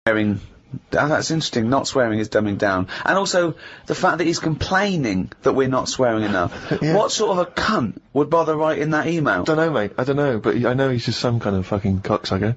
swearing. That's interesting. Not swearing is dumbing down. And also, the fact that he's complaining that we're not swearing enough. Yeah. What sort of a cunt would bother writing that email? Don't know, mate. I don't know, but I know he's just some kind of fucking cocksucker.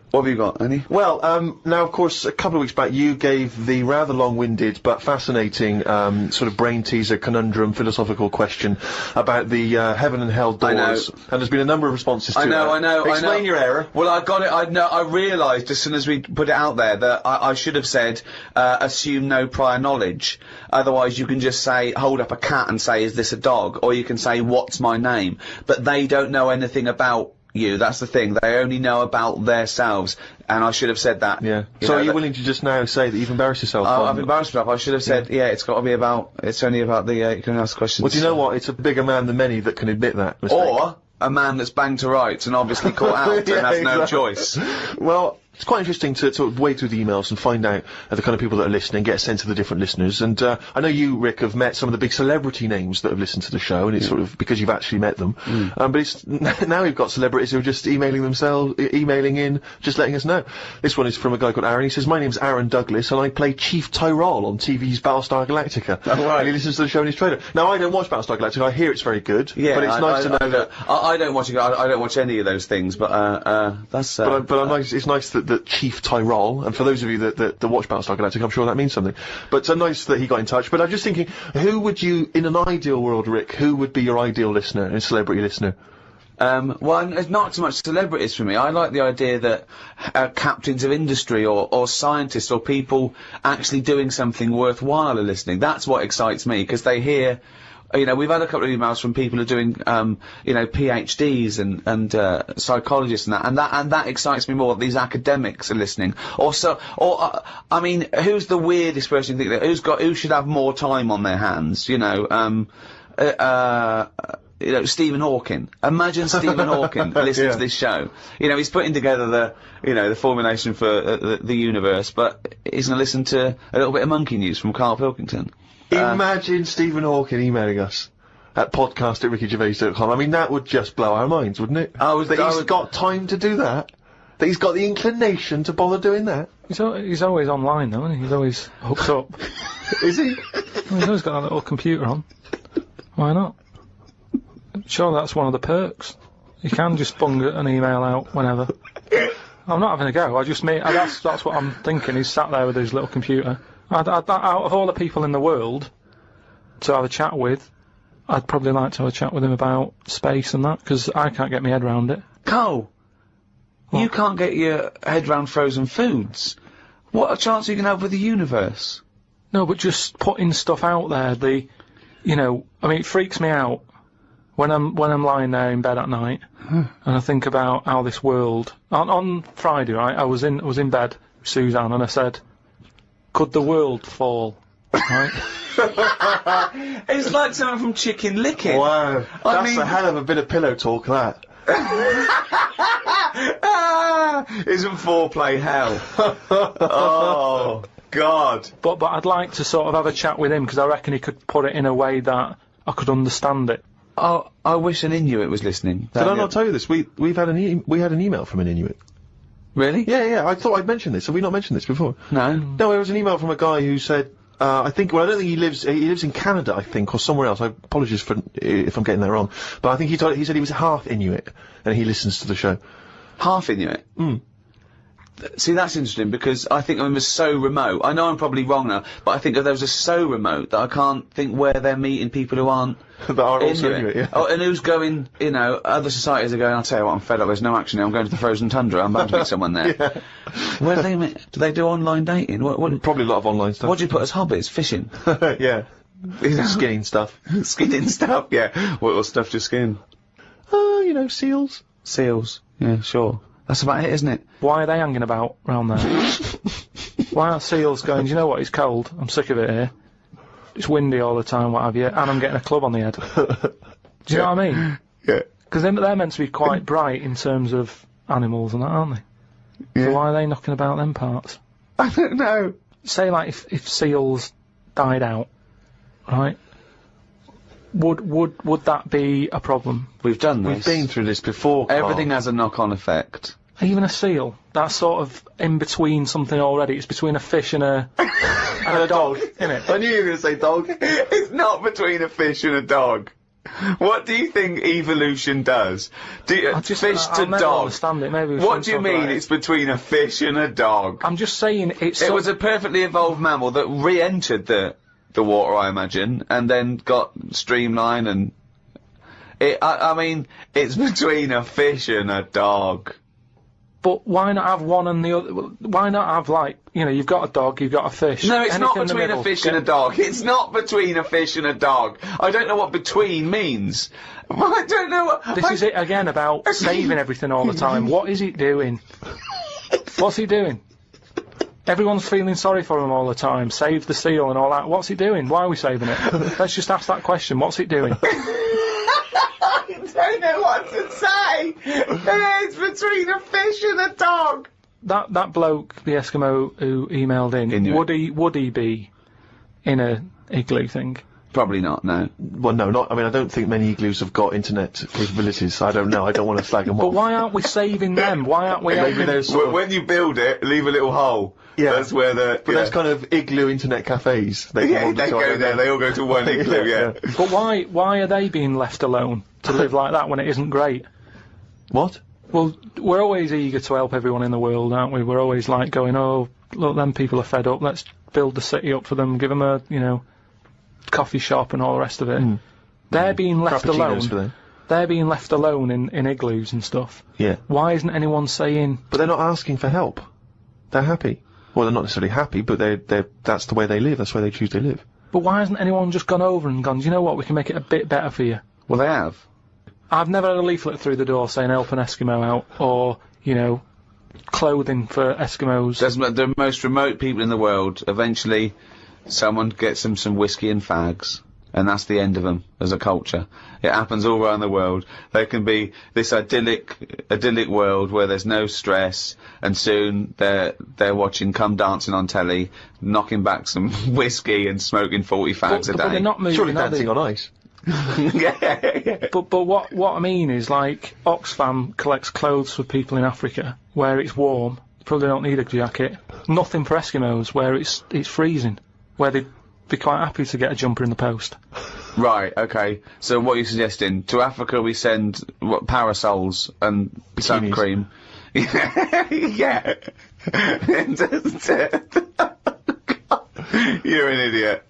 What have you got, Annie? Well, now, of course, a couple of weeks back, you gave the rather long-winded but fascinating, sort of brain-teaser, conundrum, philosophical question about the, heaven and hell doors. I know. And there's been a number of responses to that. I know. Explain your error. Well, I got it, I realised as soon as we put it out there that I should have said, assume no prior knowledge. Otherwise, you can just say, hold up a cat and say, is this a dog? Or you can say, what's my name? But they don't know anything about you, that's the thing. They only know about themselves, and I should have said that. Yeah. So are you willing to just now say that you've embarrassed yourself? I've embarrassed myself. I should have said, yeah, it's got to be about, it's only about the, you can ask questions. Well, do you know what? It's a bigger man than many that can admit that mistake. Or a man that's banged to rights and obviously caught out and has no choice. Well, it's quite interesting to sort of wade through the emails and find out the kind of people that are listening, get a sense of the different listeners. And I know you, Rick, have met some of the big celebrity names that have listened to the show, and it's sort of because you've actually met them. But it's now we've got celebrities who are just emailing in, just letting us know. This one is from a guy called Aaron. He says, "My name's Aaron Douglas, and I play Chief Tyrol on TV's Battlestar Galactica." Oh, right. And he listens to the show in his trailer. Now, I don't watch Battlestar Galactica. I hear it's very good. Yeah, but it's nice to know that. I don't watch it. I don't watch any of those things. But that's. It's nice that Chief Tyrol. And for those of you that watch Battlestar Galactica, I'm sure that means something. But it's nice that he got in touch. But I'm just thinking, who would you, in an ideal world, Rick, who would be your ideal listener, a celebrity listener? Well, it's not so much celebrities for me. I like the idea that captains of industry or scientists or people actually doing something worthwhile are listening. That's what excites me, because they hear. You know, we've had a couple of emails from people who are doing, you know, PhDs and psychologists and that excites me more. These academics are listening. I mean, who's the weirdest person you think that, who should have more time on their hands, you know, Stephen Hawking. Imagine Stephen Hawking listening to this show. You know, he's putting together the formulation for the universe, but he's gonna listen to a little bit of monkey news from Karl Pilkington. Imagine Stephen Hawking emailing us at podcast@rickygervais.com. I mean, that would just blow our minds, wouldn't it? He's got time to do that. That he's got the inclination to bother doing that. He's always online, though, isn't he? He's always hooked up. Is he? Well, he's always got a little computer on. Why not? Sure, that's one of the perks. You can just bung an email out whenever. I'm not having a go. That's what I'm thinking. He's sat there with his little computer. Out of all the people in the world to have a chat with, I'd probably like to have a chat with him about space and that, because I can't get my head round it. Carl, you can't get your head round frozen foods. What a chance are you going to have with the universe? No, but just putting stuff out there, you know, I mean, it freaks me out when I'm lying there in bed at night and I think about how this world. On Friday, right, I was in bed with Suzanne and I said, could the world fall? Right? It's like something from Chicken Licken. Wow. That's a hell of a bit of pillow talk, that. Isn't foreplay hell? Oh, God. But I'd like to sort of have a chat with him, because I reckon he could put it in a way that I could understand it. Oh, I wish an Inuit was listening. Did I not tell you this? We had an email from an Inuit. Really? Yeah, I thought I'd mentioned this. Have we not mentioned this before? No. No, it was an email from a guy who said, I don't think he lives in Canada, I think, or somewhere else. I apologise if I'm getting that wrong. But I think he said he was half Inuit, and he listens to the show. Half Inuit? See, that's interesting, because I think of them as so remote. I know I'm probably wrong now, but I think of those as so remote that I can't think where they're meeting people who aren't that are also Inuit, yeah. Oh, and who's going, you know, other societies are going, I'll tell you what, I'm fed up, there's no action here, I'm going to the frozen tundra, I'm about to meet someone there. Yeah. Where do they meet? Do they do online dating? What Probably a lot of online stuff. What do you put as hobbies? Fishing? Yeah. Skinning stuff. Skinning stuff, yeah. What stuff your skin? You know, seals. Seals, yeah, sure. That's about it, isn't it? Why are they hanging about round there? Why are seals going, do you know what, it's cold, I'm sick of it here. It's windy all the time, what have you, and I'm getting a club on the head. Do you know what I mean? Yeah. Because they're meant to be quite bright in terms of animals and that, aren't they? Yeah. So why are they knocking about them parts? I don't know. Say, like, if seals died out, right? Would that be a problem? We've done this. We've been through this before, Carl. Everything has a knock-on effect. Even a seal, that's sort of in between something already. It's between a fish and a dog, isn't it? I knew you were going to say dog. It's not between a fish and a dog. What do you think evolution does? Fish to never dog. Understand it. Maybe What do you mean it's between a fish and a dog? I'm just saying it's. It was a perfectly evolved mammal that re-entered the water, I imagine, and then got streamlined and. I mean, it's between a fish and a dog. But why not have one and the other? Why not have, like, you know, you've got a dog, you've got a fish. No, it's not anything in the between middle. a fish and a dog. It's not between a fish and a dog. I don't know what between means. I don't know what... This is it again about saving everything all the time. What is it doing? What's he doing? Everyone's feeling sorry for him all the time. Save the seal and all that. What's he doing? Why are we saving it? Let's just ask that question. What's it doing? I don't know what to say. It's between a fish and a dog. That bloke, the Eskimo who emailed in, would he be in a igloo thing? Probably not. No. Well, no, not. I mean, I don't think many igloos have got internet capabilities. I don't know. I don't want to flag them off. But why aren't we saving them? Why aren't we? Maybe there's sort of, when you build it, leave a little hole. Yeah. That's where the. But there's kind of igloo internet cafes. They They go there. They all go to one igloo. Yeah. But why are they being left alone to live like that when it isn't great? What? Well, we're always eager to help everyone in the world, aren't we? We're always like going, oh, look, them people are fed up. Let's build the city up for them. Give them a, you know, coffee shop and all the rest of it. They're being left alone. For them. They're being left alone in igloos and stuff. Yeah. Why isn't anyone saying? But they're not asking for help. They're happy. Well, they're not necessarily happy, but that's the way they live. That's where they choose to live. But why hasn't anyone just gone over and gone, do you know what, we can make it a bit better for you? Well, they have. I've never had a leaflet through the door saying help an Eskimo out, or, you know, clothing for Eskimos. The most remote people in the world, eventually someone gets them some whiskey and fags, and that's the end of them as a culture. It happens all around the world. There can be this idyllic world where there's no stress, and soon they're watching Come Dancing on telly, knocking back some whiskey and smoking 40 fags a day. But they're not moving, Surely Dancing on Ice. Yeah. But what I mean is, like, Oxfam collects clothes for people in Africa where it's warm. Probably don't need a jacket. Nothing for Eskimos where it's freezing, where they'd be quite happy to get a jumper in the post. Right, okay. So what you're suggesting, to Africa we send parasols and sun cream. Yeah. You're an idiot.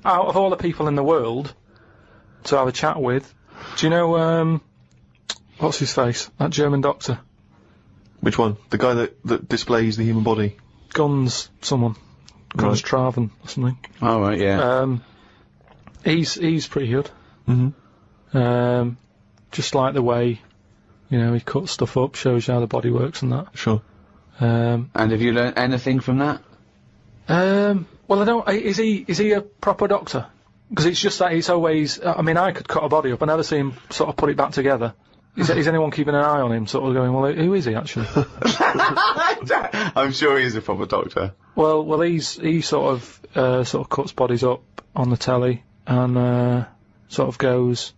Out of all the people in the world to have a chat with, do you know, what's his face? That German doctor. Which one? The guy that displays the human body? Guns Traven or something. Oh, right, yeah. He's pretty good. Just like the way, you know, he cuts stuff up, shows you how the body works and that. Sure. And have you learnt anything from that? Well, I don't. Is he a proper doctor? Because it's just that it's always. I mean, I could cut a body up. I never see him sort of put it back together. Is anyone keeping an eye on him, sort of going, well, who is he actually? I'm sure he's a proper doctor. Well, he sort of cuts bodies up on the telly and sort of goes,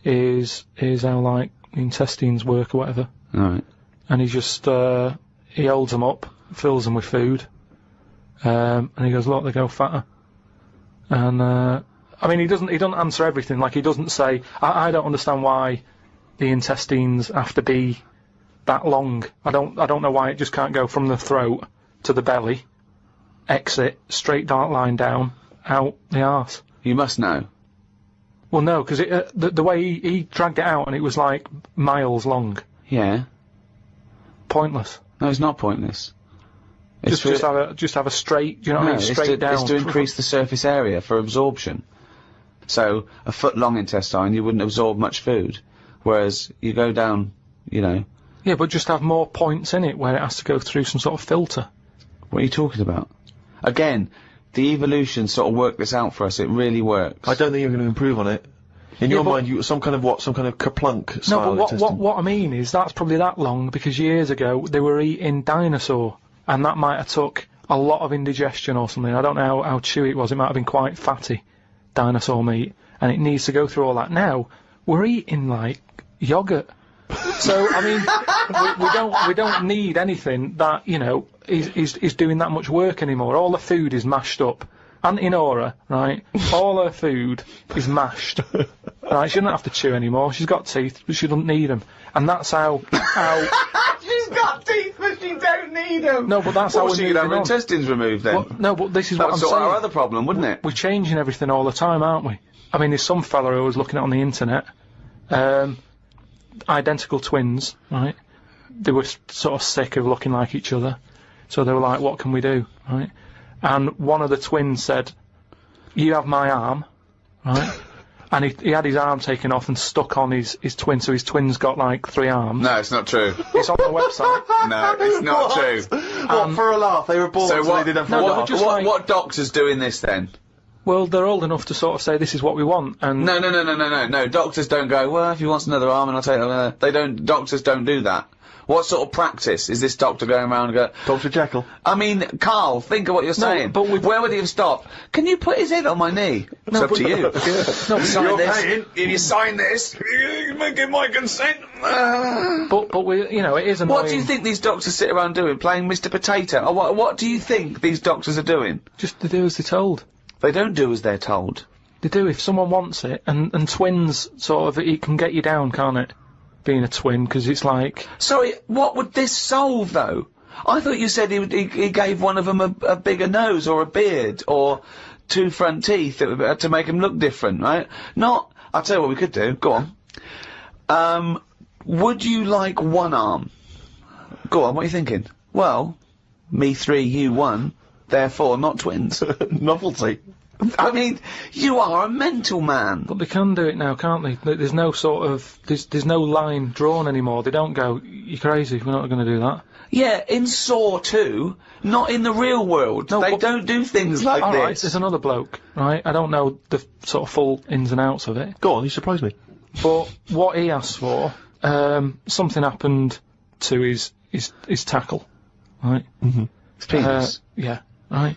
here's how, like, the intestines work or whatever. Right. And he just he holds them up, fills them with food. And he goes, look, they go fatter. And, I mean, he doesn't answer everything. Like, he doesn't say, I don't understand why the intestines have to be that long. I don't know why it just can't go from the throat to the belly, exit, straight dark line down, out the arse. You must know. Well, no, because the way he dragged it out and it was, like, miles long. Yeah. Pointless. No, it's not pointless. Just have a straight, do you know what I mean? Straight down. It's to increase the surface area for absorption. So, a foot long intestine, you wouldn't absorb much food. Whereas, you go down, you know... Yeah, but just have more points in it where it has to go through some sort of filter. What are you talking about? Again, the evolution sort of worked this out for us. It really works. I don't think you're going to improve on it. In your mind, some kind of kerplunk style. No, but what I mean is that's probably that long because years ago they were eating dinosaur, and that might have took a lot of indigestion or something. I don't know how chewy it was. It might have been quite fatty, dinosaur meat, and it needs to go through all that. Now, we're eating, like, yoghurt. So, I mean, we don't need anything that, you know, is doing that much work anymore. All the food is mashed up. Auntie Nora, right, all her food is mashed. Right, she doesn't have to chew anymore. She's got teeth, but she doesn't need them. And that's how... She's got teeth, but she don't need them! No, but that's how we're she moving could have her on. intestines removed then. Well, no, but this is what I'm That's saying. our other problem, wouldn't it? We're changing everything all the time, aren't we? I mean, there's some fella who was looking at on the internet, identical twins, right? They were sort of sick of looking like each other, so they were like, what can we do, right? And one of the twins said, you have my arm, right? And he had his arm taken off and stuck on his twin, so his twin's got like 3 arms. No, it's not true. It's on the website. No, it's not true. What, for a laugh? They were born, So so what, they did it for no, a no, laugh. just like- what doctor's doing this then? Well, they're old enough to sort of say, this is what we want, and... No. Doctors don't go, well, if he wants another arm and I'll take another... Doctors don't do that. What sort of practice is this doctor going around and go... Dr. Jekyll. I mean, Carl, think of what you're saying. but where would he have stopped? Can you put his head on my knee? It's up to you. No, Sign this. If you sign this, you give my consent. But we, you know, it is annoying. What do you think these doctors sit around doing? Playing Mr. Potato? Or what do you think these doctors are doing? Just to do as they're told. They don't do as they're told. They do if someone wants it, and twins, sort of, it can get you down, can't it? Being a twin, because it's like... Sorry, what would this solve, though? I thought you said he gave one of them a bigger nose, or a beard, or 2 front teeth to make him look different, right? Not... I'll tell you what we could do. Go on. Would you like 1 arm? Go on, what are you thinking? Well, me 3, you 1, therefore not twins. Novelty. I mean, you are a mental man. But they can do it now, can't they? There's no sort of... There's no line drawn anymore. They don't go, you're crazy, we're not going to do that. Yeah, in Saw 2, not in the real world. No, they but- don't do things like All this. right, there's another bloke, right? I don't know the sort of full ins and outs of it. Go on, you surprised me. But what he asked for, something happened to his tackle, right? Mm-hmm. His penis. Yeah, right.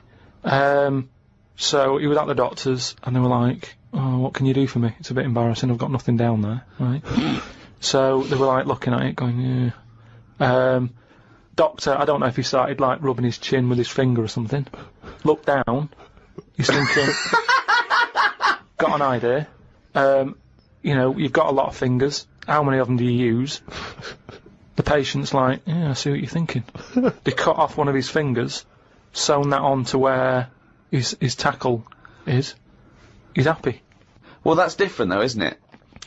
So he was at the doctor's, and they were like, oh, what can you do for me? It's a bit embarrassing, I've got nothing down there, right? So they were like looking at it, going, yeah. Doctor, I don't know if he started like rubbing his chin with his finger or something. Looked down, he's thinking, got an idea. You know, you've got a lot of fingers, how many of them do you use? The patient's like, yeah, I see what you're thinking. They cut off one of his fingers, sewn that on to where his tackle is. He's happy. Well, that's different though, isn't it?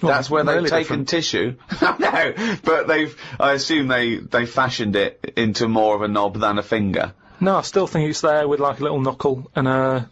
Well, That's where they've really taken different. tissue. No, but I assume they fashioned it into more of a knob than a finger. No, I still think it's there with like a little knuckle and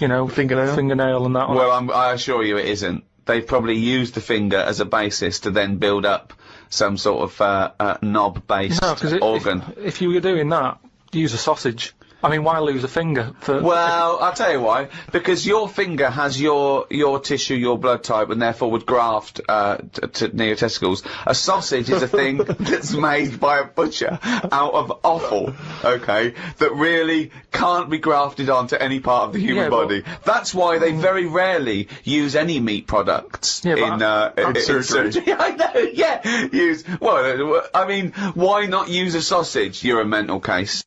you know, fingernail and that on. Well, I assure you it isn't. They've probably used the finger as a basis to then build up some sort of knob-based No, because organ. if you were doing that, use a sausage. I mean, why lose a finger for... Well, I'll tell you why. Because your finger has your tissue, your blood type, and therefore would graft near your testicles. A sausage is a thing that's made by a butcher out of offal, okay, that really can't be grafted onto any part of the human Yeah, but- body. That's why they very rarely use any meat products Yeah, in surgery. I know, yeah. Well, I mean, why not use a sausage? You're a mental case.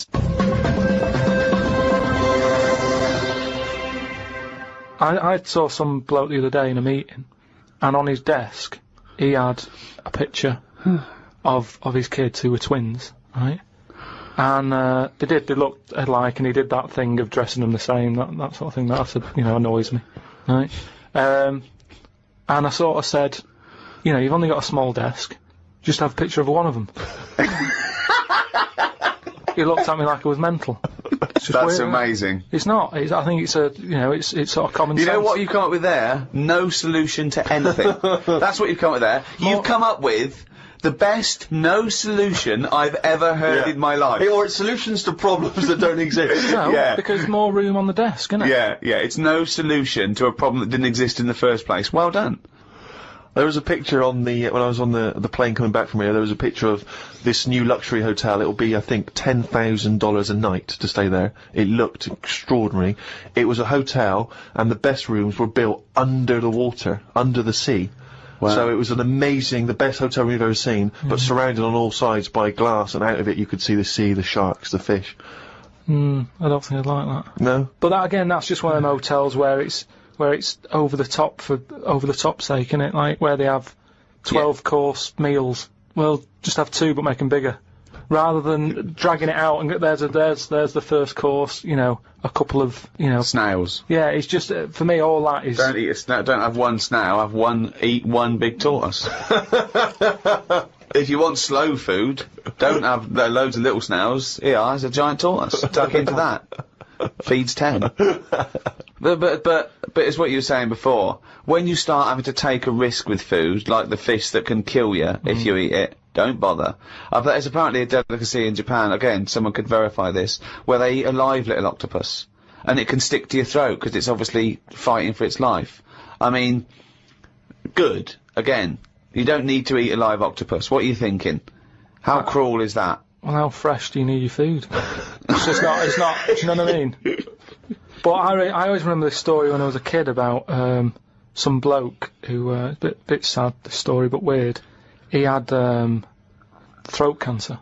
I saw some bloke the other day in a meeting, and on his desk, he had a picture of his kids who were twins, right? And they looked alike, and he did that thing of dressing them the same, that sort of thing that annoys me, right? And I sort of said, you know, you've only got a small desk, just have a picture of one of them. He looked at me like I was mental. It's just That's weird. amazing. It's not. I think it's it's sort of common You sense. know what you've come up with there? No solution to anything. That's what you've come up with there. You've come up with the best no solution I've ever heard in my life. Or it's solutions to problems that don't exist. No, Yeah. because more room on the desk, isn't it? Yeah, it's no solution to a problem that didn't exist in the first place. Well done. There was a picture on the when I was on the plane coming back from here. There was a picture of this new luxury hotel. It'll be, I think, $10,000 a night to stay there. It looked extraordinary. It was a hotel, and the best rooms were built under the water, under the sea. Wow. So it was the best hotel we've ever seen, but surrounded on all sides by glass, and out of it you could see the sea, the sharks, the fish. I don't think I'd like that. No? But that, again, that's just one of them hotels where it's over the top for over the top sake, innit? Like where they have 12-course meals. Well, just have 2 but make them bigger, rather than dragging it out and there's the first course. You know, a couple of snails. Yeah, it's just for me all that is. Don't eat a snail. Don't have one snail. Eat one big tortoise. If you want slow food, don't have loads of little snails. Here, there's a giant tortoise. Tuck into that. Feeds 10. But it's what you were saying before. When you start having to take a risk with food, like the fish that can kill you if you eat it, don't bother. There's apparently a delicacy in Japan, again, someone could verify this, where they eat a live little octopus. And it can stick to your throat, because it's obviously fighting for its life. I mean, good. Again, you don't need to eat a live octopus. What are you thinking? How cruel is that? Well, how fresh do you need your food? it's not, do you know what I mean? But I always remember this story when I was a kid about, some bloke who, bit sad, this story, but weird. He had, throat cancer,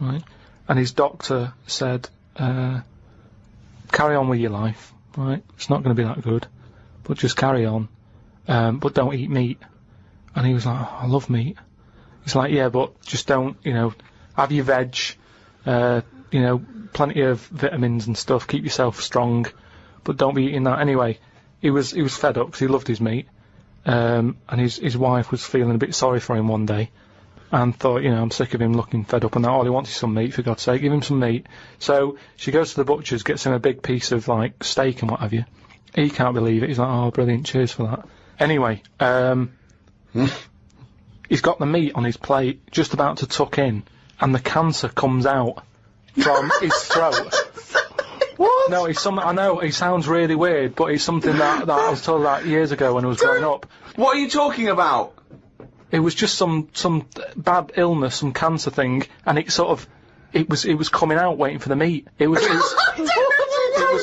right? And his doctor said, carry on with your life, right? It's not gonna be that good, but just carry on, but don't eat meat. And he was like, oh, I love meat. He's like, yeah, but just don't, have your veg, plenty of vitamins and stuff, keep yourself strong, but don't be eating that. Anyway, he was fed up because he loved his meat, and his wife was feeling a bit sorry for him one day, and thought, I'm sick of him looking fed up and that, all he wants is some meat, for God's sake, give him some meat. So she goes to the butcher's, gets him a big piece of, like, steak and what have you. He can't believe it, he's like, oh, brilliant, cheers for that. Anyway, he's got the meat on his plate, just about to tuck in, and the cancer comes out from his throat. What? No, it's something, I know, it sounds really weird, but it's something that I was told that years ago when I was growing up. What are you talking about? It was just some bad illness, some cancer thing, and it was coming out waiting for the meat. It was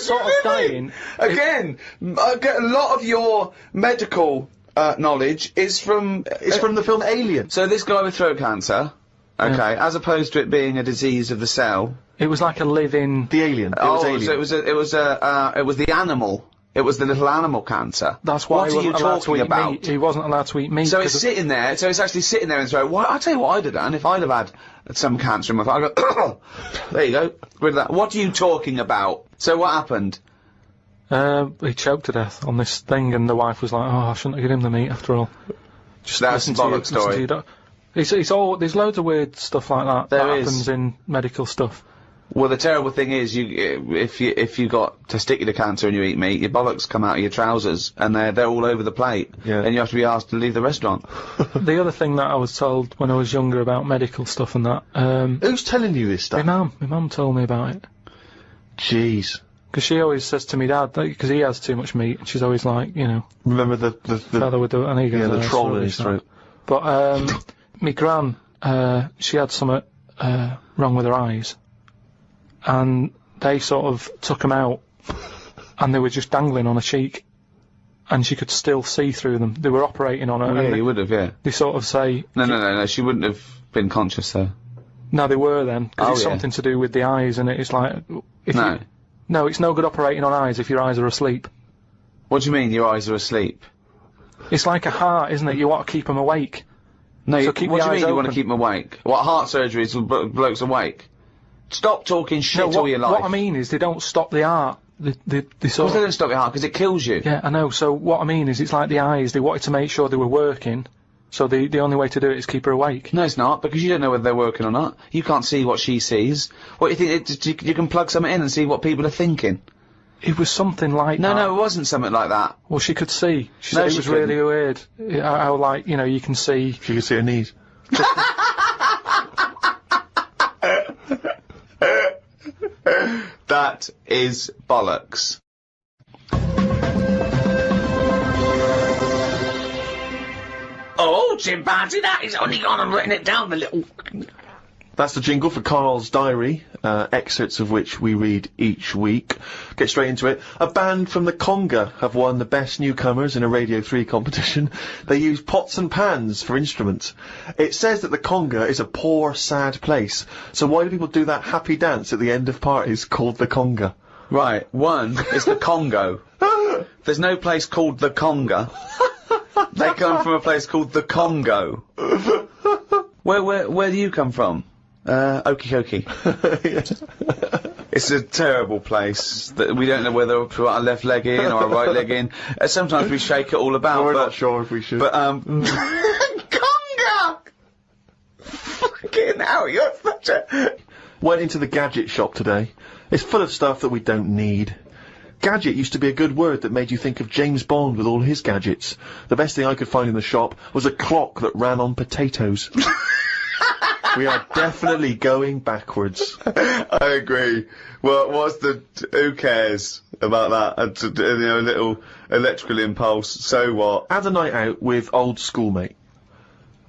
sort of dying. Again, a lot of your medical knowledge is from the film Alien. So this guy with throat cancer, okay, as opposed to it being a disease of the cell. It was like a living. The alien. It was alien. So it was the animal. It was the little animal cancer. That's why what are you talking about? Meat. He wasn't allowed to eat meat. So it's sitting there. So it's actually sitting there in his throat. Well, I'll tell you what I'd have done if I'd have had some cancer in my throat. I'd go, there you go, rid of that. What are you talking about? So what happened? He choked to death on this thing, and the wife was like, "Oh, I shouldn't have given him the meat after all." Just that's a bollock story. It's all. There's loads of weird stuff like that that happens in medical stuff. Well, the terrible thing is, if you got testicular cancer and you eat meat, your bollocks come out of your trousers, and they're all over the plate, and you have to be asked to leave the restaurant. The other thing that I was told when I was younger about medical stuff and that. Who's telling you this stuff? My mum told me about it. Jeez. Because she always says to me dad, because he has too much meat, and she's always like, Remember the feather with the troll in his throat. But me gran, she had something wrong with her eyes. And they sort of took them out, and they were just dangling on her cheek, and she could still see through them. They were operating on her. Well, yeah, you would have, yeah. They sort of say... No, she wouldn't have been conscious, though. No, they were then, because it's something to do with the eyes, and it's like... No, it's no good operating on eyes if your eyes are asleep. What do you mean, your eyes are asleep? It's like a heart, isn't it? You want to keep them awake. No, so what do you mean you want to keep them awake? What, heart surgery is blokes awake? Stop talking shit all your life. What I mean is they don't stop the heart. They sort of... they don't stop your heart, because it kills you. Yeah, I know. So what I mean is it's like the eyes, they wanted to make sure they were working, so the only way to do it is keep her awake. No, it's not, because you don't know whether they're working or not. You can't see what she sees. What, do you think, you can plug something in and see what people are thinking? It was something like that. No, it wasn't something like that. Well, she could see. She said it was really weird. How, like, you can see... She could see her knees. That is bollocks. Oh, old chimpanzee, that. He's only gone and written it down, the little... That's the jingle for Karl's diary, excerpts of which we read each week. Get straight into it. A band from the Conga have won the Best Newcomers in a Radio 3 competition. They use pots and pans for instruments. It says that the Conga is a poor, sad place. So why do people do that happy dance at the end of parties called the Conga? Right, one is the Congo. There's no place called the Conga. They come from a place called the Congo. Where do you come from? Okie dokie. It's a terrible place that we don't know whether to put our left leg in or our right leg in. Sometimes we shake it all about. We're not sure if we should. But, Conga! Fucking hell, you're such a... Went into the gadget shop today. It's full of stuff that we don't need. Gadget used to be a good word that made you think of James Bond with all his gadgets. The best thing I could find in the shop was a clock that ran on potatoes. We are definitely going backwards. I agree. Well, who cares about that? A little electrical impulse, so what? Had a night out with old schoolmate.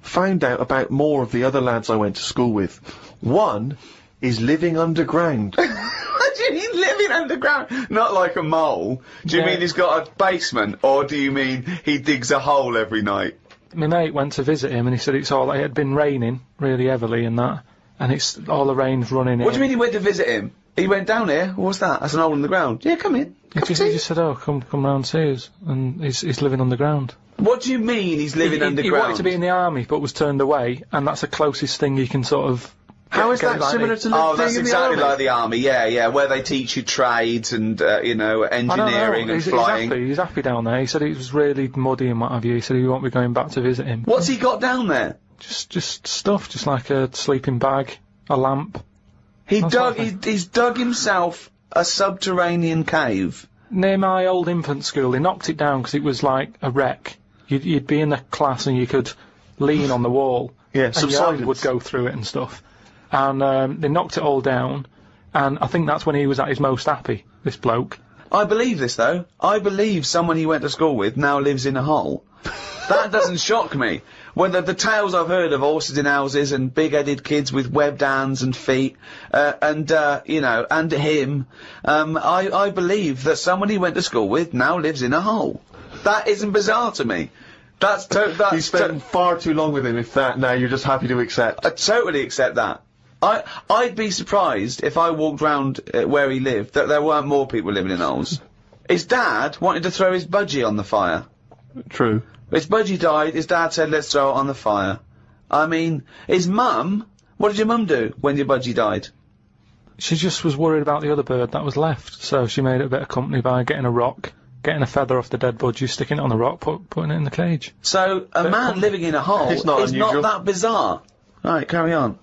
Found out about more of the other lads I went to school with. One is living underground. What do you mean living underground? Not like a mole. Do you mean he's got a basement, or do you mean he digs a hole every night? My mate went to visit him and he said it had been raining really heavily and that, and it's all the rain's running in. What do you mean he went to visit him? He went down here? What's that? That's an hole in the ground. Yeah, come in. He just said, oh, come round see us, and he's living underground. What do you mean he's living underground? He wanted to be in the army but was turned away, and that's the closest thing you can sort of... How is that similar to living in the army? Oh, that's exactly like the army, yeah, where they teach you trades and, engineering and flying. He's happy down there. He said it was really muddy and what have you. He said he won't be going back to visit him. What's he got down there? Just stuff, just like a sleeping bag, a lamp. He's dug himself a subterranean cave. Near my old infant school, they knocked it down because it was like a wreck. You'd be in a class and you could lean on the wall. Yeah, and your hand would go through it and stuff. And they knocked it all down, and I think that's when he was at his most happy, this bloke. I believe this, though. I believe someone he went to school with now lives in a hole. That doesn't shock me. Whether the tales I've heard of horses in houses and big-headed kids with webbed hands and feet, and him, I believe that someone he went to school with now lives in a hole. That isn't bizarre to me. You spent far too long with him, if that, now you're just happy to accept. I totally accept that. I'd be surprised if I walked round where he lived that there weren't more people living in holes. His dad wanted to throw his budgie on the fire. True. His budgie died, his dad said, let's throw it on the fire. I mean, his mum, what did your mum do when your budgie died? She just was worried about the other bird that was left, so she made it a bit of company by getting a rock, getting a feather off the dead budgie, sticking it on the rock, putting it in the cage. So, a man living in a hole is not that bizarre. Right, carry on.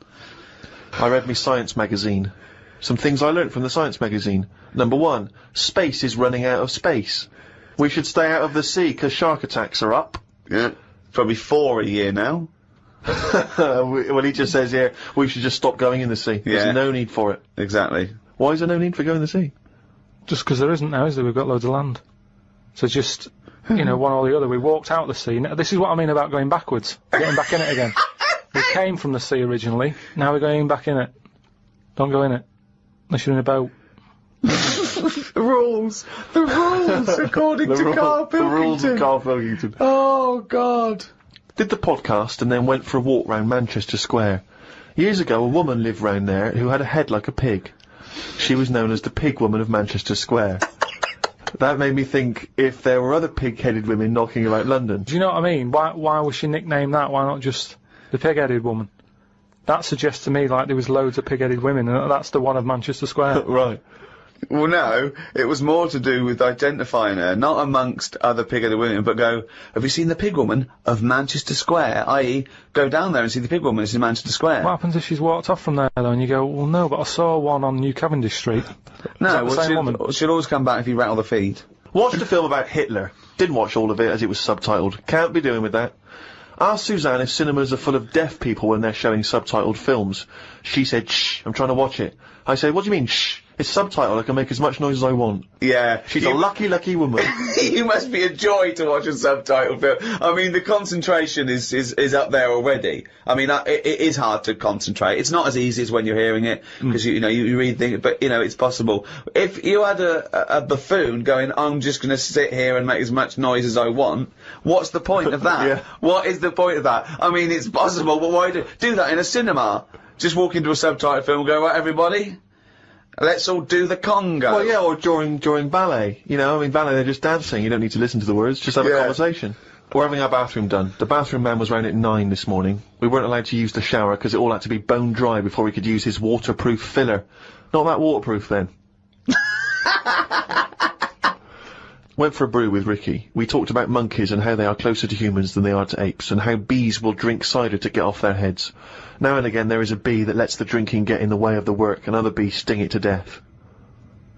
I read me science magazine. Some things I learnt from the science magazine. Number 1, space is running out of space. We should stay out of the sea 'cause shark attacks are up. Yeah, probably 4 a year now. Well, he just says here, we should just stop going in the sea. There's no need for it. Exactly. Why is there no need for going in the sea? Just 'cause there isn't now, is there? We've got loads of land. So just, one or the other. We walked out the sea. Now, this is what I mean about going backwards. Getting back in it again. We came from the sea originally, now we're going back in it. Don't go in it. Unless you're in a boat. The rules, according to Karl Pilkington. The rules of Karl Pilkington. Oh, God. Did the podcast and then went for a walk round Manchester Square. Years ago, a woman lived round there who had a head like a pig. She was known as the Pig Woman of Manchester Square. That made me think if there were other pig-headed women knocking about London. Do you know what I mean? Why was she nicknamed that? Why not just the pig-headed woman? That suggests to me like there was loads of pig-headed women, and that's the one of Manchester Square. Right. Well, no, it was more to do with identifying her, not amongst other pig-headed women, but go, have you seen the pig woman of Manchester Square? I.e., go down there and see the pig woman in Manchester Square. What happens if she's walked off from there, though, and you go, well, no, but I saw one on New Cavendish Street. No, well, she'll always come back if you rattle the feed. Watched a film about Hitler. Didn't watch all of it as it was subtitled. Can't be doing with that. Asked Suzanne if cinemas are full of deaf people when they're showing subtitled films. She said, shh, I'm trying to watch it. I said, what do you mean, shh? It's subtitled, I can make as much noise as I want. Yeah. She's a lucky, lucky woman. You must be a joy to watch a subtitled film. I mean, the concentration is up there already. I mean, it is hard to concentrate. It's not as easy as when you're hearing it, because you read things, but it's possible. If you had a buffoon going, I'm just gonna sit here and make as much noise as I want, what's the point of that? Yeah. What is the point of that? I mean, it's possible, but why do that in a cinema? Just walk into a subtitled film and go, right, everybody? Let's all do the conga. Well, yeah, or during ballet. Ballet, they're just dancing. You don't need to listen to the words, just have a conversation. Or having our bathroom done. The bathroom man was round at 9 this morning. We weren't allowed to use the shower because it all had to be bone dry before we could use his waterproof filler. Not that waterproof, then. Went for a brew with Ricky. We talked about monkeys and how they are closer to humans than they are to apes, and how bees will drink cider to get off their heads. Now and again there is a bee that lets the drinking get in the way of the work, and other bees sting it to death.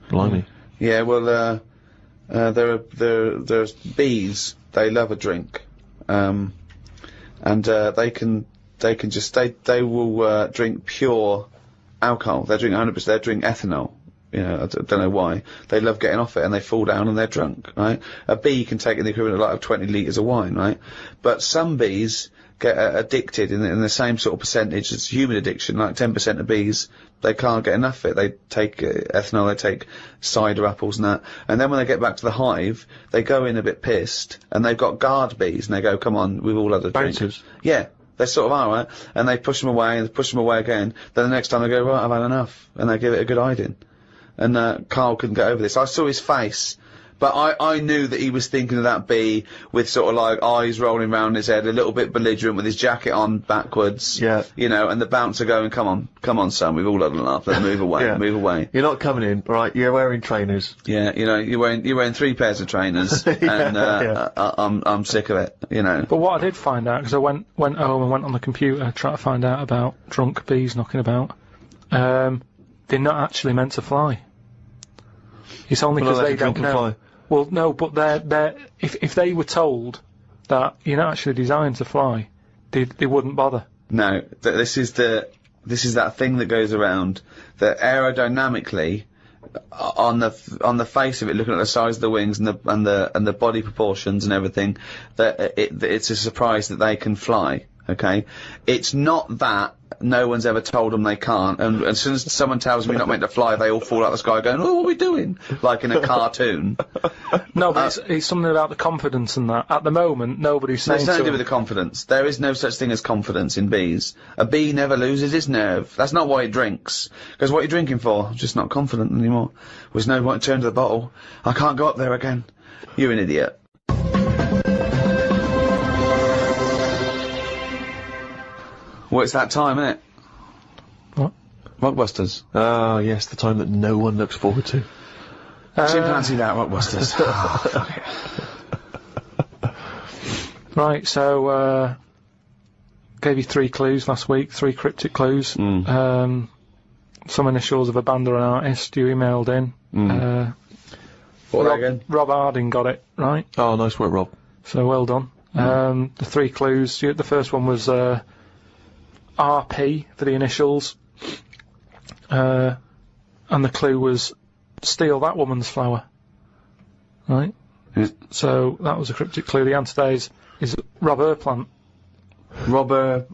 Blimey. Yeah, well, there's bees. They love a drink, and they will drink pure alcohol. They drink 100%. They drink ethanol. I don't know why. They love getting off it, and they fall down and they're drunk, right? A bee can take in the equivalent of 20 litres of wine, right? But some bees get addicted in the same sort of percentage as human addiction, like 10% of bees, they can't get enough of it. They take ethanol, they take cider apples and that, and then when they get back to the hive, they go in a bit pissed, and they've got guard bees, and they go, come on, we've all had a drink. Bouncers. Yeah. They sort of are, right? And they push them away, and they push them away again, then the next time they go, right, I've had enough, and they give it a good hiding. And Karl couldn't get over this. I saw his face, but I knew that he was thinking of that bee with sort of like eyes rolling round his head, a little bit belligerent with his jacket on backwards. Yeah. And the bouncer going, come on, son, we've all had enough, let's move away, move away. You're not coming in, right? You're wearing trainers. Yeah, you're wearing 3 pairs of trainers, and I'm sick of it, But what I did find out, because I went home and went on the computer trying to find out about drunk bees knocking about, they're not actually meant to fly. It's only because they don't know. Fly. Well, no, but they're if they were told that you're not actually designed to fly, they wouldn't bother. No, this is that thing that goes around that aerodynamically, on the face of it, looking at the size of the wings and the body proportions and everything, that it's a surprise that they can fly. Okay, it's not that no one's ever told them they can't, and as soon as someone tells them you're not meant to fly, they all fall out of the sky going, oh, what are we doing? Like in a cartoon. No, but it's something about the confidence and that. At the moment, nobody's saying it's nothing to do with the confidence. There is no such thing as confidence in bees. A bee never loses its nerve. That's not why it drinks. Because what are you drinking for? I'm just not confident anymore. There's no point to turn to the bottle. I can't go up there again. You're an idiot. Well, it's that time, isn't it? What? Rockbusters. Ah, yes, the time that no one looks forward to. Chimpanzee that, Rockbusters. Right, so, gave you 3 clues last week, 3 cryptic clues. Some initials of a band or an artist you emailed in. What again? Rob Harding got it, right? Oh, nice work, Rob. So, well done. The 3 clues, the first one was, RP for the initials, and the clue was steal that woman's flower, right? Yeah. So that was a cryptic clue. The answer today is Rob Plant. Rob Plant.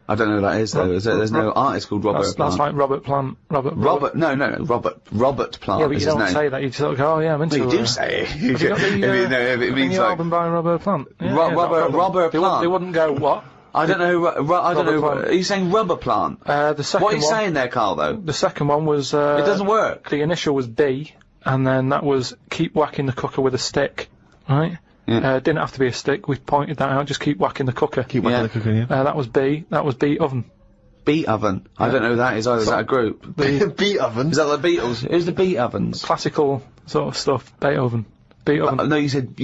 I don't know who that is though. There's no artist called Robert Plant. That's like Robert Plant. Robert Plant. Yeah, but you don't say that. You sort of go, oh yeah, I'm into it. You do say it. Have you got the, it means like album by Robert Plant. Yeah, Robert Plant. They wouldn't go what? I don't know. I don't know. Are you saying rubber plant? The second what are you saying there, Karl? Though the second one was. It doesn't work. The initial was B, and then that was keep whacking the cooker with a stick, right? Yeah. Didn't have to be a stick. We pointed that out. Just keep whacking the cooker. Keep whacking the cooker. Yeah. That was B. That was Beat Oven. Beat Oven. I don't know who that is either. Is that a group? Beat Oven. Is that the Beatles? Who's the Beat Ovens? Classical sort of stuff. Beethoven. Beethoven. No, you said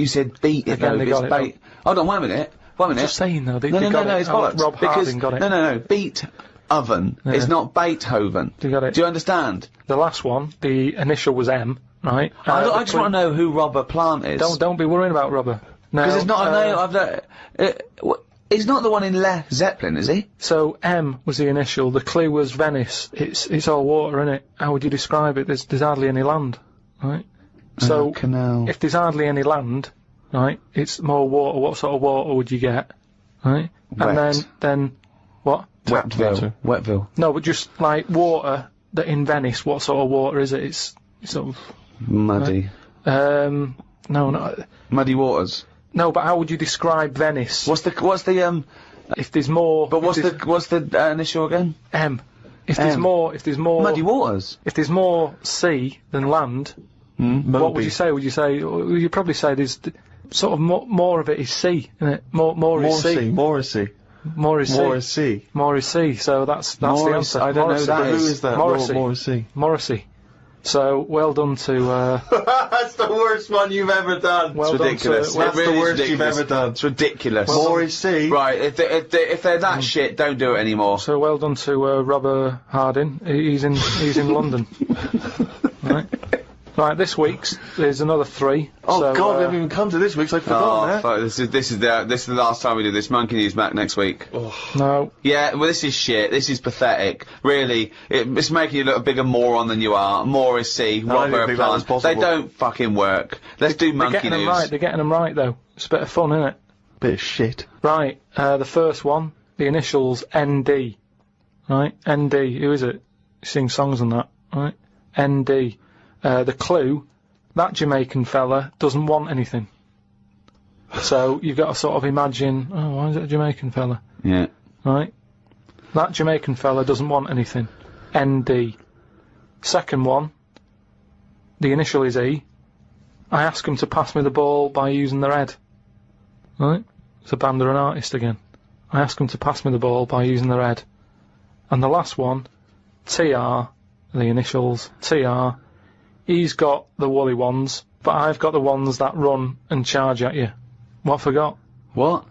beat it. Again, though. they got it. Bait. Hold on, wait a minute. Just saying though. They no, got it. it's bollocks. Rob Harding got it. No. Beat Oven is not Beethoven. You got it. Do you understand? The last one, the initial was M, right? I just want to know who Robert Plant is. Don't be worrying about Robert. No. Because it's not a name. He's not the one in Led Zeppelin, is he? So M was the initial. The clue was Venice. It's all water, innit? How would you describe it? There's hardly any land, right? So canal. if there's hardly any land, right, it's more water. What sort of water would you get, right? Wet. And then what? Wetville. No, but just like water that in Venice. What sort of water is it? It's sort of Muddy. no, no. Muddy waters. No, but how would you describe Venice? What's the If there's more. But what's the initial again? M. If there's more. Muddy waters. If there's more sea than land, what would you say? Would you say? You'd probably say there's sort of more of it is sea, isn't it? More is sea. More is sea. More is sea. More is sea. More is sea. So that's the answer. I don't know that Who is that? Morrissey. More is sea. Morrissey. So well done to. That's the worst one you've ever done. Well It's ridiculous. done to. That's the worst you've ever done. It's ridiculous. More is sea. Right, if they're that shit, don't do it anymore. So well done to Robert Harding. He's in London. Right, this week's there's another 3. Oh so, God, we haven't even come to this week, so I forgot that. Fuck, this is the last time we do this. Monkey News back next week. No. Yeah, well, this is shit. This is pathetic. Really, it's making you look a bigger moron than you are. More is C. I didn't think that was possible. They don't fucking work. Let's do Monkey News. They're getting them right though. It's a bit of fun, isn't it? Bit of shit. Right. The first one, the initials ND. Right. ND. Who is it? Sing songs and that. Right. ND. The clue, that Jamaican fella doesn't want anything. So you've got to sort of imagine, oh, why is it a Jamaican fella? Yeah. Right? That Jamaican fella doesn't want anything. ND. Second one, the initial is E. I ask him to pass me the ball by using their head. Right? It's a band or an artist again. I ask him to pass me the ball by using their head. And the last one, TR, the initials, TR. He's got the woolly ones, but I've got the ones that run and charge at you. What forgot? What?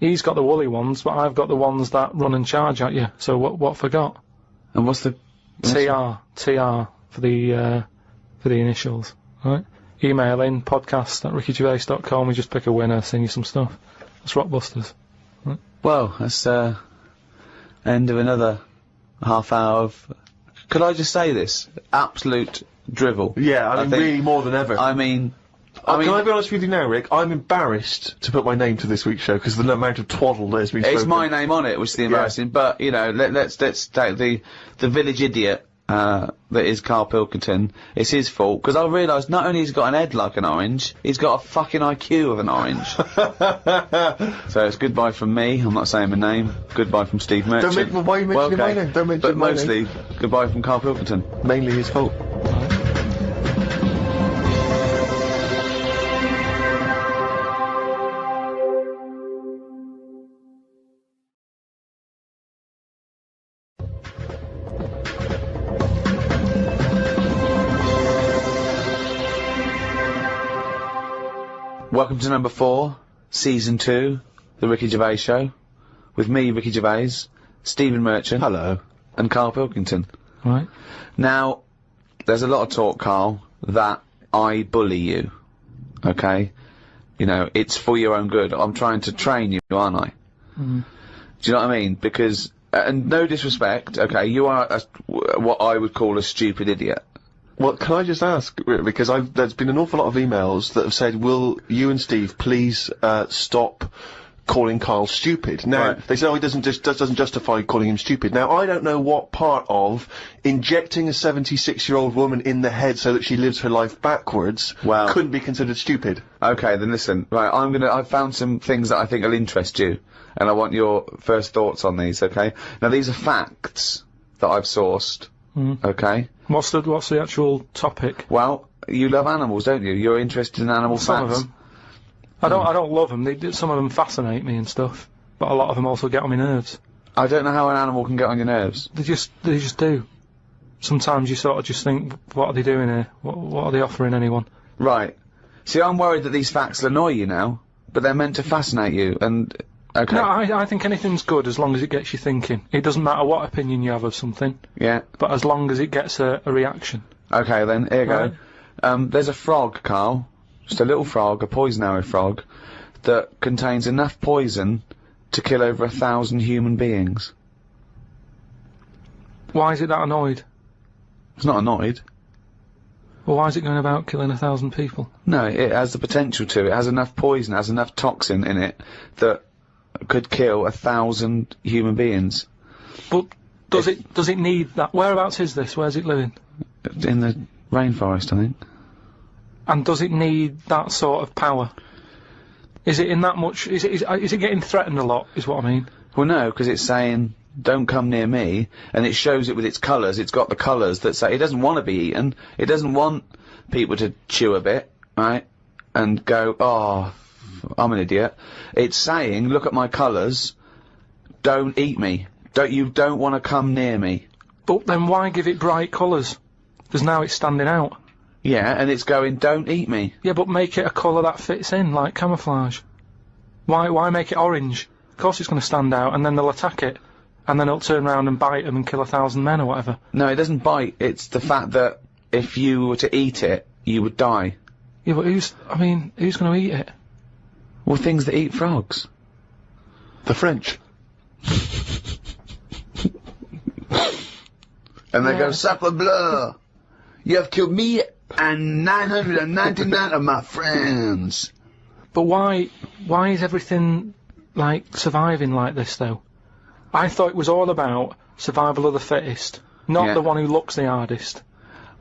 He's got the woolly ones, but I've got the ones that run and charge at you. So what forgot? And what's the TR for the initials. Right? Email in podcast@rickygervais.com. We just pick a winner, send you some stuff. That's Rockbusters. Right? Well, that's end of another half hour of. Could I just say this? Absolute drivel. Yeah, I mean, really more than ever. I mean, can I be honest with you now, Rick? I'm embarrassed to put my name to this week's show because of the amount of twaddle that has been spoken. It's my name on it, which is the embarrassing. But you know, let's take the village idiot that is Karl Pilkington. It's his fault because I realised not only has he got an head like an orange, he's got a fucking IQ of an orange. So it's goodbye from me. I'm not saying my name. Goodbye from Steve Merchant. Why are you mentioning my name? Don't mention my name. But mostly goodbye from Karl Pilkington. Mainly his fault. Welcome to number 4, season 2, the Ricky Gervais Show, with me, Ricky Gervais, Stephen Merchant. Hello. And Karl Pilkington. Right. Now, there's a lot of talk, Karl, that I bully you. Okay? You know, it's for your own good. I'm trying to train you, aren't I? Mm. Do you know what I mean? Because, and no disrespect, okay, you are what I would call a stupid idiot. Well, can I just ask, because there's been an awful lot of emails that have said, will you and Steve please stop calling Karl stupid? Now, they say, oh, it doesn't justify calling him stupid. Now, I don't know what part of injecting a 76-year-old woman in the head so that she lives her life backwards couldn't be considered stupid. Okay, then listen, right, I've found some things that I think will interest you, and I want your first thoughts on these, okay? Now, these are facts that I've sourced, okay? What's the actual topic? Well, you love animals, don't you? You're interested in animal facts. Some of them. I don't love them. Some of them fascinate me and stuff, but a lot of them also get on my nerves. I don't know how an animal can get on your nerves. They just do. Sometimes you sort of just think, what are they doing here? What are they offering anyone? Right. See, I'm worried that these facts will annoy you now, but they're meant to fascinate you, and... Okay. No, I think anything's good as long as it gets you thinking. It doesn't matter what opinion you have of something. Yeah. But as long as it gets a reaction. Okay, then, here you Right. go. There's a frog, Karl, just a little frog, a poison arrow frog, that contains enough poison to kill over 1,000 human beings. Why is it that annoyed? It's not annoyed. Well, why is it going about killing 1,000 people? No, it has the potential to. It has enough poison, has enough toxin in it that could kill 1,000 human beings. But does it need that? Whereabouts is this? Where's it living? In the rainforest, I think. And does it need that sort of power? Is it in that much? Is it getting threatened a lot? Is what I mean. Well, no, because it's saying, don't come near me, and it shows it with its colours. It's got the colours that say it doesn't want to be eaten. It doesn't want people to chew a bit, right, and go, oh, I'm an idiot. It's saying, look at my colours, don't eat me. You don't want to come near me. But then why give it bright colours? Because now it's standing out. Yeah, and it's going, don't eat me. Yeah, but make it a colour that fits in, like camouflage. Why make it orange? Of course it's going to stand out, and then they'll attack it. And then it'll turn around and bite them and kill 1,000 men or whatever. No, it doesn't bite. It's the fact that if you were to eat it, you would die. Yeah, but who's going to eat it? Well, things that eat frogs. The French. And they go, sacre bleu! You have killed me and 999 of my friends. But why is everything, like, surviving like this, though? I thought it was all about survival of the fittest, not the one who looks the hardest.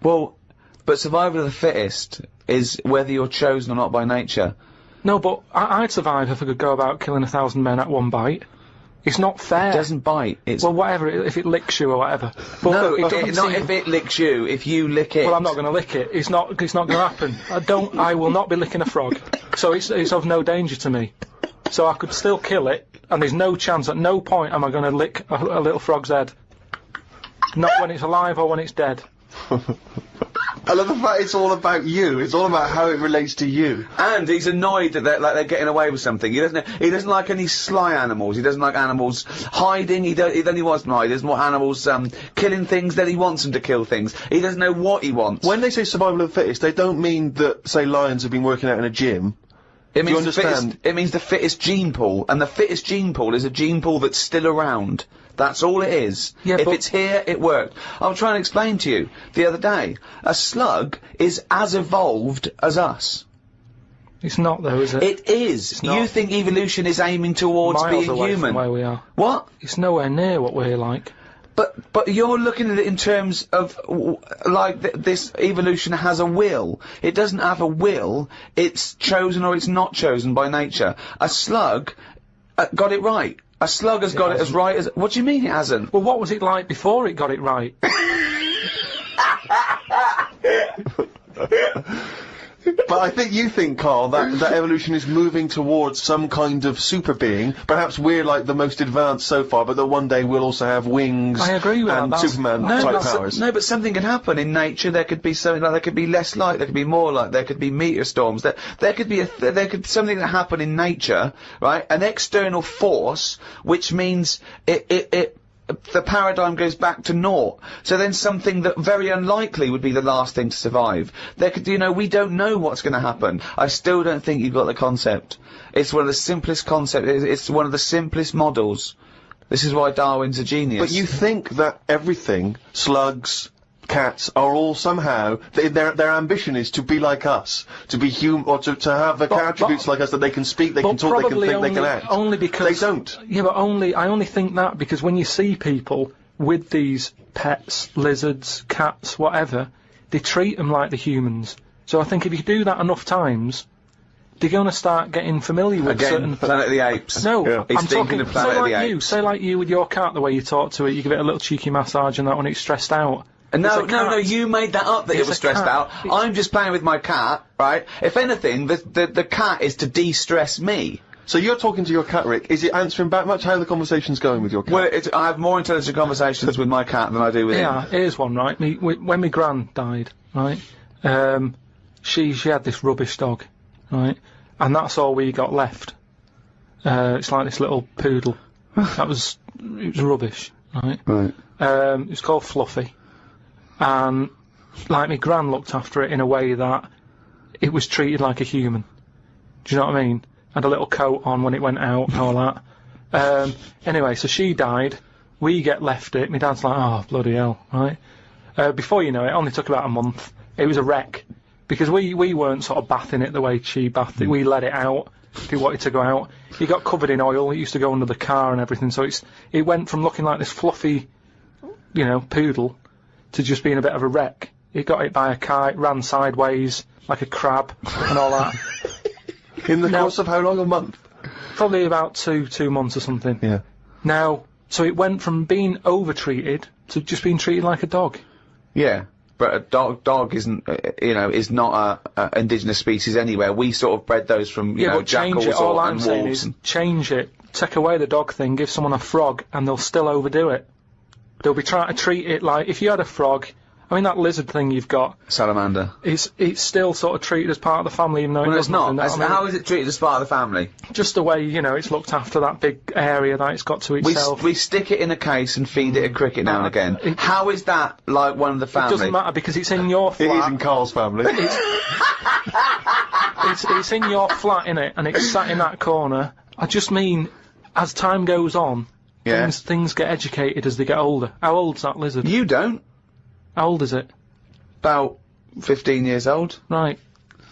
Well, but survival of the fittest is whether you're chosen or not by nature. No, but I'd survive if I could go about killing 1,000 men at one bite. It's not fair. It doesn't bite. It's well, whatever. If it licks you or whatever. But no, it doesn't not seem... if it licks you. If you lick it. Well, I'm not going to lick it. It's not going to happen. I will not be licking a frog. So it's of no danger to me. So I could still kill it, and there's no chance. At no point am I going to lick a little frog's head. Not when it's alive or when it's dead. I love the fact it's all about you. It's all about how it relates to you. And he's annoyed that they're getting away with something. He doesn't like any sly animals. He doesn't like animals hiding. Then he wants hide. He doesn't want animals killing things. Then he wants them to kill things. He doesn't know what he wants. When they say survival of the fittest, they don't mean that, say, lions have been working out in a gym. It means the fittest gene pool, and the fittest gene pool is a gene pool that's still around. That's all it is. Yeah, if it's here, it worked. I'll try and explain to you. The other day, a slug is as evolved as us. It's not, though, is it? It is. It's not. You think evolution is aiming towards Miles being away human? From where we are. What? It's nowhere near what we're like. But you're looking at it in terms of, this evolution has a will. It doesn't have a will. It's chosen or it's not chosen by nature. A slug got it right. A slug has got it as right as... What do you mean it hasn't? Well, what was it like before it got it right? But I think you think, Karl, that evolution is moving towards some kind of super being. Perhaps we're like the most advanced so far, but that one day we'll also have wings. I agree with and that. Superman-type powers. No, but something can happen in nature. There could be something like there could be less light. There could be more light. There could be meteor storms. There could be something that happen in nature, right? An external force, which means the paradigm goes back to naught. So then something that very unlikely would be the last thing to survive. There could, we don't know what's going to happen. I still don't think you've got the concept. It's one of the simplest concepts. It's one of the simplest models. This is why Darwin's a genius. But you think that everything, slugs, cats, are all somehow, their ambition is to be like us, to be human, or to have the attributes like us, that they can speak, they can talk, they can think, they can act. Only because they don't. Yeah, but I only think that because when you see people with these pets, lizards, cats, whatever, they treat them like the humans. So I think if you do that enough times, they're going to start getting familiar with certain... Planet of the Apes. No, Yeah. He's I'm thinking talking, of Planet of the Apes. Say like you with your cat, the way you talk to it, you give it a little cheeky massage and that when it's stressed out. No, you made that up that it It's was a stressed cat. out. I'm just playing with my cat, right? If anything, the cat is to de-stress me. So you're talking to your cat, Rick. Is it answering back much? How are the conversation's going with your cat? Well, I have more intelligent conversations with my cat than I do with him. Yeah, here's one, right? When my gran died, right, she had this rubbish dog, right, and that's all we got left. It's like this little poodle. It was rubbish, right? Right. It was called Fluffy, and like my gran looked after it in a way that it was treated like a human. Do you know what I mean? Had a little coat on when it went out and all that. Anyway, so she died. We get left it. My dad's like, oh, bloody hell, right? Before you know it only took about a month. It was a wreck. Because we weren't sort of bathing it the way she bathed it. We let it out. He wanted to go out. He got covered in oil. It used to go under the car and everything. So it went from looking like this fluffy, poodle to just being a bit of a wreck. He got hit by a car. It ran sideways like a crab and all that. In the course of how long? A month? Probably about 2 months or something. Yeah. Now, so it went from being over-treated to just being treated like a dog. Yeah. But a dog isn't, is not a indigenous species anywhere. We sort of bred those from, but change jackals it. All I'm and saying wolves. is change it. Take away the dog thing, give someone a frog, and they'll still overdo it. They'll be trying to treat it like, if you had a frog, that lizard thing you've got, Salamander. it's still sort of treated as part of the family, even though Well, it it's doesn't. not. How is it treated as part of the family? Just the way, it's looked after, that big area that it's got to itself. We stick it in a case and feed it a cricket now and again. How is that like one of the family? It doesn't matter because it's in your flat. It is in Karl's family. It's in your flat, innit? And it's sat in that corner. I just mean, as time goes on, things get educated as they get older. How old's that lizard? You don't. How old is it? About 15 years old. Right.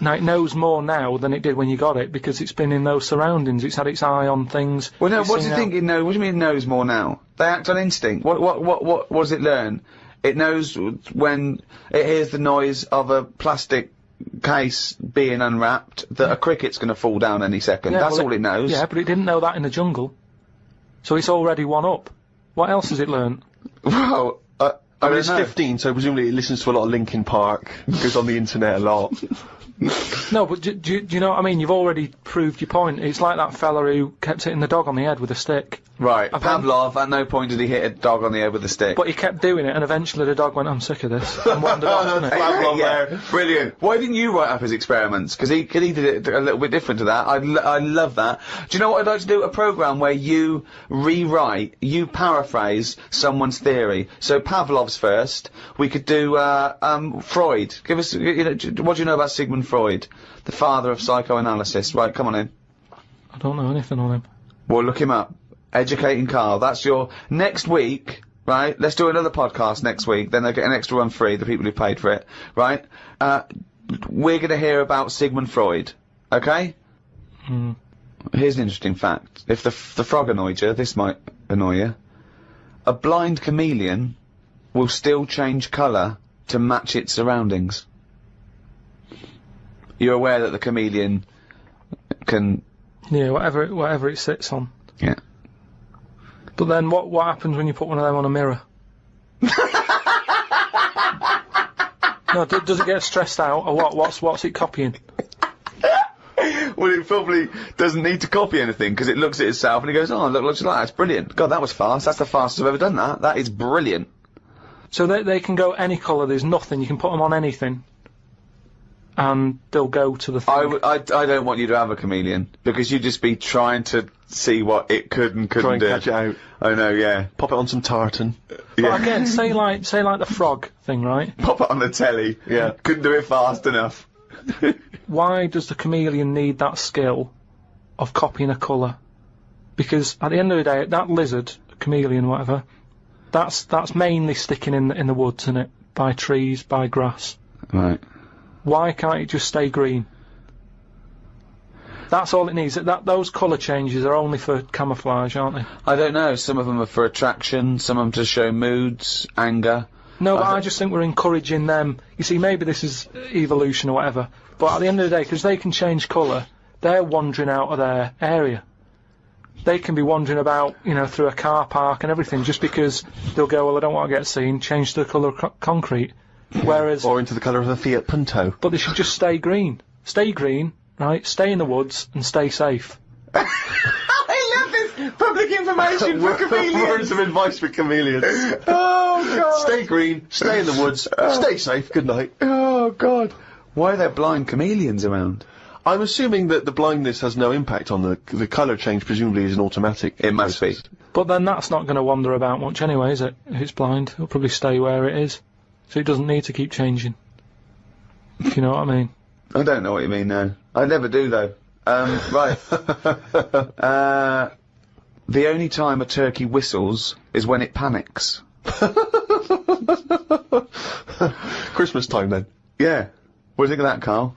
Now, it knows more now than it did when you got it, because it's been in those surroundings. It's had its eye on things. Well, no, what do you think it knows? What do you mean it knows more now? They act on instinct. What does it learn? It knows when it hears the noise of a plastic case being unwrapped that a cricket's going to fall down any second. That's all it knows. Yeah, but it didn't know that in the jungle. So it's already one up. What else has it learned? Well, it's 15, so presumably it listens to a lot of Linkin Park, goes on the internet a lot. No, but do you know what I mean? You've already proved your point. It's like that fella who kept hitting the dog on the head with a stick. Right, Pavlov, at no point did he hit a dog on the head with a stick. But he kept doing it, and eventually the dog went, I'm sick of this, and wandered off, didn't it? Pavlov Yeah, brilliant. Why didn't you write up his experiments? Because he did it a little bit different to that. I love that. Do you know what I'd like to do? A programme where you paraphrase someone's theory. So Pavlov's first. We could do Freud. Give us, what do you know about Sigmund Freud, the father of psychoanalysis? Right, come on in. I don't know anything on him. Well, look him up. Educating Karl. That's your next week, right? Let's do another podcast next week. Then they get an extra one free, the people who paid for it, right? We're going to hear about Sigmund Freud, okay? Here's an interesting fact. If the frog annoyed you, this might annoy you. A blind chameleon will still change colour to match its surroundings. You're aware that the chameleon can... Yeah, whatever it sits on. Yeah. But then what happens when you put one of them on a mirror? No, does it get stressed out, or what? What's it copying? Well, it probably doesn't need to copy anything, because it looks at itself and it goes, oh, look like that, it's brilliant. God, that was fast. That's the fastest I've ever done that. That is brilliant. So they can go any colour, there's nothing, you can put them on anything, and they'll go to the thing. I don't want you to have a chameleon, because you'd just be trying to see what it could and couldn't do. Try and catch it out. I know, yeah. Pop it on some tartan. But again, say like the frog thing, right? Pop it on the telly. Yeah. Couldn't do it fast enough. Why does the chameleon need that skill of copying a colour? Because at the end of the day, that lizard, chameleon, whatever, that's mainly sticking in the woods, isn't it? By trees, by grass. Right. Why can't it just stay green? That's all it needs. Those colour changes are only for camouflage, aren't they? I don't know. Some of them are for attraction, some of them to show moods, anger. No, but I just think we're encouraging them. You see, maybe this is evolution or whatever, but at the end of the day, because they can change colour, they're wandering out of their area. They can be wandering about, through a car park and everything, just because they'll go, well, I don't want to get seen, change the colour of concrete. Whereas... Or into the colour of a Fiat Punto. But they should just stay green. Stay green, right? Stay in the woods and stay safe. I love this public information for chameleons. Words of advice for chameleons. Oh, God. Stay green, stay in the woods, stay safe, good night. Oh, God. Why are there blind chameleons around? I'm assuming that the blindness has no impact on the colour change, presumably is an automatic. It must be. But then that's not going to wander about much anyway, is it? If it's blind, it'll probably stay where it is. So it doesn't need to keep changing. If you know what I mean. I don't know what you mean, no. I never do, though. Right. the only time a turkey whistles is when it panics. Christmas time then. Yeah. What do you think of that, Carl?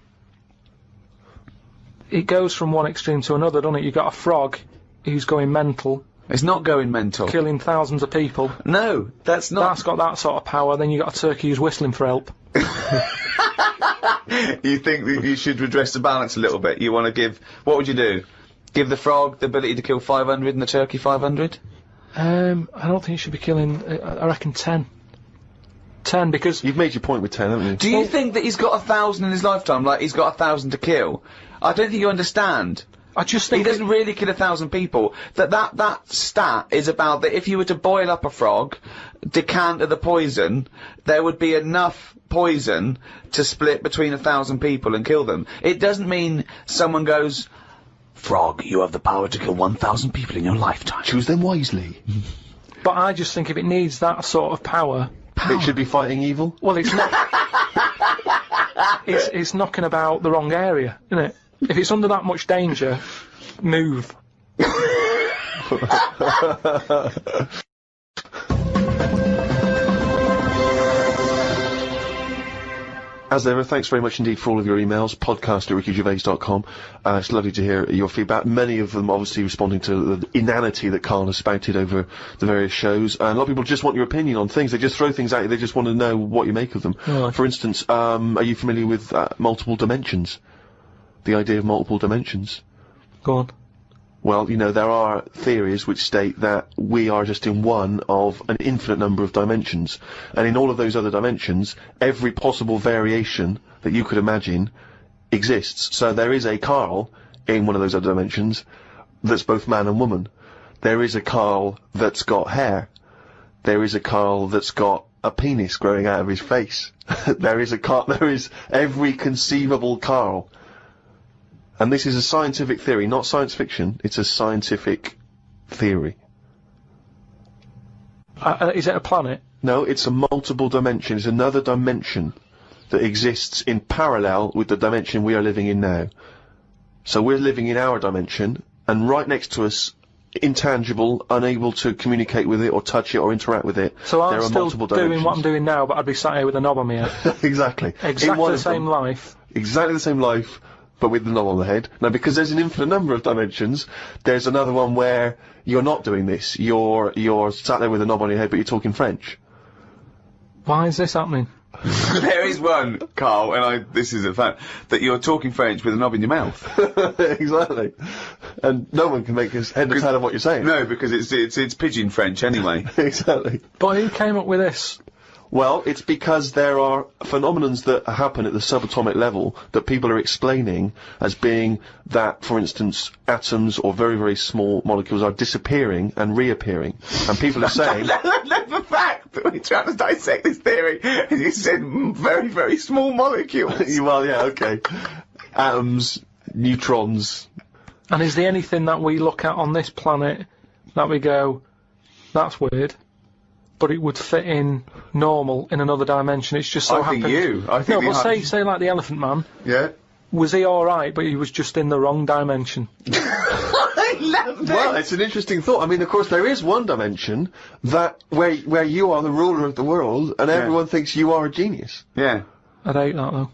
It goes from one extreme to another, doesn't it? You got a frog who's going mental, It's not going mental. killing thousands of people. No, that's not. That's got that sort of power. Then you got a turkey who's whistling for help. You think that you should redress the balance a little bit? You want to give... What would you do? Give the frog the ability to kill 500 and the turkey 500? I don't think you should be killing... I reckon 10. 10, because... You've made your point with 10, haven't you? Do you think that he's got 1,000 in his lifetime, like he's got 1,000 to kill? I don't think you understand. I just He think... doesn't really kill 1,000 people. That stat is about that if you were to boil up a frog, decant the poison, there would be enough poison to split between 1,000 people and kill them. It doesn't mean someone goes, "Frog, you have the power to kill 1,000 people in your lifetime. Choose them wisely. But I just think if it needs that sort of power... It should be fighting evil. Well, it's not... it's knocking about the wrong area, isn't it? If it's under that much danger, move. As ever, thanks very much indeed for all of your emails. podcast@rickygervais.com. It's lovely to hear your feedback. Many of them obviously responding to the inanity that Karl has spouted over the various shows. And a lot of people just want your opinion on things. They just throw things at you. They just want to know what you make of them. Right. For instance, are you familiar with multiple dimensions? The idea of multiple dimensions? Go on. Well, you know, there are theories which state that we are just in one of an infinite number of dimensions. And in all of those other dimensions, every possible variation that you could imagine exists. So there is a Karl in one of those other dimensions that's both man and woman. There is a Karl that's got hair. There is a Karl that's got a penis growing out of his face. There is every conceivable Karl. And this is a scientific theory, not science fiction. It's a scientific theory. Is it a planet? No, it's a multiple dimension. It's another dimension that exists in parallel with the dimension we are living in now. So we're living in our dimension, and right next to us, intangible, unable to communicate with it or touch it or interact with it. So there I'm are still multiple doing dimensions. what I'm doing now, but I'd be sat here with a knob on my head. Exactly. Exactly the same life. Exactly the same life, but with the knob on the head. Now, because there's an infinite number of dimensions, there's another one where you're not doing this. You're sat there with a knob on your head, but you're talking French. Why is this happening? There is one, Carl, and this is a fact, that you're talking French with a knob in your mouth. Exactly. And no one can make us head or tail of what you're saying. No, because it's pidgin French anyway. Exactly. But who came up with this? Well, it's because there are phenomenons that happen at the subatomic level that people are explaining as being that, for instance, atoms or very, very small molecules are disappearing and reappearing. And people are saying... The fact that we try to dissect this theory, and you said very, very small molecules. Well, yeah, okay. Atoms, neutrons... And is there anything that we look at on this planet that we go, that's weird, but it would fit in normal in another dimension? It's just so I think happened. you. I think No, the but say like the Elephant Man. Yeah. Was he alright, but he was just in the wrong dimension? I love this. Well, it's an interesting thought. I mean, of course, there is one dimension that where you are the ruler of the world, and everyone thinks you are a genius. Yeah. I'd hate that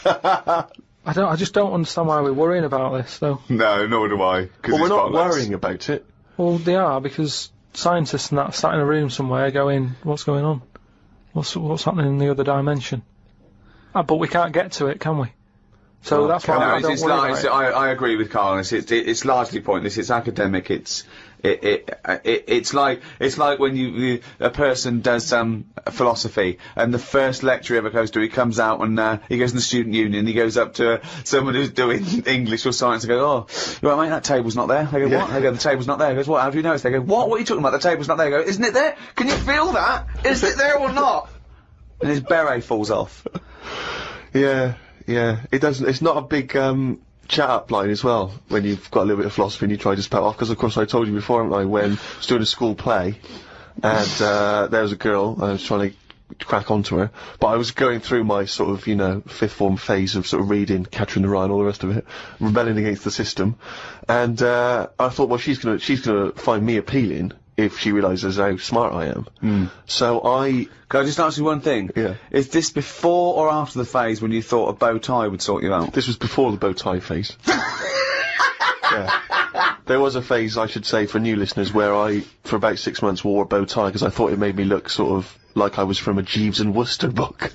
though. I just don't understand why we're worrying about this though. No, nor do I. Well, we're not worrying about it. Well, they are, because scientists and that sat in a room somewhere going, what's going on? What's happening in the other dimension? But we can't get to it, can we? So that's why I don't worry about it. I agree with Karl. It's largely pointless. It's academic. It's like when a person does philosophy, and the first lecture he ever goes to, he comes out and he goes in the student union. He goes up to someone who's doing English or science and goes, "Oh, you right, mate? That table's not there." They go, "What?" They go, "The table's not there." He goes, "What? How do you notice?" They go, "What? What are you talking about? The table's not there." He goes, "Isn't it there? Can you feel that? Is it there or not?" And his beret falls off. Yeah. It doesn't. It's not a big chat up line as well when you've got a little bit of philosophy and you try to spout off. Because of course I told you before, haven't I, when I was doing a school play, and there was a girl I was trying to crack onto her. But I was going through my sort of, you know, fifth form phase of sort of reading Catherine the Rye and all the rest of it, rebelling against the system. And, I thought, well, she's gonna find me appealing if she realises how smart I am. So Can I just ask you one thing? Yeah. Is this before or after the phase when you thought a bow tie would sort you out? This was before the bow tie phase. Yeah. There was a phase, I should say, for new listeners, where I, for about 6 months, wore a bow tie because I thought it made me look sort of like I was from a Jeeves and Wooster book.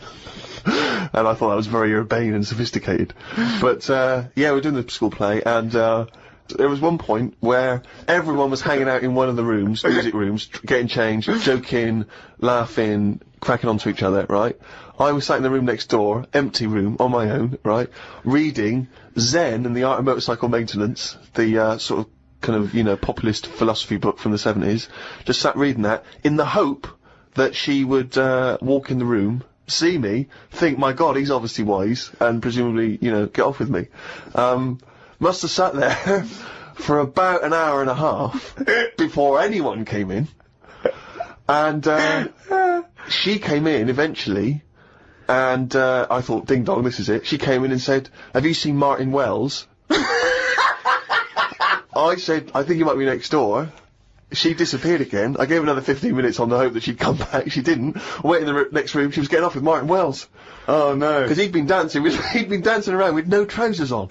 And I thought I was very urbane and sophisticated. But, yeah, we're doing the school play, and, there was one point where everyone was hanging out in one of the rooms, music rooms, getting changed, joking, laughing, cracking onto each other, right? I was sat in the room next door, empty room, on my own, right? Reading Zen and the Art of Motorcycle Maintenance, the, sort of, kind of, you know, populist philosophy book from the 70s. Just sat reading that, in the hope that she would, walk in the room, see me, think, my God, he's obviously wise, and presumably, you know, get off with me. Must have sat there for about an hour and a half before anyone came in. And, she came in eventually, and, I thought, ding dong, this is it. She came in and said, have you seen Martin Wells? I said, I think he might be next door. She disappeared again. I gave another 15 minutes on the hope that she'd come back. She didn't. I went in the next room, she was getting off with Martin Wells. Oh no. Because he'd been dancing around with no trousers on.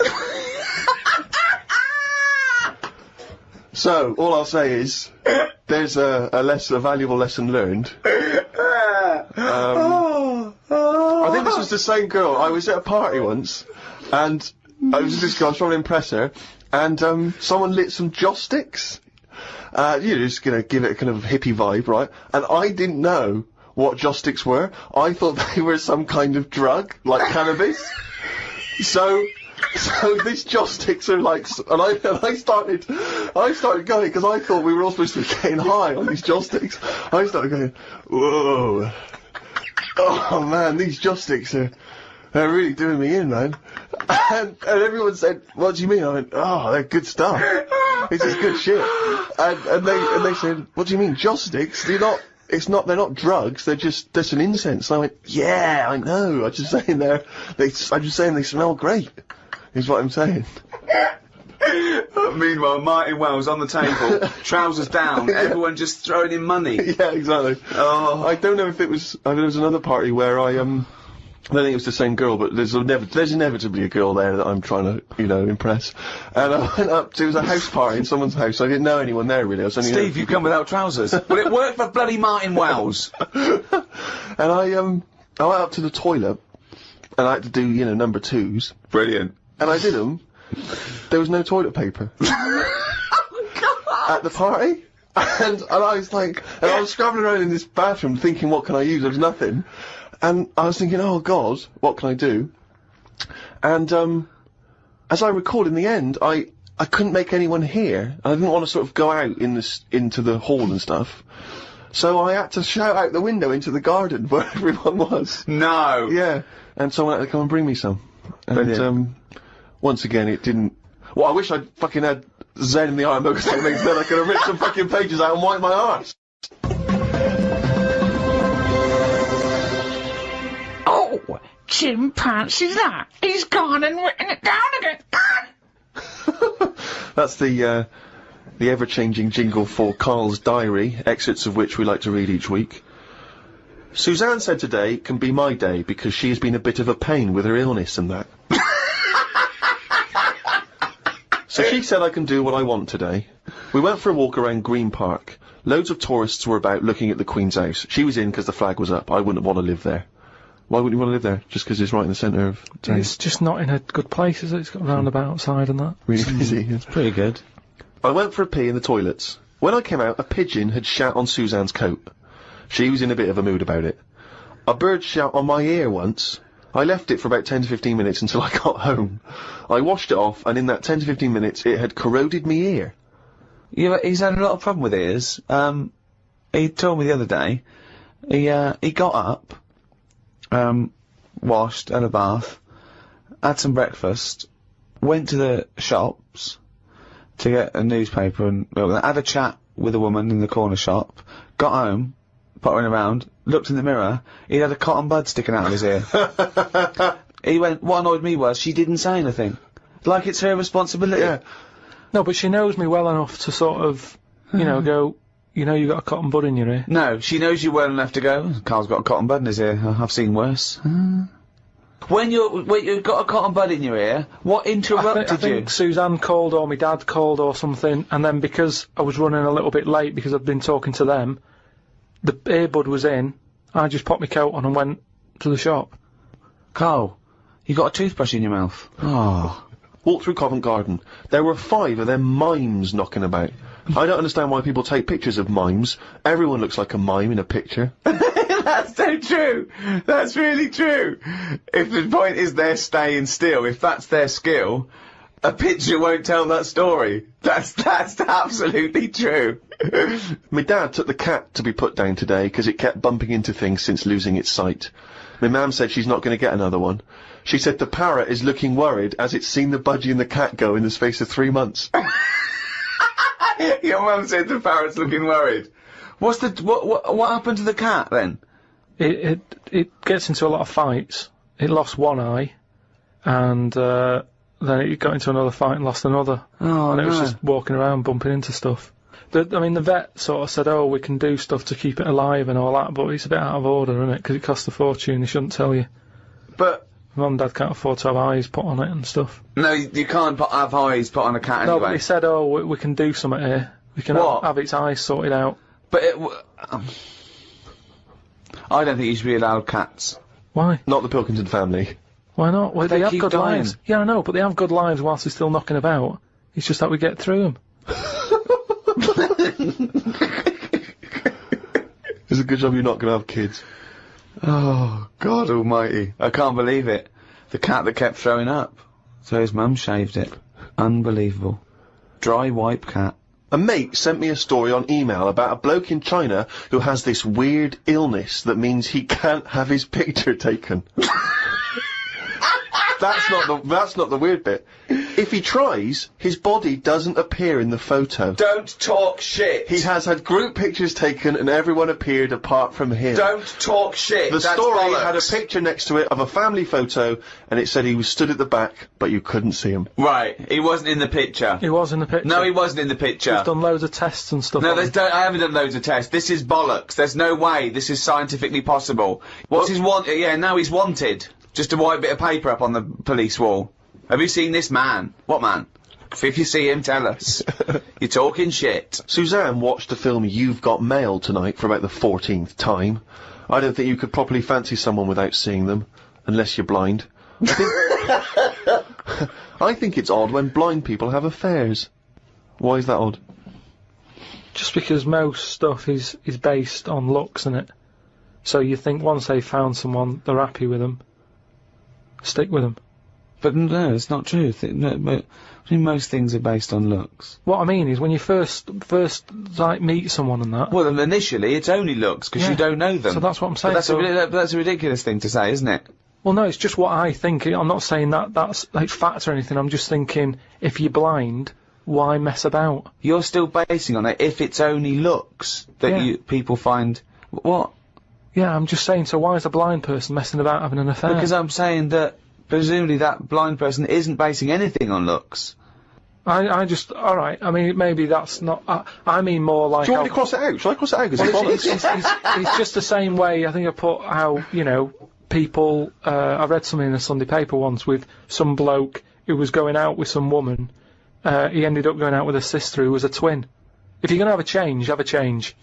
So, all I'll say is, there's a valuable lesson learned. I think this was the same girl. I was at a party once, and I was with this girl, I was trying to impress her, and, someone lit some joss sticks. You're just gonna give it a kind of hippie vibe, right? And I didn't know what joss sticks were. I thought they were some kind of drug, like cannabis. So these joss sticks are like, and I started going, because I thought we were all supposed to be getting high on these joss sticks. I started going, whoa. Oh man, these joss sticks they're really doing me in, man. And everyone said, what do you mean? I went, oh, they're good stuff. This is good shit. And they said, what do you mean, joss sticks? They're not drugs, they're some incense. And I went, yeah, I know, I'm just saying they smell great, is what I'm saying. Meanwhile, Martin Wells on the table, trousers down, everyone just throwing in money. Yeah, exactly. Oh. I don't know if it was, there was another party where I don't think it was the same girl, but there's inevitably a girl there that I'm trying to, you know, impress. And I went up to, it was a house party in someone's house, I didn't know anyone there really. I was only Steve, you come without trousers. Well, it worked for bloody Martin Wells. And I went up to the toilet, and I had to do, you know, number twos. Brilliant. And I did them. There was no toilet paper. At the party. And I was like, and I was scrabbling around in this bathroom thinking, what can I use? There was nothing. And I was thinking, oh God, what can I do? And, as I recalled in the end, I couldn't make anyone hear. I didn't want to sort of go out into the hall and stuff. So I had to shout out the window into the garden where everyone was. No. Yeah. And someone had to come and bring me some. And, Brilliant. Once again, it didn't... Well, I wish I'd fucking had Zen in the Iron Book techniques, then I could have ripped some fucking pages out and wiped my arse. Oh, Jim fancies that. He's gone and written it down again. That's the ever-changing jingle for Karl's diary, excerpts of which we like to read each week. Suzanne said today can be my day because she has been a bit of a pain with her illness and that. So she said I can do what I want today. We went for a walk around Green Park. Loads of tourists were about looking at the Queen's house. She was in because the flag was up. I wouldn't want to live there. Why wouldn't you want to live there? Just because it's right in the centre of town? It's just not in a good place, is it? It's got a roundabout outside and that. Really busy. It's pretty good. I went for a pee in the toilets. When I came out, a pigeon had shat on Suzanne's coat. She was in a bit of a mood about it. A bird shat on my ear once. I left it for about 10 to 15 minutes until I got home. I washed it off, and in that 10 to 15 minutes, it had corroded me ear. Yeah, he's had a lot of problem with ears. He told me the other day, he got up, washed, had a bath, had some breakfast, went to the shops to get a newspaper and had a chat with a woman in the corner shop, got home, pottering around, looked in the mirror, he had a cotton bud sticking out of his ear. He went, what annoyed me was, she didn't say anything. Like it's her responsibility. Yeah. No, but she knows me well enough to sort of, you know, go, you know you got a cotton bud in your ear. No, she knows you well enough to go, Carl's got a cotton bud in his ear, I've seen worse. When you've got a cotton bud in your ear, what interrupted I think Suzanne called or my dad called or something, and then because I was running a little bit late because I'd been talking to them, the earbud was in, I just popped my coat on and went to the shop. Carl, you got a toothbrush in your mouth. Oh. Walked through Covent Garden. There were 5 of them mimes knocking about. I don't understand why people take pictures of mimes. Everyone looks like a mime in a picture. That's so true. That's really true. If the point is they're staying still, if that's their skill, a picture won't tell that story. That's absolutely true. My dad took the cat to be put down today because it kept bumping into things since losing its sight. My mum said she's not going to get another one. She said the parrot is looking worried as it's seen the budgie and the cat go in the space of 3 months. Your mum said the parrot's looking worried. What happened to the cat then? It gets into a lot of fights. It lost one eye, and then it got into another fight and lost another. Oh, and it was no. just walking around bumping into stuff. I mean, the vet sort of said, oh, we can do stuff to keep it alive and all that, but it's a bit out of order, isn't it? Because it costs a fortune, they shouldn't tell you. But Mum and Dad can't afford to have eyes put on it and stuff. no, you can't have eyes put on a cat No, anyway. but they said, oh, we can do something here. We can have its eyes sorted out. But I don't think you should be allowed cats. Why? Not the Pilkington family. Why not? Well, they have keep good dying. lives. Yeah, I know, but they have good lives whilst they're still knocking about. It's just that we get through them. It's a good job you're not going to have kids. Oh, God almighty. I can't believe it. The cat that kept throwing up. So his mum shaved it. Unbelievable. Dry wipe cat. A mate sent me a story on email about a bloke in China who has this weird illness that means he can't have his picture taken. That's not the weird bit. If he tries, his body doesn't appear in the photo. Don't talk shit. He has had group pictures taken and everyone appeared apart from him. Don't talk shit. The That's story bollocks. had a picture next to it of a family photo and it said he was stood at the back, but you couldn't see him. Right, he wasn't in the picture. He was in the picture. No, he wasn't in the picture. He's done loads of tests and stuff. No, on him. I haven't done loads of tests. This is bollocks. There's no way this is scientifically possible. What's his yeah, now he's wanted. Just a white bit of paper up on the police wall. Have you seen this man? What man? If you see him, tell us. You're talking shit. Suzanne watched the film You've Got Mail tonight for about the 14th time. I don't think you could properly fancy someone without seeing them, unless you're blind. I think it's odd when blind people have affairs. Why is that odd? Just because most stuff is based on looks, innit? So you think once they've found someone, they're happy with them. Stick with them. But no, it's not true. Most things are based on looks. What I mean is when you first like meet someone and that. Well, initially it's only looks because you don't know them. So that's what I'm saying. But that's a ridiculous thing to say, isn't it? Well, no, it's just what I think. I'm not saying that's like fact or anything. I'm just thinking if you're blind, why mess about? You're still basing on it if it's only looks that people find. What? Yeah, I'm just saying. So why is a blind person messing about having an affair? Because I'm saying that presumably that blind person isn't basing anything on looks. Alright, I mean, maybe that's not, I mean more like... Do you want me to cross it out? Shall I cross it out? It's just the same way, I think I put how, you know, people, I read something in a Sunday paper once with some bloke who was going out with some woman, he ended up going out with a sister who was a twin. If you're gonna have a change, have a change.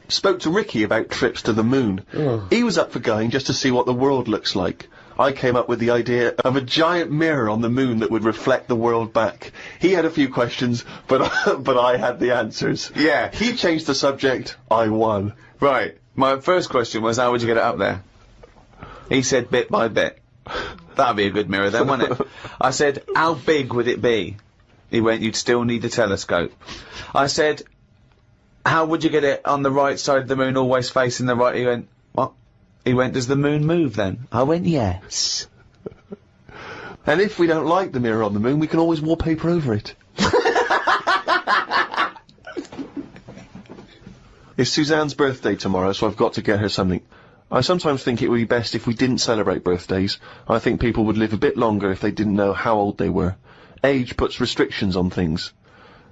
Spoke to Ricky about trips to the moon. He was up for going just to see what the world looks like. I came up with the idea of a giant mirror on the moon that would reflect the world back. He had a few questions, but I had the answers. Yeah. He changed the subject, I won. Right. My first question was, how would you get it up there? He said bit by bit. That'd be a good mirror then, wouldn't it? I said, how big would it be? He went, you'd still need a telescope. I said, how would you get it on the right side of the moon, always facing the right? He went, what? He went, does the moon move then? I went, yes. And if we don't like the mirror on the moon, we can always wallpaper over it. It's Suzanne's birthday tomorrow, so I've got to get her something. I sometimes think it would be best if we didn't celebrate birthdays. I think people would live a bit longer if they didn't know how old they were. Age puts restrictions on things.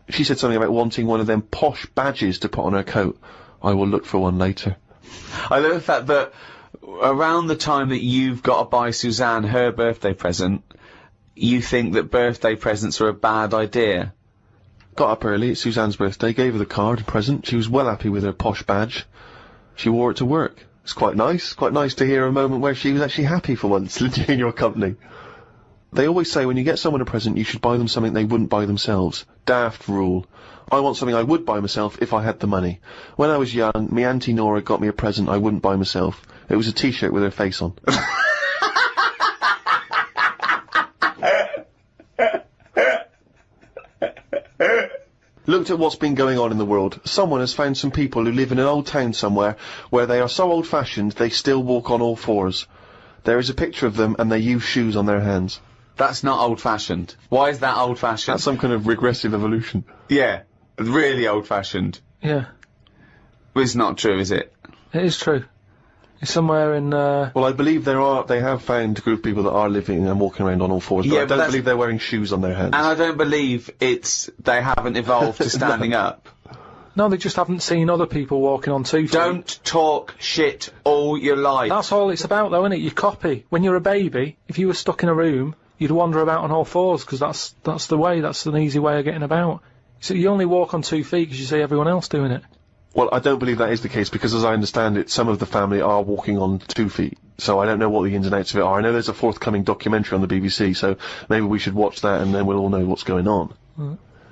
She said something about wanting one of them posh badges to put on her coat. I will look for one later. I love the fact that around the time that you've got to buy Suzanne her birthday present, you think that birthday presents are a bad idea. Got up early, it's Suzanne's birthday, gave her the card and present. She was well happy with her posh badge. She wore it to work. It's quite nice to hear a moment where she was actually happy for once in your company. They always say when you get someone a present, you should buy them something they wouldn't buy themselves. Daft rule. I want something I would buy myself if I had the money. When I was young, me Auntie Nora got me a present I wouldn't buy myself. It was a t-shirt with her face on. Looked at what's been going on in the world. Someone has found some people who live in an old town somewhere where they are so old-fashioned they still walk on all fours. There is a picture of them and they use shoes on their hands. That's not old-fashioned. Why is that old-fashioned? That's some kind of regressive evolution. Yeah, really old-fashioned. Yeah. It's not true, is it? It is true. It's somewhere in, Well, I believe they have found a group of people that are living and walking around on all fours, but Yeah, I but don't believe they're wearing shoes on their hands. And I don't believe they haven't evolved to standing up. No, they just haven't seen other people walking on 2 feet. Don't talk shit all your life. That's all it's about, though, isn't it? You copy. When you're a baby, if you were stuck in a room, you'd wander about on all fours, because that's the way, that's an easy way of getting about. So you only walk on 2 feet because you see everyone else doing it. Well, I don't believe that is the case, because as I understand it, some of the family are walking on 2 feet. So I don't know what the ins and outs of it are. I know there's a forthcoming documentary on the BBC, so maybe we should watch that and then we'll all know what's going on.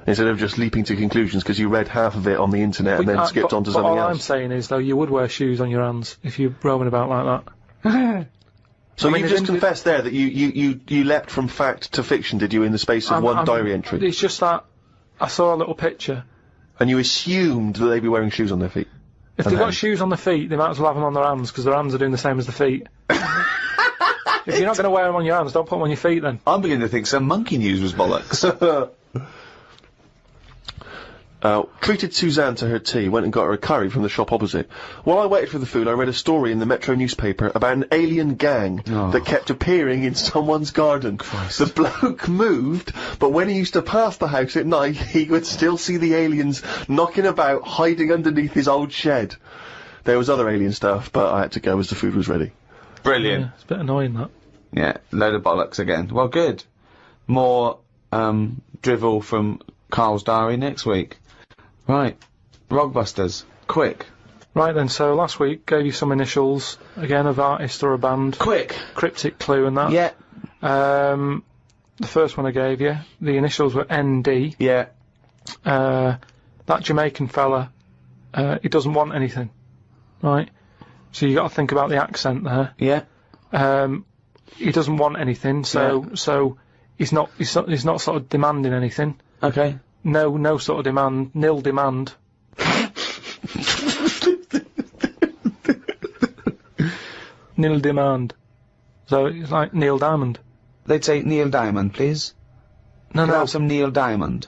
Instead of just leaping to conclusions because you read half of it on the internet and then skipped on to something all else. I'm saying is, though, you would wear shoes on your hands if you're roaming about like that. So I mean, you just confessed there that you leapt from fact to fiction, did you, in the space of one diary entry? It's just that I saw a little picture. And you assumed that they'd be wearing shoes on their feet? If they've got shoes on their feet, they might as well have them on their hands, because their hands are doing the same as the feet. If you're not going to wear them on your hands, don't put them on your feet then. I'm beginning to think some monkey news was bollocks. Treated Suzanne to her tea, went and got her a curry from the shop opposite. While I waited for the food, I read a story in the Metro newspaper about an alien gang that kept appearing in someone's garden. Christ. The bloke moved, but when he used to pass the house at night, he would still see the aliens knocking about, hiding underneath his old shed. There was other alien stuff, but I had to go as the food was ready. Brilliant. Yeah, it's a bit annoying, that. Yeah, load of bollocks again. Well, good. More, drivel from Karl's diary next week. Right. Rogbusters. Quick. Right then, so last week gave you some initials, again, of artist or a band. Quick. Cryptic clue and that. Yeah. The first one I gave you, the initials were ND. Yeah. That Jamaican fella, he doesn't want anything. Right? So you got to think about the accent there. Yeah. He doesn't want anything, so he's not sort of demanding anything. Okay. No sort of demand, nil demand. Nil demand. So it's like Neil Diamond. They'd say Neil Diamond, please. No, Can I have some Neil Diamond?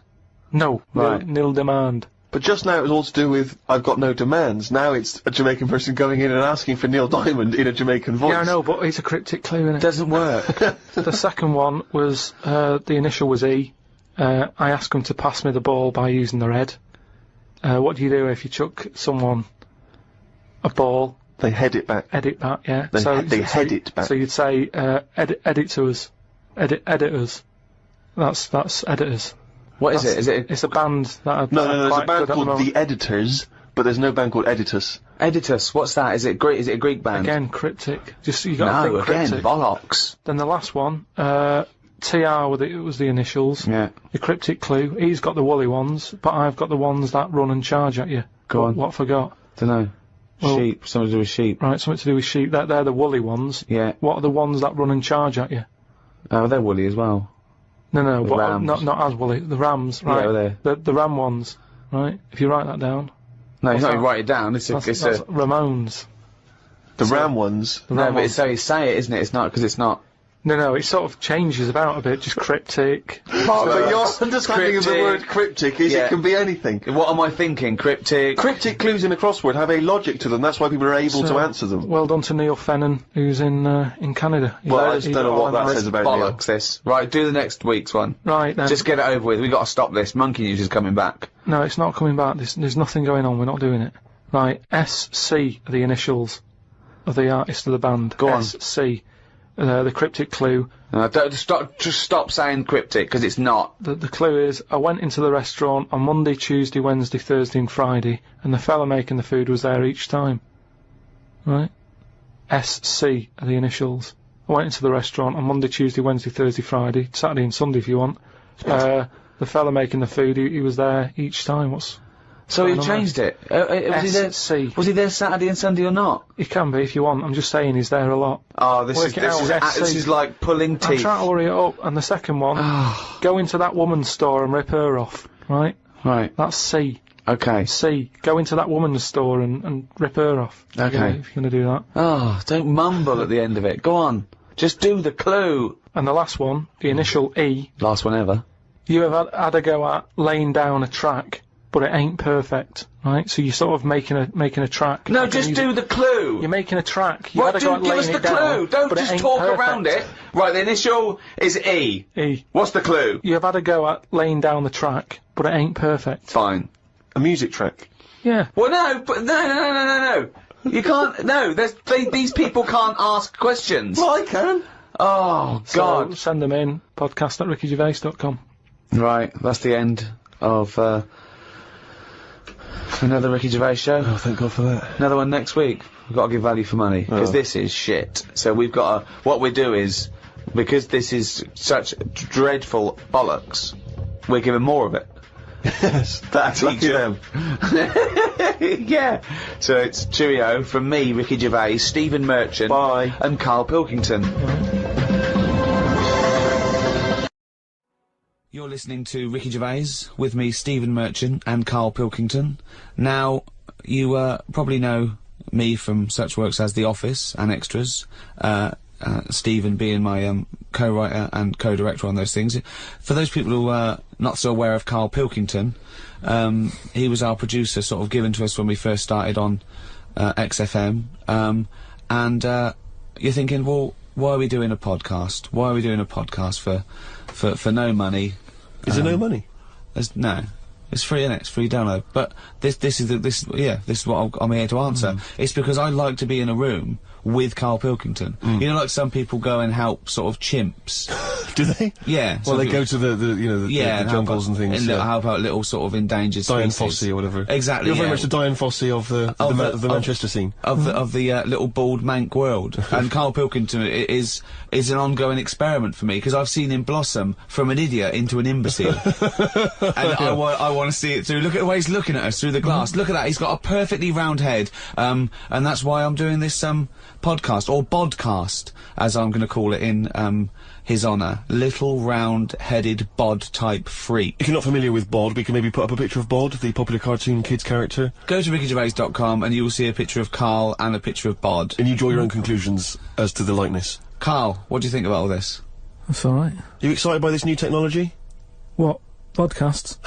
No. Right. Nil demand. But just now it was all to do with, I've got no demands. Now it's a Jamaican person going in and asking for Neil Diamond in a Jamaican voice. Yeah, I know, but it's a cryptic clue, innit? Doesn't work. The second one was, the initial was E. I asked him to pass me the ball by using the red. What do you do if you chuck someone a ball? They head it back. Edit back, yeah. They head it back. So you'd say, edit to us. Editors. That's editors. What is it? Is it? It's a band that No, there's a band called The Editors, but there's no band called Editus. Editus. What's that? Is it Greek? Is it a Greek band? Again, cryptic. Just you got to No, think again, cryptic. bollocks. Then the last one, TR it was the initials. Yeah. The cryptic clue. He's got the woolly ones, but I've got the ones that run and charge at you. Go on. What forgot? Dunno. Well- Sheep. Something to do with sheep. Right, something to do with sheep. They're the woolly ones. Yeah. What are the ones that run and charge at you? Oh, they're woolly as well. No, The but rams. not as woolly. The rams, right? Yeah, they're... The ram ones, right? If you write that down. No, What's you that? don't write it down. It's That's a... Ramones. The Ram ones. The No, ram but ones. it's how you say it, isn't it? It's not, because it's not... No, it sort of changes about a bit, just cryptic. But your understanding of the Cryptic. word cryptic is Yeah. it can be anything. What am I thinking? Cryptic? Cryptic clues in a crossword have a logic to them, that's why people are able to answer them. Well done to Neil Fennon, who's in Canada. Well, I just don't know what that Right, says about Neil. Bollocks, this. Right, do the next week's one. then. Just get it over with. We got to stop this. Monkey News is coming back. No, it's not coming back. There's nothing going on. We're not doing it. Right, SC are the initials of the artist of the band. Go on. SC. The cryptic clue. Just stop saying cryptic, because it's not. The clue is, I went into the restaurant on Monday, Tuesday, Wednesday, Thursday and Friday, and the fella making the food was there each time. Right? SC are the initials. I went into the restaurant on Monday, Tuesday, Wednesday, Thursday, Friday, Saturday and Sunday if you want. The fella making the food, he was there each time. So you changed it. SC. Was he there Saturday and Sunday or not? He can be if you want. I'm just saying he's there a lot. Oh, this Work it out, SC. is like pulling I'm teeth. trying to hurry it up. And the second one, go into that woman's store and rip her off. Right? Right. That's C. Okay. C. Go into that woman's store and rip her off. Okay. Yeah, if you're gonna do that. Oh, don't mumble at the end of it. Go on. Just do the clue. And the last one, the initial E. Last one ever. You have had a go at laying down a track, but it ain't perfect, right? So you're sort of making a track. No, like just do the clue. You're making a track. You What? had a go at Give us laying the it down, clue. Don't but it just ain't talk perfect. around it. Right, the initial is E. E. What's the clue? You have had a go at laying down the track, but it ain't perfect. Fine. A music track. Yeah. Well, no, but no. You can't. No, these people can't ask questions. Well, I can. Oh So God. send them in. podcast@rickygervais.com. Right, that's the end of another Ricky Gervais show. Oh, thank God for that. Another one next week. We've got to give value for money, because this is shit. So we've got to, what we do is, because this is such dreadful bollocks, we're giving more of it. Yes, That's lucky them. Yeah. So it's cheerio from me, Ricky Gervais, Stephen Merchant, Bye. and Karl Pilkington. You're listening to Ricky Gervais with me, Stephen Merchant, and Karl Pilkington. Now, you probably know me from such works as The Office and Extras, Stephen being my co-writer and co-director on those things. For those people who are not so aware of Karl Pilkington, he was our producer, sort of given to us when we first started on XFM, and you're thinking, well, why are we doing a podcast? Why are we doing a podcast for no money? Is there no money? No. It's free, innit? It's free download. But this is what I'm here to answer. It's because I like to be in a room with Karl Pilkington. You know, like some people go and help sort of chimps. Do they? Yeah. Well, some they people- go to the jungles and things. Help out little sort of endangered Diane species. Fossey or whatever. Exactly. You're yeah. very much the Diane Fossey of the Manchester scene. Of the little bald mank world. And Karl Pilkington is an ongoing experiment for me, because I've seen him blossom from an idiot into an imbecile. And I want to see it through. Look at the way he's looking at us through the glass. Look at that. He's got a perfectly round head. And that's why I'm doing this podcast, or bodcast, as I'm going to call it in his honour. Little round-headed bod-type freak. If you're not familiar with Bod, we can maybe put up a picture of Bod, the popular cartoon kids character, Go to rickygervais.com and you will see a picture of Karl and a picture of Bod. and you draw your own conclusions as to the likeness. Karl, what do you think about all this? That's alright. Are you excited by this new technology? What? Podcasts?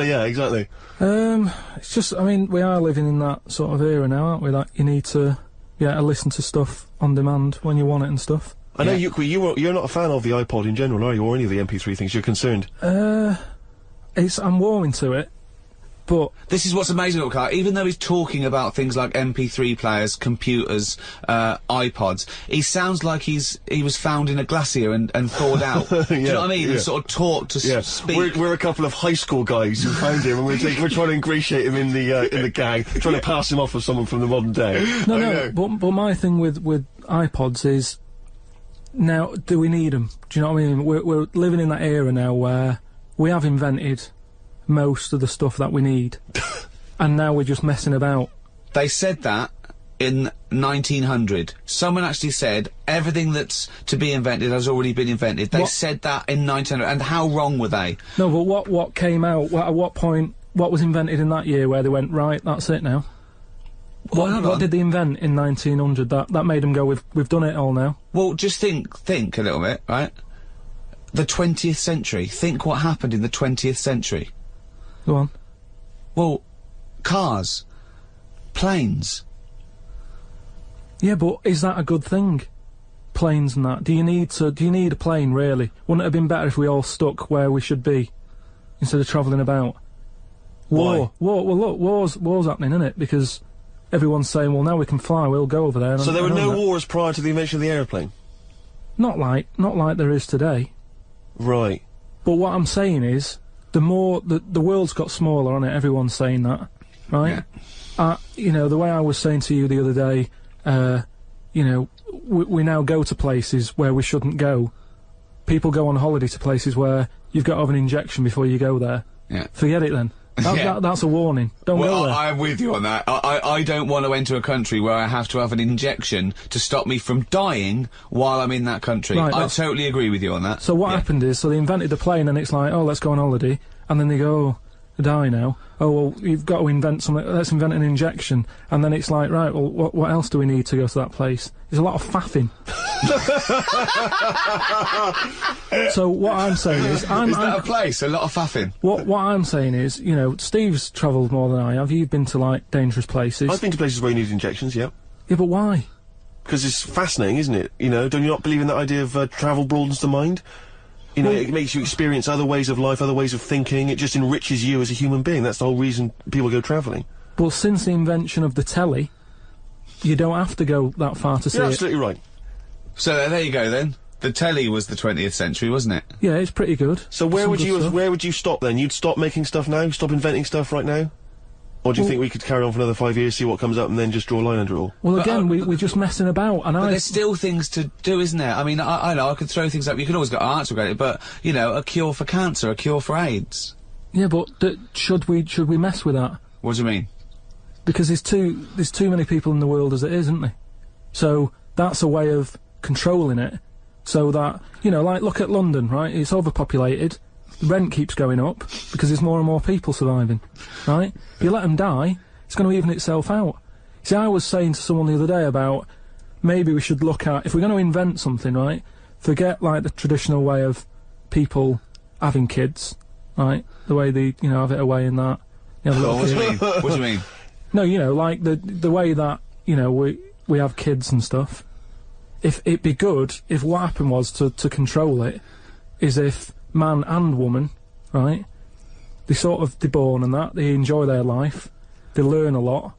Yeah, exactly. It's just, I mean, we are living in that sort of era now, aren't we? Like, you need to be able to listen to stuff on demand when you want it and stuff. I know you're not a fan of the iPod in general, are you, or any of the MP3 things? You're concerned. I'm warming to it, but This is what's amazing about Karl. Even though he's talking about things like MP3 players, computers, iPods, he sounds like he was found in a glacier and thawed out. Do you know what I mean? yeah. And sort of taught to speak. We're a couple of high school guys who found him, and we're trying to ingratiate him in the gang, trying to pass him off as someone from the modern day. no. But my thing with iPods is, now, do we need them? Do you know what I mean? We're living in that era now where we have invented most of the stuff that we need, and now we're just messing about. They said that in 1900. Someone actually said everything that's to be invented has already been invented. They said that in 1900. And how wrong were they? No, but what came out? At what point? What was invented in that year where they went, right? That's it now. What did they invent in 1900 that made them go, we've done it all now? Well, just think a little bit, right? The 20th century. Think what happened in the 20th century. Go on. Well, cars, planes. Yeah, but is that a good thing? Planes and that. Do you need a plane, really? Wouldn't it have been better if we all stuck where we should be, instead of travelling about? War. Well, look, war's happening, isn't it? Because everyone's saying, well, now we can fly, we'll go over there. So there were no wars prior to the invention of the aeroplane? Not like there is today. Right. But what I'm saying is, the world's got smaller, hasn't it? Everyone's saying that, right? Yeah. You know, the way I was saying to you the other day, you know, we now go to places where we shouldn't go. People go on holiday to places where you've got to have an injection before you go there. Yeah. Forget it then. That's a warning. Don't go there. I'm with you on that. I don't want to enter a country where I have to have an injection to stop me from dying while I'm in that country. Right, I totally agree with you on that. So what happened is, so they invented the plane and it's like, oh, let's go on holiday. And then they go, oh, I die now. Oh, well, you've got to invent something. Let's invent an injection. And then it's like, right, well, what else do we need to go to that place? There's a lot of faffing. So what I'm saying is... Is that a place? A lot of faffing? What I'm saying is, you know, Steve's travelled more than I have. You've been to, like, dangerous places. I've been to places where you need injections, yeah. Yeah, but why? Because it's fascinating, isn't it? You know, don't you not believe in that idea of travel broadens the mind? You know, it makes you experience other ways of life, other ways of thinking. It just enriches you as a human being. That's the whole reason people go travelling. But since the invention of the telly, you don't have to go that far to see it. You're absolutely right. So there you go then. The telly was the 20th century, wasn't it? Yeah, it's pretty good. So where would you stop then? You'd stop making stuff now? Stop inventing stuff right now? Or do you think we could carry on for another 5 years, see what comes up, and then just draw a line under it all? Well, again, we're just messing about, and But there's still things to do, isn't there? I mean, I know, I could throw things up, you can always go, oh, that's great, but, you know, a cure for cancer, a cure for AIDS. Yeah, but should we mess with that? What do you mean? Because there's too many people in the world as it is, isn't there? So, that's a way of controlling it, so that, you know, like, look at London, right? It's overpopulated. The rent keeps going up because there's more and more people surviving, right? If you let them die, it's going to even itself out. See, I was saying to someone the other day about maybe we should look at, if we're going to invent something, right, forget, like, the traditional way of people having kids, right, the way they, you know, have it away in that. You know, What do you mean? What do you mean? No, you know, like, the way that, you know, we have kids and stuff. If it'd be good if what happened was to control it, is if man and woman, right, they're born and that, they enjoy their life, they learn a lot,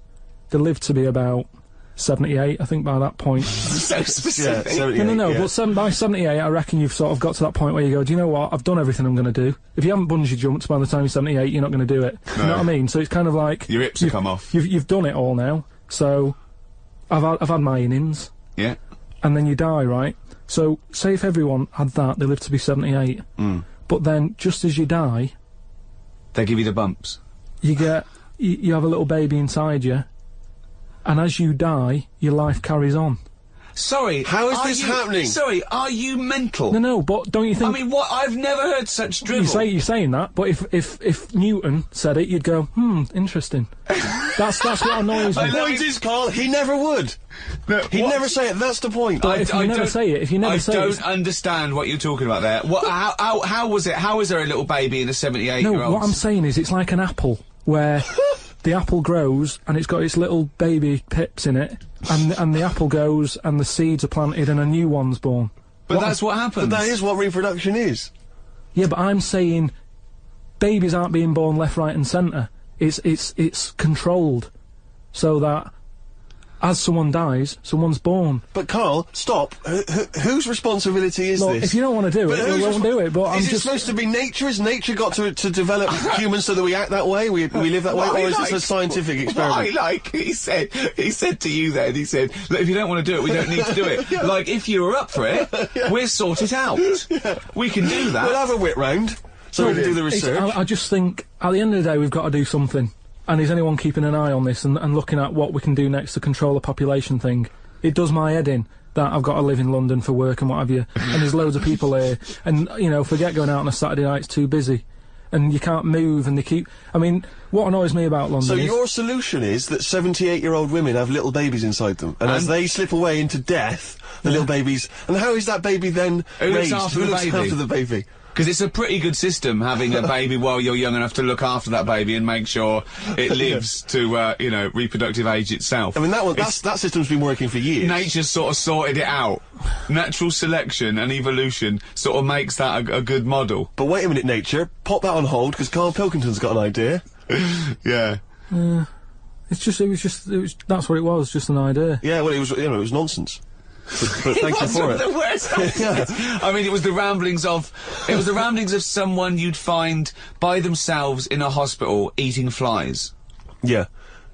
they live to be about 78, I think, by that point. So specific. Yeah, No, yeah. but by 78, I reckon you've sort of got to that point where you go, do you know what, I've done everything I'm going to do. If you haven't bungee jumped by the time you're 78, you're not going to do it. You know what I mean? So it's kind of like... Your hips have come off. You've done it all now, so I've had my innings. Yeah. And then you die, right? So, say if everyone had that, they live to be 78. But then, just as you die... They give you the bumps. You get... You have a little baby inside you, and as you die, your life carries on. Sorry, How is this happening? Sorry, are you mental? No, but don't you think... I mean, what? I've never heard such drivel. You're saying that, but if Newton said it, you'd go, interesting. That's what annoys me. The point is, Carl, he never would. No, He'd never say it, that's the point. But if you never say it, I don't understand what you're talking about there. What? How was it? How is there a little baby in a 78-year-old? No, what I'm saying is it's like an apple, where the apple grows and it's got its little baby pips in it, and the apple goes and the seeds are planted and a new one's born. But that's what happens. But that is what reproduction is. Yeah, but I'm saying babies aren't being born left, right and centre. It's controlled, so that as someone dies, someone's born. But Carl, stop. Whose responsibility is Look, this? if you don't want to do it, we won't do it, but I'm is it just... supposed to be nature? Has nature got to develop humans so that we act that way? We live that way? Or is this a scientific experiment? He said to you then, he said, look, if you don't want to do it, we don't need to do it. Like, if you were up for it, we'll sort it out. We can do that. We'll have a wit round, so we can do the research. I just think, at the end of the day, we've got to do something. And is anyone keeping an eye on this and looking at what we can do next to control the population thing? It does my head in that I've got to live in London for work and what have you, and there's loads of people here, and, you know, forget going out on a Saturday night, it's too busy. and you can't move, and they keep. I mean, what annoys me about London So is your solution is that 78-year-old women have little babies inside them, and as they slip away into death, the little babies. And how is that baby then Who looks raised? after Who the looks baby? after the baby? Because it's a pretty good system having a baby while you're young enough to look after that baby and make sure it lives to, you know, reproductive age itself. I mean, that system's been working for years. Nature's sort of sorted it out. Natural selection and evolution sort of makes that a good model. But wait a minute, nature, pop that on hold, because Karl Pilkington's got an idea. Yeah. it was that's what it was, just an idea. Yeah, well, it was nonsense. But thank you for it. The worst I mean, it was the ramblings of someone you'd find by themselves in a hospital eating flies. Yeah.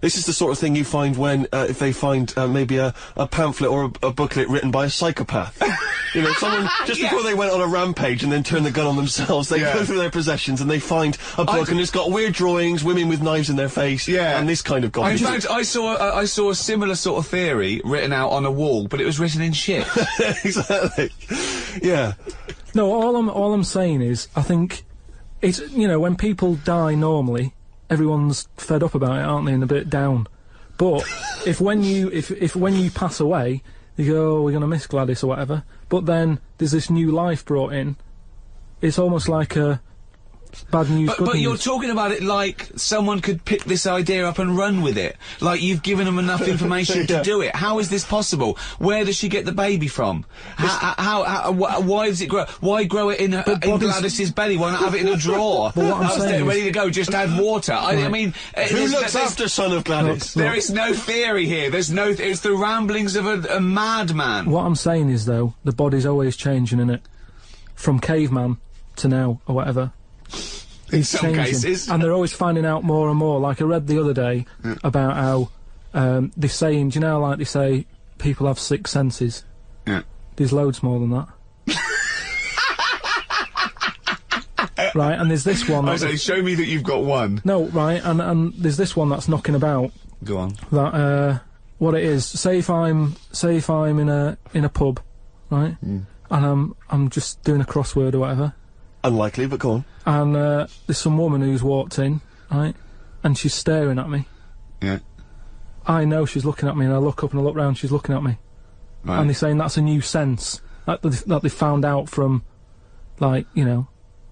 This is the sort of thing you find when, if they find, maybe a pamphlet or a booklet written by a psychopath. You know, someone, just before they went on a rampage and then turned the gun on themselves, they go through their possessions and they find a book and it's got weird drawings, women with knives in their face, and this kind of In garbage. fact, I saw a similar sort of theory written out on a wall, but it was written in shit. Exactly. Yeah. No, all I'm saying is, I think it's, you know, when people die normally, everyone's fed up about it, aren't they, and a bit down. But if when you pass away, you go, oh, we're gonna miss Gladys or whatever. But then there's this new life brought in. It's almost like a bad news. But you're talking about it like someone could pick this idea up and run with it. Like you've given them enough information to do it. How is this possible? Where does she get the baby from? Why does it grow? Why grow it in Gladys's belly? Why not have it in a drawer? But what I'm saying ready is, to go? Just add water. I mean, Who looks after son of Gladys? there is no theory here. There's no. It's the ramblings of a madman. what I'm saying is, though, the body's always changing, innit? From caveman to now, or whatever. In some cases. And they're always finding out more and more. Like I read the other day about how they're saying, do you know, like they say people have 6 senses? Yeah. There's loads more than that. Right, and there's this one. I say, show me that you've got one. No, right, and there's this one that's knocking about. Go on. That what it is. Say if I'm in a pub, right, and I'm just doing a crossword or whatever. Unlikely, but go on. And there's some woman who's walked in, right, and she's staring at me. Yeah. I know she's looking at me, and I look up and I look round, she's looking at me. Right. And they're saying that's a new sense that they found out from, like, you know,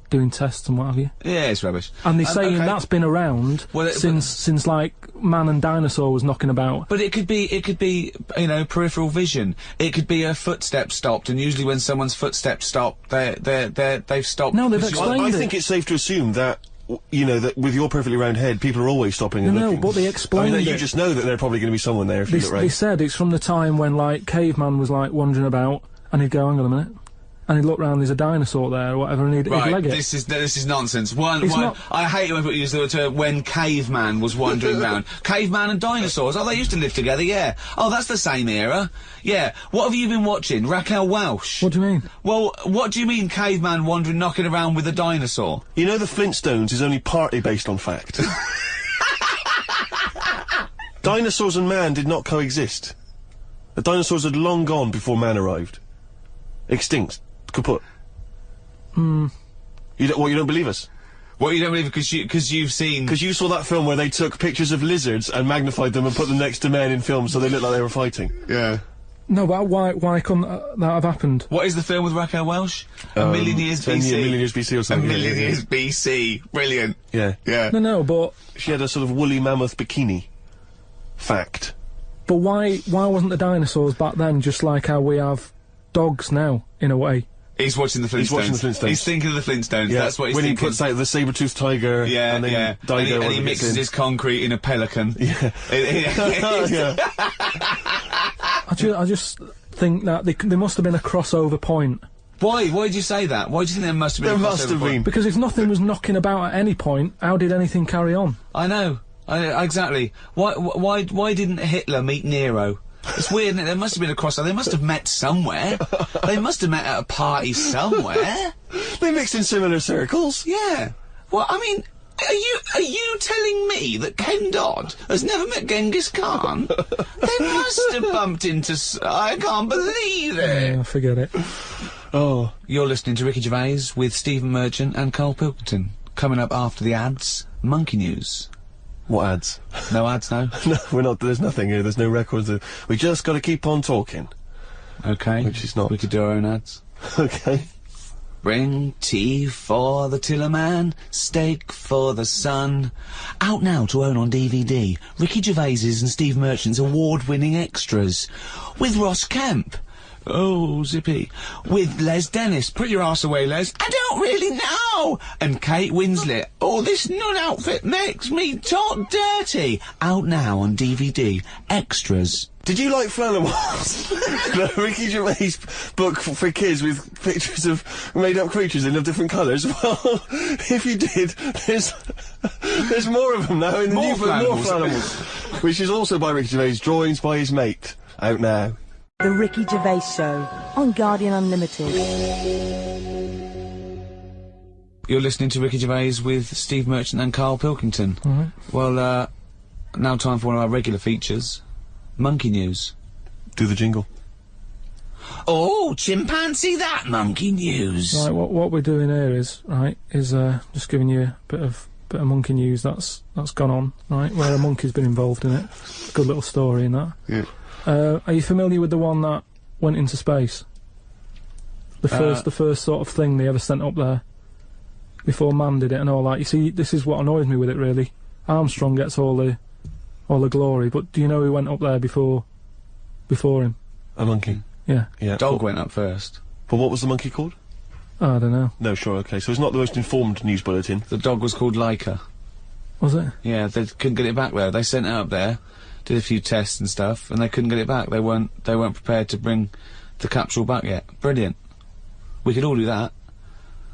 doing tests and what have you. Yeah, it's rubbish. And they're saying okay. that's been around since like man and dinosaur was knocking about. But it could be, you know, peripheral vision. It could be a footstep stopped, and usually when someone's footsteps stop, they've stopped. No, they've explained I think it's safe to assume that, you know, that with your perfectly round head, people are always stopping and looking. No, but they explained You it. just know that there's probably going to be someone there if you look right. They said it's from the time when, like, caveman was, like, wandering about, and he'd go, hang on a minute, and he'd look round, there's a dinosaur there or whatever, and he'd leg it. This is nonsense. I hate it when people use the term when caveman was wandering round. Caveman and dinosaurs. Oh, they used to live together, yeah. Oh, that's the same era. Yeah. What have you been watching? Raquel Welch? What do you mean? Well, what do you mean caveman wandering, knocking around with a dinosaur? You know the Flintstones is only partly based on fact. Dinosaurs and man did not coexist. The dinosaurs had long gone before man arrived. Extinct. Kaput. You don't believe us? Well, you don't believe it because you've seen... Because you saw that film where they took pictures of lizards and magnified them and put them next to men in films so they looked like they were fighting. Yeah. No, but why couldn't that have happened? What is the film with Raquel Welch? A Million Years BC. A Million Years BC or something. A Million Years BC. Brilliant. Yeah. Yeah. No, but... She had a sort of woolly mammoth bikini. Fact. But why wasn't the dinosaurs back then just like how we have dogs now, in a way? He's watching the Flintstones. He's watching the Flintstones. He's thinking of the Flintstones. Yeah. That's what he's when thinking. When he puts out the saber-toothed tiger. Yeah, and then yeah. Dido And he mixes his concrete in a pelican. Yeah. Yeah. I just think that there must have been a crossover point. Why? Why did you say that? Why do you think there must have been a crossover must have been. Because if nothing was knocking about at any point, how did anything carry on? I know. Exactly. Why didn't Hitler meet Nero? It's weird, isn't it? There must have been a crossover. They must have met somewhere. They must have met at a party somewhere. They mixed in similar circles. Yeah. Well, I mean, are you telling me that Ken Dodd has never met Genghis Khan? They must have bumped into... I can't believe it. Yeah, forget it. Oh. You're listening to Ricky Gervais with Stephen Merchant and Karl Pilkington. coming up after the ads, Monkey News. What ads? No ads, no? No, we're not, there's nothing here, there's no records. We just gotta keep on talking. Okay. Which is not. We could do our own ads. Okay. Bring tea for the Tillerman, steak for the sun. Out now to own on DVD, Ricky Gervais's and Steve Merchant's award-winning extras. With Ross Kemp. Oh, zippy. With Les Dennis. Put your arse away, Les. I don't really know. And Kate Winslet. Oh, this nun outfit makes me talk dirty. Out now on DVD. Extras. Did you like Flannelwalls? The Ricky Gervais book for kids with pictures of made-up creatures in different colours? Well, if you did, there's more of them now in the new book, more Flannelwalls. Which is also by Ricky Gervais, drawings by his mate. Out now. The Ricky Gervais Show on Guardian Unlimited. You're listening to Ricky Gervais with Steve Merchant and Karl Pilkington. Well, now time for one of our regular features. Monkey News. Do the jingle. Oh, chimpanzee that Monkey News. Right, what we're doing here is just giving you a bit of monkey news that's gone on, right? Where a monkey's been involved in it. Good little story in that. Yeah. Are you familiar with the one that went into space? The first sort of thing they ever sent up there before man did it and all that. You see, this is what annoys me with it really. Armstrong gets all the glory, but do you know who went up there before him? A monkey. Yeah. Yeah. Dog went up first. But what was the monkey called? Oh, I don't know. No, sure, okay. So it's not the most informed news bulletin. The dog was called Laika. Was it? Yeah, they couldn't get it back there. They sent it up there, did a few tests and stuff, and they couldn't get it back. They weren't prepared to bring the capsule back yet. Brilliant. We could all do that.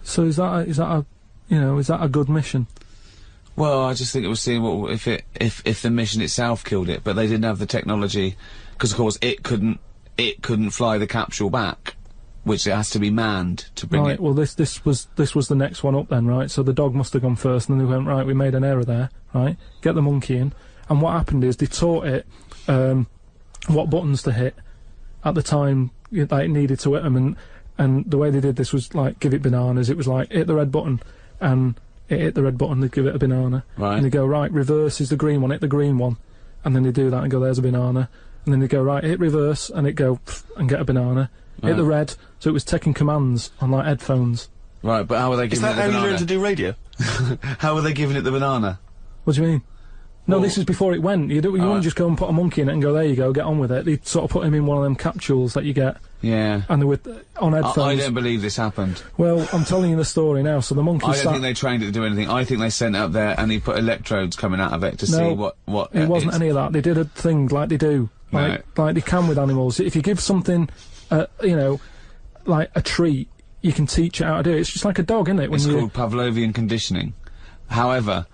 So is that a good mission? Well, I just think it was seeing what if the mission itself killed it, but they didn't have the technology, because of course it couldn't fly the capsule back, which it has to be manned to bring it. Right. Well, this was the next one up then, right? So the dog must have gone first, and then they went, right, we made an error there, right? Get the monkey in, and what happened is they taught it what buttons to hit at the time that it needed to hit them, and the way they did this was like give it bananas. It was like hit the red button, and it hit the red button, they'd give it a banana. Right. And they go, right, reverse is the green one, hit the green one. And then they do that and go, there's a banana. And then they go, right, hit reverse, and it go, and get a banana. Right. Hit the red, so it was taking commands on, like, headphones. Right, but how were they giving it the banana? Is that how you learn to do radio? How were they giving it the banana? What do you mean? No, Well- this is before it went. You wouldn't just go and put a monkey in it and go, there you go, get on with it. They'd sort of put him in one of them capsules that you get, Yeah. and they were on headphones. I don't believe this happened. Well, I'm telling you the story now, so the monkey I don't think they trained it to do anything. I think they sent it up there and he put electrodes coming out of it to see what it wasn't any of that. They did a thing like they do, like they can with animals. If you give something, like a treat, you can teach it how to do it. It's just like a dog, isn't it? It's called Pavlovian conditioning. However,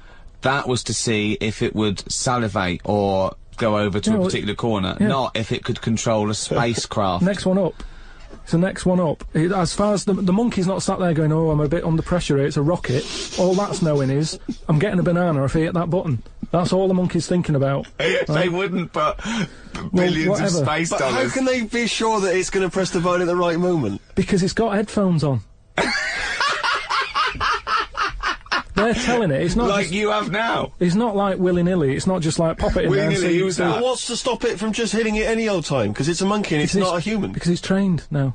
that was to see if it would salivate or go over to a particular corner, not if it could control a spacecraft. Next one up. It's the next one up. As far as the monkey's not sat there going, oh, I'm a bit under pressure here, it's a rocket. All that's knowing is, I'm getting a banana if I hit that button. That's all the monkey's thinking about. They wouldn't put billions of space But dollars. how can they be sure that it's going to press the button at the right moment? Because it's got headphones on. They're telling it. It's not like just, you have now. it's not like willy-nilly. It's not just like pop it in there and Willy-nilly, see. who's that? But what's to stop it from just hitting it any old time? Because it's a monkey and it's not a human. Because it's trained now.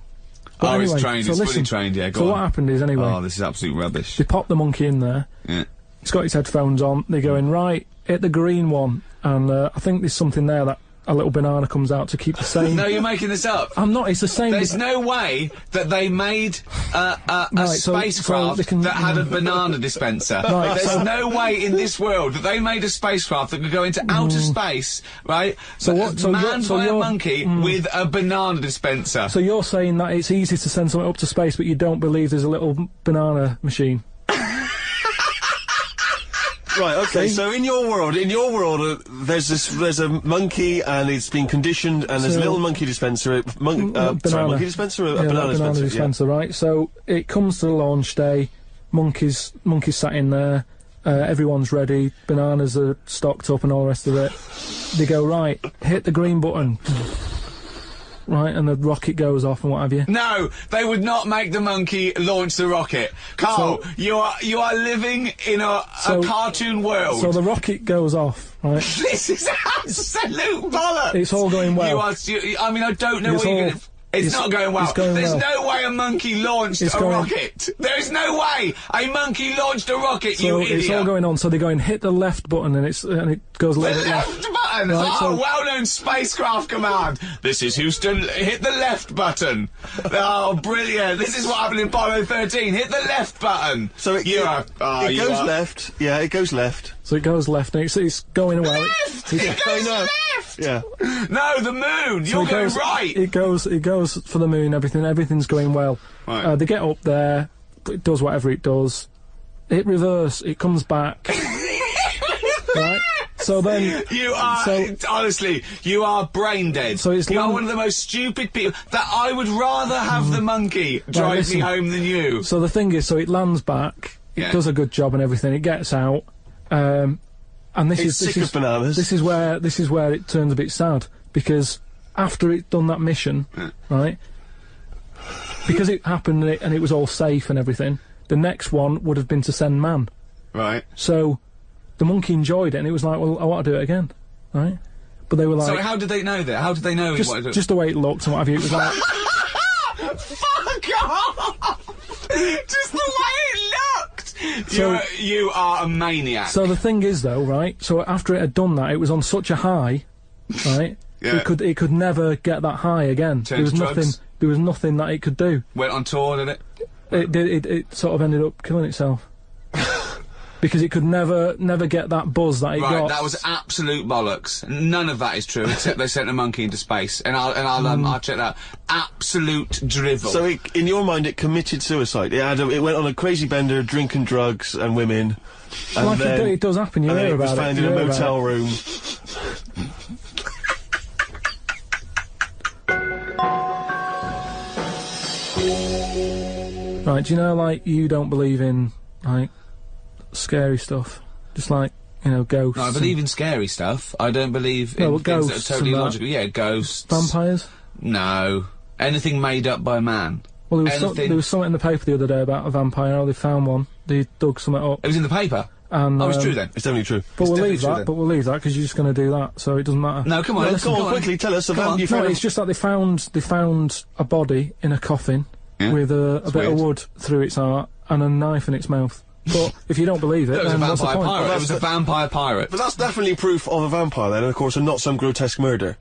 But Oh, anyway, it's trained. so It's fully listen, trained. Yeah, go So on. what happened is, anyway, Oh, this is absolute rubbish. they pop the monkey in there. Yeah. He's got his headphones on. They go in, right, hit the green one. And I think there's something there that a little banana comes out to keep the same. No, you're making this up. I'm not. It's the same. There's no way that they made a so spacecraft they can- that had a banana dispenser. Right, There's so- no way in this world that they made a spacecraft that could go into outer space, right? So what- so you're- manned so by a you're- monkey with a banana dispenser. So you're saying that it's easy to send something up to space, but you don't believe there's a little banana machine? Right, okay, so in your world, there's a monkey and it's been conditioned and there's a little monkey dispenser, banana. monkey dispenser, a Yeah, banana that banana dispenser, right? So it comes to the launch day, monkeys sat in there, everyone's ready, bananas are stocked up and all the rest of it. They go, right, hit the green button. right, and the rocket goes off and what have you. No, they would not make the monkey launch the rocket. Carl, you are living in a cartoon world. So the rocket goes off, right? This is absolute bollocks. It's all going well. I mean, I don't know what you're going to... It's not going well. There's no way a monkey launched a rocket. There is no way a monkey launched a rocket, you idiot. It's all going on, so they're going, hit the left button, and it goes a little bit left. Left button! Right, well-known spacecraft command. This is Houston, hit the left button. Oh, brilliant. This is what happened in Apollo 13. Hit the left button. So it goes left. Yeah, it goes left. So it goes left, and it's going well. It goes left! Yeah. No, the moon! You're going right! It goes for the moon, everything's going well. Right. They get up there, it does whatever it does. It reverse, it comes back. Right? So then... honestly, you are brain dead. So it's you are one of the most stupid people. That I would rather have the monkey drive me home than you. So the thing is, so it lands back, it does a good job and everything, it gets out, and this is bananas. This is where it turns a bit sad, because after it done that mission, right, because it happened and it was all safe and everything, the next one would have been to send man. Right. So the monkey enjoyed it, and it was like, well, I want to do it again, right? But they were like... So how did they know that? How did they know just the way it looked and what have you, it was like... Fuck off! Just the way it looked! You are a maniac. So the thing is, though, right, so after it had done that, it was on such a high, right, it could never get that high again. There was nothing that it could do. Went on tour, did it? It sort of ended up killing itself. Because it could never get that buzz that it got. Right, that was absolute bollocks. None of that is true, except they sent a monkey into space. And I'll check that out. Absolute drivel. So in your mind, it committed suicide. It went on a crazy bender, drinking drugs and women. And like then, it does happen, you hear about it. was found in a motel room. Right, do you know, like, you don't believe in, like, scary stuff? Just like, you know, ghosts. No, I believe in scary stuff. I don't believe in things that are totally illogical. Yeah, ghosts. Vampires? No. Anything made up by man. Well, there was something in the paper the other day about a vampire. How they found one. They dug something up. It was in the paper? And, it's true then. It's definitely true. But we'll leave that, because you're just going to do that, so it doesn't matter. No, come on, come on, quickly, tell us about... No, it's just that they found a body in a coffin with a bit of wood through its heart and a knife in its mouth. But if you don't believe it, then what's the point? Pirate. It was a vampire pirate. But that's definitely proof of a vampire then, and of course, and not some grotesque murder.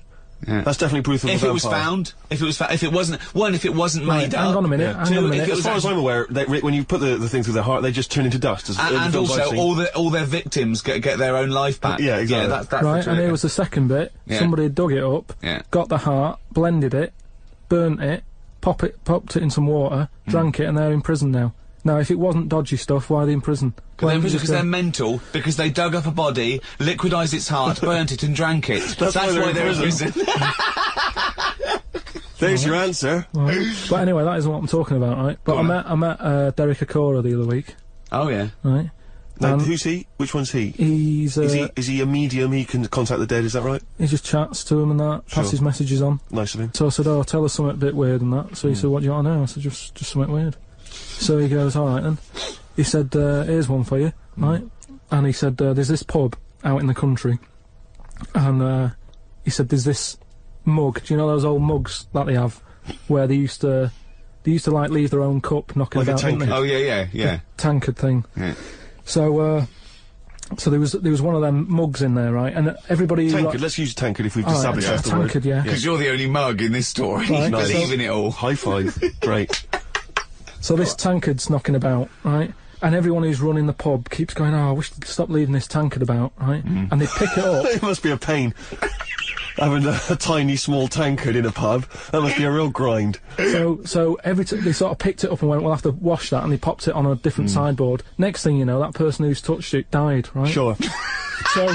Yeah. That's definitely proof of a vampire. If it wasn't made up. Hang on a minute. As far as I'm aware, when you put the thing through their heart, they just turn into dust. And also, all their victims get their own life back. Yeah, exactly. Yeah, that's right, and here was the second bit. Yeah. Somebody dug it up, got the heart, blended it, burnt it, popped it in some water, drank it, and they're in prison now. Now, if it wasn't dodgy stuff, why are they in prison? Because they're mental, because they dug up a body, liquidised its heart, burnt it and drank it. That's why they're in prison. There's your answer. Right. But anyway, that isn't what I'm talking about, right? But I met Derek Acora the other week. Oh, yeah. Right. Now, who's he? Which one's he? Is he a medium? He can contact the dead, is that right? He just chats to him and that, passes messages on. Nice of him. So I said, oh, tell us something a bit weird and that. So he said, what do you want to know? I said, just something weird. So he goes, alright then. He said, here's one for you, right? And he said, there's this pub out in the country. And, he said, there's this mug. Do you know those old mugs that they have? Where they used to like leave their own cup knocking like about, a tankard. Oh, yeah. The tankard thing. Yeah. So there was one of them mugs in there, right? And everybody... Tankard, let's use tankard if we've established that's the tankard, word. Yeah. Because you're the only mug in this story. Right. You believe in it all. High five. Great. So this tankard's knocking about, right? And everyone who's running the pub keeps going, oh, I wish they'd stop leaving this tankard about, right? And they pick it up. It must be a pain. Having a tiny, small tankard in a pub. That must be a real grind. So every time they sort of picked it up and went, we'll have to wash that, and they popped it on a different sideboard. Next thing you know, that person who's touched it died, right? Sure. So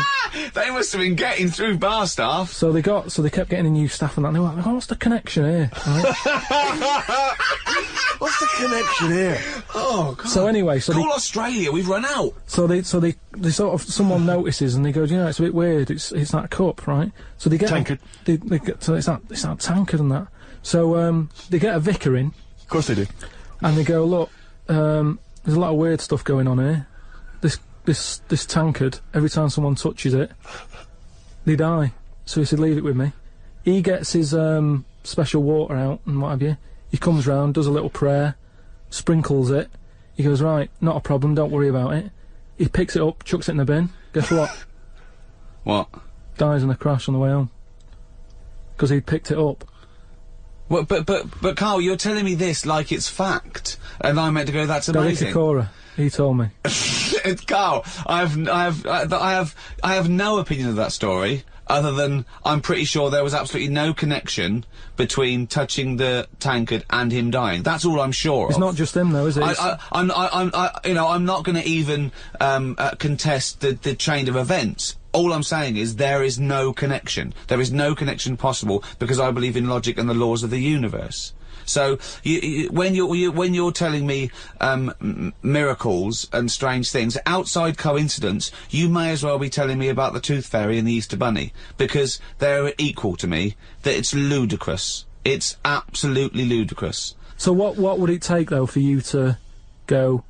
they must have been getting through bar staff. So they kept getting in new staff and that, and they were like, oh, what's the connection here? Right? What's the connection here? Oh, God. So anyway, call Australia, we've run out. So they sort of, someone notices and they go, you know, it's a bit weird, it's that cup, right? So they get... Tankard. So it's that tankard and that. So, they get a vicar in, Of course they do. and they go, look, there's a lot of weird stuff going on here. This tankard, every time someone touches it, they die. So he said, leave it with me. He gets his, special water out and what have you. He comes round, does a little prayer, sprinkles it. He goes, right, not a problem, don't worry about it. He picks it up, chucks it in the bin. Guess what? What? Dies in a crash on the way home. Because he'd picked it up. Well, but Carl, you're telling me this like it's fact, and I'm meant to go, that's amazing. Kikora, he told me. Carl, I have no opinion of that story, other than I'm pretty sure there was absolutely no connection between touching the tankard and him dying. That's all I'm sure It's of. not just him though, is it? I'm not going to even contest the chain of events. All I'm saying is there is no connection. There is no connection possible because I believe in logic and the laws of the universe. So when you're telling me miracles and strange things outside coincidence, you may as well be telling me about the Tooth Fairy and the Easter Bunny, because they're equal to me. That it's ludicrous. It's absolutely ludicrous. So what would it take though for you to go,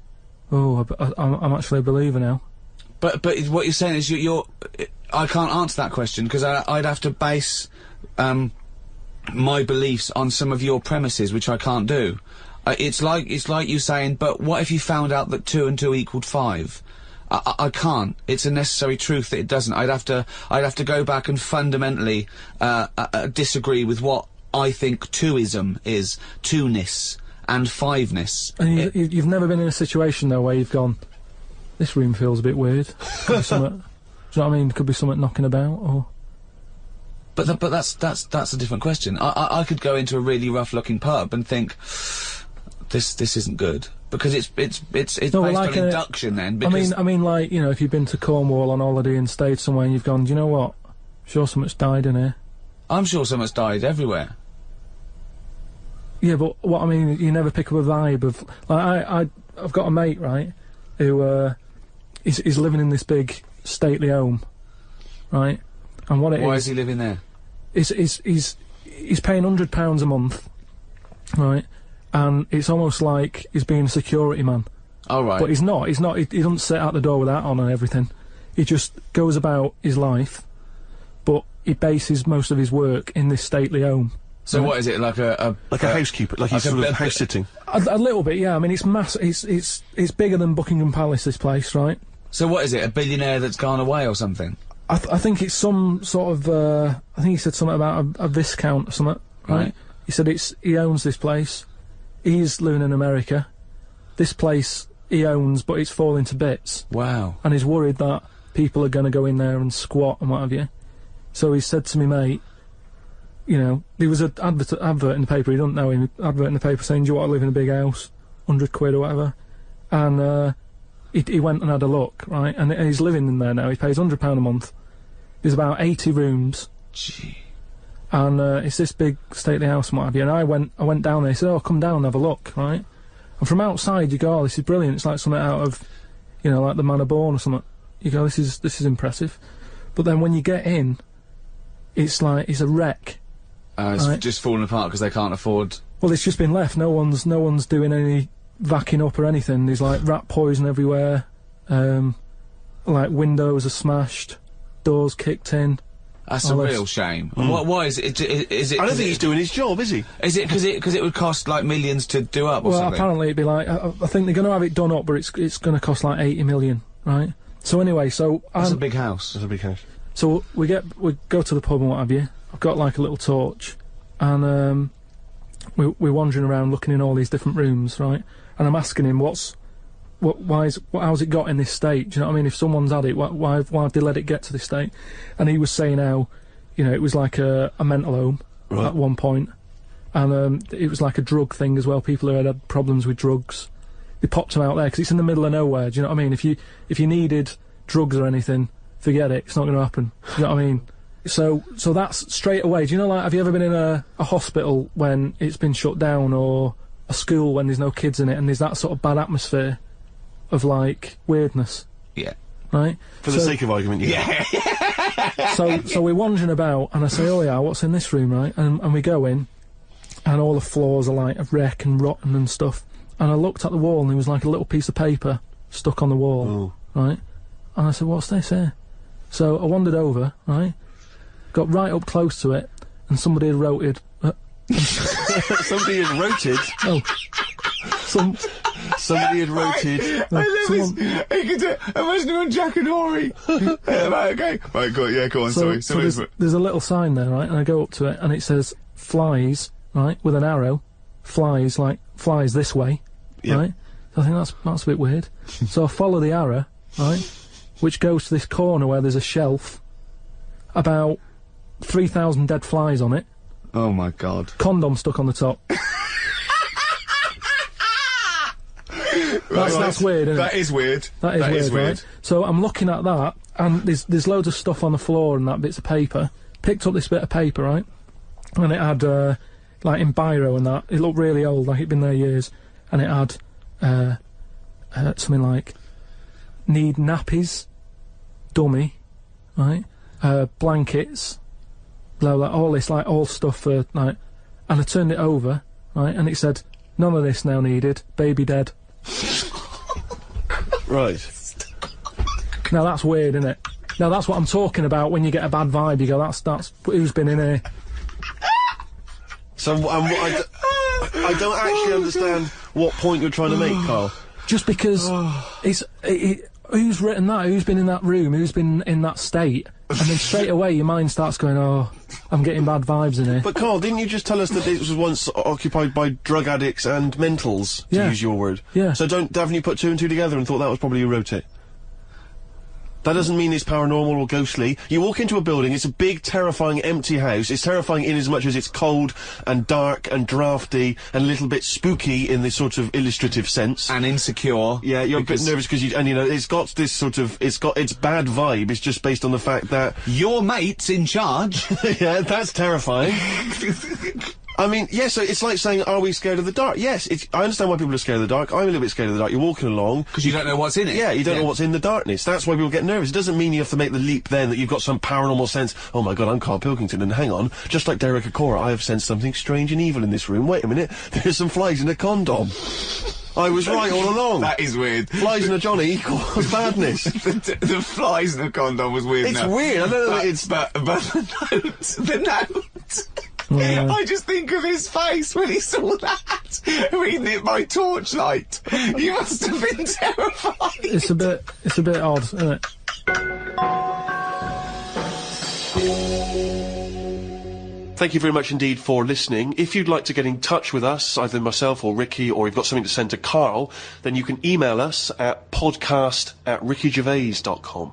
oh, I'm actually a believer now? But what you're saying is I can't answer that question because I'd have to base my beliefs on some of your premises, which I can't do. It's like you saying, but what if you found out that 2 and 2 equaled 5? I can't. It's a necessary truth that it doesn't. I'd have to go back and fundamentally disagree with what I think twoism is, two-ness and fiveness. And you've never been in a situation though where you've gone, this room feels a bit weird. Could be something, do you know what I mean? Could be something knocking about, or. But that's a different question. I could go into a really rough-looking pub and think, this isn't good, because it's based like on induction then. I Because mean, like, you know, if you've been to Cornwall on holiday and stayed somewhere and you've gone, do you know what? Sure, something's died in here. I'm sure someone's died everywhere. Yeah, but what I mean, you never pick up a vibe of like I've got a mate, right, who is living in this big stately home, right, and what it is. Why is he living there? He's paying £100 a month, right, and it's almost like he's being a security man. Oh right. But he's not. He doesn't sit out the door with that on and everything. He just goes about his life, but he bases most of his work in this stately home. So what is it, like a housekeeper, like he's sort of house sitting? A little bit, yeah. I mean, it's massive. It's bigger than Buckingham Palace, this place, right? So what is it, a billionaire that's gone away or something? I think it's some sort of. I think he said something about a viscount or something, right? He said he owns this place. He's living in America. This place he owns, but it's falling to bits. Wow. And he's worried that people are going to go in there and squat and what have you. So he said to me, mate, you know, there was an advert in the paper, he doesn't know him, advert in the paper saying, do you want to live in a big house? 100 quid or whatever. And he went and had a look, right? And he's living in there now, he pays £100 a month. There's about 80 rooms. Gee. And it's this big stately house and what have you. And I went down there, he said, oh, come down and have a look, right? And from outside you go, oh, this is brilliant, it's like something out of, you know, like the Man of Born or something. You go, this is impressive. But then when you get in, it's like, it's a wreck. It's just falling apart because they can't afford. Well, it's just been left. No one's doing any vacuuming up or anything. There's like rat poison everywhere. Like windows are smashed, doors kicked in. That's a real shame. Why is it? Is it? I don't think he's doing his job, is he? Is it because it would cost like millions to do up? Or Well, something? apparently it'd be like I think they're going to have it done up, but it's going to cost like 80 million, right? So anyway, That's a big house. That's a big house. So we go to the pub and what have you. I've got like a little torch, and we're wandering around looking in all these different rooms, right? And I'm asking him how's it got in this state? Do you know what I mean? If someone's had it, why have they let it get to this state? And he was saying how, you know, it was like a mental home at one point, and it was like a drug thing as well. People who had problems with drugs, they popped them out there because it's in the middle of nowhere. Do you know what I mean? If you needed drugs or anything, forget it. It's not going to happen. Do you know what I mean? So that's straight away. Do you know, like, have you ever been in a hospital when it's been shut down, or a school when there's no kids in it, and there's that sort of bad atmosphere of, like, weirdness? Yeah. Right? For the sake of argument, yeah. So we're wandering about, and I say, oh yeah, what's in this room, right? And we go in, and all the floors are like wreck and rotten and stuff. And I looked at the wall, and there was like a little piece of paper stuck on the wall, right? And I said, "What's this here?" So I wandered over, right? Got right up close to it, and somebody had wrote Somebody had roted. Oh, Somebody had roted. Imagine him on Jack and Horry. Right, okay. Right, go on, sorry. So there's a little sign there, right? And I go up to it, and it says flies, right, with an arrow. Flies, like, flies this way, right? So I think that's a bit weird. So I follow the arrow, right, which goes to this corner where there's a shelf, about 3,000 dead flies on it. Oh my God. Condom stuck on the top. That's weird, isn't it? That is weird. That is weird, right? So I'm looking at that, and there's loads of stuff on the floor and that, bits of paper. Picked up this bit of paper, right? And it had, like, in biro and that, it looked really old, like it'd been there years. And it had, something like, need nappies, dummy, right? Blankets, blah, blah, all this, like, all stuff for, like, and I turned it over, right? And it said, none of this now needed, baby dead. Right. Now that's weird, isn't it? Now that's what I'm talking about when you get a bad vibe. You go, that's who's been in here. So I don't actually understand what point you're trying to make, Carl. Just because who's written that? Who's been in that room? Who's been in that state? And then straight away your mind starts going, oh, I'm getting bad vibes in here. But Carl, didn't you just tell us that it was once occupied by drug addicts and mentals, to use your word? Yeah. So haven't you put two and two together and thought that was probably who wrote it? That doesn't mean it's paranormal or ghostly. You walk into a building, it's a big, terrifying, empty house. It's terrifying in as much as it's cold and dark and drafty and a little bit spooky in this sort of illustrative sense. And insecure. Yeah, you're a bit nervous because you know, it's got this sort of, it's got its bad vibe. It's just based on the fact that your mate's in charge. Yeah, that's terrifying. I mean, yes, so it's like saying, are we scared of the dark? Yes, I understand why people are scared of the dark. I'm a little bit scared of the dark. You're walking along. Because you don't know what's in it. Yeah, you don't know what's in the darkness. That's why people get nervous. It doesn't mean you have to make the leap then that you've got some paranormal sense. Oh my God, I'm Karl Pilkington, and hang on, just like Derek Acora, I have sensed something strange and evil in this room. Wait a minute, there's some flies in a condom. I was right all along. That is weird. Flies in a Johnny equals badness. the flies in a condom was weird. It's weird, I don't know, it's... But the note... I just think of his face when he saw that, reading it by torchlight. You must have been terrified. It's a bit odd, isn't it? Thank you very much indeed for listening. If you'd like to get in touch with us, either myself or Ricky, or you've got something to send to Carl, then you can email us at podcast@rickygervais.com.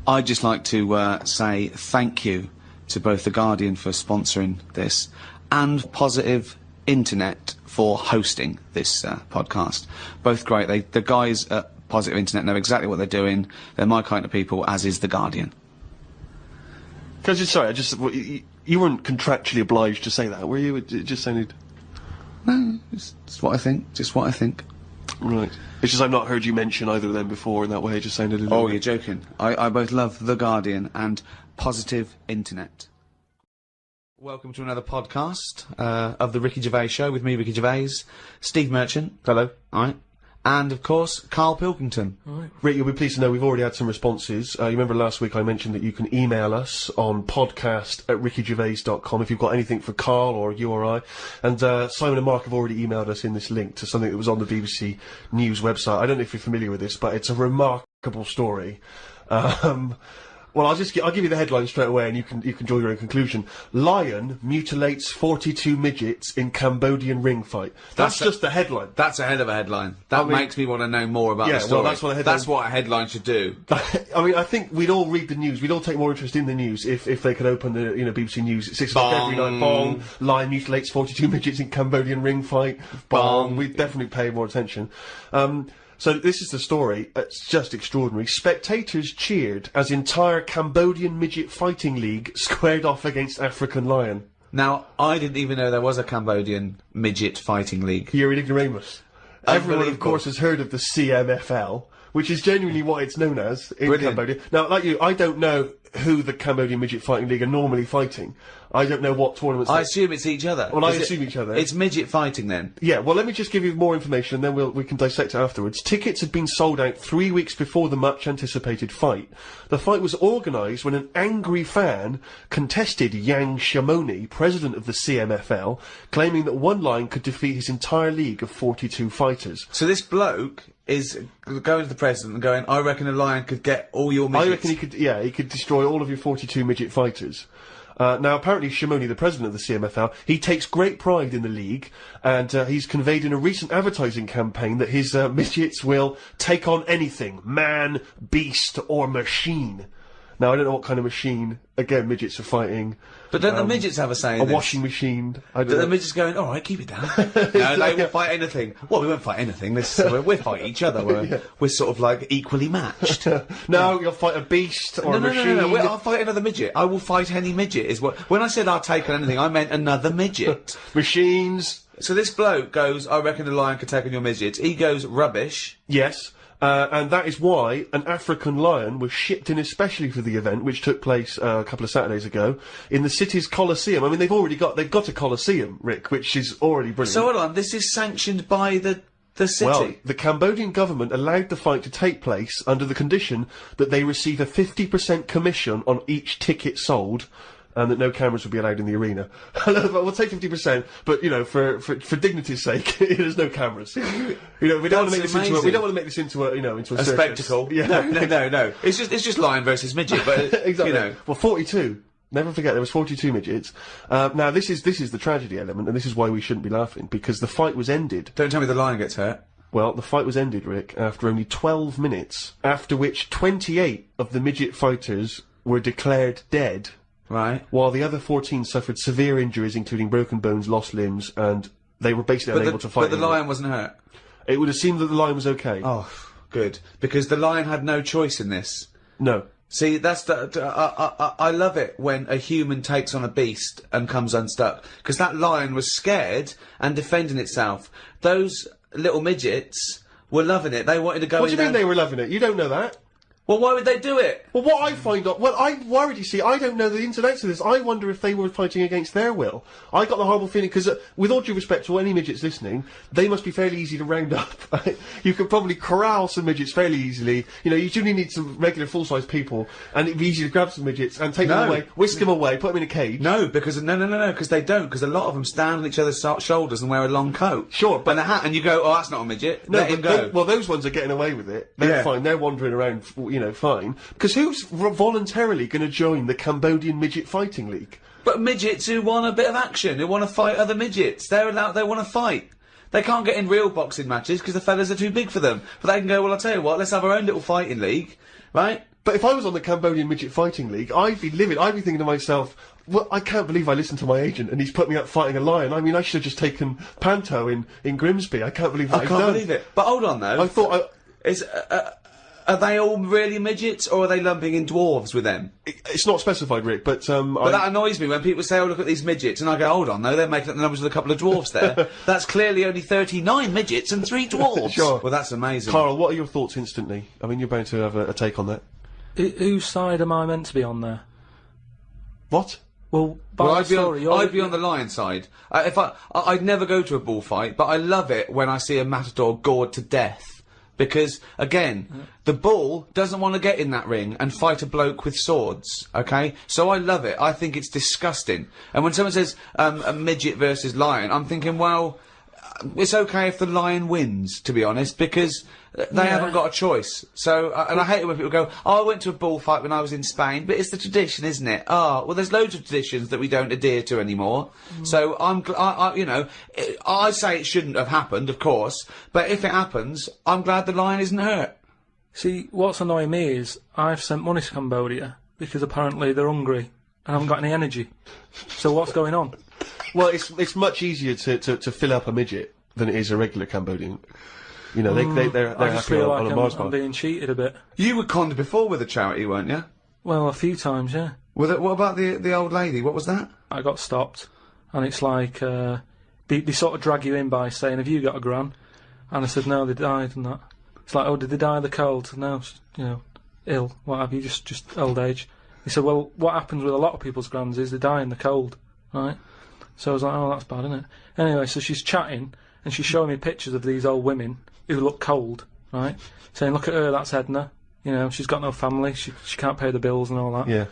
I'd just like to say thank you to both The Guardian for sponsoring this and Positive Internet for hosting this podcast. Both great. The guys at Positive Internet know exactly what they're doing. They're my kind of people, as is The Guardian. Sorry, you weren't contractually obliged to say that, were you? It just sounded... No, it's what I think. Just what I think. Right. It's just I've not heard you mention either of them before in that way. It just sounded a little... Oh, you're joking. I both love The Guardian and Positive Internet. Welcome to another podcast of the Ricky Gervais Show with me, Ricky Gervais, Steve Merchant. Hello. All right. And, of course, Karl Pilkington. All right. Rick, you'll be pleased to know we've already had some responses. You remember last week I mentioned that you can email us on podcast@rickygervais.com if you've got anything for Karl or you or I. And Simon and Mark have already emailed us in this link to something that was on the BBC News website. I don't know if you're familiar with this, but it's a remarkable story. Well, I'll give you the headline straight away, and you can draw your own conclusion. Lion mutilates 42 midgets in Cambodian ring fight. That's just the headline. That's a hell of a headline. That makes me want to know more about the story. Well, that's what a headline... That's what a headline should do. I mean, I think we'd all read the news. We'd all take more interest in the news if they could open the BBC News at 6 o'clock every night. Bong. Lion mutilates 42 midgets in Cambodian ring fight. Bong. We'd definitely pay more attention. So this is the story. It's just extraordinary. Spectators cheered as entire Cambodian midget fighting league squared off against African lion. Now, I didn't even know there was a Cambodian midget fighting league. You're an ignoramus. Everyone, of course, has heard of the CMFL, which is genuinely what it's known as in Cambodia. Now, like you, I don't know who the Cambodian Midget Fighting League are normally fighting. I don't know what tournaments. I assume it's each other. Well, I assume each other. It's midget fighting then. Yeah, well, let me just give you more information, and then we can dissect it afterwards. Tickets had been sold out 3 weeks before the much-anticipated fight. The fight was organised when an angry fan contested Yang Shamoni, president of the CMFL, claiming that one lion could defeat his entire league of 42 fighters. So this bloke is going to the president and going, I reckon a lion could get all your midgets. I reckon he could destroy all of your 42 midget fighters. Now, apparently, Shamoni, the president of the CMFL, he takes great pride in the league, and he's conveyed in a recent advertising campaign that his midgets will take on anything, man, beast, or machine. Now, I don't know what kind of machine, again, midgets are fighting. But don't the midgets have a say in A this? washing machine. I don't The know. midgets going, alright, keep it down. No, they won't fight anything. Well, we won't fight anything. We'll fight each other. We're sort of like equally matched. No, you'll fight a beast or a machine. No. I'll fight another midget. I will fight any midget. Is what. When I said I'll take on anything, I meant another midget. Machines. So this bloke goes, I reckon a lion could take on your midgets. He goes, rubbish. Yes. And that is why an African lion was shipped in especially for the event, which took place a couple of Saturdays ago, in the city's Colosseum. I mean, they've got a Colosseum, Rick, which is already brilliant. So hold on, this is sanctioned by the city? Well, the Cambodian government allowed the fight to take place under the condition that they receive a 50% commission on each ticket sold, and that no cameras would be allowed in the arena. We'll take 50%, but you know, for dignity's sake, there's no cameras. You know, we don't want to make this into a circus. Spectacle. Yeah. No. It's just lion versus midget, but Exactly. you know. Well, 42. Never forget, there was 42 midgets. Now, this is the tragedy element, and this is why we shouldn't be laughing, because the fight was ended. Don't tell me the lion gets hurt. Well, the fight was ended, Rick, after only 12 minutes, after which 28 of the midget fighters were declared dead. Right. While the other 14 suffered severe injuries, including broken bones, lost limbs, and they were basically unable to fight. But the lion wasn't hurt. It would have seemed that the lion was okay. Oh, good. Because the lion had no choice in this. No. See, that's I love it when a human takes on a beast and comes unstuck. Because that lion was scared and defending itself. Those little midgets were loving it. They wanted to go in. What do you mean they were loving it? You don't know that. Well, why would they do it? Well, what I find out... Well, I'm worried, you see. I don't know the ins and outs of this. I wonder if they were fighting against their will. I got the horrible feeling, because with all due respect to any midgets listening, they must be fairly easy to round up. Right? You could probably corral some midgets fairly easily. You know, you do need some regular full-size people, and it'd be easy to grab some midgets and take them away, whisk them away, put them in a cage. No, because... No, because they don't. Because a lot of them stand on each other's shoulders and wear a long coat. Sure, but... And a hat, and you go, oh, that's not a midget. No, Let him go. Well, those ones are getting away with it. They're fine. They're wandering around, you know, fine. Because who's voluntarily going to join the Cambodian Midget Fighting League? But midgets who want a bit of action, who want to fight other midgets. They're allowed, they want to fight. They can't get in real boxing matches because the fellas are too big for them. But they can go, well, I'll tell you what, let's have our own little fighting league, right? But if I was on the Cambodian Midget Fighting League, I'd be livid. I'd be thinking to myself, well, I can't believe I listened to my agent and he's put me up fighting a lion. I mean, I should have just taken Panto in Grimsby. I can't believe that I can't believe it. But hold on, though. I thought Are they all really midgets, or are they lumping in dwarves with them? It's not specified, Rick, but But that annoys me when people say, oh, look at these midgets, and I go, hold on, though, they're making up the numbers with a couple of dwarves there. That's clearly only 39 midgets and 3 dwarves. Sure. Well, that's amazing. Carl, what are your thoughts instantly? I mean, you're bound to have a take on that. Whose side am I meant to be on there? What? Well, by the story, I'd be on the lion side. I'd never go to a bullfight, but I love it when I see a matador gored to death. Because, again, the bull doesn't want to get in that ring and fight a bloke with swords, okay? So I love it. I think it's disgusting. And when someone says, a midget versus lion, I'm thinking, well, it's okay if the lion wins, to be honest, because they haven't got a choice. So, and I hate it when people go, oh, I went to a bullfight when I was in Spain, but it's the tradition, isn't it? Oh, well, there's loads of traditions that we don't adhere to anymore. So I say it shouldn't have happened, of course, but if it happens, I'm glad the lion isn't hurt. See, what's annoying me is I've sent money to Cambodia because apparently they're hungry and haven't got any energy. So what's going on? Well, it's much easier to fill up a midget than it is a regular Cambodian. You know, they're I just happy feel on like a Mars I'm bar. being cheated a bit. You were conned before with a charity, weren't you? Well, a few times, yeah. What about the old lady? What was that? I got stopped, and it's like they sort of drag you in by saying, "Have you got a gran?" And I said, "No, they died," and that. It's like, "Oh, did they die of the cold?" No, you know, ill. What have you? Just old age. He said, well, what happens with a lot of people's grands is they die in the cold, right? So I was like, oh, that's bad, isn't it? Anyway, so she's chatting, and she's showing me pictures of these old women who look cold, right? Saying, look at her, that's Edna. You know, she's got no family, she can't pay the bills and all that. Yeah.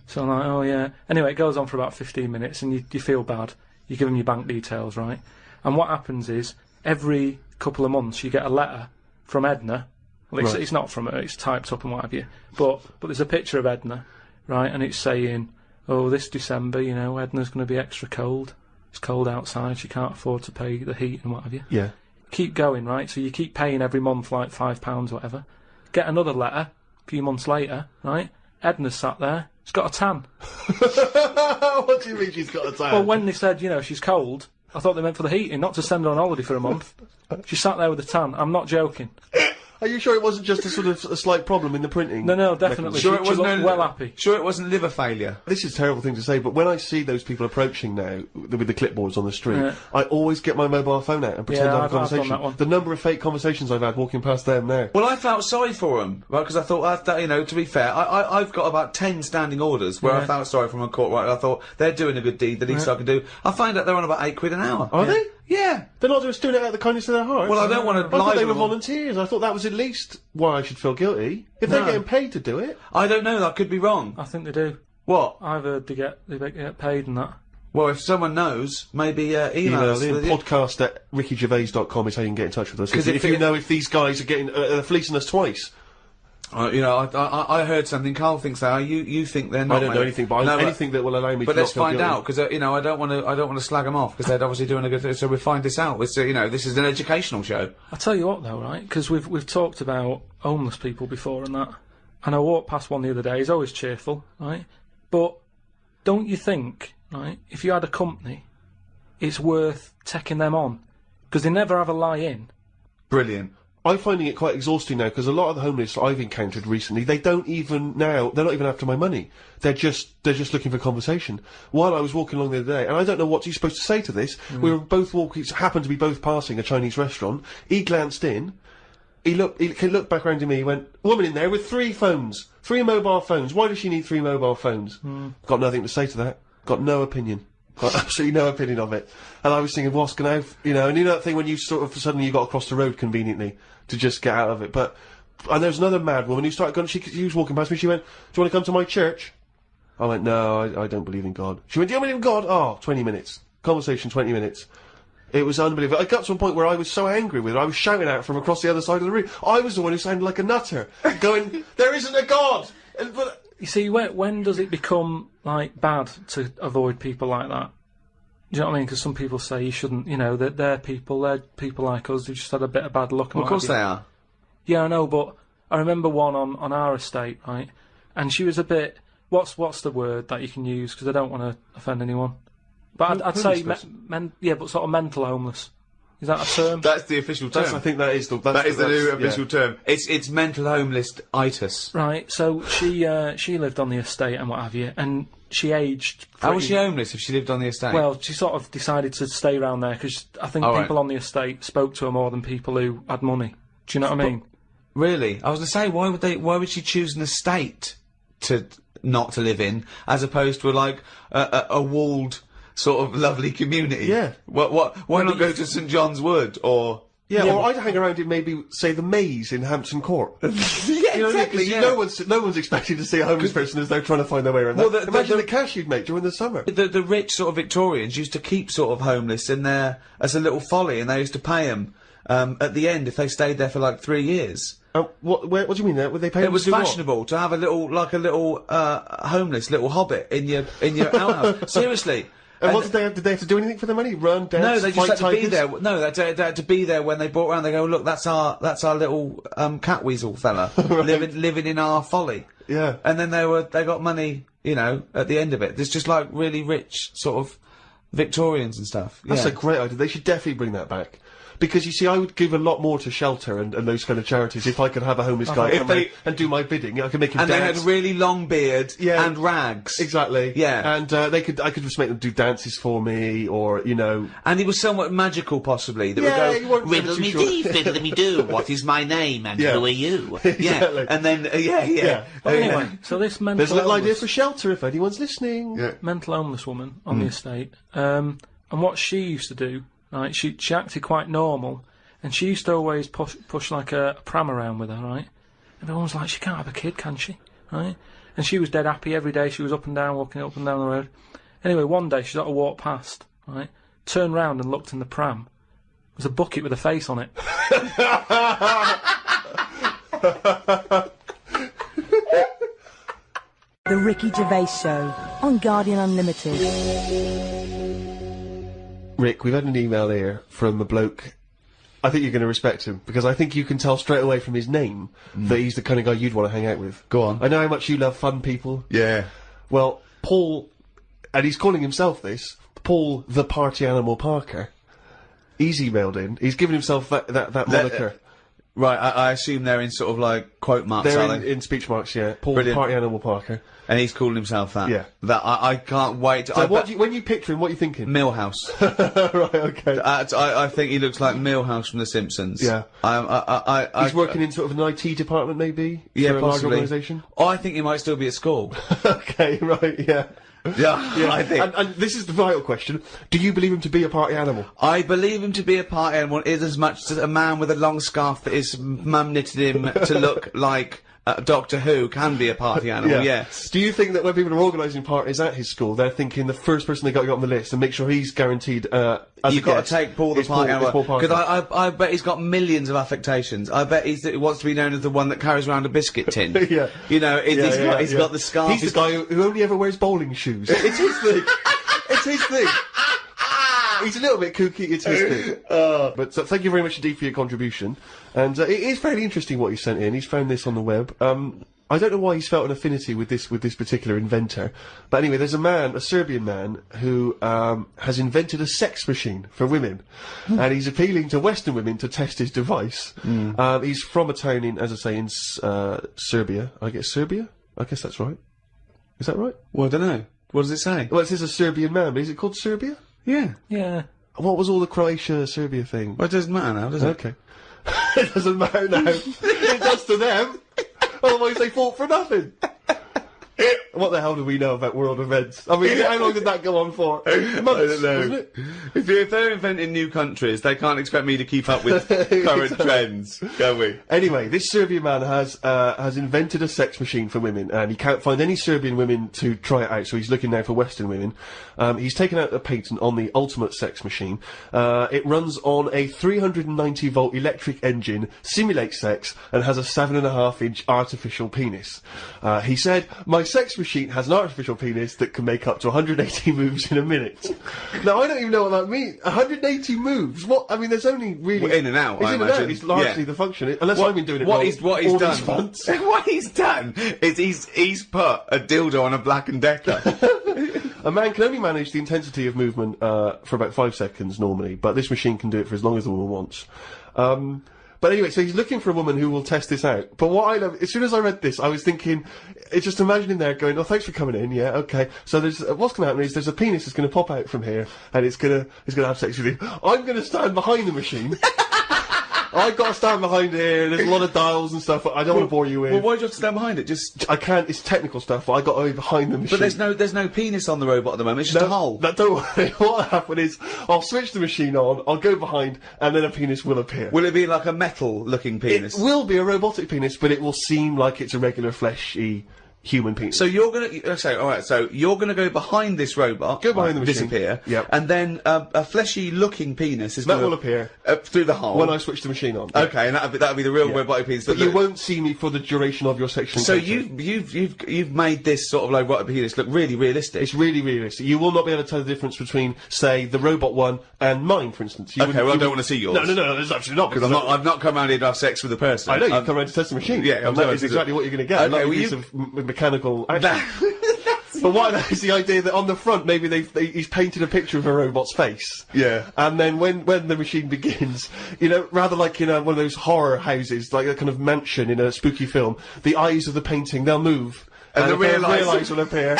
So I'm like, oh yeah. Anyway, it goes on for about 15 minutes, and you feel bad. You give them your bank details, right? And what happens is, every couple of months, you get a letter from Edna. Well, it's not from her, it's typed up and what have you. But there's a picture of Edna, right? And it's saying, oh, this December, you know, Edna's going to be extra cold. It's cold outside, she can't afford to pay the heat and what have you. Yeah. Keep going, right? So you keep paying every month like £5 or whatever. Get another letter a few months later, right? Edna's sat there. She's got a tan. What do you mean she's got a tan? Well, when they said, you know, she's cold, I thought they meant for the heating, not to send her on holiday for a month. She sat there with a tan. I'm not joking. Are you sure it wasn't just a sort of a slight problem in the printing? No, definitely. Sure, she looked well happy. Sure, it wasn't liver failure. This is a terrible thing to say, but when I see those people approaching now with the clipboards on the street, I always get my mobile phone out and pretend to have a conversation. I've done that one. The number of fake conversations I've had walking past them now. Well, I felt sorry for them, right, because I thought, that, you know, to be fair, I've got about 10 standing orders where I felt sorry for them in court, right, I thought, they're doing a good deed, the least I can do. I find out they're on about £8 an hour. Are they? Yeah. They're not just doing it out of the kindness of their hearts. Well, I don't want to I lie thought they to were them. volunteers. I thought that was at least why I should feel guilty. If they're getting paid to do it. I don't know, I could be wrong. I think they do. What? I've heard they get paid and that. Well, if someone knows, maybe email us. Podcast at rickygervais.com is how you can get in touch with us. Because if you know if these guys are getting fleecing us twice. You know, I heard something. Carl thinks that. You think they're not. I don't know anything, but anything that will allow me. But to let's not feel find guilty. out, because you know, I don't want to slag them off, because they're obviously doing a good thing. So we'll find this out. It's you know, this is an educational show. I tell you what, though, right? Because we've talked about homeless people before and that, and I walked past one the other day. He's always cheerful, right? But don't you think, right? If you had a company, it's worth taking them on, because they never have a lie in. Brilliant. I'm finding it quite exhausting now, because a lot of the homeless I've encountered recently, they're not even after my money. They're just looking for conversation. While I was walking along the other day, and I don't know what you're supposed to say to this, we were both happened to be both passing a Chinese restaurant. He glanced in, he looked back around to me, he went, woman in there with 3 phones, 3 mobile phones, why does she need 3 mobile phones? Got nothing to say to that, got no opinion. Got absolutely no opinion of it. And I was thinking, what's going to have, you know, and you know that thing when you sort of, suddenly you got across the road conveniently to just get out of it. And there was another mad woman who started going, she was walking past me, she went, do you want to come to my church? I went, no, I don't believe in God. She went, do you believe in God? Oh, 20 minutes. Conversation, 20 minutes. It was unbelievable. I got to a point where I was so angry with her, I was shouting out from across the other side of the room. I was the one who sounded like a nutter, going, there isn't a God! But you see, when does it become, like, bad to avoid people like that? Do you know what I mean? Because some people say you shouldn't, you know, that they're people like us who just had a bit of bad luck. Well, of course they are. Yeah, I know, but I remember one on our estate, right? And she was a bit, what's the word that you can use? Because I don't want to offend anyone. But I'd say, but sort of mental homeless. Is that a term? That's the official term. I think that is the new official term. It's mental homeless-itis. Right, so she lived on the estate and what have you, and she aged... How was she homeless if she lived on the estate? Well, she sort of decided to stay around there, because I think people on the estate spoke to her more than people who had money. Do you know what I mean? Really? I was going to say, why would she choose an estate not to live in, as opposed to, like, a walled... sort of lovely community. Yeah. Why not go to St John's Wood or... Yeah, or I'd hang around in maybe, say, the Maze in Hampton Court. Yeah, exactly, No one's expecting to see a homeless person as they're trying to find their way around. Well, imagine the cash you'd make during the summer. The rich sort of Victorians used to keep sort of homeless in there as a little folly, and they used to pay them at the end if they stayed there for like 3 years. What do you mean there? Would they pay It them was to do fashionable to have a little homeless little hobbit in your outhouse. Seriously. And what did they have to do anything for the money? Run, dance, no, they just had to tigers? be there. No, they had to be there when they brought around. They go, look, that's our little catweasel fella living in our folly. Yeah. And then they got money, you know, at the end of it. There's just like really rich sort of Victorians and stuff. That's a great idea. They should definitely bring that back. Because you see, I would give a lot more to shelter and those kind of charities if I could have a homeless guy if come they- round and do my bidding. I could make him And they dance. had really long beard and rags. Exactly. Yeah. And I could just make them do dances for me, or you know. And it was somewhat magical, possibly. That Yeah, would you go, weren't riddle too me sure. dee, fiddle me do, what is my name and Yeah. who are you? Exactly. Yeah, and then, But anyway, so this mental There's a little idea illness- for shelter if anyone's listening. Yeah. mental homeless woman on the estate, and what she used to do, right? She acted quite normal, and she used to always push like a pram around with her, right? And everyone was like, she can't have a kid, can she? Right? And she was dead happy every day. She was up and down, walking up and down the road. Anyway, one day she sort of walked past, right? Turned round and looked in the pram. There was a bucket with a face on it. The Ricky Gervais Show on Guardian Unlimited. Rick, we've had an email here from a bloke. I think you're going to respect him, because I think you can tell straight away from his name that he's the kind of guy you'd want to hang out with. Go on. I know how much you love fun people. Yeah. Well, Paul, and he's calling himself this, Paul the Party Animal Parker. He's emailed in. He's given himself that moniker. Right, I assume they're in sort of like quote marks, They're are they? in speech marks, yeah. Paul the Brilliant. Party Animal Parker. And he's calling himself that. Yeah. That I can't wait. So when you picture him, what are you thinking? Millhouse. Right, okay. I think he looks like Millhouse from The Simpsons. Yeah. He's He's working in sort of an IT department, maybe? Yeah, for a large possibly. organisation? I think he might still be at school. Okay, right, yeah. Yeah, I think. And this is the vital question. Do you believe him to be a party animal? I believe him to be a party animal is as much as a man with a long scarf that his mum knitted him to look like Doctor Who can be a party animal, yes. Do you think that when people are organising parties at his school, they're thinking the first person they got on the list and make sure he's guaranteed as You've got to take Paul the party animal. Because I bet he's got millions of affectations. I bet he wants to be known as the one that carries around a biscuit tin. Yeah. You know, he's got the scarf. He's the guy who only ever wears bowling shoes. It's his thing. It's his thing. He's a little bit kooky, it's his thing. But thank you very much indeed for your contribution. And it is fairly interesting what he sent in. He's found this on the web. I don't know why he's felt an affinity with this particular inventor. But anyway, there's a Serbian man, who has invented a sex machine for women. And he's appealing to Western women to test his device. He's from a town in, as I say, in Serbia. Serbia? I guess that's right. Is that right? Well, I don't know. What does it say? Well, it says a Serbian man, but is it called Serbia? Yeah. Yeah. What was all the Croatia-Serbia thing? Well, it doesn't matter now, does it? Okay. It doesn't matter now. It does to them. Otherwise they fought for nothing. What the hell do we know about world events? I mean, how long did that go on for? Months, I don't know. wasn't it? If they're inventing new countries, they can't expect me to keep up with current trends, can we? Anyway, this Serbian man has invented a sex machine for women, and he can't find any Serbian women to try it out, so he's looking now for Western women. He's taken out a patent on the ultimate sex machine. It runs on a 390-volt electric engine, simulates sex, and has a 7.5-inch artificial penis. He said, "My sex machine has an artificial penis that can make up to 180 moves in a minute." Now, I don't even know what that means. 180 moves? What? I mean, there's only really... Well, in and out, It's I in and out. imagine. It's largely Yeah. the function. Unless I've been doing it What wrong he's all done. these months. What he's done is he's put a dildo on a Black and Decker. A man can only manage the intensity of movement for about 5 seconds normally, but this machine can do it for as long as the woman wants. But anyway, so he's looking for a woman who will test this out. But what I love, as soon as I read this, I was thinking, it's just imagining there going, "Oh, thanks for coming in, yeah, okay." So there's, what's going to happen is there's a penis that's going to pop out from here, and it's going to have sex with you. I'm going to stand behind the machine. I've got to stand behind here, there's a lot of dials and stuff, I don't want to bore you in. Well, why do you have to stand behind it? Just. I can't, it's technical stuff, but I got to be behind the machine. But there's no penis on the robot at the moment. It's just a hole. Don't worry. What'll happen is, I'll switch the machine on, I'll go behind, and then a penis will appear. Will it be like a metal-looking penis? It will be a robotic penis, but it will seem like it's a regular fleshy human penis. So you're gonna so you're gonna go behind this robot, Go behind the machine. disappear, Yep. and then a fleshy-looking penis is That gonna will appear through the hole when I switch the machine on. Okay, and that'll be the real robotic penis. But you won't see me for the duration of your sexual So encounter. you've made this sort of like robotic penis look really realistic. It's really realistic. You will not be able to tell the difference between, say, the robot one and mine, for instance. Okay, well, I don't want to see yours. No, there's absolutely not. Because I've not come around here to have sex with a person. I know, you've come around to test the machine. Yeah, and that is exactly what you're going to get. Okay, Another well, piece of mechanical action. But what I know is the idea that on the front, maybe he's painted a picture of a robot's face. Yeah. And then when the machine begins, you know, rather like in one of those horror houses, like a kind of mansion in a spooky film, the eyes of the painting, they'll move. And the real eyes will appear,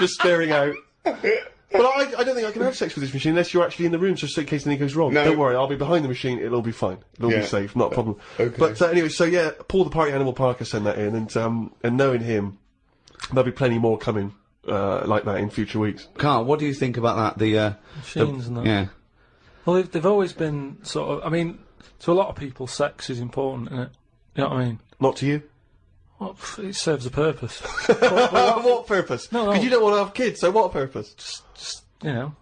just staring out. But I don't think I can have sex with this machine unless you're actually in the room, just in case anything goes wrong. No. Don't worry, I'll be behind the machine, it'll all be fine. It'll all be safe, not a problem. Okay. But anyway, so yeah, Paul the Party Animal Parker sent that in, and knowing him, there'll be plenty more coming like that in future weeks. Carl, what do you think about that? Machines and that. Yeah. Well, they've always been sort of. I mean, to a lot of people, sex is important, isn't it? You know what I mean? Not to you? Well, it serves a purpose. What purpose? No. Because you don't want to have kids, so what purpose? Just you know,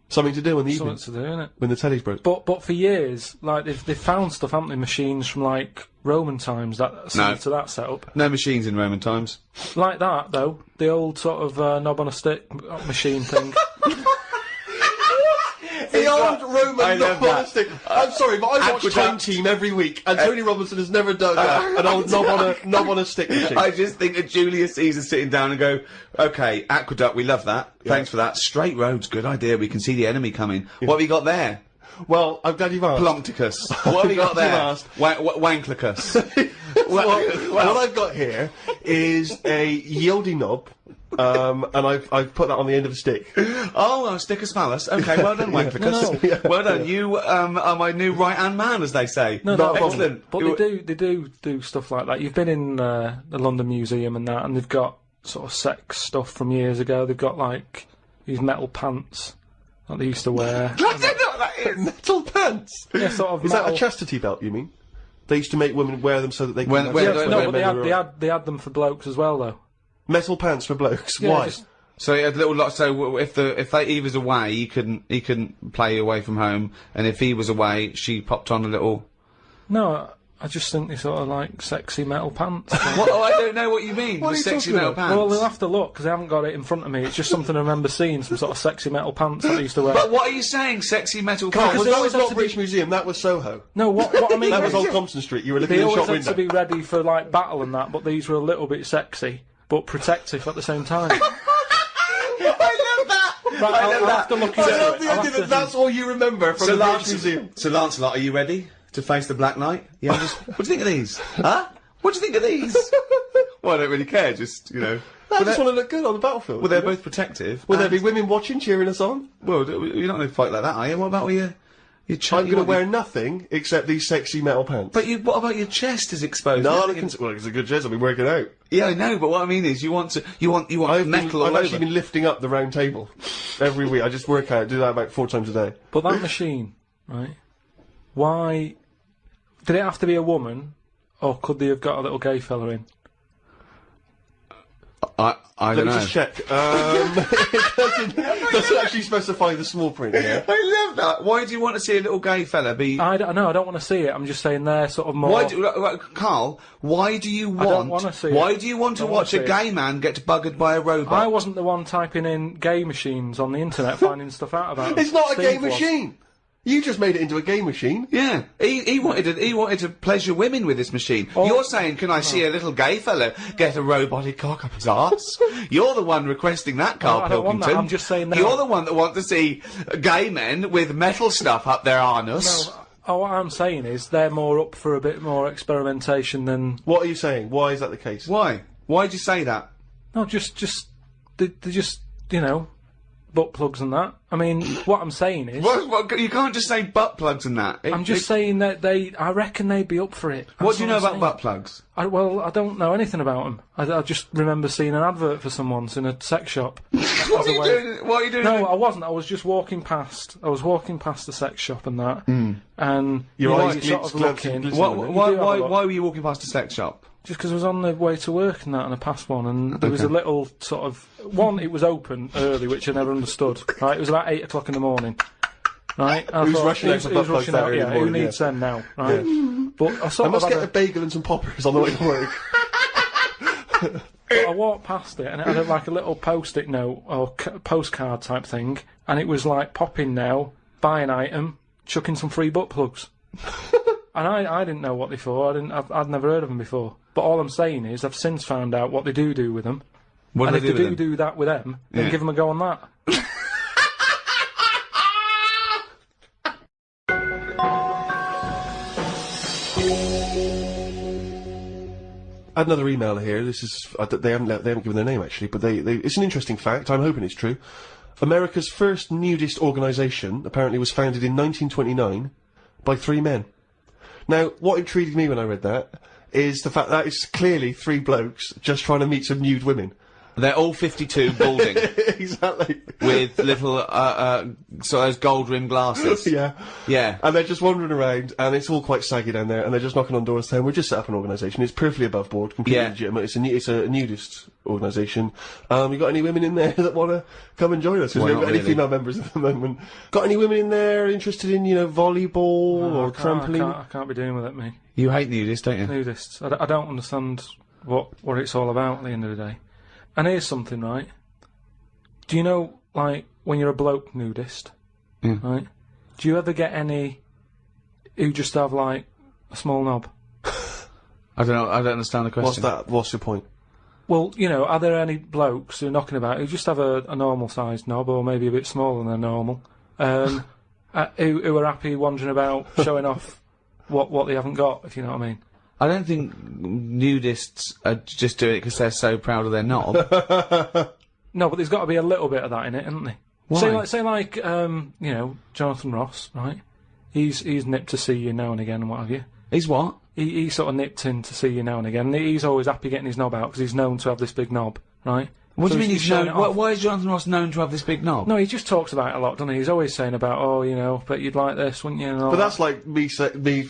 Something to do in the something evening, to do, innit? when the telly's broke. But for years, like they've found stuff, haven't they? Machines from like Roman times that similar to that setup. No machines in Roman times. Like that though, the old sort of knob on a stick machine thing. The old Roman love that. stick. I'm sorry, but I watch Time Aqueduct. Team every week, and Tony Robinson has never done that. An old knob on a stick machine. I just think of Julius Caesar sitting down and go, okay, aqueduct, we love that. Thanks for that. Straight roads, good idea. We can see the enemy coming. What have you got there? Well, I'm glad you've asked. Plumpticus. What have you got there? Asked. Wanklicus. What I've got here is a Yieldy knob, and I've put that on the end of a stick. Oh, a stick of phallus. Okay, well done, Wanklicus. Well done. You are my new right-hand man, as they say. No, excellent. But they do stuff like that. You've been in the London Museum and that, and they've got sort of sex stuff from years ago. They've got like these metal pants that they used to wear. I don't know what that is. Metal pants. Yeah, sort of Is metal. that a chastity belt? You mean? They used to make women wear them so that they can. When- have when- sex when- with No, men but who are- they had them for blokes as well, though. metal pants for blokes. Yeah, Why? just- So he had a little lot. So if he was away, he couldn't play away from home, and if he was away, she popped on a little. No, I just think they sort of like sexy metal pants. What? Oh, I don't know what you mean. What The are you sexy talking metal about? pants. Well, we'll have to look because I haven't got it in front of me. It's just something I remember seeing, some sort of sexy metal pants that they used to wear. But what are you saying? Sexy metal Carl, pants? they that always was had not to British Museum. That was Soho. No, what I mean That was is Old Compton Street. You were looking they in the always shop had to window. be ready for like battle and that, but these were a little bit sexy but protective at the same time. I love that. Right, I'll have to look into I love it. the I'll idea have that that's all you remember from the British Museum. So Lancelot, are you ready to face the Black Knight? Yeah. What do you think of these? Huh? What do you think of these? Well, I don't really care. Just I just want to look good on the battlefield. Well, they're both protective. Will there and- be women watching, cheering us on? Well, you're not going to fight like that, are you? What about your I'm going to wear nothing except these sexy metal pants. But what about your chest is exposed? no, Nothing- well, it's a good chest. I'll be working out. Yeah, I know. But what I mean is, you want metal all I've actually over. been lifting up the round table every week. I just work out, do that about 4 times a day. But that machine, right? Why did it have to be a woman, or could they have got a little gay fella in? I Let don't me know. just check. It doesn't actually specify the small print here. I love that. Why do you want to see a little gay fella be? I don't know. I don't want to see it. I'm just saying they're sort of more. Why do, Carl? Why do you want? don't wanna see it. Why do you want to Don't wanna watch a see it. gay man get buggered by a robot? I wasn't the one typing in gay machines on the internet, finding stuff out about them. It's not a Steve gay was. machine. You just made it into a gay machine. Yeah, he wanted to pleasure women with this machine. You're saying, can I see a little gay fella get a robotic cock up his arse? You're the one requesting that, Karl I don't want Pilkington. that. I'm just saying that. You're the one that want to see gay men with metal stuff up their anus. Oh, what I'm saying is they're more up for a bit more experimentation than. What are you saying? Why is that the case? Why? Why'd you say that? No, just they just butt plugs and that. I mean, what I'm saying is. What, you can't just say butt plugs and that. I'm just saying that I reckon they'd be up for it. What do you know That's about I'm butt plugs? saying. Well, I don't know anything about them. I just remember seeing an advert for some once in a sex shop. What are you doing? What are you doing? No, I wasn't. I was just walking past. I was walking past the sex shop and that, and Your eyes you're sort of glistening, looking. glistening. Why were you walking past a sex shop? Just because I was on the way to work and that, and I passed one, and there was a little sort of one. It was open early, which I never understood. Right, it was about 8 o'clock in the morning. Right, and I Who's thought, rushing out for butt plugs that early in the yeah, morning, who needs yeah. them now? Right, but I sort I must of get had a bagel and some poppers on the way to work. But I walked past it and it had like a little post-it note or postcard type thing, and it was like pop in now, buy an item, chuck in some free butt plugs. And I didn't know what they for. I'd never heard of them before. But all I'm saying is I've since found out what they do with them. What and do if they they do do that with them, then Yeah. give them a go on that. I had another email here. This is they haven't given their name actually, but it's an interesting fact. I'm hoping it's true. America's first nudist organisation apparently was founded in 1929 by 3 men. Now, what intrigued me when I read that is the fact that it's clearly 3 blokes just trying to meet some nude women. They're all 52, balding, Exactly. with little, so those gold-rimmed glasses. Yeah. Yeah. And they're just wandering around, and it's all quite saggy down there, and they're just knocking on doors saying, we're just set up an organisation, it's perfectly above board, completely Yeah. legitimate, it's a nudist organisation. You got any women in there that want to come and join us? 'Cause we Well, haven't got not any really. female members at the moment. Got any women in there interested in, volleyball or trampoline? I can't be doing with it, me. You hate nudists, don't you? Nudists. I don't understand what it's all about at the end of the day. And here's something, right? Do you know, like, when you're a bloke nudist, right? Do you ever get any who just have, like, a small knob? I don't know, I don't understand the question. What's that? What's your point? Well, are there any blokes who are knocking about who just have a normal-sized knob, or maybe a bit smaller than normal, who are happy wandering about showing off what they haven't got, if you know what I mean? I don't think nudists are just doing it because they're so proud of their knob. No, but there's got to be a little bit of that in it, isn't there? Why? Say like Jonathan Ross, right? He's nipped to see you now and again and what have you. He's what? He sort of nipped in to see you now and again. And he's always happy getting his knob out because he's known to have this big knob, right? What So do you mean he's showing known? it off. Why is Jonathan Ross known to have this big knob? No, he just talks about it a lot, doesn't he? He's always saying about, but you'd like this, wouldn't you? And all But that. that's like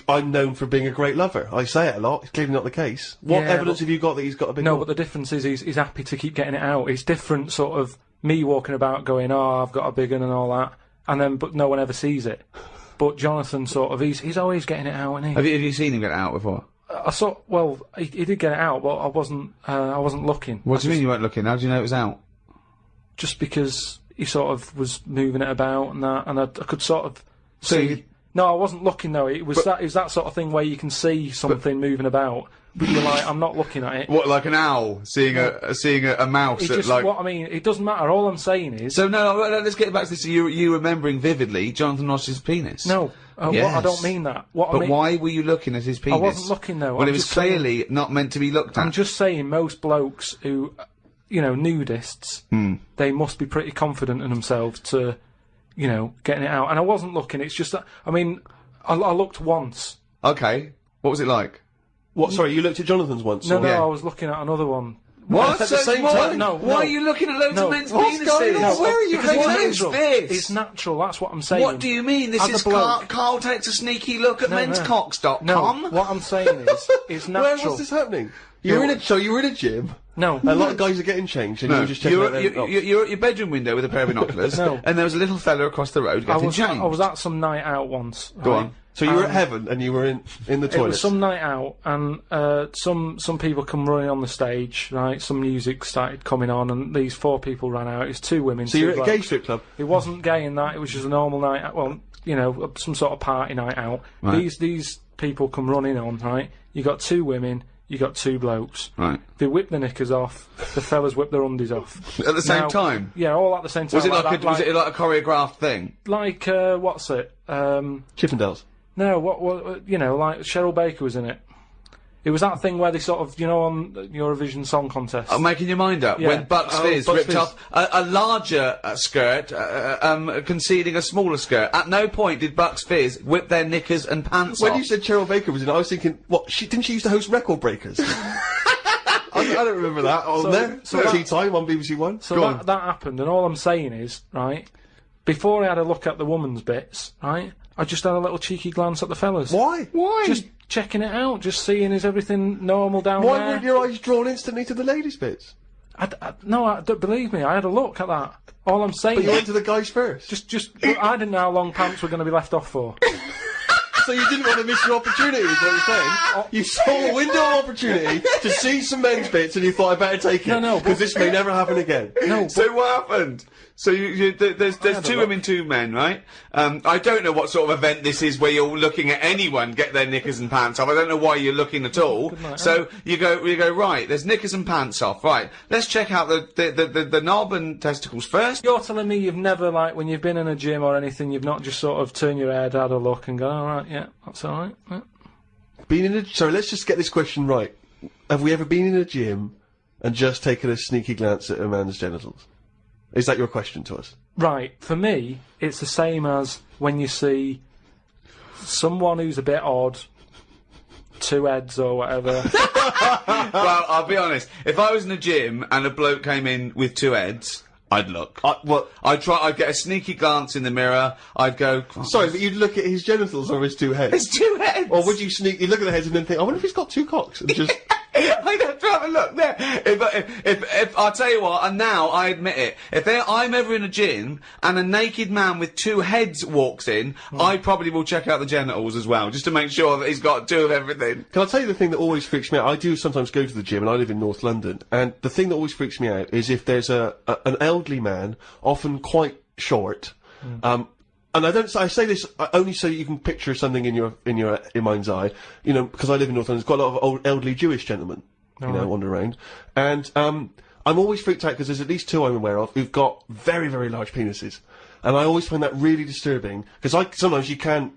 I'm known for being a great lover. I say it a lot, it's clearly not the case. What Yeah, evidence but- have you got that he's got a big No, knob? but the difference is he's happy to keep getting it out. It's different, sort of me walking about going, "Oh, I've got a big one" and all that, and then but no one ever sees it. But Jonathan, sort of, he's always getting it out, isn't he? Have you seen him get it out before? I saw. Well, he did get it out, but I wasn't looking. What do you mean you weren't looking? How do you know it was out? Just because he sort of was moving it about and that, and I could sort of So see. you- No, I wasn't looking though. It was that sort of thing where you can see something moving about, but you're like, I'm not looking at it. What, like an owl seeing a mouse It that, just, like... what I mean, it doesn't matter. All I'm saying is, So no, let's get back to this. You remembering vividly Jonathan Ross's penis? no, Yes. I don't mean that. What I But mean, why were you looking at his penis? I wasn't looking though. Well, I'm it was just saying- clearly not meant to be looked I'm at. just saying, most blokes who, nudists, they must be pretty confident in themselves to, getting it out. And I wasn't looking. It's just that, I mean, I looked once. Okay, what was it like? What? Sorry, you looked at Jonathan's once? No, or- no, Yeah. I was looking at another one. What? At the same time? No, Why no. are you looking at loads No. of men's What's penises? going on? No, Where are you because hanging it's out? natural. This? It's natural. That's what I'm saying. What do you mean? This As a is bloke- Carl takes a sneaky look at No, no. menscocks.com. No, what I'm saying is, it's Where natural. was this happening? You were in a gym. No, A lot of guys are getting changed, and you No, were just checking out their you're at your bedroom window with a pair of binoculars, No. and there was a little fella across the road I getting was changed. at some night out once. Go right? on. So you were at heaven, and you were in the It was toilet. some night out, and some people come running on the stage, right? Some music started coming on, and these 4 people ran out. It was 2 women. So 2 you're at a gay blokes. strip club. It wasn't gay in that. It was just a normal night out. Well, some sort of party night out. Right. These people come running on, right? You got 2 women. You got 2 blokes. Right. They whip the knickers off. The fellas whip their undies off. At the same Now- time? Yeah, all at the same time. Was it like that, was it like a choreographed thing? like what's it? Chippendales. No, what like Cheryl Baker was in it. It was that thing where they sort of, on the Eurovision Song Contest. I'm making your mind up. Yeah. When Bucks Oh, Fizz Bucks ripped Fizz. off a larger skirt, conceding a smaller skirt. At no point did Bucks Fizz whip their knickers and pants When off. you said Cheryl Baker was in it, I was thinking, what? Didn't she used to host Record Breakers? I don't remember that on there. so Tea that- Time on BBC One. So Go that, on. that happened, and all I'm saying is, right, before I had a look at the woman's bits, right, I just had a little cheeky glance at the fellas. Why? Why? Just checking it out, just seeing is everything normal down Why there. weren't your eyes drawn instantly to the ladies' bits? No, don't believe me. I had a look at that. All I'm saying But you is, went to the guys first. just I didn't know how long pants were going to be left off for. So you didn't want to miss your opportunity, is what you're saying? You saw a window of opportunity to see some men's bits and you thought, I better take it. No, because this may never happen again. No, So what happened? So there's two women, two men, right? I don't know what sort of event this is where you're looking at anyone get their knickers and pants off. I don't know why you're looking at all. So you go right. There's knickers and pants off. Right. Let's check out the knob and testicles first. You're telling me you've never, like, when you've been in a gym or anything, you've not just sort of turned your head, had a look, and gone, all right, yeah, that's all right. Yeah. Been in a... Sorry, let's just get this question right. Have we ever been in a gym and just taken a sneaky glance at a man's genitals? Is that your question to us? Right. For me, it's the same as when you see someone who's a bit odd, two heads or whatever. Well, I'll be honest. If I was in a gym and a bloke came in with two heads, I'd look. I'd get a sneaky glance in the mirror. I'd go. Oh, Sorry, but you'd look at his genitals or his two heads? His two heads. Or would you you look at the heads and then think, I wonder if he's got two cocks, and just... I'd have to have a look there. If I'll tell you what, and now I admit it, if I'm ever in a gym and a naked man with two heads walks in, I probably will check out the genitals as well, just to make sure that he's got two of everything. Can I tell you the thing that always freaks me out? I do sometimes go to the gym, and I live in North London, and the thing that always freaks me out is if there's an elderly man, often quite short, and I say this only so you can picture something in your mind's eye, you know, because I live in North London. There's quite a lot of old elderly Jewish gentlemen, you know, wander around, and I'm always freaked out because there's at least two I'm aware of who've got very, very large penises, and I always find that really disturbing because sometimes you can't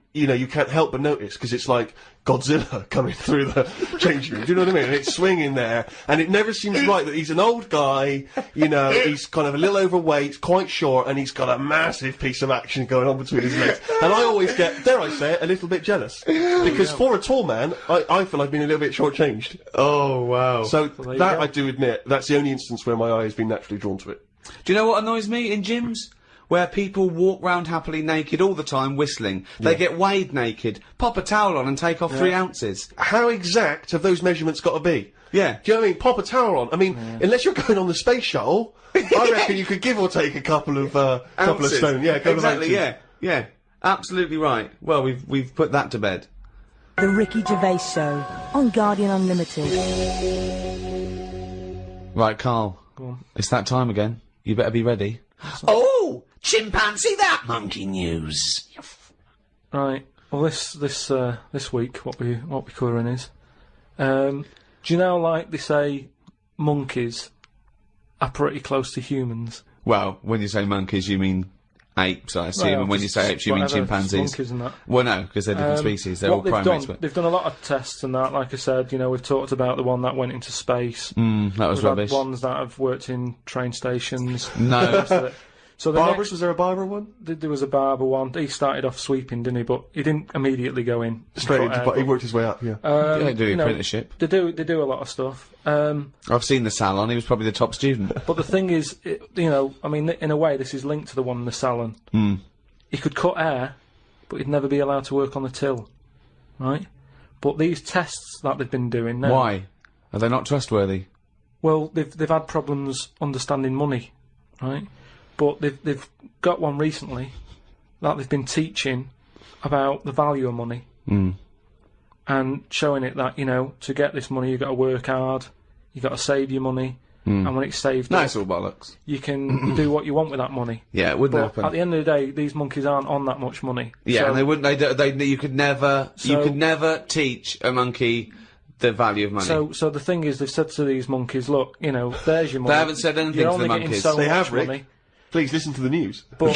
help but notice because it's like Godzilla coming through the changing room. Do you know what I mean? And it's swinging there, and it never seems right that he's an old guy, you know, he's kind of a little overweight, quite short, and he's got a massive piece of action going on between his legs. And I always get, dare I say it, a little bit jealous. Because for a tall man, I feel I've been a little bit shortchanged. Oh, wow. So that, I do admit, that's the only instance where my eye has been naturally drawn to it. Do you know what annoys me in gyms? Where people walk round happily naked all the time whistling. They get weighed naked, pop a towel on and take off 3 ounces. How exact have those measurements got to be? Yeah. Do you know what I mean? Pop a towel on. I mean, unless you're going on the space shuttle, I reckon you could give or take a couple of stone. Yeah, exactly, yeah. Absolutely right. Well, we've put that to bed. The Ricky Gervais Show on Guardian Unlimited. Right, Carl. Go on. It's that time again. You better be ready. Oh, chimpanzee that monkey news. Right. Well, this week, what we're covering is, do you know, like they say, monkeys are pretty close to humans. Well, when you say monkeys, you mean apes, I assume, Well, and when you say apes, you mean chimpanzees. Monkeys and that. Well, no, because they're different species. They're all primates. They've done a lot of tests and that. Like I said, you know, we've talked about the one that went into space. That was We've rubbish. had ones that have worked in train stations. No. So the Barbers, was there a barber one? There was a barber one. He started off sweeping, didn't he? But he didn't immediately go in Straight into, but he worked his way up, yeah. They do you know, apprenticeship. They do a lot of stuff. I've seen the salon. He was probably the top student. But the thing is, you know, I mean, in a way, this is linked to the one in the salon. He could cut hair, but he'd never be allowed to work on the till, right? But these tests that they've been doing now. Why? Are they not trustworthy? Well, they've had problems understanding money, right? But they've got one recently that they've been teaching about the value of money and showing it that, you know, to get this money you've got to work hard, you've got to save your money, and when it's saved No, it's all bollocks. you can do what you want with that money. Yeah, it wouldn't But happen. at the end of the day, these monkeys aren't on that much money. Yeah, So- and they wouldn't. You could never teach a monkey the value of money. So the thing is, they've said to these monkeys, look, you know, there's your money. They haven't said anything You're to the only getting monkeys. so They much have, Rick. money, Please listen to the news. but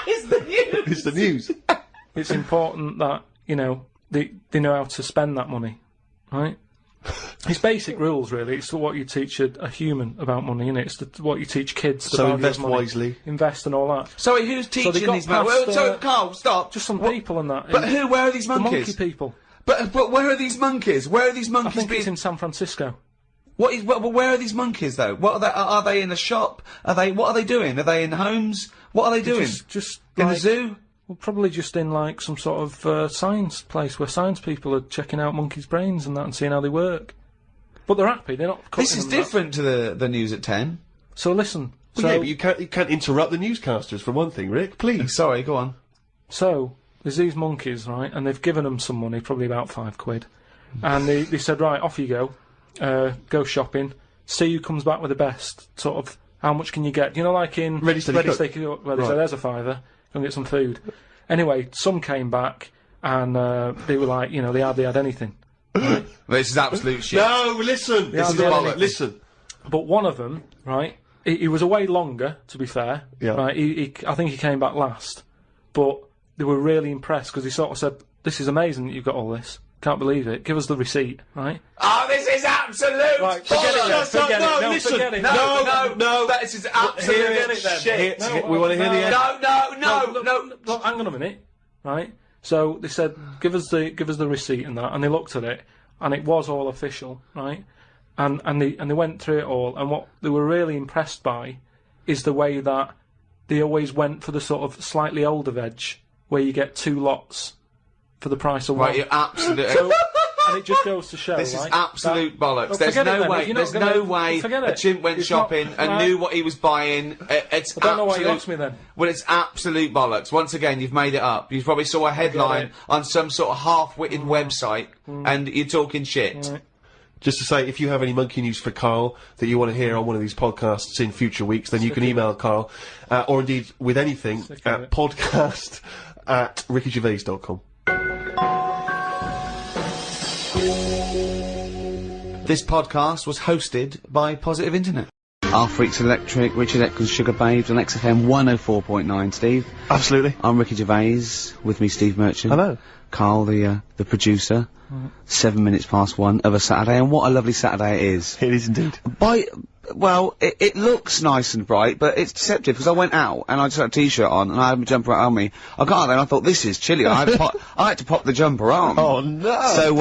It's the news. It's the news. it's important that, you know, they know how to spend that money, right? It's basic rules, really. It's what you teach a human about money, innit? It's what you teach kids. The So value invest of money. wisely. Invest and all that. Sorry, who's they teaching got these monkeys? past, So, Carl, stop. Just some people and that. But who? Where are these The monkeys? monkey people. But where are these monkeys? Where are these I monkeys think being? it's in San Francisco. Where are these monkeys though? What are they? Are they in a shop? What are they doing? Are they in homes? What are they doing? Just in like, the zoo? Well, probably just in like some sort of science place where science people are checking out monkeys' brains and that and seeing how they work. But they're happy. They're not. This is them that. different to the news at 10. So listen. Well, yeah, but you can't interrupt the newscasters for one thing, Rick. Please. Sorry, go on. So there's these monkeys, right, and they've given them some money, probably about £5, and they said, right, off you go, go shopping, see who comes back with the best, sort of, how much can you get? You know, like in Ready, Steady, Cook. where they said, there's a £5, go and get some food. Anyway, some came back, and they were like, you know, they hardly had anything. Right? This is absolute shit. No, listen. This is bollocks. Listen. But one of them, right, he was away longer, to be fair. Yeah. Right, I think he came back last. But they were really impressed, because he sort of said, this is amazing that you've got all this. Can't believe it. Give us the receipt, right? Oh, this is absolute Right, forget it, forget it. No, listen. forget it. No. This is absolute shit. We want to hear the end. No. Look, hang on a minute, right? So they said, give us the receipt and that, and they looked at it, and it was all official, right? And they went through it all, and what they were really impressed by is the way that they always went for the sort of slightly older veg, where you get 2 lots for the price of one. Right, you're absolute. And it just goes to show, This is right, absolute bollocks. Well, There's forget it no then, way. if you're There's not no gonna- way forget a it. chimp went It's not- shopping and right. knew what he was buying. It's I don't know why absolute. you asked me then. Well, it's absolute bollocks. Once again, you've made it up. You probably saw a headline it. on some sort of half-witted website, and you're talking shit. Right. Just to say, if you have any monkey news for Karl that you want to hear on one of these podcasts in future weeks, then you can email Karl, or indeed with anything at podcast@rickygervais.com. This podcast was hosted by Positive Internet. Our Freaks Electric, Richard Eccles, Sugar Babes on XFM 104.9, Steve. Absolutely. I'm Ricky Gervais, with me Steve Merchant. Hello. Carl, the producer. 7 minutes past 1 of a Saturday, and what a lovely Saturday it is. It is indeed. Well, it looks nice and bright, but it's deceptive, because I went out, and I just had a t-shirt on, and I had my jumper on me. I got out there, and I thought, this is chilly. I had to pop the jumper on. Oh, no. So,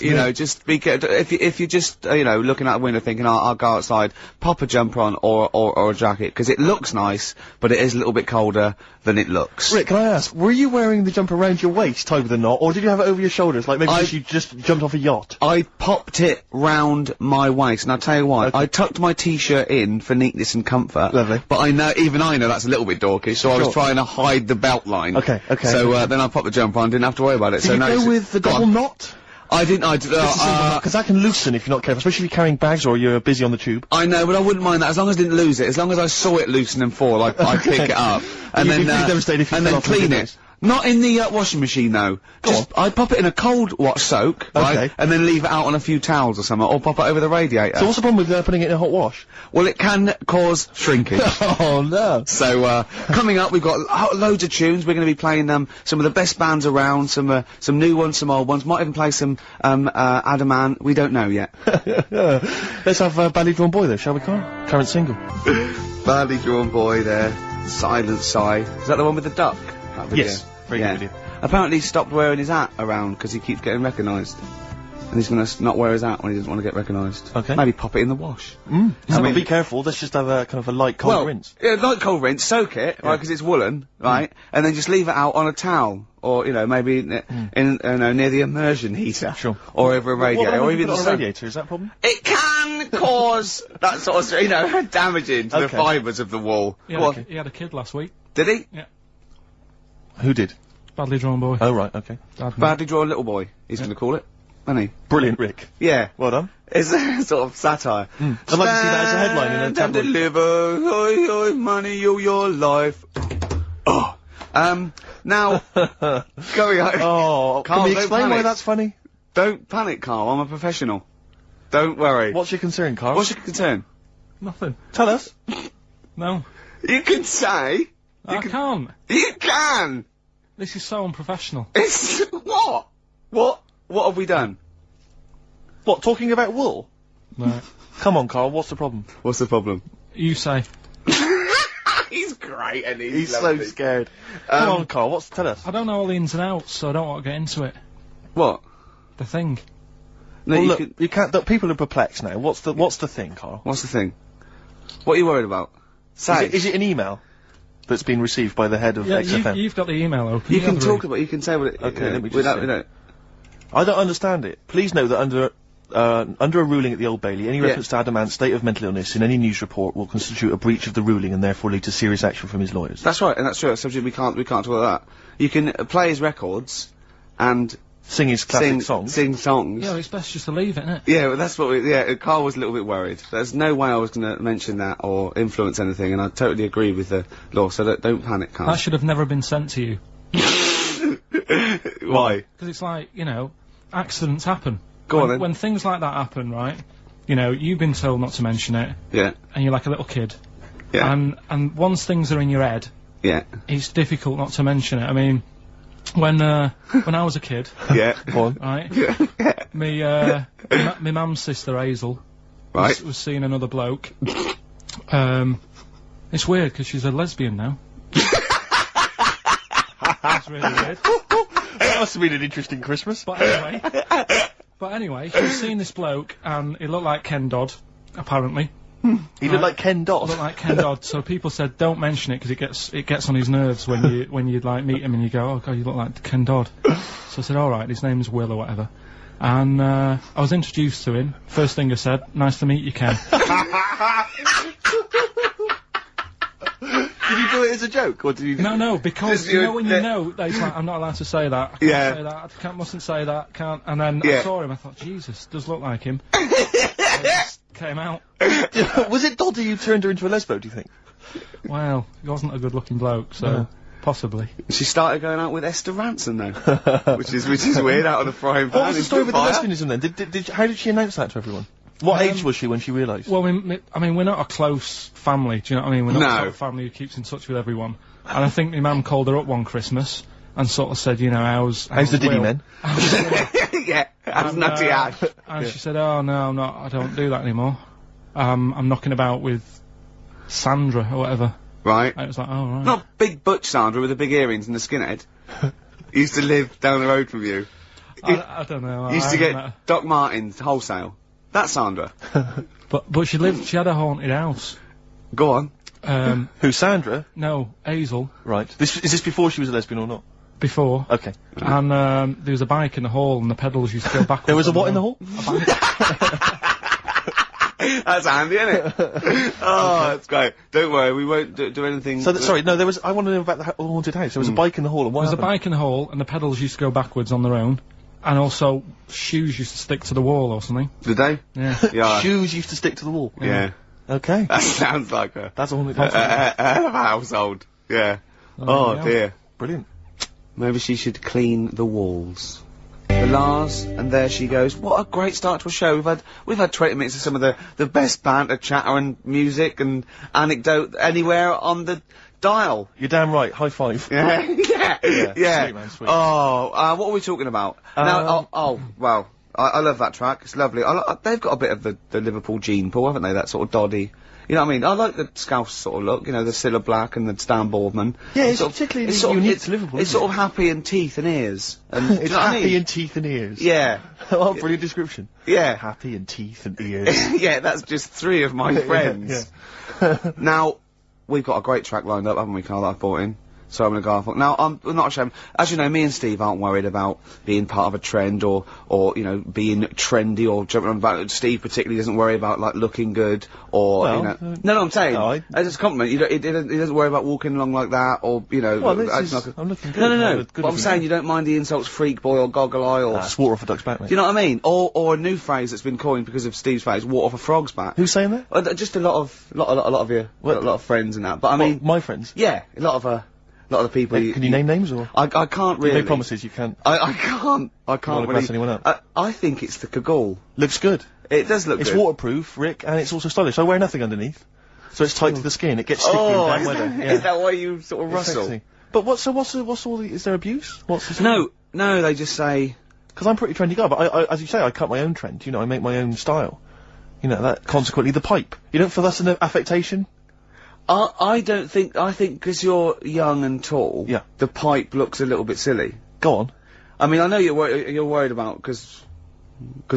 you know, just be careful. If you're just, you know, looking out the window thinking, I'll go outside, pop a jumper on, or a jacket, because it looks nice, but it is a little bit colder than it looks. Rick, can I ask, were you wearing the jumper around your waist, tied with a knot, or did you have it over your shoulders, like maybe you just jumped off a yacht? I popped it round my waist, and I'll tell you why. Okay. I tucked my t-shirt in for neatness and comfort. Lovely. But I know that's a little bit dorkish, so I was Sure. trying to hide the belt line. Okay. So, then I popped the jumper on, didn't have to worry about it. Did so you now go it's- with the Go double on. knot? I didn't, Because that can loosen if you're not careful, especially if you're carrying bags or you're busy on the tube. I know, but I wouldn't mind that, as long as I didn't lose it. As long as I saw it loosen and fall, I'd pick it up. And You'd then, be pretty devastated if you and fell then off and clean did it. this. Not in the washing machine, though. I'd pop it in a cold soak, right? Okay. And then leave it out on a few towels or something, or pop it over the radiator. So what's the problem with putting it in a hot wash? Well, it can cause shrinkage. Oh, no. So, coming up, we've got loads of tunes. We're going to be playing some of the best bands around, some new ones, some old ones. Might even play some Adamant. We don't know yet. Let's have Badly Drawn Boy, though, shall we, Carl? Current single. Badly Drawn Boy there. Silent Sigh. Is that the one with the duck? That video? Yes. Very good video. Apparently he stopped wearing his hat around because he keeps getting recognised. And he's going to not wear his hat when he doesn't want to get recognised. Okay. Maybe pop it in the wash. Be careful, let's just have a kind of a light cold rinse. Yeah, light cold rinse, soak it, right, because it's woolen, right, and then just leave it out on a towel, or, you know, maybe near the immersion heater. Sure. Or over a radiator, or even on the a sun. radiator, is that a problem? It can cause that sort of, you know, damaging to the Okay. fibres of the wall. He Go had, on. he had a kid last week. Did he? Who did? Badly Drawn Boy. Oh, right, okay. Badly drawn little boy, he's going to call it, isn't he? Brilliant, Rick. Yeah. Well done. It's a sort of satire. I'd like to see that as a headline in a Stand and tabloid. deliver, oi, oi, money, your life. Oh. Now, going on. Oh, Carl, can we don't explain why panic. that's funny? Don't panic, Carl, I'm a professional. Don't worry. What's your concern, Carl? What's your concern? Nothing. Tell us. No. You can say. I can't. You can! This is so unprofessional. It's, what? What have we done? What, talking about wool? Right. Come on, Carl, what's the problem? What's the problem? You say. He's great, and He's so scared. Come on, Carl, tell us. I don't know all the ins and outs, so I don't want to get into it. What? The thing. No, Well, you look, can- you can't, people are perplexed now. What's the thing, Carl? What's the thing? What are you worried about? Say. Is it an email that's been received by the head of Yeah, XFM? you've got the email open. You can say what it. Okay, let me just without, see. you know. I don't understand it. Please know that under under a ruling at the Old Bailey, any reference to Adamant's state of mental illness in any news report will constitute a breach of the ruling and therefore lead to serious action from his lawyers. That's right, and that's true. That's subject we can't talk about that. You can play his records and Sing his classic songs. Sing songs. Yeah, it's best just to leave it, isn't it? Yeah, well, that's what Carl was a little bit worried. There's no way I was going to mention that or influence anything, and I totally agree with the law, so don't panic, Carl. That should have never been sent to you. Why? Because it's like, you know, accidents happen. Go on then. When things like that happen, right, you know, you've been told not to mention it, Yeah. and you're like a little kid. Yeah. And once things are in your head, Yeah. it's difficult not to mention it. I mean, when I was a kid, Yeah. Go on. right, me mum's sister Hazel Right. was seeing another bloke. It's weird because she's a lesbian now. That's really weird. That must have been an interesting Christmas. But anyway, she was seeing this bloke, and he looked like Ken Dodd, apparently. He looked like Ken Dodd. Looked like Ken Dodd. So people said, don't mention it because it gets on his nerves when you like meet him and you go, oh god, you look like Ken Dodd. So I said, all right, his name's Will or whatever. And I was introduced to him. First thing I said, nice to meet you, Ken. Did you do it as a joke, or did you? No, because Just you you- know when you know that he's like, I'm not allowed to say that. I can't Yeah. say that. I mustn't say that. Can't. And then Yeah. I saw him. I thought, Jesus, does look like him. It just came out. Was it Doddy who turned her into a lesbo, do you think? Well, he wasn't a good-looking bloke, so possibly. She started going out with Esther Ranson though, which is weird out of the frying pan. What was the story with the fire. lesbianism then? How did she announce that to everyone? What age was she when she realised? Well, I mean, we're not a close family. Do you know what I mean? We're not No. a sort of family who keeps in touch with everyone. And I think my mum called her up one Christmas and sort of said, you know, how's the Diddy Will? men? Yeah, that's And, nutty Ash. And she said, oh no, I'm not. I don't do that anymore. I'm knocking about with Sandra or whatever. Right. And it was like, oh right. Not big butch Sandra with the big earrings and the skinhead. Used to live down the road from you. I don't know. Used I to haven't get met Doc Martens wholesale. That's Sandra. her. But she had a haunted house. Go on. Who, Sandra? No, Hazel. Right. Is this before she was a lesbian or not? Before. Okay. And there was a bike in the hall, and the pedals used to go backwards. There was a what in the hall? That's handy, isn't it? Oh, that's great. Don't worry, we won't do anything. So, sorry, no, I want to know about the haunted house. There was a bike in the hall, and what There was a happened? bike in the hall, and the pedals used to go backwards on their own. And also, shoes used to stick to the wall or something. Did they? Yeah. Yeah. Shoes used to stick to the wall. Yeah. Okay. That sounds like a That's a haunted house. hell of a household. Yeah. Oh yeah. dear. Brilliant. Maybe she should clean the walls. The Lars, and there she goes. What a great start to a show. We've had 20 minutes of some of the best banter, chatter and music and anecdote anywhere on the dial. You're damn right. High five. Yeah, yeah. Sweet, man, sweet. Oh, what are we talking about? Now, well, I love that track. It's lovely. They've got a bit of the Liverpool gene pool, haven't they? That sort of doddy. You know what I mean? I like the Scouse sort of look, you know, the Cilla Black and the Stan Boardman. Yeah, it's sort of- particularly sort of- unique to Liverpool, It's isn't sort of happy in teeth and ears. And, do you It's know what I happy mean? in teeth and ears. Yeah. Oh, brilliant description. Yeah. Happy in teeth and ears. Yeah, that's just 3 of my friends. Now, we've got a great track lined up, haven't we, Carl, that I've brought in? So I'm gonna go off. Now, I'm not ashamed. As you know, me and Steve aren't worried about being part of a trend or, you know, being trendy or jumping on about. Steve particularly doesn't worry about, like, looking good or, Well, you know. No, I'm saying. no, As a compliment, he doesn't worry about walking along like that or, you know. Well, this acting is- like a- I'm looking good. No. I'm good But I'm looking saying good. you don't mind the insults freak boy or goggle eye or. That's water off a duck's back, mate. Do you know what I mean? Or a new phrase that's been coined because of Steve's phrase, water off a frog's back. Who's saying that? Just a lot of you, a lot of friends and that. But I mean, My friends. yeah, a lot of the people. Can you name names or? I can't You really. make promises you can't. I can't wanna really. grass anyone up? I think it's the cagoule. Looks good. It does look It's good. waterproof, Rick, and it's also stylish. I wear nothing underneath, so it's tight to the skin. It gets sticky in Oh, damn is weather. that, Yeah. is that why you sort of It's rustle? sexy. But what's all the? Is there abuse? No, they just say. Because I'm a pretty trendy guy, but I, as you say, I cut my own trend. You know, I make my own style. You know, that consequently the pipe. You don't feel that's an affectation? I don't think. I think because you're young and tall. Yeah. The pipe looks a little bit silly. Go on. I mean, I know you're worried about because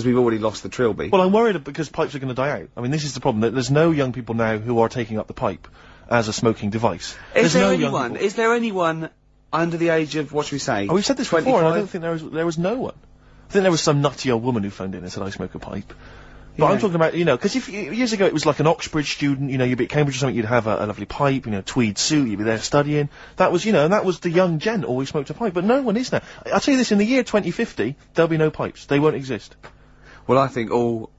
we've already lost the trilby. Well, I'm worried because pipes are going to die out. I mean, this is the problem. That there's no young people now who are taking up the pipe as a smoking device. Is There's there no young anyone? people. Is there anyone under the age of what should we say? Oh, we've said this before, and I 25? don't think there was no one. think there was some nutty old woman who phoned in and said, I smoke a pipe. But I'm talking about, because years ago it was like an Oxbridge student, you'd be at Cambridge or something, you'd have a lovely pipe, tweed suit, you'd be there studying. That was, and that was the young gent always smoked a pipe, but no one is now. I'll tell you this, in the year 2050, there'll be no pipes. They won't exist. Well, I think all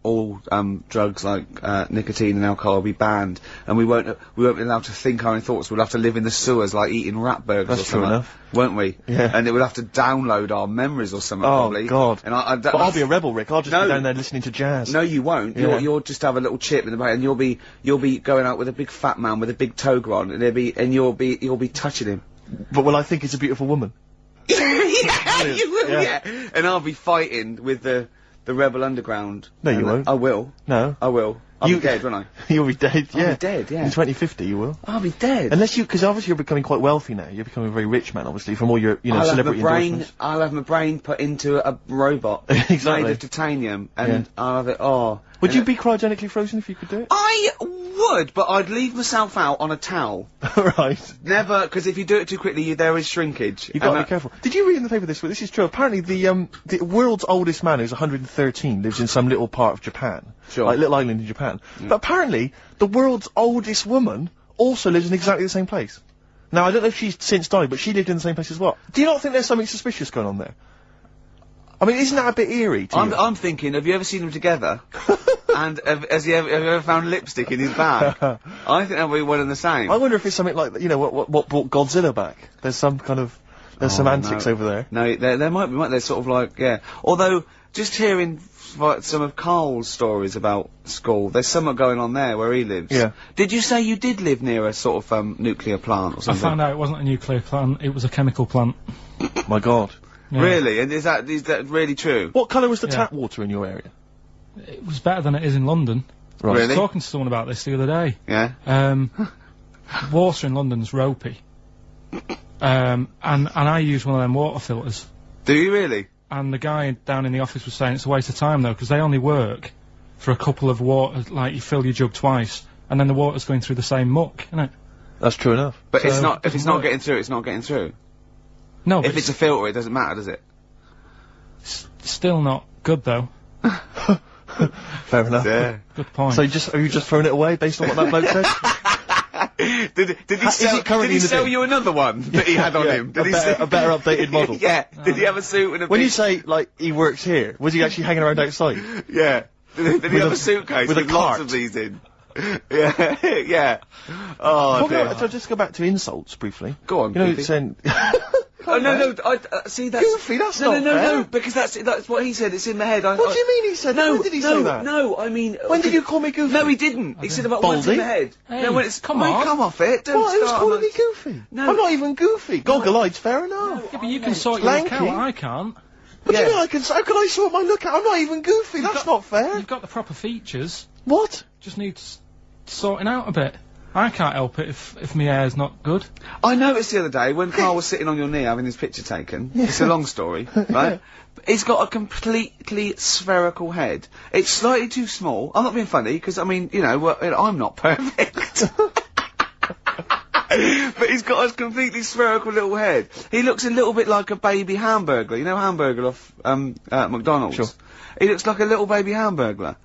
drugs like nicotine and alcohol will be banned, and we won't be allowed to think our own thoughts. We'll have to live in the sewers like eating rat burgers or That's something, true enough. won't we? Yeah. And it would have to download our memories or something. Probably. Oh God! And but I'll be a rebel, Rick. I'll just be down there listening to jazz. No, you won't. Yeah. You'll just have a little chip in the back, and you'll be going out with a big fat man with a big toga on, and you'll be touching him. But will I think it's a beautiful woman? Yeah, you will. Yeah. And I'll be fighting with the Rebel Underground. No, you won't. I will. No. I will. I'll be dead, won't I? You'll be dead, yeah. I'll be dead, yeah. In 2050 you will. I'll be dead. Unless because obviously you're becoming quite wealthy now. You're becoming a very rich man, obviously, from all your, celebrity endorsements. I'll have my brain put into a robot. Exactly. Made of titanium, and I'll have it, Would you be cryogenically frozen if you could do it? I would, but I'd leave myself out on a towel. Right. Never, because if you do it too quickly, there is shrinkage. You've got to be careful. Did you read in the paper this week? This is true. Apparently the world's oldest man, who's 113, lives in some little part of Japan. Sure. Like little island in Japan. But apparently, the world's oldest woman also lives in exactly the same place. Now, I don't know if she's since died, but she lived in the same place as well. Do you not think there's something suspicious going on there? I mean, isn't that a bit eerie to you? I'm thinking, have you ever seen them together? And have you ever found lipstick in his bag? I think that'll be one and the same. I wonder if it's something like, what brought Godzilla back? There's some kind of, some antics over there. No, there might be, they're sort of like, yeah. Although, just hearing some of Karl's stories about school, there's something going on there where he lives. Yeah. Did you say you did live near a sort of, nuclear plant or something? I found out it wasn't a nuclear plant, it was a chemical plant. My God. Yeah. Really? And is that really true? What colour was the tap water in your area? It was better than it is in London. Right. I Really? was talking to someone about this the other day. Yeah. Water in London's ropey. And I use one of them water filters. Do you really? And the guy down in the office was saying it's a waste of time though, because they only work for a couple of water, like you fill your jug twice, and then the water's going through the same muck, isn't it? That's true enough. But So it's not, if it it's doesn't not work. getting through, it's not getting through. No, but If it's a filter, it doesn't matter, does it? still not good though. Fair enough. Yeah. Good point. So are you just throwing it away based on what that bloke said? Did he Is sell, it currently did he in the sell bin? you another one that he had on him? Did a, he better, say- a better updated model. Yeah. Did he have a suit and a When big... you say, like, he works here, was he actually hanging around outside? Yeah. Did he have a- a suitcase with a with lots cart? of these in? Yeah. Yeah. Oh, Talking dear. about, so just go back to insults briefly. Go on, You know, Goofy. saying... Oh, no, I see, that's... Goofy, that's no, not no, fair. no, because that's what he said, it's in my head. What do you mean he said that? No, When did he no, say that? no, I mean... When did you call me goofy? No, he didn't. He said about what's in Baldy? my head. Hey, no, when it's... come Mate, on. come off it. Don't What? Who's start calling on me a- goofy? No. I'm not even goofy. Goggle-eyed's fair enough. Yeah, but you can sort your Lanky. look out, I can't. What do you Yeah. mean how can I sort my look out? I'm not even goofy. That's not fair. You've got the proper features, What? just needs sorting out a bit. I can't help it if my hair's not good. I noticed the other day when Karl was sitting on your knee having his picture taken. It's a long story, right? But he's got a completely spherical head. It's slightly too small. I'm not being funny because I mean, I'm not perfect. But he's got a completely spherical little head. He looks a little bit like a baby hamburger. You know Hamburger off McDonald's. Sure. He looks like a little baby hamburger,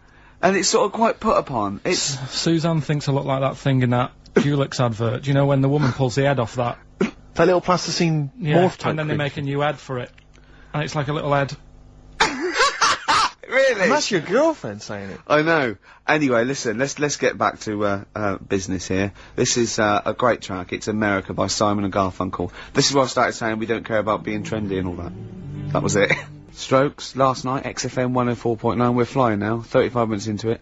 and it's sort of quite put upon. It's Suzanne thinks I look like that thing in that Dulux advert. Do you know when the woman pulls the head off that? That little plasticine morph type and then they creature. make a new head for it. And it's like a little head. really. And that's your girlfriend saying it. I know. Anyway, listen, let's get back to business here. This is a great track. It's America by Simon and Garfunkel. This is where I started saying we don't care about being trendy and all that. That was it. Strokes last night, XFM 104.9. We're flying now. 35 minutes into it.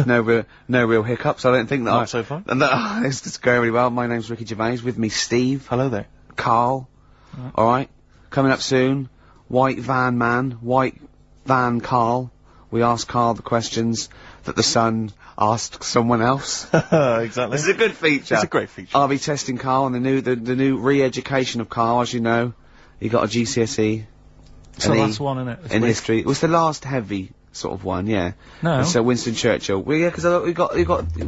No real hiccups. I don't think that. Not so far. And that, it's just going really well. My name's Ricky Gervais. With me, Steve. Hello there. Karl. All right. Coming up soon. White Van Man. White Van Karl. We ask Karl the questions that the Sun asked someone else. Exactly. It's a good feature. It's a great feature. I'll be testing Karl on the new re-education of Karl, as you know. He got a GCSE. It's the last one, isn't it? In history. It was the last heavy sort of one, yeah. No. So Winston Churchill. Well, yeah, because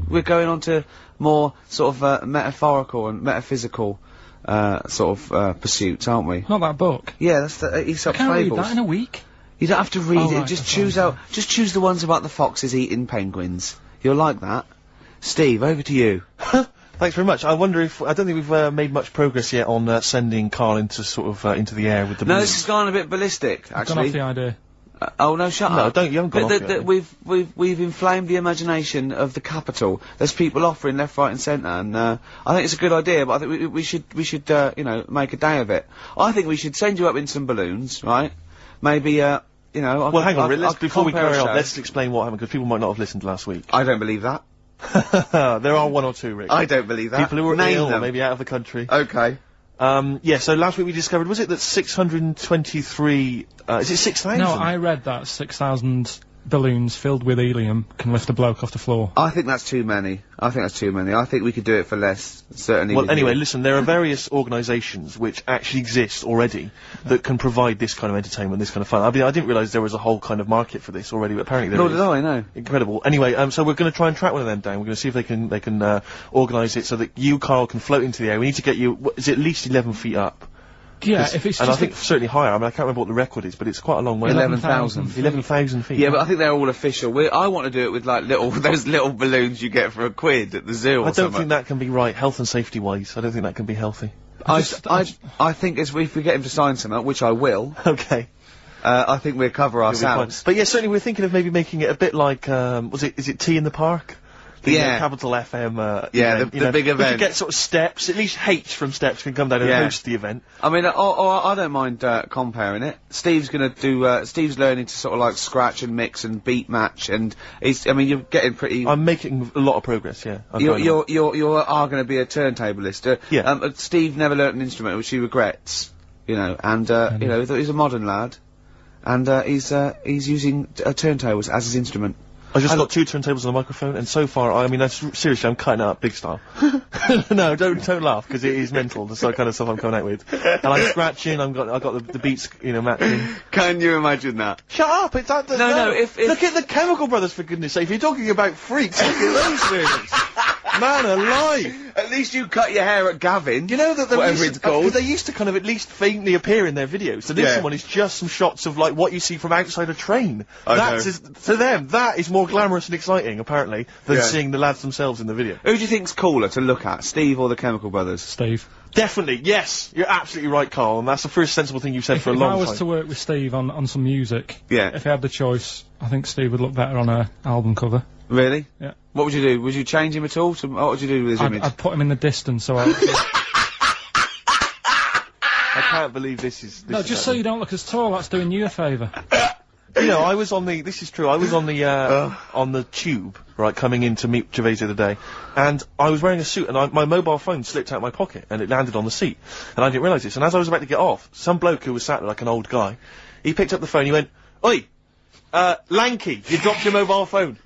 we're going on to more sort of metaphorical and metaphysical sort of pursuits, aren't we? Not that book. Yeah, that's the Aesop Can't read fables. that in a week. You don't have to read Oh, it. right, Just that's choose right. Just choose the ones about the foxes eating penguins. You'll like that. Steve, over to you. Thanks very much. I wonder if I don't think we've made much progress yet on sending Karl into sort of into the air with the. No, balloon. this has gone a bit ballistic. Gone off Actually. the idea. Oh no, shut No, up. don't- you haven't gone off yet. We've inflamed the imagination of the capital. There's people offering left, right, and centre, and I think it's a good idea. But I think we should you know, make a day of it. I think we should send you up in some balloons, right? Maybe you know. Well, hang on, I'll before we compare carry a on, show. let's explain what happened because people might not have listened last week. I don't believe that. There are one or two, Rick. I don't believe that. People who were Name ill, or them. maybe out of the country. Okay. Yeah, so last week we discovered, was it that 623, is it 6,000? No, I read that 6,000 balloons filled with helium can lift a bloke off the floor. I think that's too many. I think we could do it for less. Certainly. Well, with anyway, you. listen, there are various organisations which actually exist already that can provide this kind of entertainment, this kind of fun. I mean, I didn't realise there was a whole kind of market for this already, but apparently there Nor is. did I, no. Incredible. Anyway, so we're going to try and track one of them down. We're going to see if they can organise it so that you, Karl, can float into the air. We need to get you, is it at least 11 feet up? Yeah, if it's And just I think certainly higher. I mean, I can't remember what the record is, but it's quite a long way. 11,000. 11,000 feet. Yeah, but I think they're all official. I want to do it with like those little balloons you get for a quid at the zoo or I don't something. think that can be right, health and safety wise. I don't think that can be healthy. I think if we get him to sign something, which I will, Okay. I think we'll cover It'll be fine. ourselves. But yeah, certainly we're thinking of maybe making it a bit like, is it Tea in the Park? The, Yeah. Capital FM, Yeah, event, the you know. big We event. could get sort of Steps, at least H from Steps can come down and Yeah. host the event. I mean, or I don't mind comparing it. Steve's gonna do. Steve's learning to sort of like scratch and mix and beat match, and I mean, you're getting pretty. I'm making a lot of progress, yeah. I'm You going on. you are going to be a turntablist. Yeah. Steve never learnt an instrument, which he regrets. You know, and you know, he's a modern lad, and he's using turntables as his instrument. I just got 2 turntables and a microphone, and so far, I mean, seriously, I'm cutting it up big style. No, don't laugh, because it is mental, the sort of kind of stuff I'm coming out with. And I'm scratching, I've got the beats, you know, matching. Can you imagine that? Shut up, it's that. No, if- Look at the Chemical Brothers, for goodness sake, if you're talking about freaks, look at those things. Man alive! At least you cut your hair at Gavin. You know that whatever it's called. they used to kind of at least faintly appear in their videos. So this Yeah. one is just some shots of like what you see from outside a train. I That's know. to them, that is more glamorous and exciting, apparently, than Yeah. seeing the lads themselves in the video. Who do you think's cooler to look at, Steve or the Chemical Brothers? Steve. Definitely, yes, you're absolutely right, Karl, and that's the first sensible thing you've said If for a I long was time. to work with Steve on some music, Yeah. if I had the choice, I think Steve would look better on a album cover. Really? Yeah. What would you do? Would you change him at all? What would you do with his image? I'd put him in the distance, so I... I can't believe this is. No, just so you don't look as tall, that's doing you a favour. You know, I was on the. This is true. I was on the tube, right, coming in to meet Gervais the other day, and I was wearing a suit, and my mobile phone slipped out my pocket, and it landed on the seat, and I didn't realise this. And as I was about to get off, some bloke who was sat there like an old guy, he picked up the phone. He went, "Oi, Lanky, you dropped your mobile phone."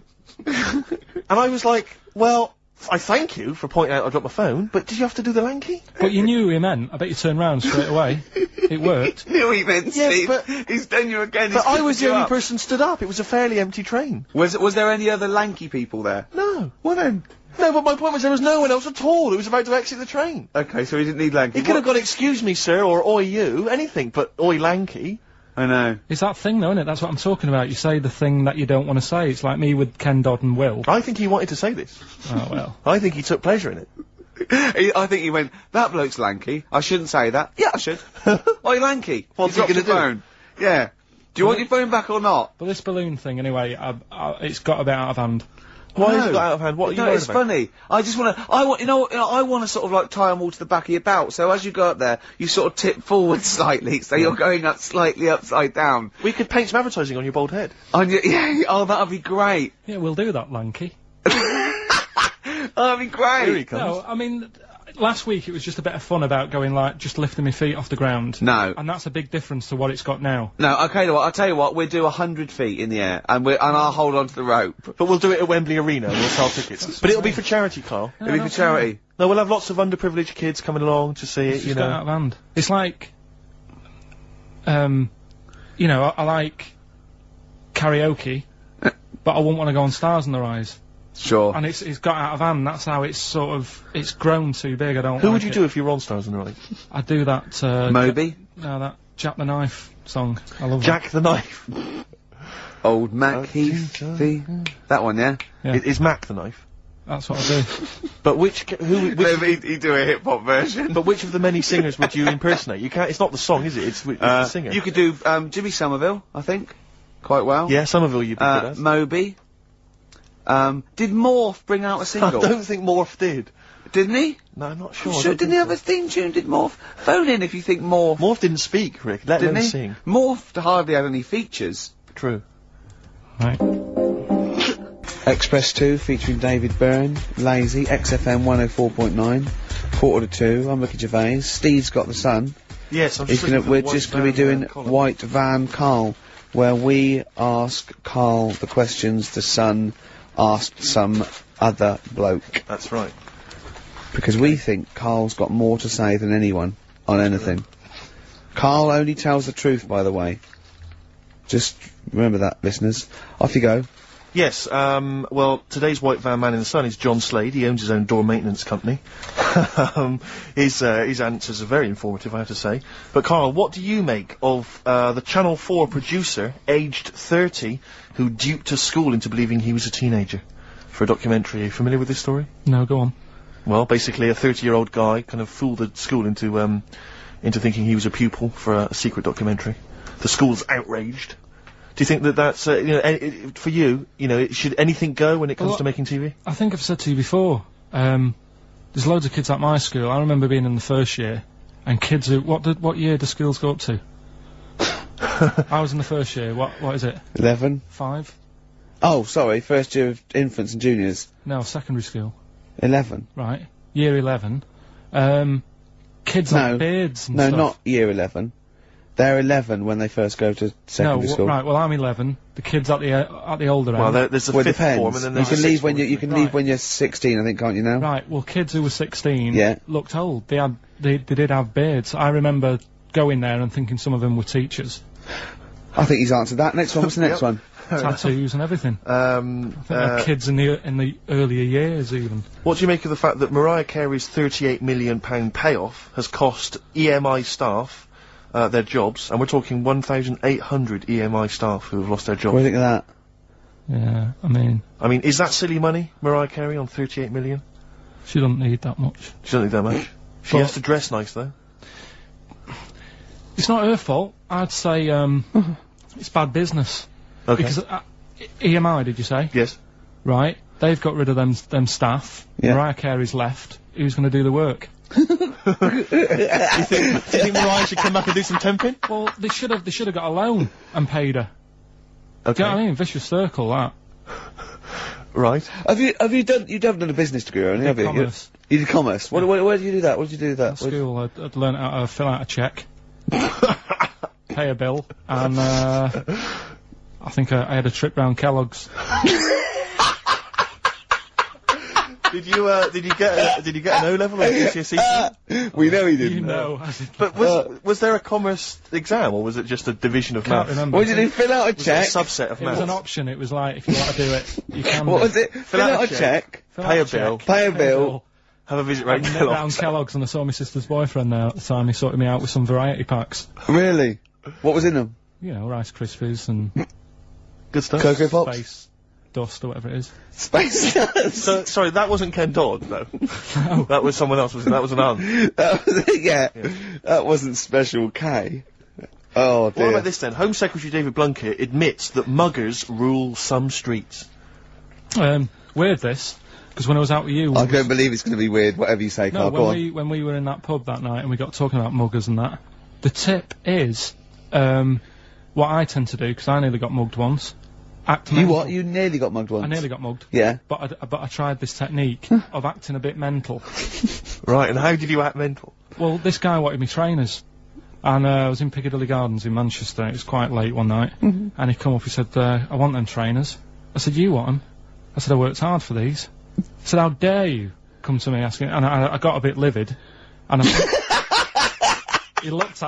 And I was like, "Well, I thank you for pointing out I dropped my phone, but did you have to do the Lanky?" But you knew who he meant. I bet you turned round straight away. It worked. Knew he meant Yeah, Steve. but- He's done you again. But he's I was picked the you only up. person stood up. It was a fairly empty train. Was there any other lanky people there? No. Well then. No, but my point was there was no one else at all who was about to exit the train. Okay, so he didn't need lanky. He could have gone, "Excuse me, sir," or "Oi, you," anything, but "Oi, Lanky." I know. It's that thing, though, isn't it? That's what I'm talking about. You say the thing that you don't want to say. It's like me with Ken Dodd and Will. I think he wanted to say this. Oh, well. I think he took pleasure in it. I think he went, "That bloke's lanky. I shouldn't say that." Yeah, I should. Oi, lanky. What's You he dropped gonna your do? phone. Yeah. Do you want your phone back or not? But this balloon thing, anyway, it's got a bit out of hand. Why has No. it got out of hand? What are you No, worried it's about? funny. I just want to. I want. You know. I want to sort of like tie them all to the back of your belt. So as you go up there, you sort of tip forward slightly, so you're going up slightly upside down. We could paint some advertising on your bald head. On your, yeah. Oh, that'd be great. Yeah, we'll do that, Lanky. That'd be great. Here he comes. No, I mean, last week it was just a bit of fun about going, like, just lifting my feet off the ground. No. And that's a big difference to what it's got now. No, okay, I'll tell you what, we'll do 100 feet in the air, and I'll hold on to the rope. But we'll do it at Wembley Arena and we'll sell tickets. But it'll be for charity, Karl. It'll be for charity. No, we'll have lots of underprivileged kids coming along to see it, It's you just got out know. of hand. It's like, you know, I like karaoke, but I wouldn't want to go on Stars in Their Eyes. Sure. And it's got out of hand. That's how it's sort of, it's grown too big. I don't Who like would you it. do if you were on Stars in the Right? I'd do that, Moby? No, that Jack the Knife song. I love Jack the Knife. Old Mac Heath. That one, yeah? Yeah. Is Mac the Knife? That's what I do. But which He'd do a hip-hop version. but which of the many singers would you impersonate? You can't. It's not the song, is it? It's the singer. You could do, Jimmy Somerville, I think. Quite well. Yeah, Somerville you'd be good at. Moby. Did Morph bring out a I single? don't think Morph did. Didn't he? No, I'm not sure. I Sure, don't didn't think he have so. a theme tune? Did Morph? Phone in if you think Morph. Morph didn't speak, Rick. Let Didn't him he? sing. Morph hardly had any features. True. Right. Express 2 featuring David Byrne, Lazy, XFM 104.9, 1:45. I'm Ricky Gervais. Steve's got the sun. Yes, I'm He's just gonna, looking for we're the just White going to be Van, doing column. White Van Carl, where we ask Carl the questions the Sun asked some other bloke. That's right. Because we think Carl's got more to say than anyone on anything. Carl only tells the truth, by the way. Just remember that, listeners. Off you go. Yes, well, today's White Van Man in the Sun is John Slade. He owns his own door maintenance company. His answers are very informative, I have to say. But Carl, what do you make of the Channel 4 producer, aged 30, who duped a school into believing he was a teenager for a documentary? Are you familiar with this story? No, go on. Well, basically a 30-year-old guy kind of fooled the school into thinking he was a pupil for a secret documentary. The school's outraged. Do you think that that's, for you, should anything go when it comes Well, to making TV? I think I've said to you before, there's loads of kids at my school. I remember being in the first year, and kids who, what year do schools go up to? I was in the first year, what is it? 11. 5? Oh, sorry, first year of infants and juniors. No, secondary school. 11. Right. Year 11. Kids No. have beards and No, stuff. not year 11. They're 11 when they first go to secondary school. Right, well I'm 11. The kids at the older Well, end. there's a Well, it fifth depends. form, and then You there's can a leave sixth when form, you can Right. leave when you're 16, I think, can't you now? Right, well kids who were 16 Yeah. looked old. They did have beards. I remember going there and thinking some of them were teachers. I think he's answered that. Next one, what's the next one? Tattoos and everything. I think they're kids in the earlier years even. What do you make of the fact that Mariah Carey's £38 million payoff has cost EMI staff their jobs, and we're talking 1,800 EMI staff who have lost their What do jobs? you think of that? Yeah, I mean, is that silly money, Mariah Carey, on 38 million? she doesn't need that much. She doesn't need that much. She Well- has to dress nice, though. It's not her fault. I'd say it's bad business. Okay. Because EMI, did you say? Yes. Right. They've got rid of them staff. Yeah. Mariah Carey's left. Who's going to do the work? Do you think Mariah should come back and do some temping? Well, they should have got a loan and paid her. Okay. Do you know what I mean? Vicious circle, that. Right. Have you done a business degree, only, have you? Commerce. You did commerce. Where did you do that? What did you do with that? At school, I'd learned how to fill out a cheque, pay a bill, and I think I had a trip round Kellogg's. Did you get an O level or GCSE? We know he didn't. You know. But was there a commerce exam, or was it just a division of Can't maths? remember. What did you do? Fill out a Was it a check? subset of It was an maths? option. It was like, if you want to do it, you can. What do. was it? Fill out a check. Fill Pay out a bill. cheque, Pay a bill. Have a visit And round nip round Kellogg's. Kellogg's, and I saw my sister's boyfriend there at the time. He sorted me out with some variety packs. Really? What was in them? You know, Rice Krispies and Good stuff. Cocoa Pops? Space Dust or whatever it is. Space Nuts. So, sorry, that wasn't Ken Dodd, though. That was someone else, that was an aunt. That was it, yeah. That wasn't Special K. Oh dear. What about this then? Home Secretary David Blunkett admits that muggers rule some streets. Weird this, because when I was out with you, I don't believe it's going to be weird, whatever you say, no, Carl. Go on. when we were in that pub that night and we got talking about muggers and that, the tip is, what I tend to do, because I nearly got mugged once. Act You mental. what? You nearly got mugged once. I nearly got mugged. Yeah. But I tried this technique of acting a bit mental. Right, and how did you act mental? Well, this guy wanted me trainers. And I was in Piccadilly Gardens in Manchester. It was quite late one night. And he come up, he said, I want them trainers. I said, you want them? I said, I worked hard for these. He said, how dare you come to me asking? And I got a bit livid. And he looked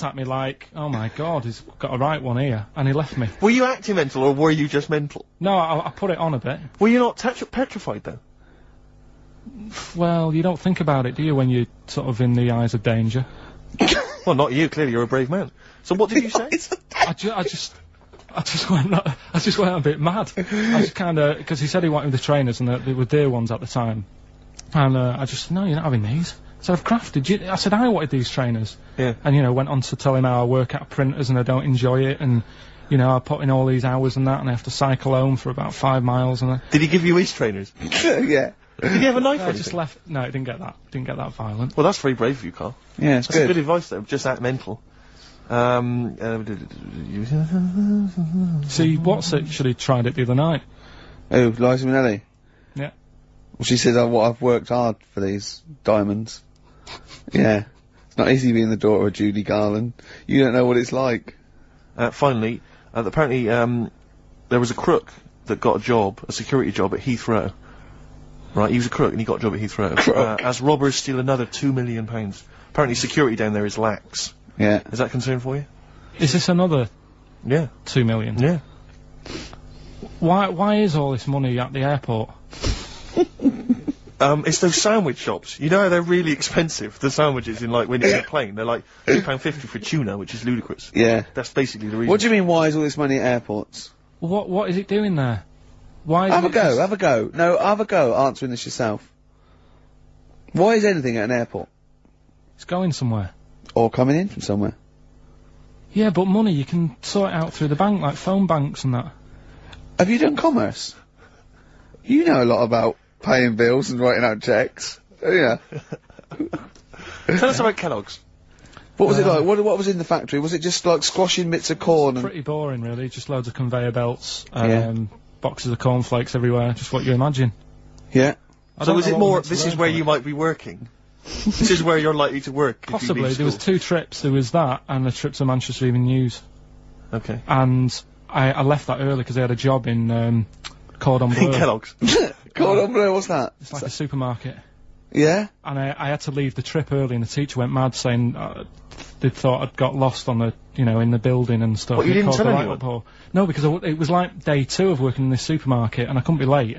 at me like, oh my God, he's got a right one here. And he left me. Were you acting mental, or were you just mental? No, I put it on a bit. Were you not petrified, though? Well, you don't think about it, do you, when you're sort of in the eyes of danger? Well, not you. Clearly, you're a brave man. So what did you say? I just went a bit mad. I just kind of, because he said he wanted the trainers and they were dear ones at the time. And I just, no, you're not having these. So I've crafted, I said I wanted these trainers. Yeah. And, you know, went on to tell him how I work at printers and I don't enjoy it, and, you know, I put in all these hours and that, and I have to cycle home for about 5 miles, and Did he give you his trainers? Yeah. Did he have a knife or I anything? just left. No, it didn't get that violent. Well, that's very brave of you, Carl. Yeah, it's That's good. good advice, though. Just that mental. See, what's actually tried it the other night. Oh, Liza Minnelli. Yeah. Well, she said, I've worked hard for these diamonds. Yeah. It's not easy being the daughter of Judy Garland. You don't know what it's like. Finally, apparently, there was a crook that got a security job at Heathrow. Right, he was a crook and he got a job at Heathrow. As robbers steal another £2 million. Apparently security down there is lax. Yeah. Is that a concern for you? Is this another Yeah. 2 million? Yeah. Why is all this money at the airport? It's those sandwich shops. You know how they're really expensive, the sandwiches in, like, when you're in a plane? They're like £2.50 for tuna, which is ludicrous. Yeah. That's basically the reason. What do you mean, why is all this money at airports? What is it doing there? Why is Have a it go, just- have a go. No, have a go answering this yourself. Why is anything at an airport? It's going somewhere. Or coming in from somewhere? Yeah, but money, you can sort it out through the bank, like phone banks and that. Have you done commerce? You know a lot about paying bills and writing out checks. Oh, yeah. Tell us about Kellogg's. What was it like? What was in the factory? Was it just like squashing bits of corn and... Pretty boring, really. Just loads of conveyor belts, Yeah. boxes of cornflakes everywhere, just what you imagine. Yeah. I So don't is know it what more, we're meant to this is learn where from you it. might be working? This is where you're likely to work if you Possibly. leave There was school. 2 trips. There was that, and a trip to Manchester Evening News. Okay. And I left that early because I had a job in Cordon Bleu. In Kellogg's. Cordon Bleu, what's that? It's like a supermarket. Yeah? And I had to leave the trip early, and the teacher went mad saying they thought I'd got lost on the, you know, in the building and stuff. What, you It didn't caused tell a anyone? uproar. No, because it was like day 2 of working in this supermarket, and I couldn't be late.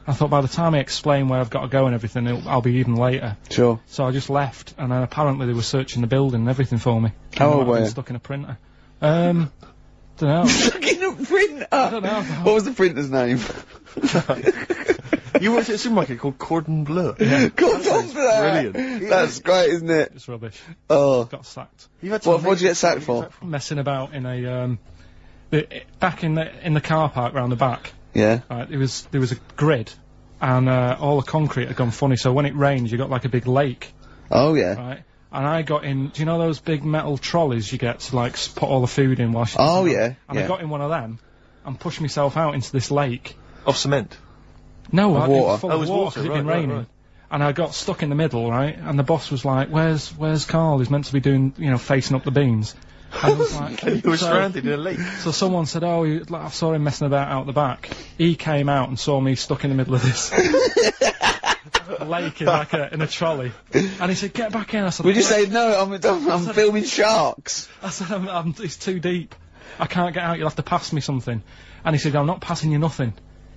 I thought by the time I explain where I've got to go and everything, I'll be even later. Sure. So I just left, and then apparently they were searching the building and everything for me. How And I old might have were been you? Stuck in a printer. Don't know. Fucking a printer! I don't know. What was the printer's name? You worked at a supermarket called Cordon Bleu. Cordon Bleu! Brilliant. That's great, isn't it? It's rubbish. Oh. Got sacked. You've had What did you get sacked for? Messing about in a back in the car park round the back. Yeah. Right, there was a grid, and all the concrete had gone funny. So when it rained, you got like a big lake, Oh, yeah. right? And I got in. Do you know those big metal trolleys you get to like put all the food in while? Oh, yeah. And Yeah. I got in one of them, and pushed myself out into this lake. Of cement. No, Of it water. was full Oh, it of was water water, 'cause it'd been right, raining. right. And I got stuck in the middle, right? And the boss was like, "Where's Carl? He's meant to be doing, you know, facing up the beams." And I was like, You were stranded in a lake. So someone said, "Oh, I saw him messing about out the back." He came out and saw me stuck in the middle of this lake in in a trolley, and he said, "Get back in." I said, Would you say, no, I'm filming sharks? I said, "It's too deep. I can't get out. You'll have to pass me something." And he said, "I'm not passing you nothing."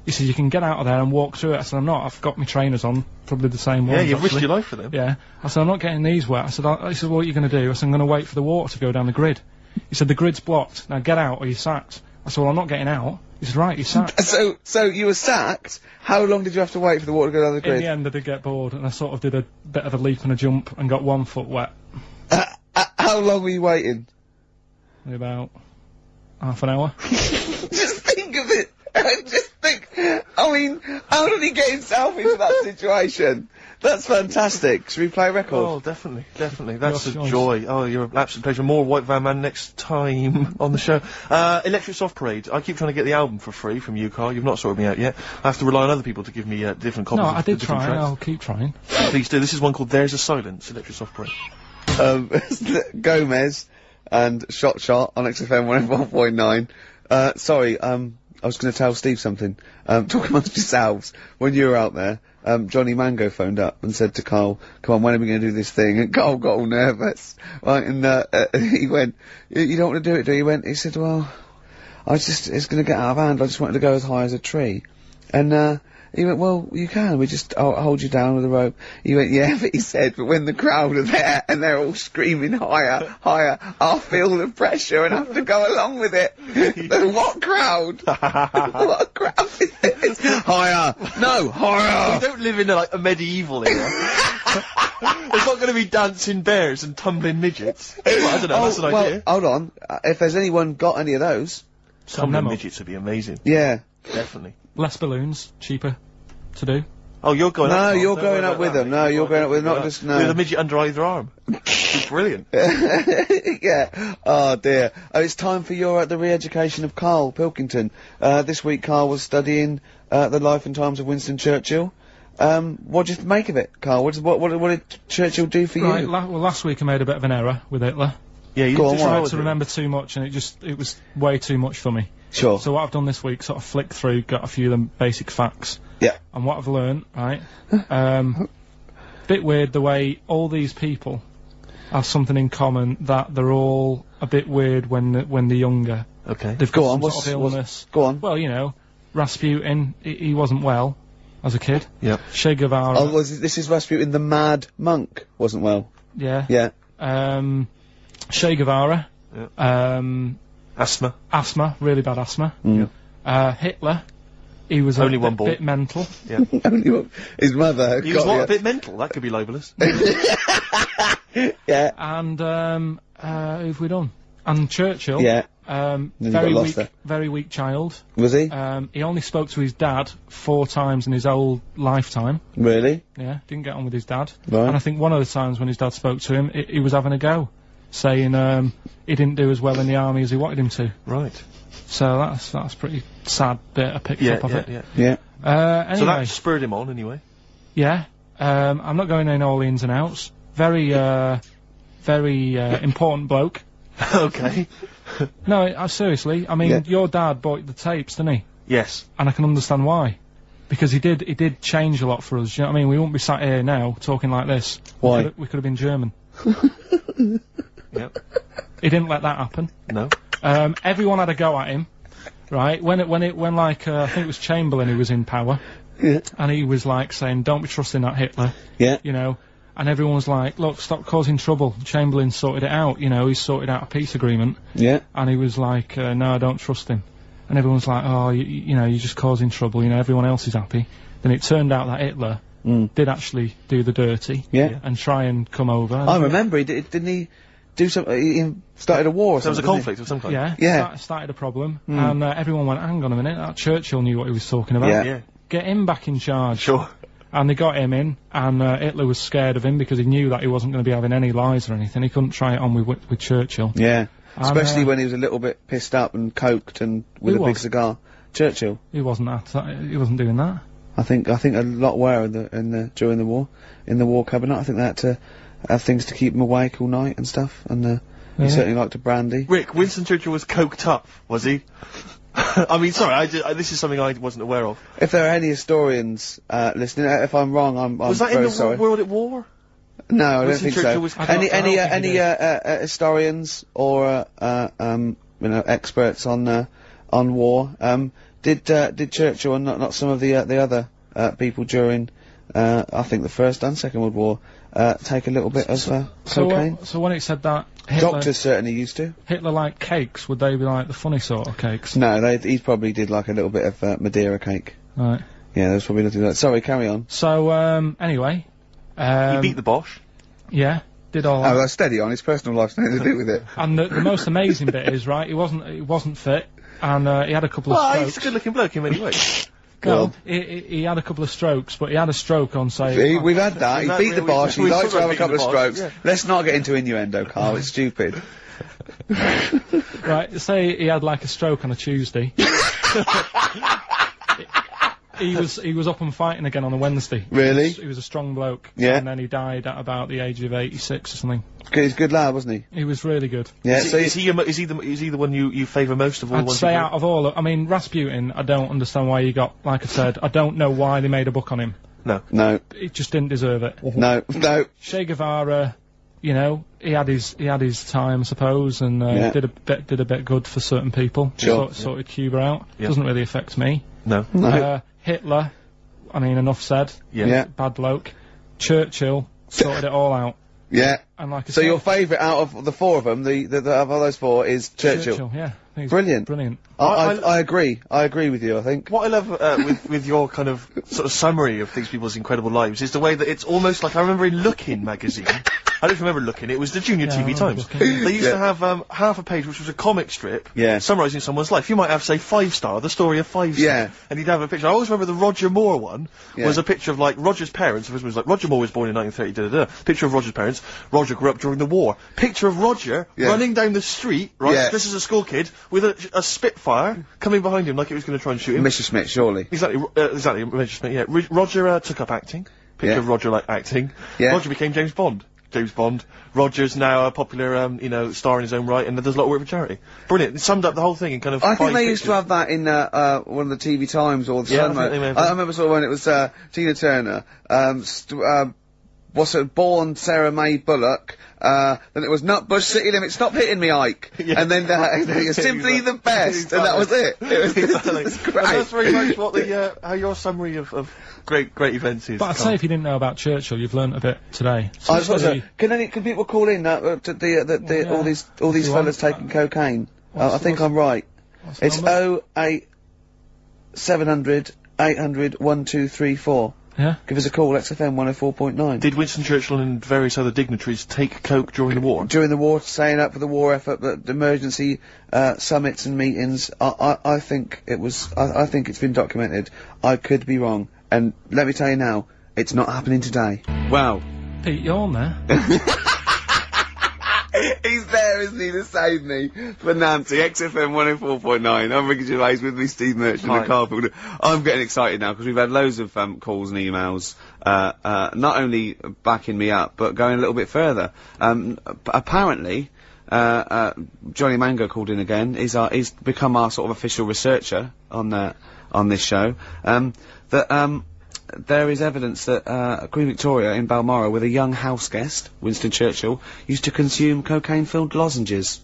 He said, "You can get out of there and walk through it." I said, "I'm not. I've got my trainers on, probably the same ones." Yeah, you've risked actually." your life for them. Yeah. I said, "I'm not getting these wet." I said, he said, "What are you going to do?" I said, "I'm going to wait for the water to go down the grid." He said, "The grid's blocked. Now get out or you're sacked." I said, "Well, I'm not getting out." He said, "Right, you're sacked." So you were sacked? How long did you have to wait for the water to go down the In grid? the end, I did get bored, and I sort of did a bit of a leap and a jump and got 1 foot wet. How long were you waiting? In about half an hour. Just think of it. Just think. I mean, how did he get himself into that situation? That's fantastic. Should we play a record? Oh, definitely, definitely. That's a Your choice. joy. Oh, you're an absolute pleasure. More White Van Man next time on the show. Electric Soft Parade. I keep trying to get the album for free from you, Carl. You've not sorted me out yet. I have to rely on other people to give me different copies No, of I the did different try. tracks. I'll keep trying. Please do. This is one called There's a Silence, Electric Soft Parade. Gomez and Shot on XFM 101.9. Sorry, I was going to tell Steve something. Talk amongst yourselves. When you were out there, Johnny Mango phoned up and said to Carl, "Come on, when are we going to do this thing?" And Carl got all nervous. Right, and he went, "You don't want to do it, do you?" He said, "Well, it's going to get out of hand. I just wanted to go as high as a tree." And He went, well, you can. We just hold you down with a rope. He went, yeah, but he said, but when the crowd are there and they're all screaming higher, higher, I'll feel the pressure and have to go along with it. What crowd? What crowd is this? Higher. No, higher. We don't live in a medieval era. There's not going to be dancing bears and tumbling midgets. Well, I don't know, that's an idea. Hold on. If there's anyone got any of those. Tumbling midgets would be amazing. Yeah. Definitely. Less balloons, cheaper to do. Oh, you're going up. No, you're going up with them. No, you're going up with them, not just, no. With a midget under either arm. It's brilliant. Yeah. Oh dear. Oh, it's time for your, the re-education of Karl Pilkington. This week Karl was studying, the life and times of Winston Churchill. What did you make of it, Karl? What did Churchill do for Right, you? well, last week I made a bit of an error with Hitler. Yeah, you Go on, just why? I tried to remember too much, and it was way too much for me. Sure. So what I've done this week, sort of flicked through, got a few of them basic facts. Yeah. And what I've learned, right, bit weird the way all these people have something in common, that they're all a bit weird when they're younger. Okay. They've Go got on, some sort of illness. Go on. Well, you know, Rasputin, he wasn't well as a kid. Yep. Che Guevara. Oh, this is Rasputin, the mad monk, wasn't well. Yeah. Yeah. Che Guevara. Asthma. Really bad asthma. Mm. Hitler, he was Only a one ball. bit mental. Only one- His mother He was got a bit mental. That could be libelous. Yeah. And who've we done? And Churchill. Yeah. Very you got lost weak, there. very weak child. Was he? He only spoke to his dad 4 times in his whole lifetime. Really? Yeah, didn't get on with his dad. Right. And I think one of the times when his dad spoke to him, he was having a go, saying he didn't do as well in the army as he wanted him to. Right. So that's pretty sad bit I picked up of it. Yeah. Anyway, So that spurred him on, anyway. yeah. I'm not going in all the ins and outs. Very important bloke. Okay. No, seriously. I mean, Yeah. your dad bought the tapes, didn't he? Yes. And I can understand why. Because he did change a lot for us. You know what I mean? We wouldn't be sat here now talking like this. Why? We could have been German. Yep. He didn't let that happen. No. Everyone had a go at him, right? When I think it was Chamberlain who was in power, Yeah. and he was like saying, "Don't be trusting that Hitler," Yeah. you know. And everyone was like, "Look, stop causing trouble." Chamberlain sorted it out, you know. He sorted out a peace agreement, Yeah. and he was like, "No, I don't trust him." And everyone's like, "Oh, you know, you're just causing trouble." You know, everyone else is happy. Then it turned out that Hitler did actually do the dirty, Yeah. and try and come over. I remember didn't he do something? He started a war or There was a something. conflict of some kind. Yeah, Yeah. started a problem, and everyone went, "Hang on a minute, that Churchill knew what he was talking about. Yeah. Yeah. Get him back in charge." Sure. And they got him in, and Hitler was scared of him because he knew that he wasn't going to be having any lies or anything. He couldn't try it on with Churchill. Yeah. And, Especially when he was a little bit pissed up and coked and with Who a big was? cigar. Churchill. He wasn't he wasn't doing that. I think a lot were during the war, in the war cabinet. I think they had to have things to keep him awake all night and stuff. And he certainly liked a brandy. Rick, Winston Churchill was coked up, was he? I mean, sorry, this is something I wasn't aware of. If there are any historians listening, if I'm wrong, I'm Was that very in the sorry. World at War? No, I don't Winston think so. Churchill was- I don't think Historians or experts on war did Churchill and not some of the other people during I think the First and Second World War take a little bit of cocaine? So when it said that Hitler, Doctors certainly used to. Hitler liked cakes, would they be like the funny sort of cakes? No, he probably did like a little bit of Madeira cake. Right. Yeah, there's probably nothing like that. Sorry, carry on. So anyway, He beat the Bosch. yeah, did all that. Oh, that's steady on. His personal life's nothing to do with it. And the most amazing bit is, right, he wasn't fit, and he had a couple of Well, strokes. he's a good-looking bloke in many ways. No, he had a couple of strokes, but he had a stroke on, say... See, we've had that. He that beat the really- Bosch. He we likes talked to have a about couple of beating the Bosch, strokes. yeah. Let's not get into innuendo, Carl. It's stupid. Right, say he had like a stroke on a Tuesday. He was up and fighting again on a Wednesday. Really? He was a strong bloke. Yeah. And then he died at about the age of 86 or something. He's a good lad, wasn't he? He was really good. Yeah. Is So he the one you favour most of all? I'd ones say you've out of all, I mean, Rasputin, I don't understand why he got, like I said, I don't know why they made a book on him. No. no, He just didn't deserve it. no. Che Guevara, you know, he had his time, I suppose, and Yeah. did a bit good for certain people. Sure. Sorted Cuba out. Yeah. Doesn't really affect me. No. No. Hitler, I mean, enough said. Yeah. Bad bloke. Churchill sorted it all out. Yeah. And like I So said, your favourite out of the four of them, the of all those four, is Churchill. yeah. I think he's Brilliant. Brilliant. I agree. I agree with you, I think. What I love with your kind of sort of summary of these people's incredible lives is the way that it's almost like I remember in Lookin' magazine. I don't remember Lookin', it was the Junior TV Times. They used to have half a page which was a comic strip summarising someone's life. You might have, say, 5 Star, the story of 5 Star. Yeah. And he'd have a picture. I always remember the Roger Moore one was a picture of, like, Roger's parents. It was like, Roger Moore was born in 1930, Picture of Roger's parents. Roger grew up during the war. Picture of Roger running down the street, right? Yeah. This is a school kid with a Spitfire coming behind him like it was going to try and shoot him. Mr. Smith, surely. Exactly, Mr. Smith, yeah. Roger took up acting. Picture of Roger, like, acting. Yeah. Roger became James Bond. Roger's now a popular, star in his own right, and does a lot of work for charity. Brilliant. It summed up the whole thing in kind of I think 5 they used to pictures. have that in one of the TV Times or the Yeah, I Sun. think they may have I done. remember sort of when it was Tina Turner, what's it, Born Sarah May Bullock. Then it was Nutbush City Limits. Stop hitting me, Ike. Yeah. And then simply the best, and that was it. It was, Exactly. it was And great. that's very much what the how your summary of great events is. But I'd say if you didn't know about Churchill, you've learnt a bit today. I was Especially- can people call in to all these you fellas want. taking cocaine? I What's- think I'm right. what's the It's number? 08700 800 1234. Yeah. Give us a call, XFM 104.9. Did Winston Churchill and various other dignitaries take coke during the war? During the war, saying up for the war effort, but the emergency summits and meetings, I think it was, I think it's been documented. I could be wrong. And let me tell you now, it's not happening today. Wow. Pete, you're on there. He's there, isn't he, to save me for Nancy. XFM 104.9. I'm Ricky Gervais, with me Steve Merchant and Karl Pilkington. I'm getting excited now because we've had loads of calls and emails, not only backing me up, but going a little bit further. Apparently, Johnny Mango called in again. He's become our sort of official researcher on this show. There is evidence that Queen Victoria in Balmoral, with a young house guest, Winston Churchill, used to consume cocaine-filled lozenges.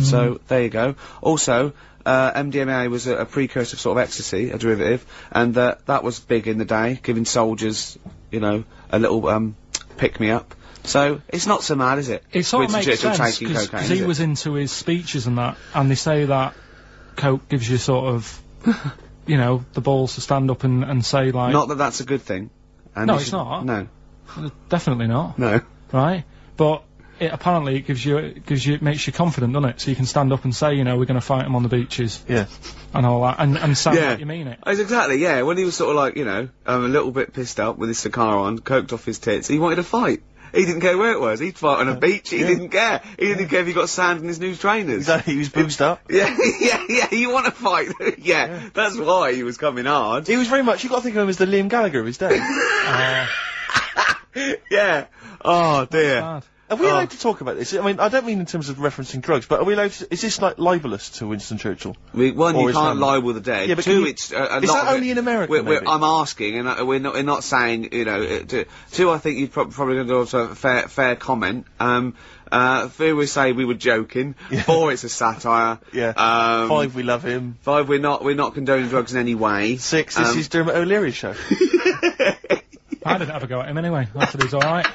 So, there you go. Also, MDMA was a precursor of sort of ecstasy, a derivative, and that was big in the day, giving soldiers, a little pick-me-up. So, it's not so mad, is it? It sort of Winston makes Churchill sense, taking cocaine, because is he it? was into his speeches and that, and they say that coke gives you sort of, the balls to stand up and say, like... Not that that's a good thing. And No, you it's should- not. No. Definitely not. No. Right? But apparently it makes you confident, doesn't it? So you can stand up and say, we're going to fight them on the beaches. Yeah. And all that, and sound like you mean it. Exactly, yeah. When he was sort of like, a little bit pissed up with his cigar on, coked off his tits, he wanted to fight. He didn't care where it was. He'd fight on a beach. He didn't care. He didn't care if he got sand in his new trainers. Exactly, he was boozed up. Yeah, yeah. You want to fight? yeah, that's why he was coming hard. He was very much, you've got to think of him as the Liam Gallagher of his day. Yeah. Oh dear. Bad. Are we allowed to talk about this? I mean, I don't mean in terms of referencing drugs, but are we allowed to, is this like libelous to Winston Churchill? One, Or you his can't family. libel the dead. Yeah, but Two, can you- it's a is lot that of only it- in America, We're, maybe? I'm asking, and we're not saying, two, I think you'd probably going to do also a fair comment. Three, we say we were joking. Yeah. 4, it's a satire. Yeah. 5, we love him. 5, we're not condoning drugs in any way. 6, this is Dermot O'Leary's show. I didn't have a go at him anyway. I said he was alright.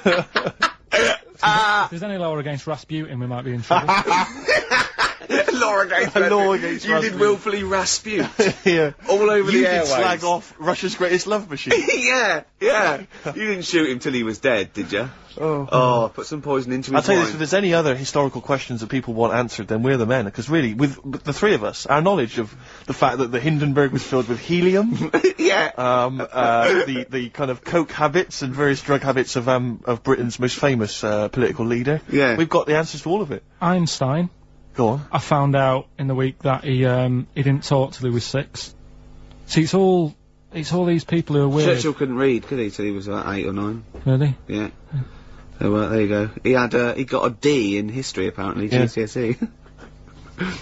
If there's any law against Rasputin, we might be in trouble. Law against A law Rasputin. against You did Rasputin. willfully Raspute. Yeah. All over You the did airwaves. slag off Russia's greatest love machine. yeah. You didn't shoot him till he was dead, did you? Oh, put some poison into his I'll tell you wine. this, if there's any other historical questions that people want answered, then we're the men, because really, with the three of us, our knowledge of the fact that the Hindenburg was filled with helium, yeah. the kind of coke habits and various drug habits of Britain's most famous political leader, Yeah. we've got the answers to all of it. Einstein, Go on. I found out in the week that he didn't talk till he was 6. See, it's all these people who are weird. Churchill couldn't read, could he, till he was about 8 or 9? Really? Yeah. So, there you go. He got a D in history, apparently, Yeah. GCSE.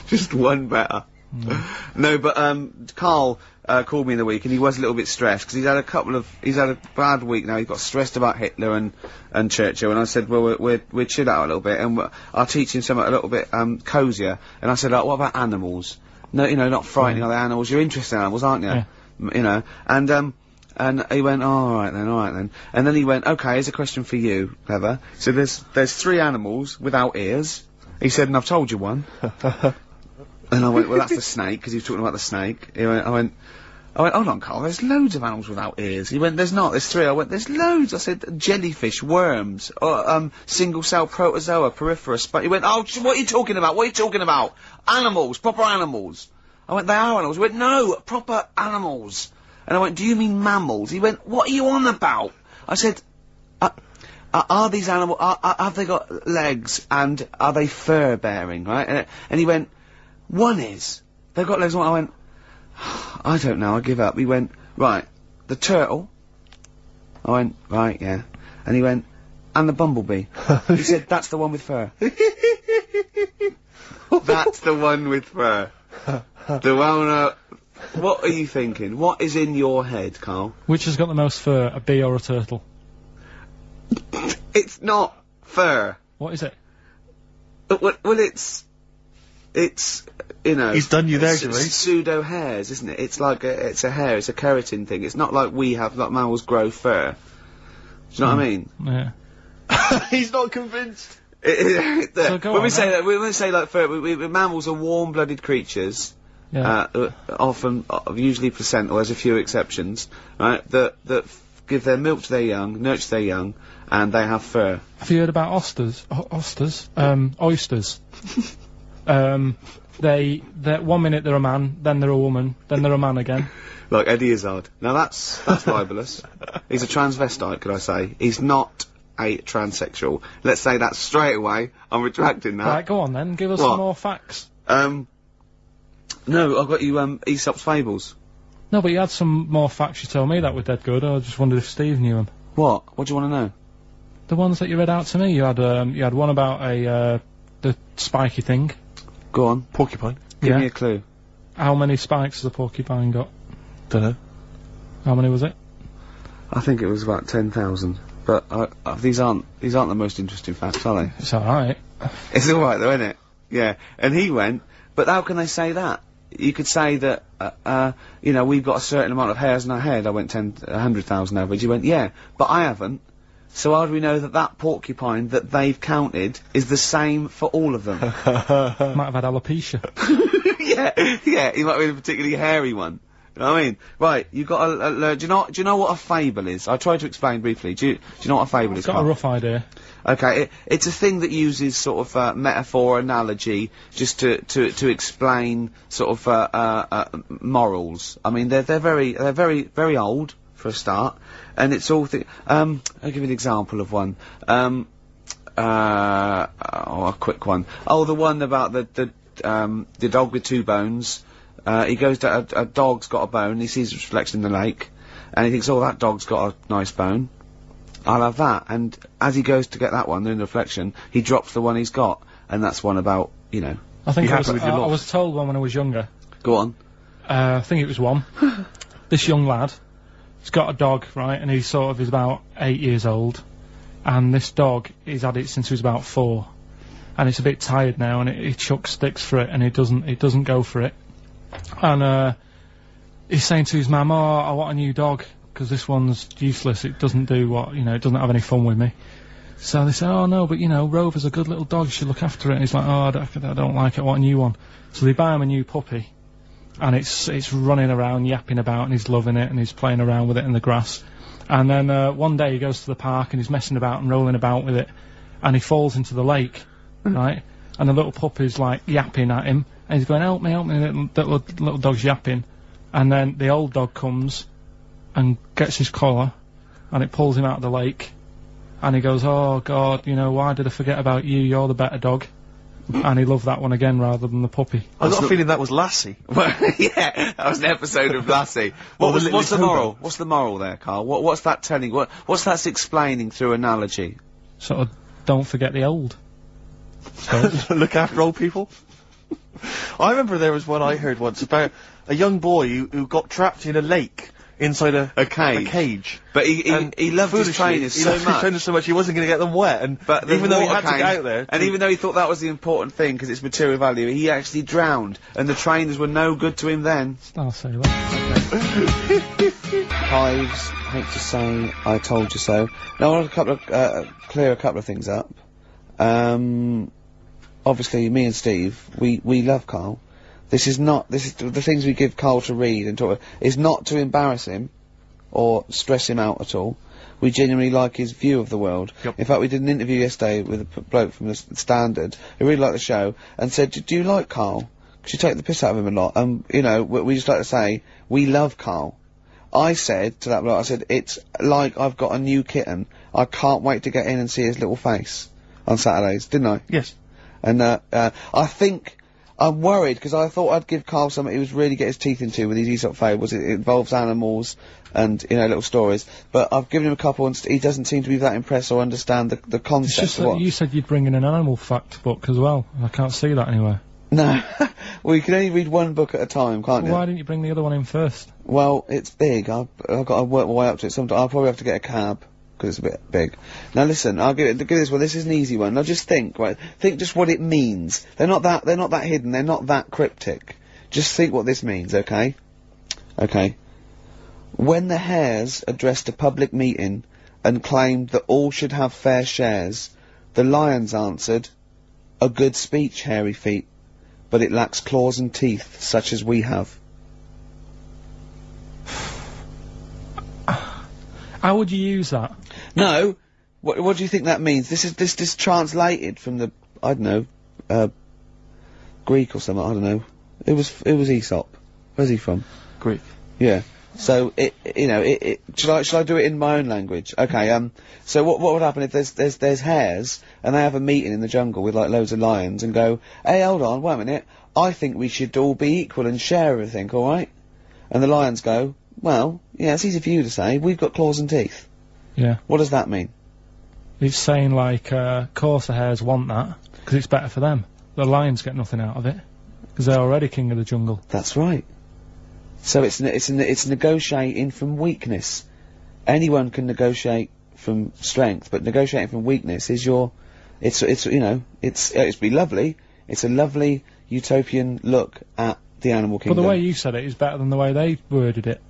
Just one better. No, but, Karl, called me in the week, and he was a little bit stressed, because he's had a bad week now. He got stressed about Hitler and Churchill, and I said, well, we're chill out a little bit, and I'll teach him something a little bit, cosier. And I said, like, what about animals? No, not frightening other animals. You're interested in animals, aren't you? Yeah. And, And he went, all right then. And then he went, okay, here's a question for you, Clever. So there's 3 animals without ears. He said, and I've told you one. And I went, well, that's the snake, because he was talking about the snake. I went, hold on, Carl, there's loads of animals without ears. He went, there's not, there's 3. I went, there's loads. I said, jellyfish, worms, single-cell protozoa, peripherous, but he went, oh, what are you talking about? What are you talking about? Animals, proper animals. I went, they are animals. He went, no, proper animals. And I went, do you mean mammals? He went, what are you on about? I said, are these animals, have they got legs, and are they fur-bearing, right? And he went, one is. They've got legs, I went, I don't know, I give up. He went, right, the turtle. I went, right, yeah. And he went, and the bumblebee. He said, that's the one with fur. That's the one with fur. The one, what are you thinking? What is in your head, Carl? Which has got the most fur, a bee or a turtle? It's not fur. What is it? Well, it's, you know... He's done you there, Gervais. Pseudo hairs, isn't it? It's like it's a hair, it's a keratin thing. It's not like we have, like mammals grow fur. Do you know what I mean? Yeah. He's not convinced. So go when on, we say that, when we say like fur, mammals are warm-blooded creatures. Yeah. Often, usually placental, there's a few exceptions, right, that give their milk to their young, nurture their young, and they have fur. Have you heard about oysters? Oysters. They're 1 minute they're a man, then they're a woman, then they're a man again. Like Eddie Izzard. Now that's libelous. He's a transvestite, could I say. He's not a transsexual. Let's say that straight away. I'm retracting that. Right, go on then, give us What? some more facts. No, I've got you, Aesop's Fables. No, but you had some more facts you told me that were dead good. I just wondered if Steve knew them. What? What do you want to know? The ones that you read out to me. You had one about the spiky thing. Go on. Porcupine. Give Yeah. me a clue. How many spikes has a porcupine got? Dunno. How many was it? I think it was about 10,000. But these aren't the most interesting facts, are they? It's alright. It's alright though, isn't it? Yeah. And he went, but how can they say that? You could say that, you know, we've got a certain amount of hairs in our head. I went 100,000 average. He went, yeah, but I haven't. So how do we know that that porcupine that they've counted is the same for all of them? Might have had alopecia. yeah, he might be a particularly hairy one. You know what I mean? Right, you've got to, do you know what a fable is? I tried to explain briefly. Do you know what a fable is? Got Carl? a rough idea. Okay, it's a thing that uses sort of metaphor, analogy, just to explain sort of morals. I mean, they're very old for a start, and it's all. I'll give you an example of one. A quick one. Oh, the one about the dog with 2 bones. He goes to a dog's got a bone. He sees its reflection in the lake, and he thinks, "Oh, that dog's got a nice bone. I'll have that." And as he goes to get that one in the reflection, he drops the one he's got, and that's one about, you know. I think You I happy with your I loss? was told one when I was younger. Go on. I think it was one. This young lad, he's got a dog, right, and he's about 8 years old, and this dog, he's had it since he was about 4, and it's a bit tired now, and he chucks sticks for it, and it doesn't go for it, and he's saying to his mum, "Oh, I want a new dog, because this one's useless, it doesn't do what, you know, it doesn't have any fun with me." So they say, "Oh no, but you know, Rover's a good little dog, you should look after it," and he's like, "Oh, I don't like it, I want a new one." So they buy him a new puppy, and it's running around, yapping about, and he's loving it, and he's playing around with it in the grass. And then one day he goes to the park, and he's messing about and rolling about with it, and he falls into the lake, right? And the little puppy's like yapping at him, and he's going, help me, little dog's yapping. And then the old dog comes and gets his collar, and it pulls him out of the lake, and he goes, "Oh God, you know, why did I forget about you? You're the better dog." And he loved that one again rather than the puppy. I got a feeling that was Lassie. Well, yeah, that was an episode of Lassie. What's the moral? What's the moral there, Carl? What's that telling? What's that explaining through analogy? Sort of, don't forget the old. Look after old people. I remember there was one I heard once about a young boy who got trapped in a lake inside a cage. But he loved his trainers so much. He wasn't going to get them wet, but even though he had to get out there, and even though he thought that was the important thing because it's material value, he actually drowned, and the trainers were no good to him then. I'll say that. archives. Hate to say I told you so. Now I want to clear a couple of things up. Obviously, me and Steve, we love Karl. This is the things we give Karl to read and talk. Is not to embarrass him or stress him out at all. We genuinely like his view of the world. Yep. In fact, we did an interview yesterday with a bloke from the Standard who really liked the show and said, "Do you like Karl? Because you take the piss out of him a lot." You know, we just like to say we love Karl. I said to that bloke, I said, "It's like I've got a new kitten. I can't wait to get in and see his little face on Saturdays," didn't I? Yes. And I think I'm worried because I thought I'd give Karl something he was really get his teeth into with these Aesop fables. It involves animals and, you know, little stories. But I've given him a couple and he doesn't seem to be that impressed or understand the It's concept just of that what. you said you'd bring in an animal fact book as well. I can't see that anywhere. No. Well, you can only read one book at a time, can't you? Why didn't you bring the other one in first? Well, it's big. I've got to work my way up to it. I'll probably have to get a cab. Because it's a bit big. Now listen, I'll give this one. This is an easy one. Now just think, right? Think just what it means. They're not that hidden. They're not that cryptic. Just think what this means, okay? Okay. When the hares addressed a public meeting and claimed that all should have fair shares, the lions answered, "A good speech, hairy feet, but it lacks claws and teeth such as we have." How would you use that? No. What do you think that means? This is translated from the, I don't know, Greek or something, I don't know. It was Aesop. Where's he from? Greek. Yeah. So shall I do it in my own language? Okay, so what would happen if there's hares and they have a meeting in the jungle with like loads of lions and go, "Hey, hold on, wait a minute, I think we should all be equal and share everything, alright?" And the lions go, "Well, yeah, it's easy for you to say, we've got claws and teeth." Yeah. What does that mean? It's saying like, course the hares want that, because it's better for them. The lions get nothing out of it, because they're already king of the jungle. That's right. So it's negotiating from weakness. Anyone can negotiate from strength, but negotiating from weakness is it's be lovely. It's a lovely utopian look at the animal kingdom. But the way you said it is better than the way they worded it.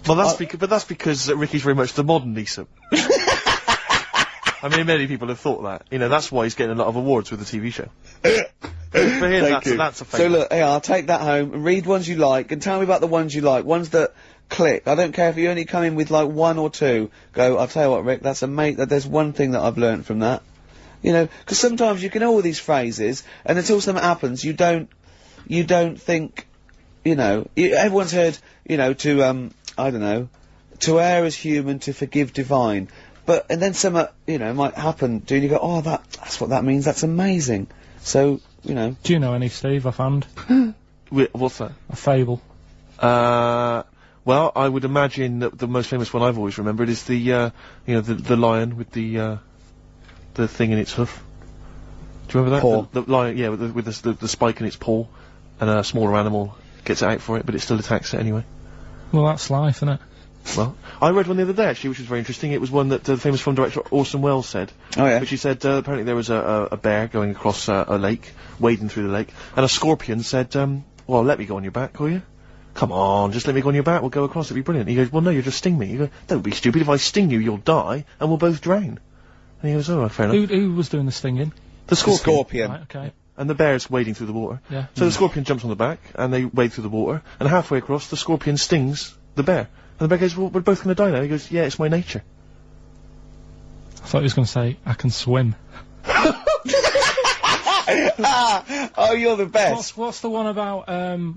Well, that's because Ricky's very much the modern Aesop. I mean, many people have thought that. You know, that's why he's getting a lot of awards with the TV show. For him, that's a favourite. So look, I'll take that home and read ones you like and tell me about the ones you like. Ones that click. I don't care if you only come in with like one or two. Go, I'll tell you what, Rick, there's one thing that I've learnt from that. You know, because sometimes you can know all these phrases and until something happens, you don't think, you know, everyone's heard, you know, I don't know, to err is human, to forgive divine. And then something, you know, might happen to you and you go, "Oh, that's what that means, that's amazing." So, you know. Do you know any, Steve, offhand? What's that? A fable. Well, I would imagine that the most famous one I've always remembered is the lion with the thing in its hoof. Do you remember that? Paw. The lion, yeah, with the spike in its paw, and a smaller animal gets out for it, but it still attacks it anyway. Well, that's life, isn't it? Well, I read one the other day actually, which was very interesting. It was one that the famous film director Orson Welles said. Oh yeah. Which he said apparently there was a bear going across a lake, wading through the lake, and a scorpion said, "Well, let me go on your back, will you? Come on, just let me go on your back. We'll go across. It'll be brilliant." He goes, "Well, no, you'll just sting me." You go, "Don't be stupid. If I sting you, you'll die, and we'll both drown." And he goes, "Oh, fair enough." Who was doing the stinging? The scorpion. Scorpion. Right, okay. And the bear's wading through the water. Yeah. So the scorpion jumps on the back, and they wade through the water, and halfway across, the scorpion stings the bear. And the bear goes, "Well, we're both going to die now." He goes, "Yeah, it's my nature." I thought he was going to say, "I can swim." Oh, you're the best. What's the one about,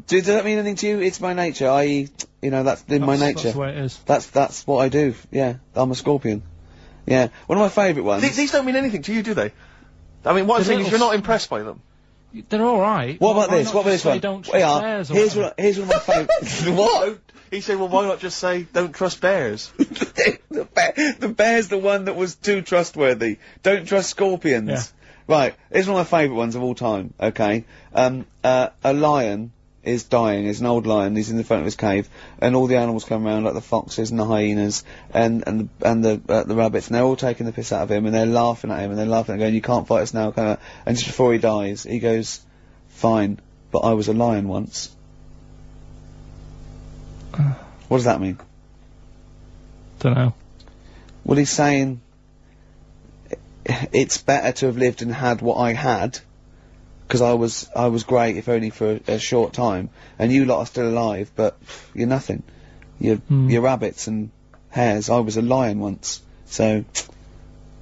Does that mean anything to you? It's my nature, i.e., you know, that's in my nature. That's the way it is. That's what I do, yeah. I'm a scorpion. Yeah. One of my favourite ones. These don't mean anything to you, do they? I mean, what I'm saying is you're not impressed by them. They're alright. What about this? not What about just this say one? Don't trust Wait, bears or here's whatever? one of my favourite. What? He said, "Well, why not just say, don't trust bears?" The bear's the one that was too trustworthy. Don't trust scorpions. Yeah. Right, here's one of my favourite ones of all time, okay? A lion is dying, he's an old lion, he's in the front of his cave, and all the animals come around, like the foxes and the hyenas, and the rabbits, and they're all taking the piss out of him, and they're laughing at him, and they're laughing at him, going, "You can't fight us now," and just before he dies, he goes, "Fine, but I was a lion once." What does that mean? Don't know. Well, he's saying it's better to have lived and had what I had, because I was great, if only for a short time, and you lot are still alive, but you're nothing. You're rabbits and hares. I was a lion once, so,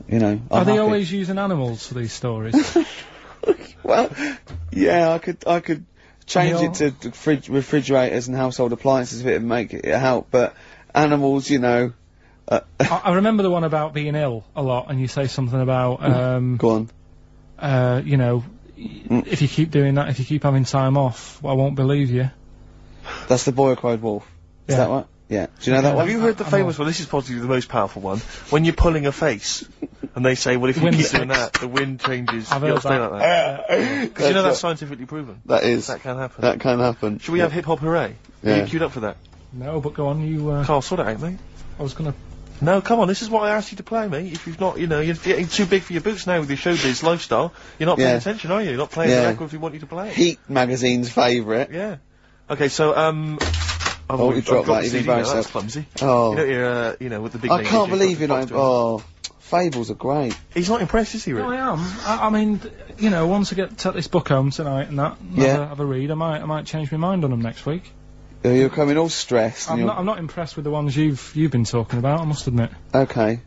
you know, I'm Are they happy. always using animals for these stories? Well, yeah, I could change it to refrigerators and household appliances if it would make it help, but animals, you know. I remember the one about being ill a lot, and you say something about, Go on. you know, if you keep doing that, if you keep having time off, I won't believe you. That's the boy who cried wolf. Is that right? Yeah. Do you know that Have one? you heard the famous one? This is possibly the most powerful one. When you're pulling a face, and they say, well, if you Wind keep doing sticks. that, the wind changes. I've You heard gotta stay that. like that. Because you know that's scientifically proven. That is. That can happen. That can happen. Should we have hip hop hooray? Are Yeah. you queued up for that? No, but go on, you, Carl, sort it out, mate. I was gonna... No, come on, this is what I asked you to play, mate. If you've not, you know, you're getting too big for your boots now with your showbiz lifestyle. You're not paying Yeah. attention, are you? You're not playing Yeah. the records we want you to play. Heat magazine's favourite. Yeah. Okay, so, Oh, you dropped that, the you CD embarrassed now, that's yourself. clumsy. Oh. You know, you're, you know, with the big I name can't DJs, believe you're got not. to talk to him. Oh, Fables are great. He's not impressed, is he, Rick? No, I am. I mean, you know, once I take this book home tonight and that, and Yeah. have a read, I might change my mind on them next week. You're coming all stressed. And I'm not impressed with the ones you've been talking about, I must admit. Okay.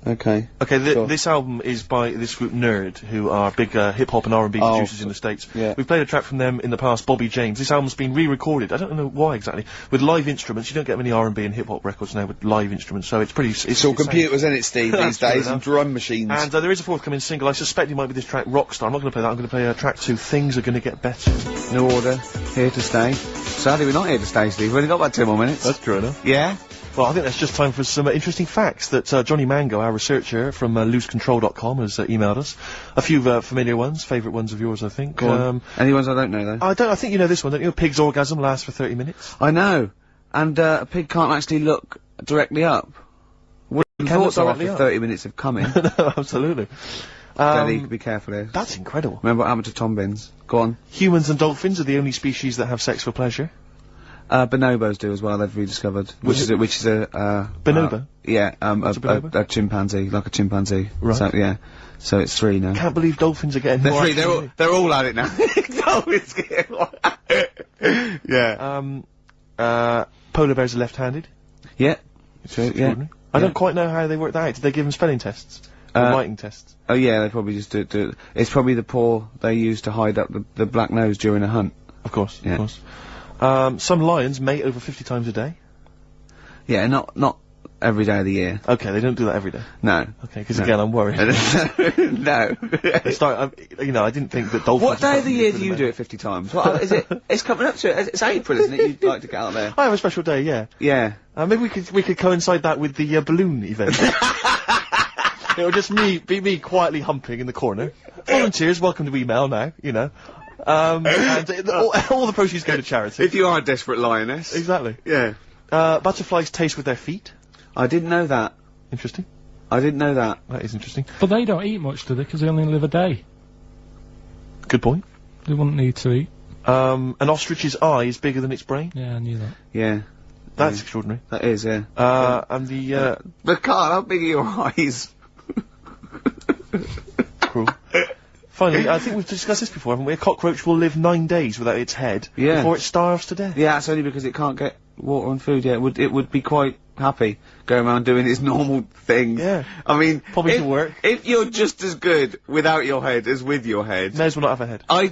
Okay. Okay, Sure. this album is by this group Nerd, who are big hip-hop and R&B producers in the States. yeah. We've played a track from them in the past, Bobby James. This album's been re-recorded, I don't know why exactly, with live instruments. You don't get many R&B and hip-hop records now with live instruments, so it's pretty... It's all computers, isn't it, Steve, these That's true days, and enough. drum machines. And there is a forthcoming single. I suspect it might be this track, Rockstar. I'm not going to play that. I'm going to play track 2, Things Are Gonna Get Better. New Order, here to stay. Sadly, we're not here to stay, Steve. We've only got about 2 more minutes. That's true enough. Yeah? Well, I think that's just time for some interesting facts that Johnny Mango, our researcher from loosecontrol.com, has emailed us. A few familiar ones, favourite ones of yours, I think. Go on. Any ones I don't know, though? I think you know this one, don't you? A pig's orgasm lasts for 30 minutes. I know. And, a pig can't actually look directly up. What can thought look so directly after up. 30 minutes of coming? No, absolutely. Daddy, be careful here. That's incredible. Remember what happened to Tom Binns? Go on. Humans and dolphins are the only species that have sex for pleasure. Bonobos do as well, they've rediscovered. Which is a, Bonobo? Yeah, a bonobo? a chimpanzee, like a chimpanzee. Right. So, yeah. So it's 3 now. Can't believe dolphins are getting They're more 3, active. they're all at it now. Dolphins get Yeah. Polar bears are left-handed. Yeah. True, yeah. Extraordinary. I don't quite know how they worked that out. Did they give them spelling tests? Or writing tests? Oh yeah, they probably just do it. It's probably the paw they use to hide up the black nose during a hunt. Of course, Yeah. of course. Some lions mate over 50 times a day. Yeah, not every day of the year. Okay, they don't do that every day. No. Okay, because again, I'm worried. No. It's like, you know, I didn't think that dolphins... What day of the year do you do it 50 times? What, is it? It's coming up to it. It's April, isn't it? You'd like to get out there. I have a special day, yeah. Yeah. Maybe we could coincide that with the balloon event. It'll just be me quietly humping in the corner. Volunteers, welcome to email now, you know. And all the proceeds go to charity. If you are a desperate lioness. Exactly. Yeah. Butterflies taste with their feet. I didn't know that. Interesting. I didn't know that. That is interesting. But they don't eat much, do they? Because they only live a day. Good point. They wouldn't need to eat. An ostrich's eye is bigger than its brain. Yeah, I knew that. Yeah. That's extraordinary. That is, yeah. And the, But Carl, how big are your eyes? cruel. Finally, I think we've discussed this before, haven't we? A cockroach will live 9 days without its head Yeah. before it starves to death. Yeah, that's only because it can't get water and food. Yeah, it would be quite happy going around doing its normal things. Yeah. I mean, Probably to work. If you're just as good without your head as with your head, May as well not have a head. I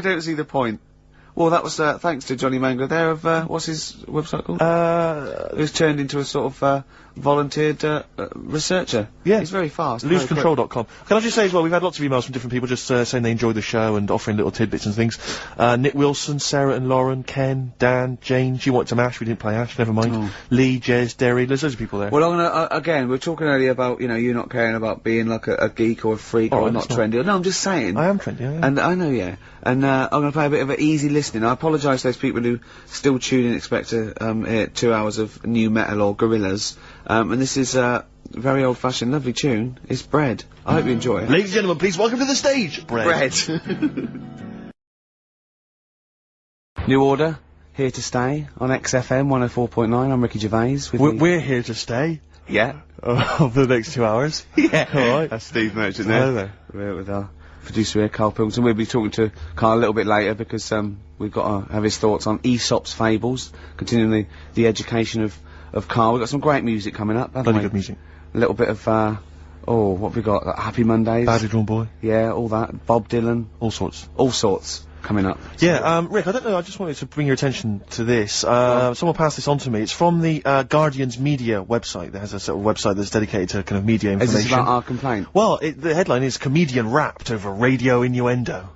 don't see the point. Well, that was thanks to Johnny Mango there of what's his website called? Who's turned into a sort of volunteered researcher. Yeah. He's very fast. very quick. Loosecontrol.com. Can I just say as well, we've had lots of emails from different people just saying they enjoyed the show and offering little tidbits and things. Nick Wilson, Sarah and Lauren, Ken, Dan, Jane, she wanted some Ash, we didn't play Ash, never mind. Lee, Jez, Derry, there's loads of people there. Well, I'm gonna, again, we were talking earlier about, you know, you not caring about being like a geek or a freak Oh, or right, not it's not. trendy. No, I'm just saying. I am trendy, yeah. And I know, yeah. And I'm going to play a bit of an easy listening. I apologise to those people who still tune in and expect to hear 2 hours of new metal or gorillas. And this is a very old-fashioned, lovely tune. It's Bread. I hope you enjoy it. Ladies and gentlemen, please welcome to the stage, Bread. Bread. New Order, here to stay on XFM 104.9. I'm Ricky Gervais. With me. We're here to stay. Yeah. For the next 2 hours. Yeah. Alright. That's Steve Merchant there. Hello there. We're with our producer here, Karl Pilkington. We'll be talking to Karl a little bit later because we've got to have his thoughts on Aesop's fables, continuing the education of Karl. We've got some great music coming up, haven't Bloody we? good music. A little bit of, what have we got? Like Happy Mondays. Badly Drawn Boy. Yeah, all that. Bob Dylan. All sorts. All sorts coming up. Yeah, Rick, I don't know, I just wanted to bring your attention to this. Someone passed this on to me. It's from the Guardian's media website. There has a sort of website that's dedicated to kind of media Is information. this about our complaint? Well, the headline is Comedian Rapped Over Radio Innuendo.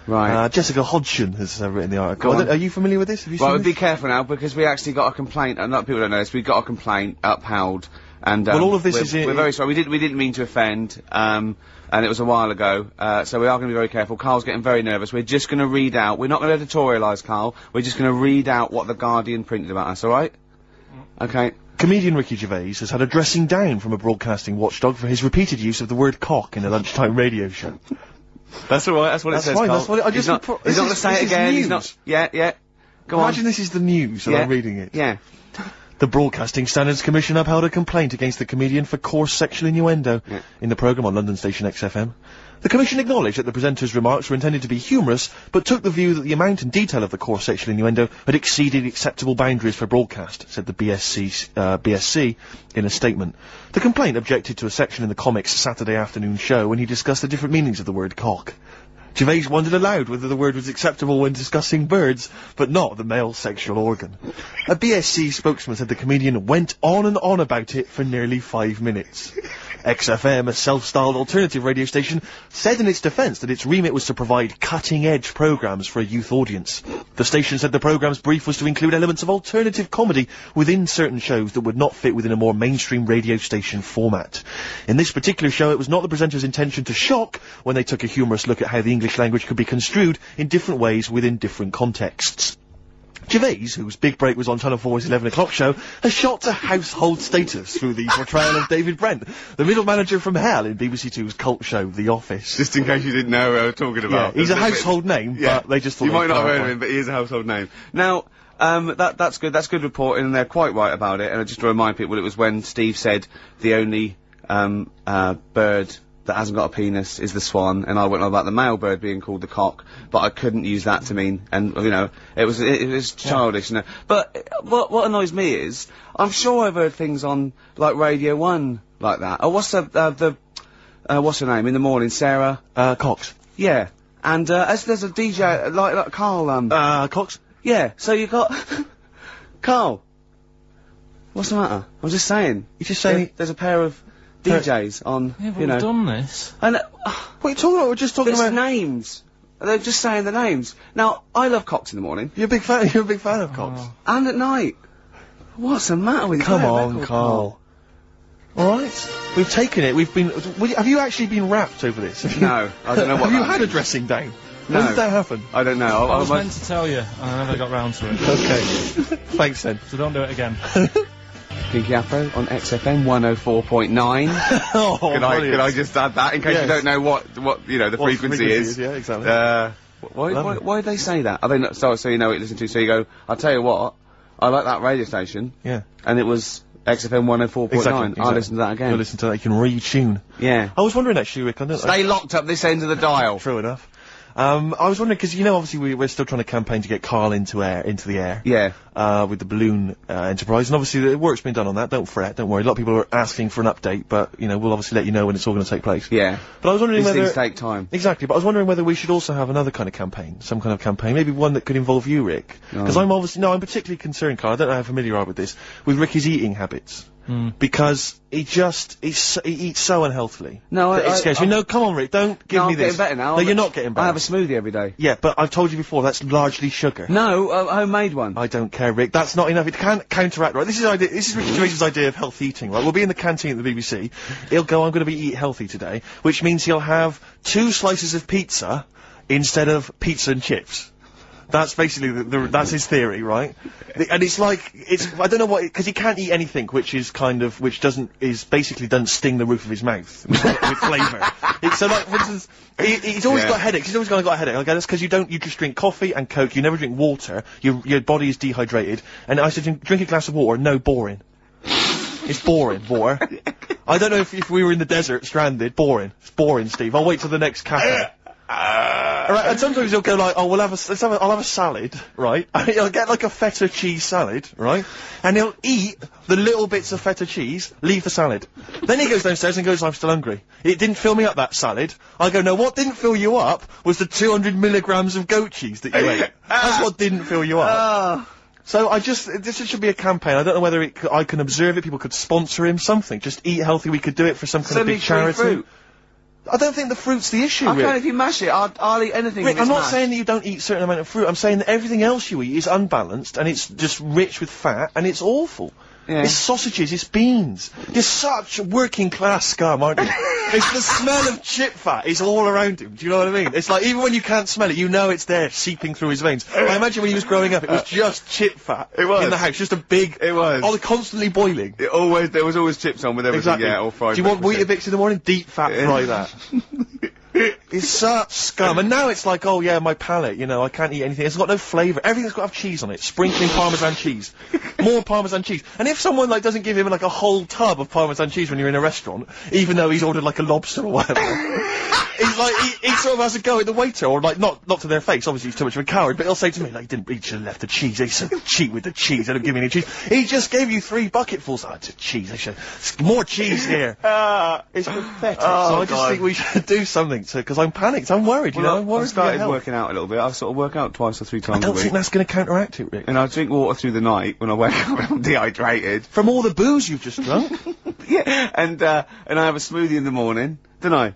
Right. Jessica Hodgson has written the article. Go on. Are you familiar with this? Have you Well, seen be this? careful now because we actually got a complaint, and a lot of people don't know this. We got a complaint upheld, and Well, all of this we're very sorry. We didn't mean to offend, and it was a while ago. So we are going to be very careful. Carl's getting very nervous. We're just going to read out. We're not going to editorialise, Karl. We're just going to read out what the Guardian printed about us. All right? Okay. Comedian Ricky Gervais has had a dressing down from a broadcasting watchdog for his repeated use of the word cock in a lunchtime radio show. That's all right. That's what That's it says. fine, Karl. that's what it- I He's just- not, this he's not is- going to say this it is again. He's news. not. Yeah. Go Imagine this is the news and on. I'm reading it. Yeah. The Broadcasting Standards Commission upheld a complaint against the comedian for coarse sexual innuendo Yeah. in the programme on London station XFM. The Commission acknowledged that the presenter's remarks were intended to be humorous, but took the view that the amount and detail of the coarse sexual innuendo had exceeded acceptable boundaries for broadcast, said the BSC in a statement. The complaint objected to a section in the comic's Saturday afternoon show when he discussed the different meanings of the word cock. Gervais wondered aloud whether the word was acceptable when discussing birds, but not the male sexual organ. A BSC spokesman said the comedian went on and on about it for nearly 5 minutes. XFM, a self-styled alternative radio station, said in its defence that its remit was to provide cutting-edge programmes for a youth audience. The station said the programme's brief was to include elements of alternative comedy within certain shows that would not fit within a more mainstream radio station format. In this particular show, it was not the presenter's intention to shock when they took a humorous look at how the English language could be construed in different ways within different contexts. Gervais, whose big break was on Channel 4's 11 o'clock show, has shot to household status through the portrayal of David Brent, the middle manager from hell in BBC Two's cult show The Office. Just in case you didn't know who I was talking Yeah, about. he's a household name, but they just thought You might they'd not have heard of clarify. him, but he is a household name. Now, that's good. That's good reporting, and they're quite right about it. And just to remind people, it was when Steve said the only bird that hasn't got a penis is the swan, and I went on about the male bird being called the cock, but I couldn't use that to mean, and you know, it was childish, you know. But what annoys me is, I'm sure I've heard things on like Radio 1 like that. Oh, what's what's her name in the morning, Sarah? Cox. Yeah, and as there's a DJ like Karl. Cox? Yeah, so you got Karl. What's the matter? I'm just saying. You're just saying... There's a pair of DJs on, Yeah, but you know. we've done this. And What are you talking about? We're just talking it's about... names. They're just saying the names. Now, I love cocks in the morning You're a big fan of Cox. and at night. What's the matter with you? Come Play a on, record, Carl. Alright. We've taken it. We've been... Have you actually been rapped over this? Have you- No, I don't know what Have you that had a means. dressing down? No. When did that happen? I don't know. I was meant to tell you, and I never got round to it. Okay. Thanks then. So don't do it again. Pinky Afro on XFM 104.9. Oh, Could I just add that in case Yes. you don't know what you know the What frequency is? Yeah, exactly. Why did they say that? Are they not, so you know what you listen to? So you go, I'll tell you what, I like that radio station, Yeah. and it was XFM 104.9. Exactly. I'll listen to that again. You'll listen to that. You can retune. Yeah. I was wondering actually, Rick. I don't. Stay locked up this end of the dial. True enough. I was wondering because you know obviously we're still trying to campaign to get Karl into the air. Yeah. With the balloon enterprise, and obviously the work's been done on that. Don't fret, don't worry. A lot of people are asking for an update, but you know we'll obviously let you know when it's all going to take place. Yeah. But I was wondering These whether things take time. exactly. But I was wondering whether we should also have another kind of campaign, some kind of campaign, maybe one that could involve you, Rick. Because I'm particularly concerned, Karl. I don't know how familiar you are with this, with Ricky's eating habits. Because he eats so unhealthily. No, that it scares me. No, come on, Rick, don't give No, me I'm this. getting better now. No, you're not getting better. I have a smoothie every day. Yeah, but I've told you before, that's largely sugar. No, a homemade one. I don't care, Rick. That's not enough. It can't counteract, right? This is Ricky Gervais's idea of health eating, right? We'll be in the canteen at the BBC. He'll go, I'm going to eat healthy today, which means he'll have 2 slices of pizza instead of pizza and chips. That's basically that's his theory, right? And it's like, I don't know what, because he can't eat anything which basically doesn't sting the roof of his mouth with flavour. So like, for instance, he's always got headaches, he's always got a headache. Okay, that's because you just drink coffee and Coke, you never drink water, your body is dehydrated, and I said, drink a glass of water, no, boring. It's boring, water. I don't know if we were in the desert, stranded, boring. It's boring, Steve. I'll wait till the next cafe. Right, and sometimes he'll go like, oh, I'll have a salad, right? He'll get like a feta cheese salad, right? And he'll eat the little bits of feta cheese, leave the salad. Then he goes downstairs and goes, I'm still hungry. It didn't fill me up, that salad. I go, no, what didn't fill you up was the 200 milligrams of goat cheese that you ate. That's what didn't fill you up. So this should be a campaign. I don't know whether I can observe it, people could sponsor him, something. Just eat healthy, we could do it for some kind of big charity. Fruit. I don't think the fruit's the issue, Rick. Okay, if you mash it, I'll eat anything. Rick, I'm not mashed. saying that you don't eat a certain amount of fruit. I'm saying that everything else you eat is unbalanced, and it's just rich with fat, and it's awful. Yeah. It's sausages, it's beans. You're such working class scum, aren't you? It's the smell of chip fat is all around him, do you know what I mean? It's like, even when you can't smell it, you know it's there, seeping through his veins. I imagine when he was growing up, it was just chip fat in the house, just a big... It was. Oh, constantly boiling. There was always chips on with everything, Exactly. yeah, all fried. Do you want Weetabix in the morning? Deep fat fry that. It's such scum, and now it's like, oh yeah, my palate, I can't eat anything, it's got no flavour, everything's got to have cheese on it, sprinkling Parmesan cheese, more Parmesan cheese, and if someone like doesn't give him like a whole tub of Parmesan cheese when you're in a restaurant, even though he's ordered like a lobster or whatever, he's like, he sort of has a go at the waiter, or like, not to their face, obviously he's too much of a coward, but he'll say to me, like, he should have left the cheese, he's so cheap with the cheese, they don't give me any cheese, he just gave you 3 bucketfuls, it's cheese, more cheese here, it's pathetic, so I just think we should do something, because I'm panicked, I'm worried, I'm worried. I've started working out a little bit. I sort of work out twice or 3 times a week. I don't think that's going to counteract it, Rick. And I drink water through the night when I wake up and I'm dehydrated. From all the booze you've just drunk? Yeah, and I have a smoothie in the morning, don't I?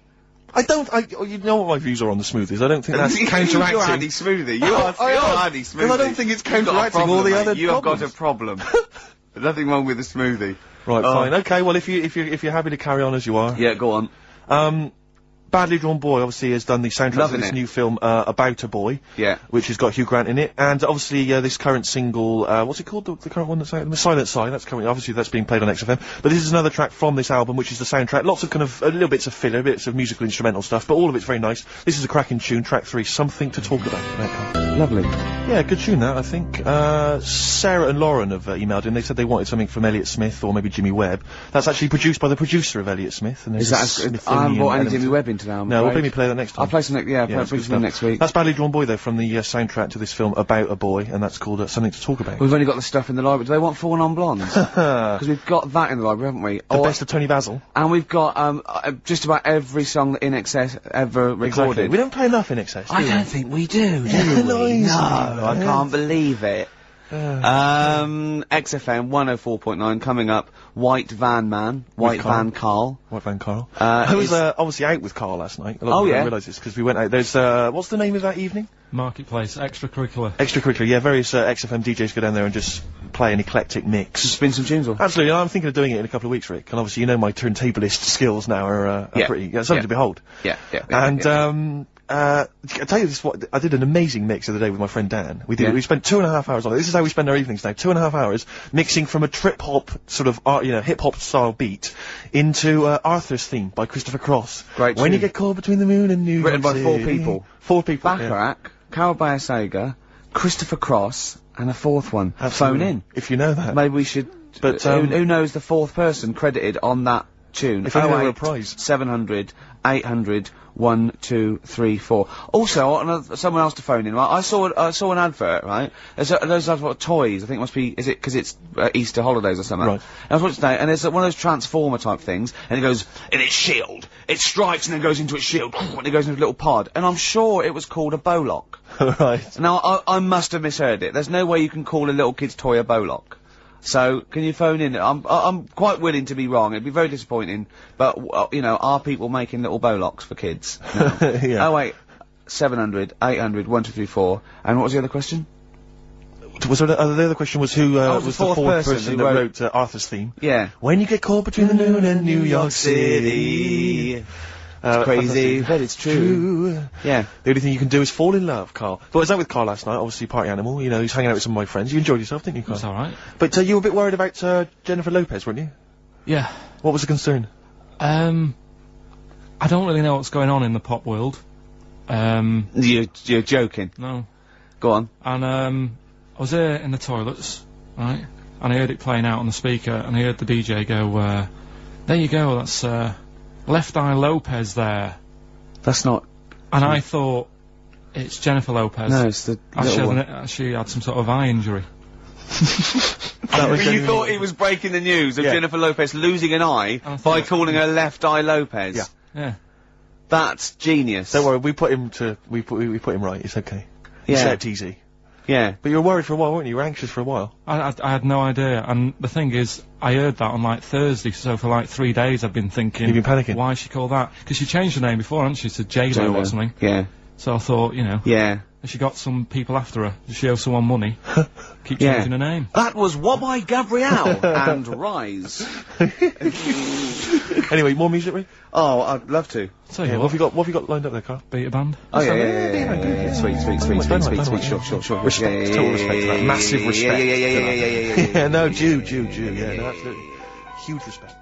You know what my views are on the smoothies. I don't think that's counteracting. You're anti-smoothie. You're anti-smoothie. Because I don't think it's counteracting all the other You have got a problem. There's nothing wrong with the smoothie. Right, fine. Okay, well, if you're happy to carry on as you are. Yeah, go on. Badly Drawn Boy obviously has done the soundtrack to this new film, About a Boy. Yeah. Which has got Hugh Grant in it. And obviously, this current single, what's it called? The current one that's out? Silent Side, that's currently, obviously that's being played on XFM. But this is another track from this album, which is the soundtrack. Lots of kind of, little bits of filler, bits of musical instrumental stuff, but all of it's very nice. This is a cracking tune, track 3, Something to Talk About. Lovely. Yeah, good tune that, I think. Sarah and Lauren have emailed in. They said they wanted something from Elliott Smith or maybe Jimmy Webb. That's actually produced by the producer of Elliott Smith. And is that I haven't brought any Jimmy Webb into now. No, we'll maybe play that next time. I'll play some next week. That's Badly Drawn Boy though, from the soundtrack to this film About a Boy, and that's called Something to Talk About. We've only got the stuff in the library. Do they want 4 non-blondes? Because we've got that in the library, haven't we? The best of Tony Basil. And we've got just about every song that In Excess ever recorded. Exactly. We don't play enough In Excess, do we? I don't think we do we? No, I can't believe it. XFM 104.9 coming up. White Van Karl. White Van Karl. I was obviously out with Karl last night. A lot of people don't realise this because we went out. There's what's the name of that evening? Marketplace, extracurricular. Extracurricular, yeah. Various XFM DJs go down there and just play an eclectic mix. Spin some tunes on. Absolutely, I'm thinking of doing it in a couple of weeks, Rick. And obviously, my turntablist skills now are pretty something to behold. And I tell you this, I did an amazing mix the other day with my friend Dan. We spent 2.5 hours on it. This is how we spend our evenings now. 2.5 hours mixing from a trip hop sort of hip hop style beat into Arthur's Theme by Christopher Cross. Great. When you get caught between the moon and New York Written by City. 4 people. 4 people. Bacharach, Carol Bayer-Sager, Christopher Cross, and a 4th one. Absolutely. Phone in. If you know that. Maybe we should. But who knows the 4th person credited on that tune? If only there were a prize. 700 800 1234. Also, I want someone else to phone in. Right? I saw an advert. Right, there's advert toys. I think it must be. Is it because it's Easter holidays or something? Right. And I was watching today, and there's one of those Transformer type things, and it goes in its shield. It strikes and then goes into its shield, and it goes into a little pod. And I'm sure it was called a Bolock. Right. Now I must have misheard it. There's no way you can call a little kid's toy a Bolock. So, can you phone in? I'm quite willing to be wrong. It'd be very disappointing, but, are people making little Bolocks for kids? No. Yeah. Oh wait, 700 800 1234. And what was the other question? Was there, the other question was who was the 4th person that wrote Arthur's Theme? Yeah. When you get caught between the moon and New York City. Crazy, but it's true. Yeah. The only thing you can do is fall in love, Carl. But I was out with Carl last night, obviously party animal, you know, he's hanging out with some of my friends. You enjoyed yourself, didn't you, Carl? It's alright. But you were a bit worried about Jennifer Lopez, weren't you? Yeah. What was the concern? I don't really know what's going on in the pop world. You're joking. No. Go on. And, I was there in the toilets, right? And I heard it playing out on the speaker, and I heard the DJ go, there you go, that's, Left Eye Lopez there. That's not... And I thought, it's Jennifer Lopez. No, it's the little one. She had some sort of eye injury. You thought he was breaking the news of Jennifer Lopez losing an eye by calling her Left Eye Lopez? Yeah. Yeah. That's genius. Don't worry, we put him right, it's okay. He slept easy. Yeah. But you were worried for a while, weren't you? You were anxious for a while. I had no idea, and the thing is, I heard that on like Thursday, so for like 3 days I've been thinking... You've been panicking? Why she called that? Because she changed her name before, hadn't she, to J-Lo or something? Yeah. So I thought, you know... Yeah. Has she got some people after her? Does she owe someone money? Keep changing her name. That was Wabbai Gabrielle and Rise. Anyway, more music, Rick? Oh, I'd love to. So yeah, What have you got lined up there, Carl? Beta band. Oh, yeah. Sweet. Sure. Respect, total respect to that. Massive respect. Yeah. No, Jew. Yeah, no, absolutely. Huge respect.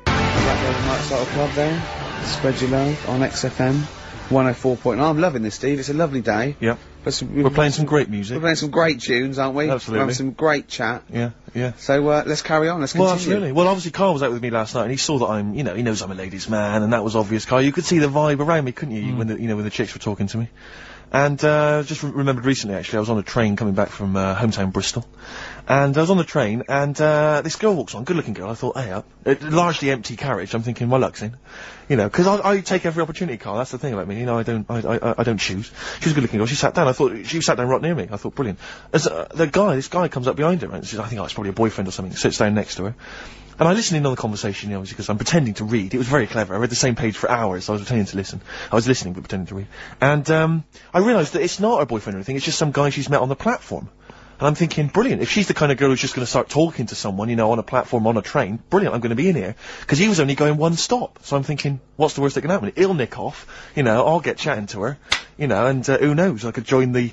Night Cycle Club there. Spread your love on XFM 104.9. I'm loving this, Steve. It's a lovely day. Yeah. We're playing some great music. We're playing some great tunes, aren't we? Absolutely. We're having some great chat. Yeah. So, let's carry on. Let's continue. Well, absolutely. Well, obviously, Carl was out with me last night, and he saw that I'm, you know, he knows I'm a ladies' man, and that was obvious, Carl. You could see the vibe around me, couldn't you, when the chicks were talking to me. And, just remembered recently, actually, I was on a train coming back from, hometown Bristol. And I was on the train, and, this girl walks on, good-looking girl. I thought, hey up. Largely empty carriage. I'm thinking, my luck's in. You know, 'cause I take every opportunity, Carl. That's the thing about me. You know, I don't choose. She was a good-looking girl. She sat down. I thought, she sat down right near me. I thought, brilliant. As, this guy comes up behind her, and says, I think it's probably a boyfriend or something, sits down next to her. And I listened in on the conversation, you know, obviously, because I'm pretending to read. It was very clever. I read the same page for hours. I was pretending to listen. I was listening, but pretending to read. And, I realised that it's not her boyfriend or anything. It's just some guy she's met on the platform. And I'm thinking, brilliant. If she's the kind of girl who's just going to start talking to someone, you know, on a platform, on a train, brilliant, I'm going to be in here. Because he was only going one stop. So I'm thinking, what's the worst that can happen? He'll nick off, you know, I'll get chatting to her, you know, and, who knows, I could join the...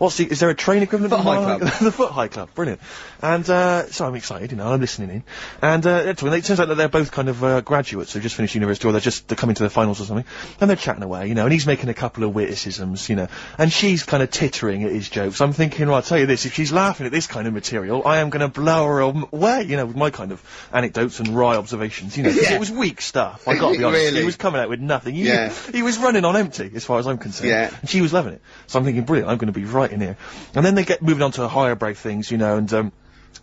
is there a train equivalent? Foot High Club. The Foot High Club, brilliant. And, so I'm excited, you know, I'm listening in. And, it turns out that they're both kind of, graduates who've just finished university, or they're coming to their finals or something. And they're chatting away, you know, and he's making a couple of witticisms, you know, and she's kind of tittering at his jokes. I'm thinking, well, I'll tell you this, if she's laughing at this kind of material, I am gonna blow her away, you know, with my kind of anecdotes and wry observations, you know. 'Cause it was weak stuff, I gotta be honest. Really? He was coming out with nothing. He was running on empty, as far as I'm concerned. Yeah. And she was loving it. So I'm thinking, brilliant, I'm gonna be right in here. And then they get moving on to higher brow things, you know, and,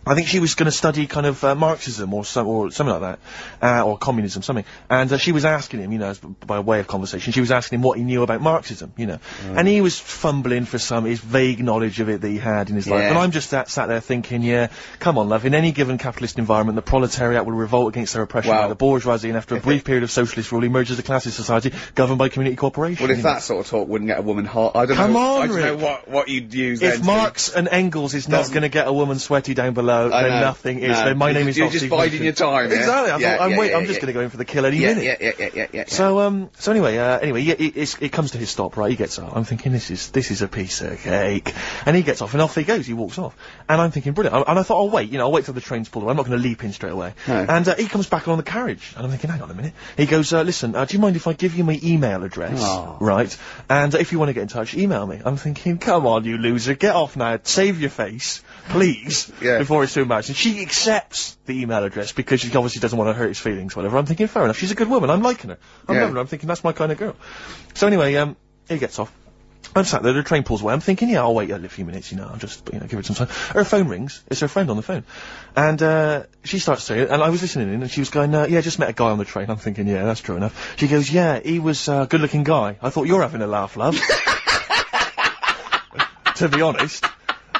I think she was going to study kind of Marxism or something like that, or communism, something. And she was asking him, you know, by way of conversation, she was asking him what he knew about Marxism, you know. And he was fumbling for his vague knowledge of it that he had in his life. And I'm just sat there thinking, yeah, come on, love, in any given capitalist environment, the proletariat will revolt against their oppression by the bourgeoisie, and after a brief period of socialist rule, emerges a classist society governed by community cooperation. Well, if that sort of talk wouldn't get a woman hot, I don't know. I don't know what you'd use then. If Marx and Engels is not going to get a woman sweaty down below, then nothing is. Then my name is You're not just Steve biding your time. Exactly. I'm just going to go in for the kill any minute. Yeah. So anyway, it comes to his stop, right? He gets up. I'm thinking, this is a piece of cake. And he gets off, and off he goes. He walks off. And I'm thinking, brilliant. And I thought, I'll wait till the train's pulled away. I'm not going to leap in straight away. No. And he comes back on the carriage. And I'm thinking, hang on a minute. He goes, listen, do you mind if I give you my email address? Oh. Right? And if you want to get in touch, email me. I'm thinking, come on, you loser. Get off now. Save your face, please, before it's too much. And she accepts the email address because she obviously doesn't want to hurt his feelings, whatever. I'm thinking, fair enough. She's a good woman. I'm liking her. I'm loving her. I'm thinking, that's my kind of girl. So anyway, he gets off. I'm sat there, the train pulls away. I'm thinking, yeah, I'll wait a few minutes, you know, I'll just, you know, give it some time. Her phone rings. It's her friend on the phone. And, she starts saying, and I was listening in, and she was going, yeah, just met a guy on the train. I'm thinking, yeah, that's true enough. She goes, yeah, he was a good-looking guy. I thought, you're having a laugh, love. To be honest.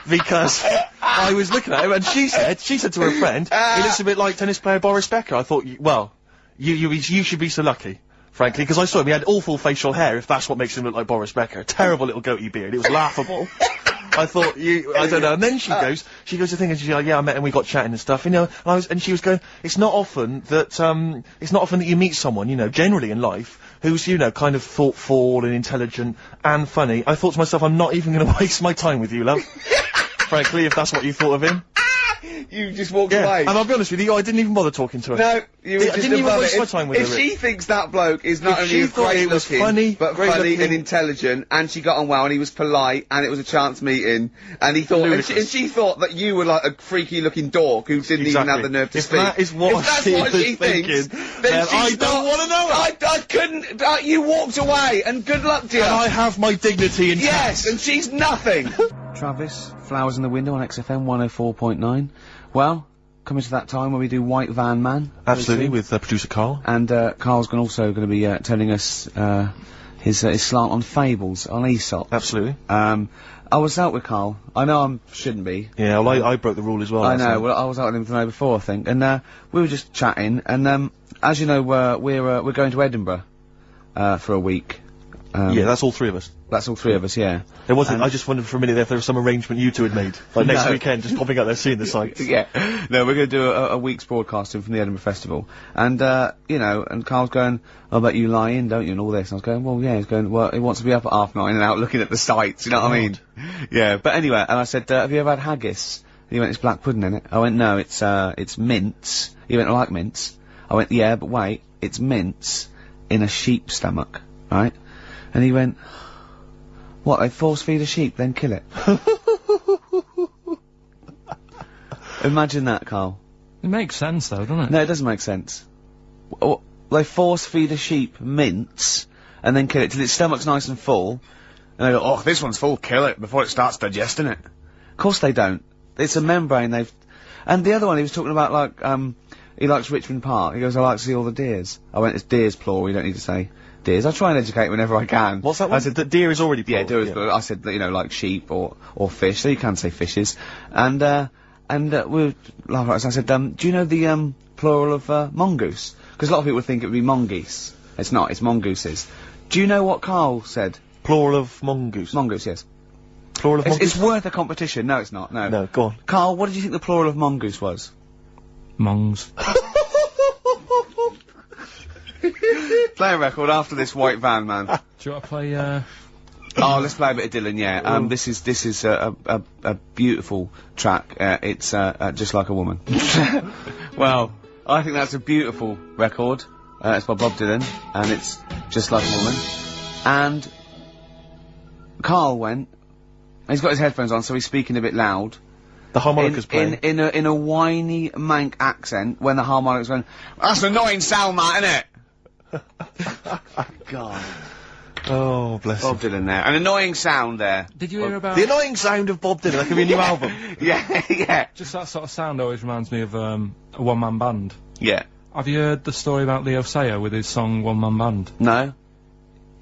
Because I was looking at him, and she said to her friend, he looks a bit like tennis player Boris Becker. I thought, well, you should be so lucky. Frankly, because I saw him, he had awful facial hair, if that's what makes him look like Boris Becker. Terrible little goatee beard, it was laughable. I thought, I don't know, and then she goes to think, and she's like, yeah, I met him, we got chatting and stuff, you know, and she was going, it's not often that you meet someone, you know, generally in life, who's, you know, kind of thoughtful and intelligent and funny, I thought to myself, I'm not even going to waste my time with you, love. Frankly, if that's what you thought of him. You just walked Yeah, away. and I'll be honest with you, I didn't even bother talking to her. No, you were I just didn't even above waste it. my time with If her. she thinks that bloke is not If only she thought great he was looking, funny, but great funny looking- and intelligent, and she got on well, and he was polite, and it was a chance meeting, and he thought, and she thought that you were like a freaky looking dork who didn't even have the nerve to If speak. that is what if that's she what was she thinks, thinking, then I she's don't not- wanna know her. I couldn't. You walked away, and good luck to you. And I have my dignity intact. Yes, and she's nothing. Travis, Flowers in the Window on XFM 104.9. Well, coming to that time where we do White Van Man. Absolutely, with producer Carl. And Carl's also going to be telling us his slant on fables, on Aesop. Absolutely. I was out with Carl. I know I shouldn't be. Yeah, well, I broke the rule as well. I last know. night. Well, I was out with him the night before, I think, and we were just chatting. And as you know, we're going to Edinburgh for a week. Yeah, that's all three of us. That's all three of us. Yeah. There wasn't. I just wondered for a minute if there was some arrangement you two had made, like next weekend, just popping out there seeing the sights. Yeah. No, we're going to do a week's broadcasting from the Edinburgh Festival. And, you know, and Carl's going, I bet you lie in, don't you, and all this. And I was going, well, yeah. He's going, well, he wants to be up at 9:30 and out looking at the sights, you know what I mean? Yeah. But anyway, and I said, have you ever had haggis? And he went, it's black pudding in it. I went, no, it's mince. He went, I like mince. I went, yeah, but wait, it's mince in a sheep's stomach, right? And he went, what, they force feed a sheep, then kill it? Imagine that, Carl. It makes sense, though, doesn't it? No, it doesn't make sense. They force feed a sheep mince, and then kill it till its stomach's nice and full, and they go, oh, this one's full, kill it, before it starts digesting it. Of course they don't. It's a membrane they've... And the other one, he was talking about, like, he likes Richmond Park. He goes, I like to see all the deers. I went, it's deers, plural, you don't need to say deers. I try and educate whenever I can. What's that one? I said, the deer is already plural. yeah, deer is plural. I said, that, you know, like sheep or fish, so you can say fishes. And we were laughing at it. I said, do you know the, plural of, mongoose? Because a lot of people think it would be mongoose. It's not, it's mongooses. Do you know what Carl said? Plural of mongoose. Mongoose, yes. Plural of mongoose. It's worth a competition. No, it's not, no. No, go on. Carl, what did you think the plural of mongoose was? Mongs. Play a record after this White Van Man. Do you want to play, Oh, let's play a bit of Dylan, yeah. This is a beautiful track. It's Just Like a Woman. Well, I think that's a beautiful record. It's by Bob Dylan, and it's Just Like a Woman. And Carl went. He's got his headphones on, so he's speaking a bit loud. The harmonica's playing. In a whiny mank accent when the harmonica's going. That's an annoying sound, that, isn't it? God. Oh, bless Bob him. Dylan there. An annoying sound there. did you hear about... The annoying sound of Bob Dylan. That could be a new album. Yeah, yeah. Just that sort of sound always reminds me of, a one-man band. Yeah. Have you heard the story about Leo Sayer with his song One Man Band? No?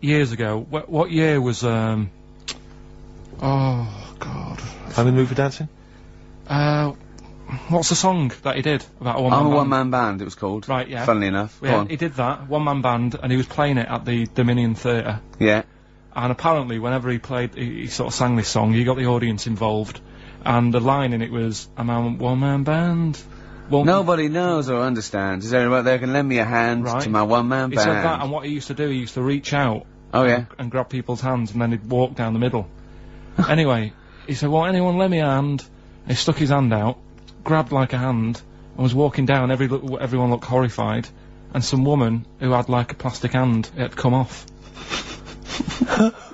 Years ago. What year was, oh, God. I'm in the mood for dancing. What's the song that he did about a one-man I'm band? a one-man band, it was called. Right, yeah. Funnily enough. Go Yeah, on. he did that, one-man band, and he was playing it at the Dominion Theatre. Yeah. And apparently, whenever he played, he sort of sang this song, he got the audience involved. And the line in it was, I'm a one-man band. Nobody knows or understands. Is anyone out there can lend me a hand Right. to my one-man He band? said that, and what he used to do, he used to reach out Oh, yeah. and grab people's hands, and then he'd walk down the middle. Anyway, he said, well, anyone lend me a hand? He stuck his hand out, grabbed like a hand, and was walking down. Everyone looked horrified, and some woman who had like a plastic hand, it had come off.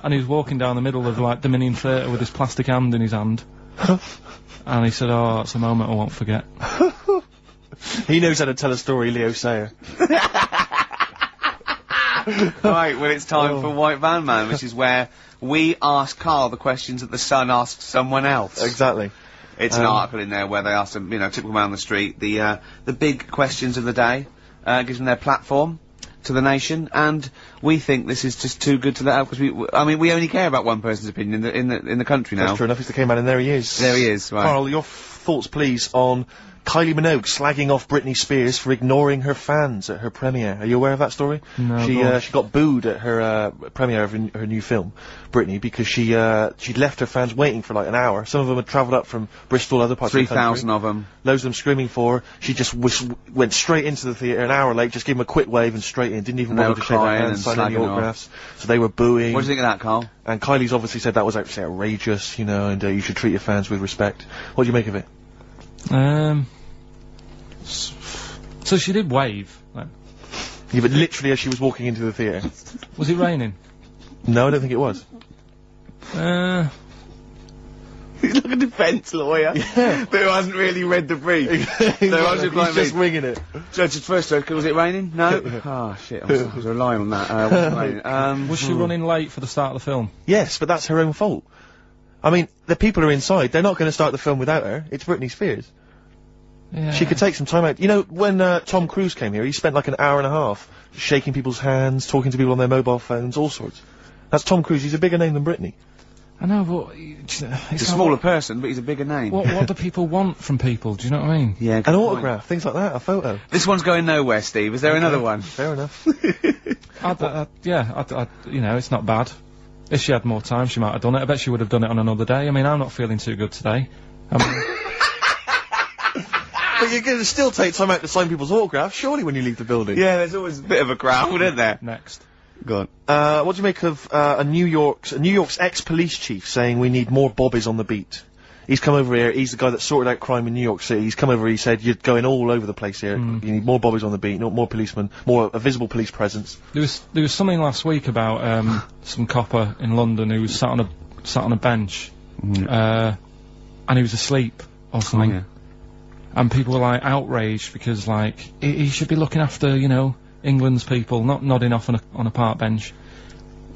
And he was walking down the middle of like Dominion Theatre with his plastic hand in his hand. And he said, oh, it's a moment I won't forget. He knows how to tell a story, Leo Sayer. Right, well, it's time for White Van Man, which is where we ask Carl the questions that the Sun asks someone else. Exactly. It's an article in there where they ask them, you know, typical man on the street, the big questions of the day, gives them their platform to the nation, and we think this is just too good to let out, because we only care about one person's opinion in the country now. That's true enough. He's the K-man, and there he is. There he is, right. Carl, your thoughts, please, on Kylie Minogue slagging off Britney Spears for ignoring her fans at her premiere. Are you aware of that story? No, She go on. she got booed at her premiere of her new film, Britney, because she'd left her fans waiting for like an hour. Some of them had travelled up from Bristol, other parts of the country. 3,000 of them. Loads of them screaming for her. She just went straight into the theatre an hour late, just gave them a quick wave and straight in. Didn't even And they bother were to shake their crying hands. and sign any slagging her off. autographs. So they were booing. What do you think of that, Carl? And Kylie's obviously said that was actually outrageous, you know, and you should treat your fans with respect. What do you make of it? So she did wave. Then. Yeah, but literally as she was walking into the theatre. Was it raining? No, I don't think it was. He's like a defence lawyer who hasn't really read the brief. So I was He's just winging it. Judge, first, was it raining? No? Oh, shit, I was relying on that. Was it raining? Was she running late for the start of the film? Yes, but that's her own fault. I mean, the people are inside, they're not going to start the film without her. It's Britney Spears. Yeah. She could take some time out. You know, when Tom Cruise came here, he spent like an hour and a half shaking people's hands, talking to people on their mobile phones, all sorts. That's Tom Cruise. He's a bigger name than Britney. I know, but He's a smaller person, but he's a bigger name. What do people want from people? Do you know what I mean? Yeah, An autograph, things like that, a photo. This one's going nowhere, Steve. Is there another one? Fair enough. You know, it's not bad. If she had more time, she might have done it. I bet she would have done it on another day. I mean, I'm not feeling too good today. But you're going to still take time out to sign people's autographs, surely, when you leave the building. Yeah, there's always a bit of a crowd, isn't there? Next. Go on. What do you make of New York's ex-police chief saying we need more bobbies on the beat? He's come over here, he's the guy that sorted out crime in New York City. He's come over, he said, you're going all over the place here. You need more bobbies on the beat, more policemen, more a visible police presence. There was something last week about some copper in London who was sat on a bench, and he was asleep or something. Oh, yeah. And people were like outraged because like he should be looking after, you know, England's people, not nodding off on a park bench.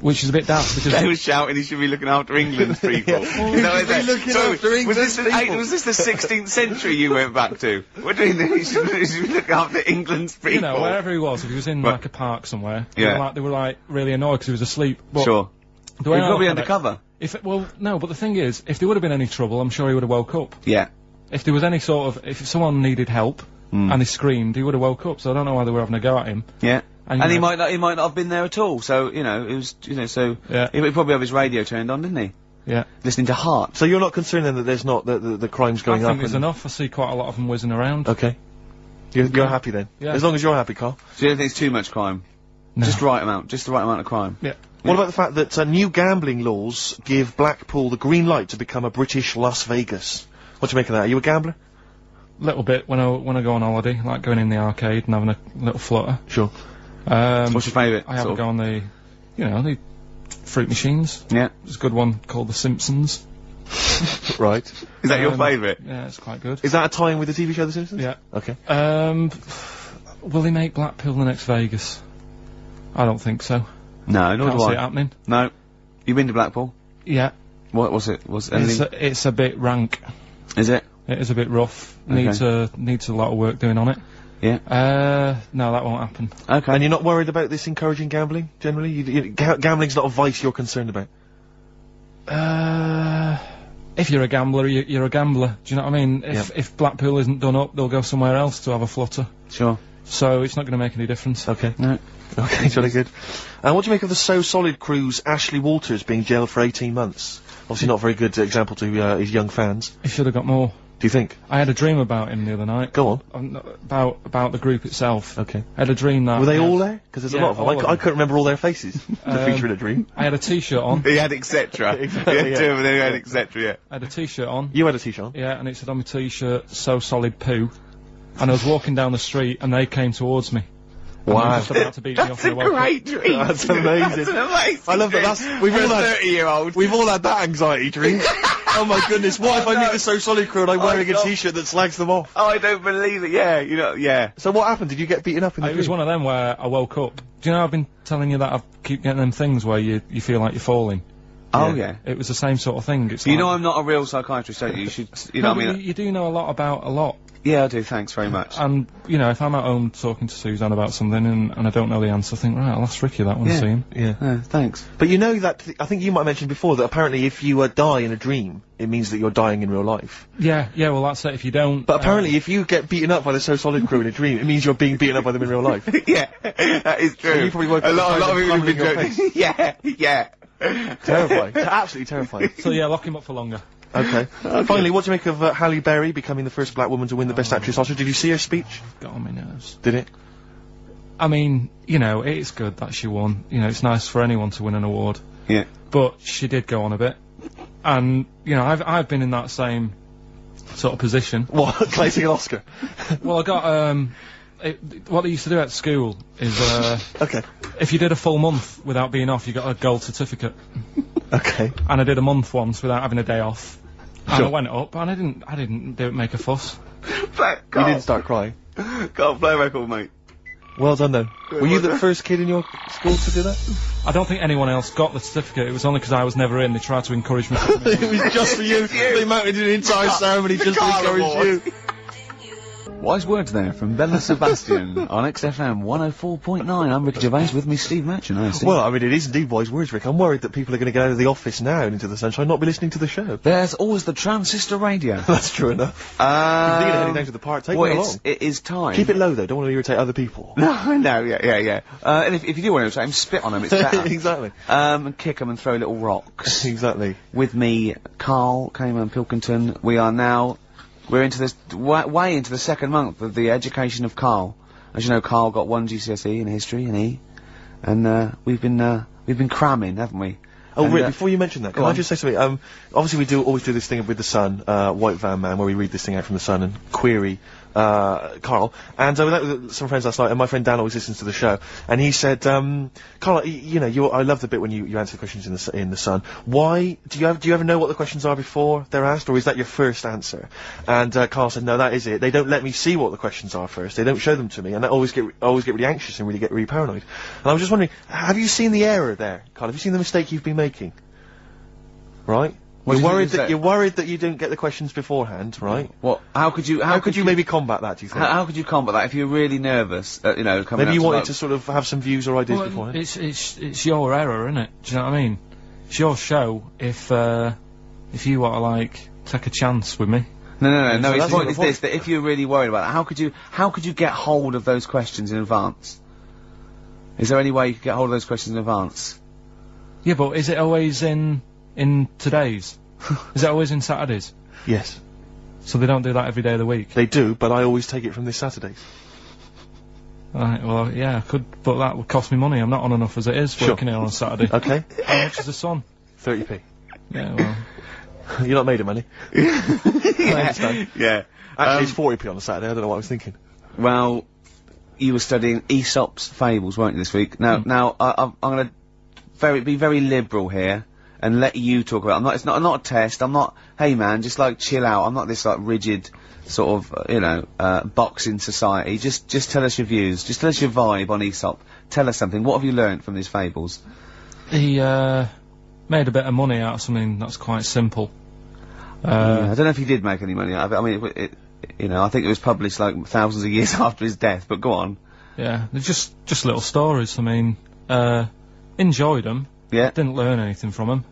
Which is a bit daft because they were shouting he should be looking after England's people. Was this the 16th century you went back to? What do you think he should be looking after England's people? You know, wherever he was, if he was in like a park somewhere, yeah. they were like really annoyed because he was asleep. But sure. He'd probably undercover. Well, no, but the thing is, if there would have been any trouble, I'm sure he would have woke up. Yeah. If there was any sort of, if someone needed help and he screamed, he would have woke up. So I don't know why they were having a go at him. Yeah. And he might not have been there at all. So you know, it was yeah. He would probably have his radio turned on, didn't he? Yeah. Listening to Heart. So you're not concerned then that there's not the crime's going up? I think there's enough. I see quite a lot of them whizzing around. Okay. You're happy then? Yeah. As long as you're happy, Carl. So you don't think it's too much crime? No. Just the right amount of crime. Yeah. What about the fact that new gambling laws give Blackpool the green light to become a British Las Vegas? What do you make of that? Are you a gambler? Little bit when I go on holiday, like going in the arcade and having a little flutter. Sure. What's your favourite? I have a go on the fruit machines. Yeah. There's a good one called The Simpsons. Right. Is that your favourite? Yeah, it's quite good. Is that a tie-in with the TV show The Simpsons? Yeah. Okay. Will they make Blackpool the next Vegas? I don't think so. No, nor Can't do see I. it happening. No. You been to Blackpool? Yeah. What was it? It's a bit rank. Is it? It is a bit rough. Okay. Needs a lot of work doing on it. Yeah. No, that won't happen. Okay. And you're not worried about this encouraging gambling, generally? Gambling's not a vice you're concerned about? If you're a gambler, you're a gambler. Do you know what I mean? If Blackpool isn't done up, they'll go somewhere else to have a flutter. Sure. So it's not going to make any difference. Okay. No. Okay, jolly good. What do you make of the So Solid crew's Ashley Walters being jailed for 18 months? Obviously not a very good example to his young fans. He should have got more. Do you think? I had a dream about him the other night. Go on. About the group itself. Okay. I had a dream that... Were they all there? Because there's a lot of them. all of I couldn't remember all their faces to feature in a dream. I had a t-shirt on. He had etc. Exactly, yeah. Two of them, he had etc. Yeah. I had a t-shirt on. You had a t-shirt on? Yeah, and it said on my t-shirt, So Solid Poo. And I was walking down the street and they came towards me. And they were just about to beat me off. That's a great dream. That's amazing. That's an amazing I love that. dream. We've For all a had 30-year-old. We've all had that anxiety dream. Oh my goodness! What if I meet the So Solid crew and I'm wearing a t-shirt that slags them off? Oh, I don't believe it. Yeah, yeah. So what happened? Did you get beaten up in the It was dream? one of them where I woke up. Do you know I've been telling you that I keep getting them things where you feel like you're falling? Oh yeah. It was the same sort of thing. It's You like, know I'm not a real psychiatrist, don't you? You should, you know no, what I but mean? you do know a lot about a lot. Yeah, I do. Thanks very much. And, you know, if I'm at home talking to Suzanne about something and I don't know the answer, I think, right, I'll ask Ricky that one, Yeah. see him. Yeah. Thanks. But you know that, I think you might have mentioned before that apparently if you die in a dream, it means that you're dying in real life. Yeah, well, that's it. If you don't... But apparently if you get beaten up by the So Solid crew in a dream, it means you're being beaten up by them in real life. Yeah, that is true. So you probably woke up a lot of people have been your joking. Yeah. Terrifying. Absolutely terrifying. So, yeah, lock him up for longer. Okay. Finally, what do you make of Halle Berry becoming the first black woman to win the Best Actress Oscar? Did you see her speech? Got on my nerves. Did it? I mean, you know, it's good that she won. You know, it's nice for anyone to win an award. Yeah. But she did go on a bit. And, you know, I've been in that same sort of position. What? Collecting an Oscar? Well, I got, what they used to do at school is, Okay. if you did a full month without being off, you got a gold certificate. Okay. And I did a month once without having a day off. And Sure. I went up, and I didn't make a fuss. You didn't start crying. Can't play a record, mate. Well done, then. Were you the first kid in your school to do that? I don't think anyone else got the certificate. It was only because I was never in. They tried to encourage me. It was just for you. They mounted an entire ceremony just to encourage you. Wise words there from Bella Sebastian on XFM 104.9. I'm Rick Gervais, with me Steve Matchin. Hi, Steve. Well, I mean, it is indeed wise words, Rick. I'm worried that people are going to get out of the office now and into the sunshine and not be listening to the show. There's always the transistor radio. That's true enough. You're heading down to the park. Take me along. It is time. Keep it low, though. Don't want to irritate other people. No, I know, yeah. And if you do want to irritate him, spit on him, it's better. Exactly. And kick them and throw little rocks. Exactly. With me, Karl Pilkington. We're into this, way into the second month of the education of Karl. As you know, Karl got 1 GCSE in history and E. And, we've been cramming, haven't we? Oh, And, Rick, before you mention that, can go I on. just say something? Obviously we always do this thing with the Sun, White Van Man, where we read this thing out from the Sun and query, Karl. And I was out with some friends last night, and my friend Dan always listens to the show, and he said, Karl, you know, I love the bit when you answer the questions in the Sun. Why, do you ever know what the questions are before they're asked, or is that your first answer? And, Karl said, no, that is it. They don't let me see what the questions are first. They don't show them to me, and I always get really anxious and get really paranoid. And I was just wondering, have you seen the error there, Karl? Have you seen the mistake you've been making? Right? What You're do you think worried that you don't get the questions beforehand, right? What? How could you maybe combat that, do you think? How could you combat that if you're really nervous? You know, coming Maybe up you wanted like- to sort of have some views or ideas Well, beforehand. it's your error, isn't it? Do you know what I mean? It's your show. If you want to like take a chance with me. No. So His that's point not is the this: that if you're really worried about it, how could you get hold of those questions in advance? Is there any way you could get hold of those questions in advance? Yeah, but is it always in today's? Is it always in Saturdays? Yes, So they don't do that every day of the week. they do, but I always take it from this Saturday. Right, well, yeah, I could, but that would cost me money. I'm not on enough as it is Sure. working here on a Saturday. Okay? How much is the Sun? 30p. Yeah, well, You're not made of money. I understand. Yeah. Actually, it's 40p on a Saturday. I don't know what I was thinking. Well, you were studying Aesop's fables, weren't you, this week? Now, I'm going to be very liberal here and let you talk about it. It's not a test. I'm not, hey man, just like chill out. I'm not this like rigid sort of, boxing society. Just tell us your views. Just tell us your vibe on Aesop. Tell us something. What have you learnt from his fables? he made a bit of money out of something that's quite simple. Yeah, I don't know if he did make any money out of it. I mean, I think it was published like thousands of years after his death, but go on. Yeah, they're just little stories. I mean, enjoyed them. Yeah. Didn't learn anything from them.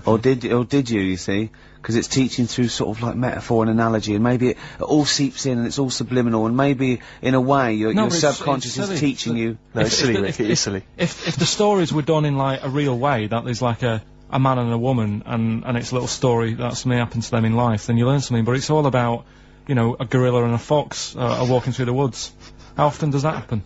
Or did you see? Because it's teaching through sort of like metaphor and analogy, and maybe it all seeps in and it's all subliminal, and maybe in a way your but it's subconscious is silly. teaching you. No, it's silly, the- Rick. It is silly. If the stories were done in like a real way, that there's like a man and a woman, and it's a little story that something happened to them in life, then you learn something. But it's all about, you know, a gorilla and a fox are walking through the woods. How often does that happen?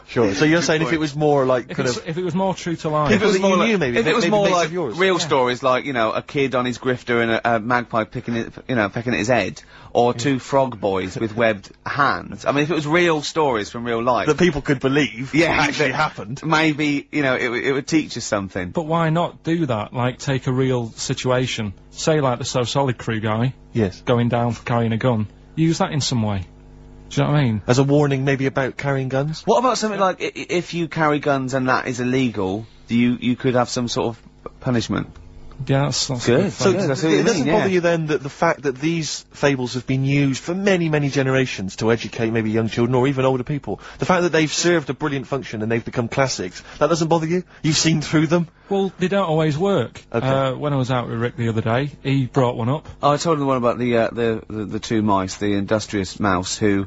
Sure. So you're saying if it was more like If it was more true to life. If it was more like- if it was maybe more mates like of yours. real stories, like a kid on his grifter and a magpie pecking at his head, or two frog boys with webbed hands. I mean, if it was real stories from real life, that people could believe actually happened. maybe it would teach us something. But why not do that? Like, take a real situation. Say, like, the So Solid Crew guy Yes. going down for carrying a gun. Use that in some way. Do you know what I mean? As a warning, maybe about carrying guns. What about something like if you carry guns and that is illegal, you could have some sort of punishment? Yeah, that's Good. good. So fun. that's what you it doesn't mean, bother yeah. you then that the fact that these fables have been used for many, many generations to educate maybe young children or even older people, the fact that they've served a brilliant function and they've become classics, that doesn't bother you? You've seen through them? Well, they don't always work. Okay. When I was out with Rick the other day, he brought one up. Oh, I told him the one about the two mice, the industrious mouse who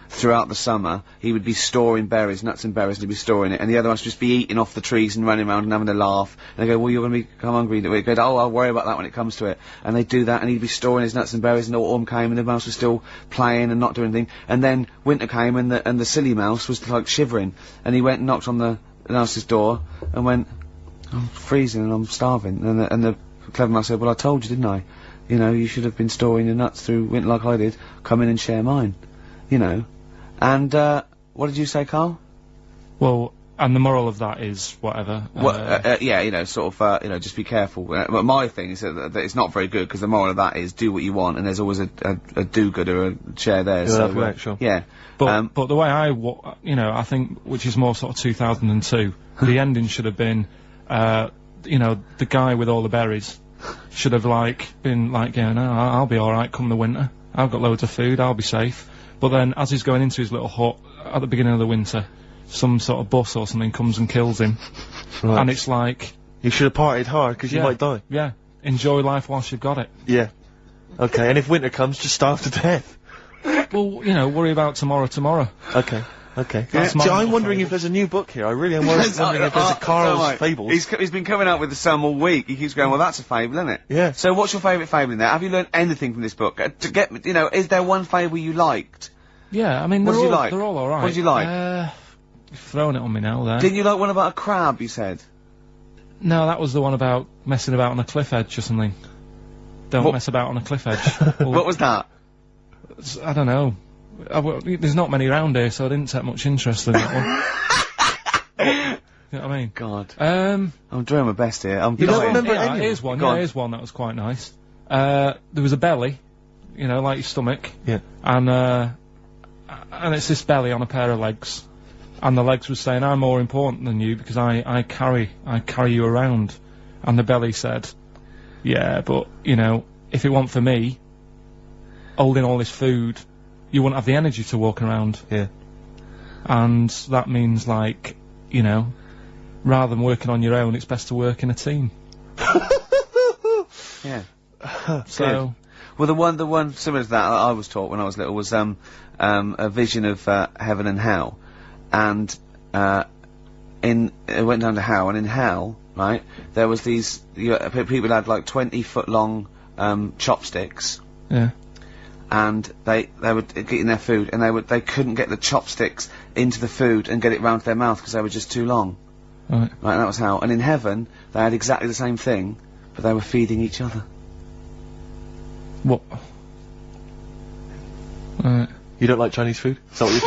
throughout the summer, he would be storing berries, nuts and berries, and he'd be storing it, and the other ones would just be eating off the trees and running around and having a laugh. And they go, well, you're going to become hungry. And he'd go, oh, I'll worry about that when it comes to it. And they'd do that, and he'd be storing his nuts and berries, and autumn came, and the mouse was still playing and not doing anything. And then winter came, and the silly mouse was, like, shivering. And he went and knocked on the mouse's door, and went, I'm freezing and I'm starving. And the clever mouse said, well, I told you, didn't I? You know, you should have been storing your nuts through winter like I did. Come in and share mine. You know. And, what did you say, Carl? Well, and the moral of that is whatever. Well, yeah, you know, sort of, you know, just be careful. But my thing is that it's not very good, because the moral of that is do what you want, and there's always a do-gooder, a chair there. Yeah, So, right, sure. Yeah. But the way you know, I think, which is more sort of 2002, the ending should have been, you know, the guy with all the berries should have, like, been, like, going, oh, I'll be alright come the winter. I've got loads of food, I'll be safe. But then, as he's going into his little hut at the beginning of the winter, some sort of bus or something comes and kills him. Right. And it's like... You should have partied hard, because you might die. Yeah. Enjoy life whilst you've got it. Yeah. Okay, and if winter comes, just starve to death. Well, you know, worry about tomorrow. Okay. Okay. That's See, my I'm little wondering fable. if there's a new book here. I really am wondering if there's a Karl's Fables. He's been coming out with some all week. He keeps going, well, that's a fable, isn't it? Yeah. So what's your favourite fable in there? Have you learned anything from this book? To get, you know, is there one fable you liked? Yeah, I mean, What did you like? they're all alright. What did you like? You're throwing it on me now, there. Didn't you like one about a crab, you said? No, that was the one about messing about on a cliff edge or something. Don't mess about on a cliff edge. What was that? I don't know. There's not many around here, so I didn't take much interest in that one. You know what I mean? God. Um, I'm doing my best here. I'm You don't dying. remember yeah, any? here's one. Go on. Yeah, here's one that was quite nice. There was a belly, you know, like your stomach. Yeah. And it's this belly on a pair of legs. And the legs was saying, I'm more important than you because I carry you around. And the belly said, yeah, but, you know, if it weren't for me, holding all this food, you wouldn't have the energy to walk around. Yeah. And that means, like, you know, rather than working on your own, it's best to work in a team. Yeah. So, Well, the one similar to that I was taught when I was little was a vision of heaven and hell, and it went down to hell, and in hell, right, there was these people had like 20-foot long chopsticks, yeah. and they were getting their food, and they couldn't get the chopsticks into the food and get it round to their mouth because they were just too long. Right. Right, that was hell. And in heaven, they had exactly the same thing, but they were feeding each other. What? Right. You don't like Chinese food? Is that what you're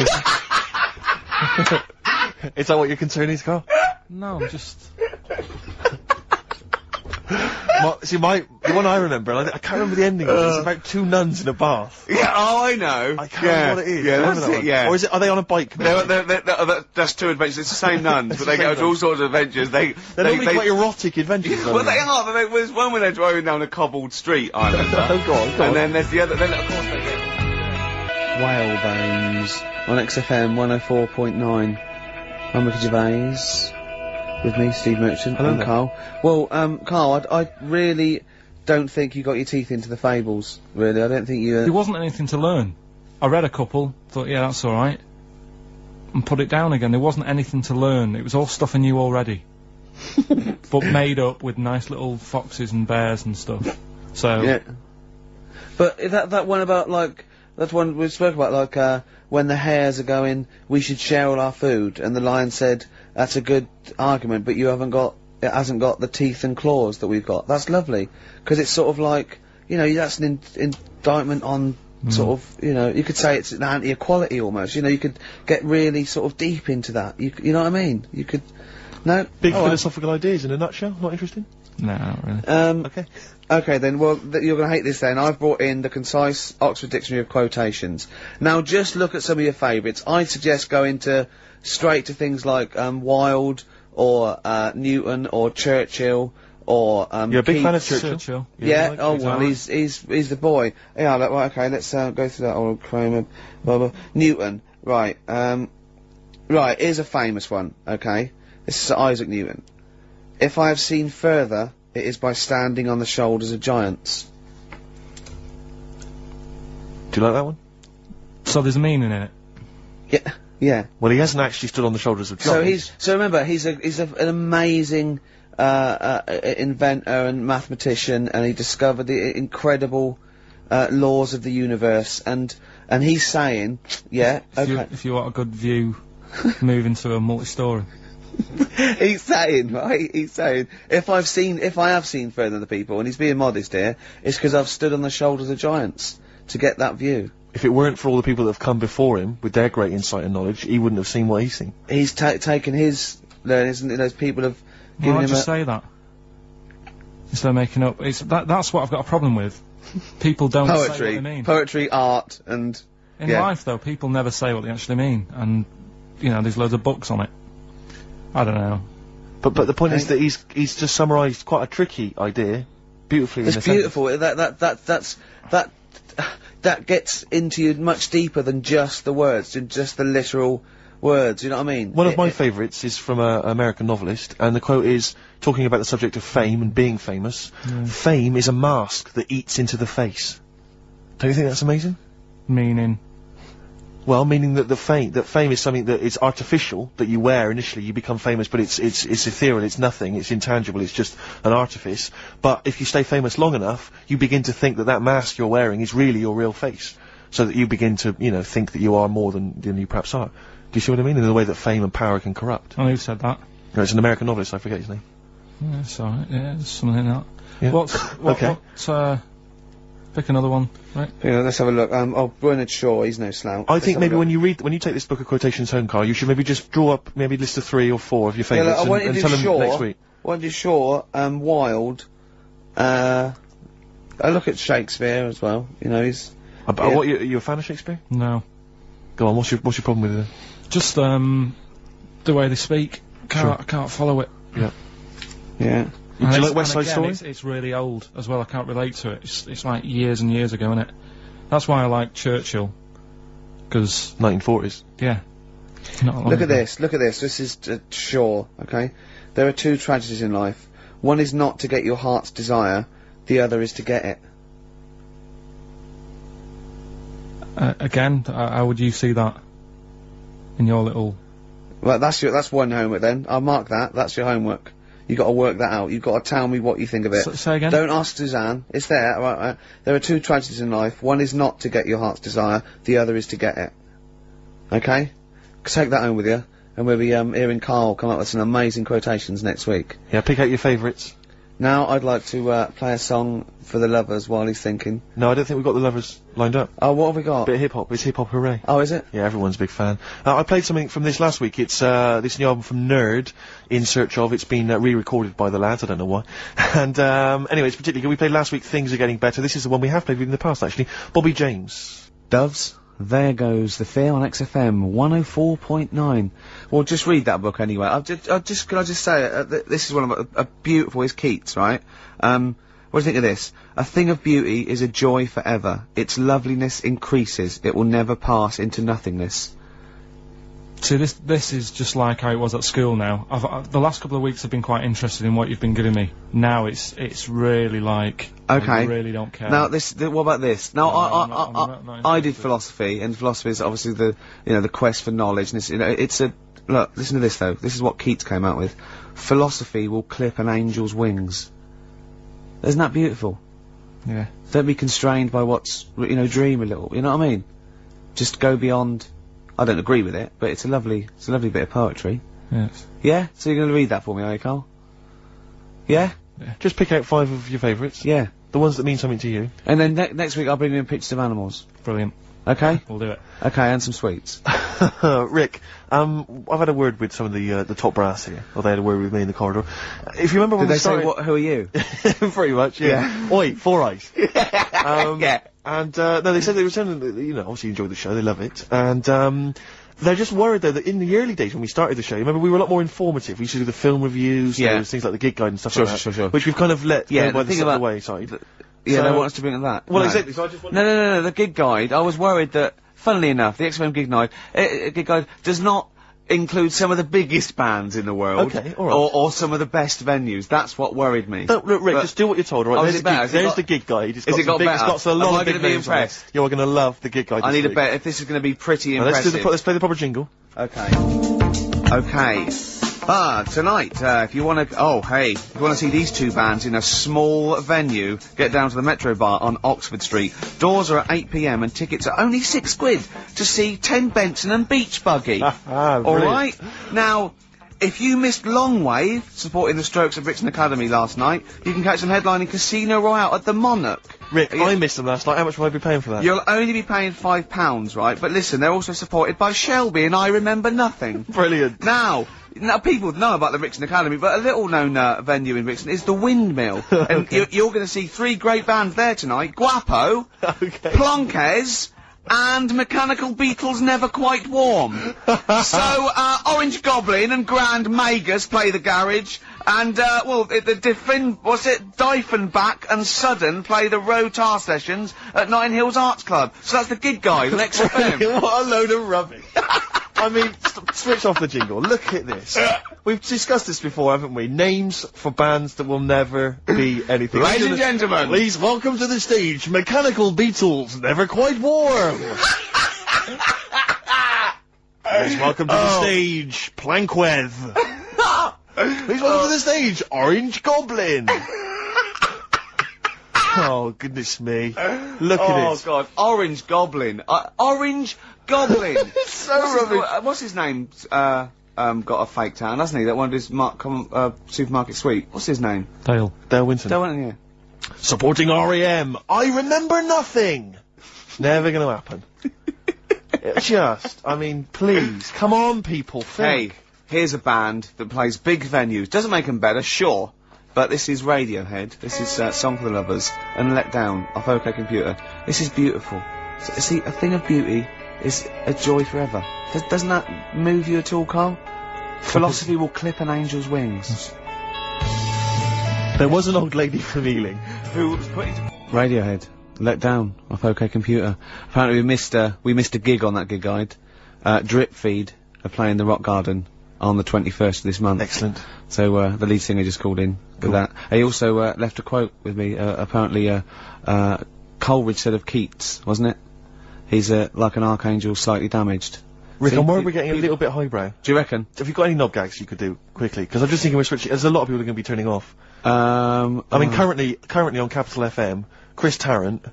concerned? Is that what your concern is, Carl? No, I'm just... The one I remember, and I can't remember the ending of it, it's about two nuns in a bath. Yeah, oh, I know. I can't remember what it is. Yeah, Remember that's that it, one? yeah. Or are they on a bike? That's two adventures. It's the same nuns, but they the go same through all nuns. sorts of adventures. They're normally quite erotic adventures. Well, they are. But there's one where they're driving down a cobbled street, I remember. Oh, go on. And then there's the other. Then, of course, they get Whalebones on XFM 104.9. I'm Ricky Gervais. With me, Steve Merchant, Hello and there. Carl. Well, Carl, I really don't think you got your teeth into the fables. Really, I don't think you. There wasn't anything to learn. I read a couple, thought, yeah, that's alright. And put it down again. There wasn't anything to learn. It was all stuff I knew already. But made up with nice little foxes and bears and stuff. So... Yeah. But that one about, like, that one we spoke about, like, when the hares are going, we should share all our food, and the lion said, that's a good argument, but it hasn't got the teeth and claws that we've got. That's lovely. Because it's sort of like, you know, that's an indictment on sort of, you know, you could say it's an anti-equality almost, you know, you could get really sort of deep into that. You know what I mean? You could, no? Big All right. philosophical ideas in a nutshell. Not interesting? No, not really. Okay. Okay then, well, you're gonna hate this then. I've brought in the concise Oxford Dictionary of Quotations. Now, just look at some of your favourites. I'd suggest going straight to things like, Wilde, or, Newton, or Churchill, or, You're a big fan of Keats. Churchill? Yeah, like oh Churchill. well, he's the boy. Yeah, right, okay, let's, go through that old Kramer, blah, blah. Newton, right, right, here's a famous one, okay? This is Isaac Newton. If I have seen further, it is by standing on the shoulders of giants. Do you like that one? So there's meaning in it. Yeah, yeah. Well, he hasn't actually stood on the shoulders of giants. So remember, he's an amazing inventor and mathematician, and he discovered the incredible laws of the universe, and he's saying, yeah, If you want a good view, move into a multi-story. he's saying, right, if I have seen further than the people, and he's being modest here, it's because I've stood on the shoulders of giants to get that view. If it weren't for all the people that have come before him, with their great insight and knowledge, he wouldn't have seen what he's seen. He's taken his learnings, and those people have given Why him just say that? Instead of making up, that's what I've got a problem with. People don't say what they mean. Poetry, art, and... In life, though, people never say what they actually mean, and, you know, there's loads of books on it. I don't know. But the point is that he's just summarised quite a tricky idea, beautifully. It's beautiful. That gets into you much deeper than just the words, just the literal words. You know what I mean? One of my favourites is from an American novelist, and the quote is talking about the subject of fame and being famous. Fame is a mask that eats into the face. Don't you think that's amazing? Meaning? Well, meaning that fame is something that is artificial, that you wear initially, you become famous, but it's ethereal, it's nothing, it's intangible, it's just an artifice. But if you stay famous long enough, you begin to think that mask you're wearing is really your real face. So that you begin to, you know, think that you are more than you perhaps are. Do you see what I mean? In the way that fame and power can corrupt. Oh, who said that? No, it's an American novelist, I forget his name. Yeah, it's alright, yeah, there's something in that. Yeah. Okay. Pick another one, right? Yeah, let's have a look. Bernard Shaw, he's no slouch. I think maybe when you take this book of quotations home, Carl, you should maybe just draw up maybe a list of 3 or 4 of your favourites and tell them next week. I want to do Shaw, Wilde, I look at Shakespeare as well, you know, he's... Are you a fan of Shakespeare? No. Go on, what's your problem with it? Just, the way they speak. I can't follow it. Yeah. Yeah. Do you like West Side Story? It's really old as well. I can't relate to it. It's like years and years ago, isn't it? That's why I like Churchill. Because 1940s. Yeah. Look at this. This is Shaw. Okay. There are 2 tragedies in life. One is not to get your heart's desire. The other is to get it. Again, how would you see that in your little? Well, that's one homework then. I'll mark that. That's your homework. You got to work that out. You've got to tell me what you think of it. Say again? Don't ask Suzanne. It's there. Right. There are 2 tragedies in life. One is not to get your heart's desire. The other is to get it. Okay? Take that home with you. And we'll be hearing Karl come up with some amazing quotations next week. Yeah, pick out your favourites. Now I'd like to play a song for the lovers while he's thinking. No, I don't think we've got the lovers lined up. Oh, what have we got? Bit of hip-hop. It's hip-hop hooray. Oh, is it? Yeah, everyone's a big fan. I played something from this last week. It's this new album from Nerd, In Search Of. It's been re-recorded by the lads, I don't know why. And anyway, it's particularly good. We played last week Things Are Getting Better. This is the one we have played with in the past, actually. Bobby James. Doves. There goes The Fear on XFM 104.9. Well, just read that book anyway. Could I just say, this is one of a beautiful, is Keats, right? What do you think of this? A thing of beauty is a joy forever. Its loveliness increases. It will never pass into nothingness. See, this is just like how it was at school now. The last couple of weeks I've been quite interested in what you've been giving me. Now it's really like, okay. I really don't care. Now what about this? Now I did philosophy, and philosophy is obviously the quest for knowledge, and look, listen to this though. This is what Keats came out with. Philosophy will clip an angel's wings. Isn't that beautiful? Yeah. Don't be constrained by what's, dream a little, you know what I mean? Just go beyond. I don't agree with it, but it's a lovely bit of poetry. Yes. Yeah? So you're gonna read that for me, are you, Carl? Yeah? Just pick out 5 of your favourites. Yeah. The ones that mean something to you. And then next week I'll bring you in pictures of animals. Brilliant. Okay? We'll do it. Okay, and some sweets. Rick, I've had a word with some of the top brass here. Or they had a word with me in the corridor. If you remember when we started... Did they say, who are you? Pretty much, yeah. Oi, 4 eyes. Yeah. And, no, they said they were saying that, obviously enjoy the show, they love it. And, they're just worried though that in the early days when we started the show, remember we were a lot more informative. We used to do the film reviews, there was things like the gig guide and stuff like that. Sure. Which we've kind of let go by the step of the wayside. Yeah, they want us to bring that. Well, no. exactly, so I just wanted... No, the gig guide, I was worried that, funnily enough, the XFM gig guide does not include some of the biggest bands in the world. Okay, all right. Or some of the best venues. That's what worried me. Look, Rick, But- just do what you're told, all right? Oh, There's, is it better? Has it there's got- the gig guide. It's Has got it some got big, It's better? got a Am lot I of big gonna be names on it. impressed? You're going to love the gig guide I this need a week. bet if this is going to be pretty Now, let's impressive. play the proper jingle. Okay. Okay. Tonight, if you want to, if you want to see these two bands in a small venue, get down to the Metro Bar on Oxford Street. Doors are at 8 p.m. and tickets are only £6 to see 10 Benson and Beach Buggy. Brilliant. Alright? Now, if you missed Longwave, supporting the Strokes at Brixton Academy last night, you can catch them headlining Casino Royale at the Monarch. Rick, I missed them last night. How much will I be paying for that? You'll only be paying £5, right? But listen, they're also supported by Shelby and I Remember Nothing. Brilliant. Now, people know about the Brixton Academy, but a little-known venue in Brixton is the Windmill. And you're going to see 3 great bands there tonight. Guapo, Okay. Plonkes, and Mechanical Beetles Never Quite Warm. So, Orange Goblin and Grand Magus play the garage, and, Diefenbach and Sudden play the Rotar sessions at Nine Hills Arts Club. So that's the gig guide on XFM. What a load of rubbish. I mean, switch off the jingle. Look at this. We've discussed this before, haven't we? Names for bands that will never be anything. Ladies and gentlemen. Please welcome to the stage, Mechanical Beetles, Never Quite Warm. Please welcome to the stage, Plankweth. Please welcome to the stage, Orange Goblin. Oh, goodness me. Look at Oh it. God, Orange Goblin. Orange Goblin. It's so rubbish. What's his name? Got a fake town, hasn't he? That one of his supermarket sweep. What's his name? Dale. Dale Winton. Yeah. Supporting REM. I Remember Nothing. Never gonna happen. I mean, please, come on, people. Hey, Think. here's a band that plays big venues. Doesn't make them better, sure. But this is Radiohead. This is Song for the Lovers and Let Down off OK Computer. This is beautiful. See, a thing of beauty is a joy forever. Doesn't that move you at all, Carl? Philosophy will clip an angel's wings. There was an old lady from Ealing. Who was putting Radiohead, Let Down off OK Computer. Apparently we missed a gig on that gig guide. Drip Feed are playing the Rock Garden on the 21st of this month. Excellent. So the lead singer just called in with that. He also left a quote with me. Apparently Coleridge said of Keats, wasn't it? He's like an archangel, slightly damaged. Rick, See, I'm worried we're getting a little bit highbrow. Do you reckon? Have you got any knob gags you could do quickly? Because I'm just thinking we're switching. There's a lot of people who are going to be turning off. I mean, currently on Capital FM, Chris Tarrant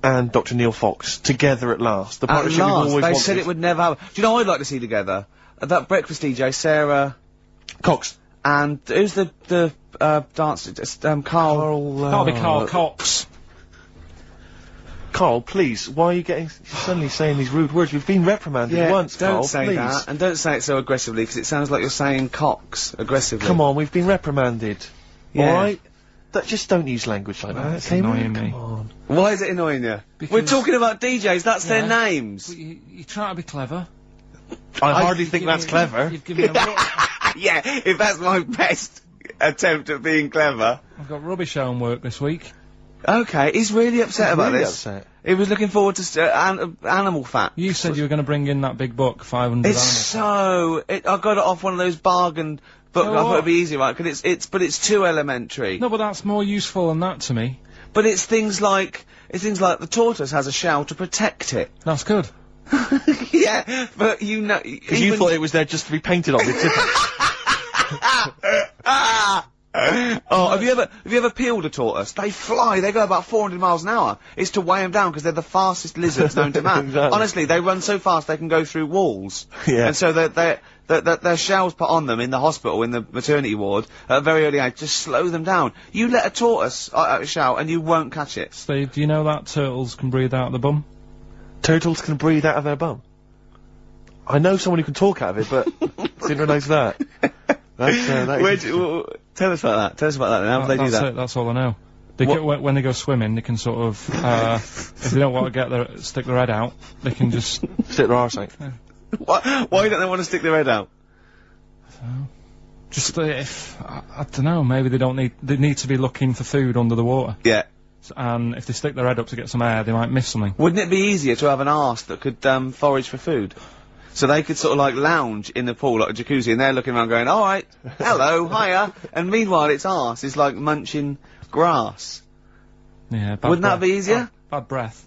and Dr. Neil Fox together at last. The At partnership we've last, always they wanted. said it would never happen. Do you know what I'd like to see together? That breakfast DJ, Sarah, Cox. and who's the dancer? Just, Carl. That'll be Carl Cox. Carl, please, why are you getting suddenly saying these rude words? You've been reprimanded once, don't Carl, say please. that, and don't say it so aggressively, because it sounds like you're saying cocks aggressively. Come on, we've been reprimanded. Yeah. Alright? Just don't use language like that. That's Okay, annoying man? me. Come on. Why is it annoying you? Because- We're talking about DJs, that's their Yeah. names. You try to be clever. I hardly think that's clever. You've given me a Yeah, if that's my best attempt at being clever. I've got rubbish homework this week. Okay, he's really upset about really this. upset. He was looking forward to animal fat. You said you were going to bring in that big book, 500 It's animals. I got it off one of those bargain books. So I thought what? it'd be easy, right? Cause it's too elementary. No, but that's more useful than that to me. But it's things like the tortoise has a shell to protect it. That's good. Yeah, but you know, Because you thought it was there just to be painted on the tip. Oh, have you ever peeled a tortoise? They fly. They go about 400 miles an hour. It's to weigh them down because they're the fastest lizards known to man. Exactly. Honestly, they run so fast they can go through walls. Yeah. And so their shells put on them in the hospital, in the maternity ward, at a very early age, just slow them down. You let a tortoise shell and you won't catch it. Steve, do you know that turtles can breathe out the bum? Turtles can breathe out of their bum. I know someone who can talk out of it, but didn't realise that. Tell us about that. Tell us about that. How do they do That's that? it, that's all I know. They get, when they go swimming, they can sort of, if they don't want to stick their head out, they can just... Stick their arse out. Why don't they want to stick their head out? Just if I don't know, maybe they need to be looking for food under the water. Yeah. And if they stick their head up to get some air, they might miss something. Wouldn't it be easier to have an arse that could forage for food? So they could sort of like lounge in the pool like a jacuzzi, and they're looking around going, alright, hello, hiya, and meanwhile its arse is like munching grass. Yeah, bad Wouldn't that breath. be easier? Bad breath.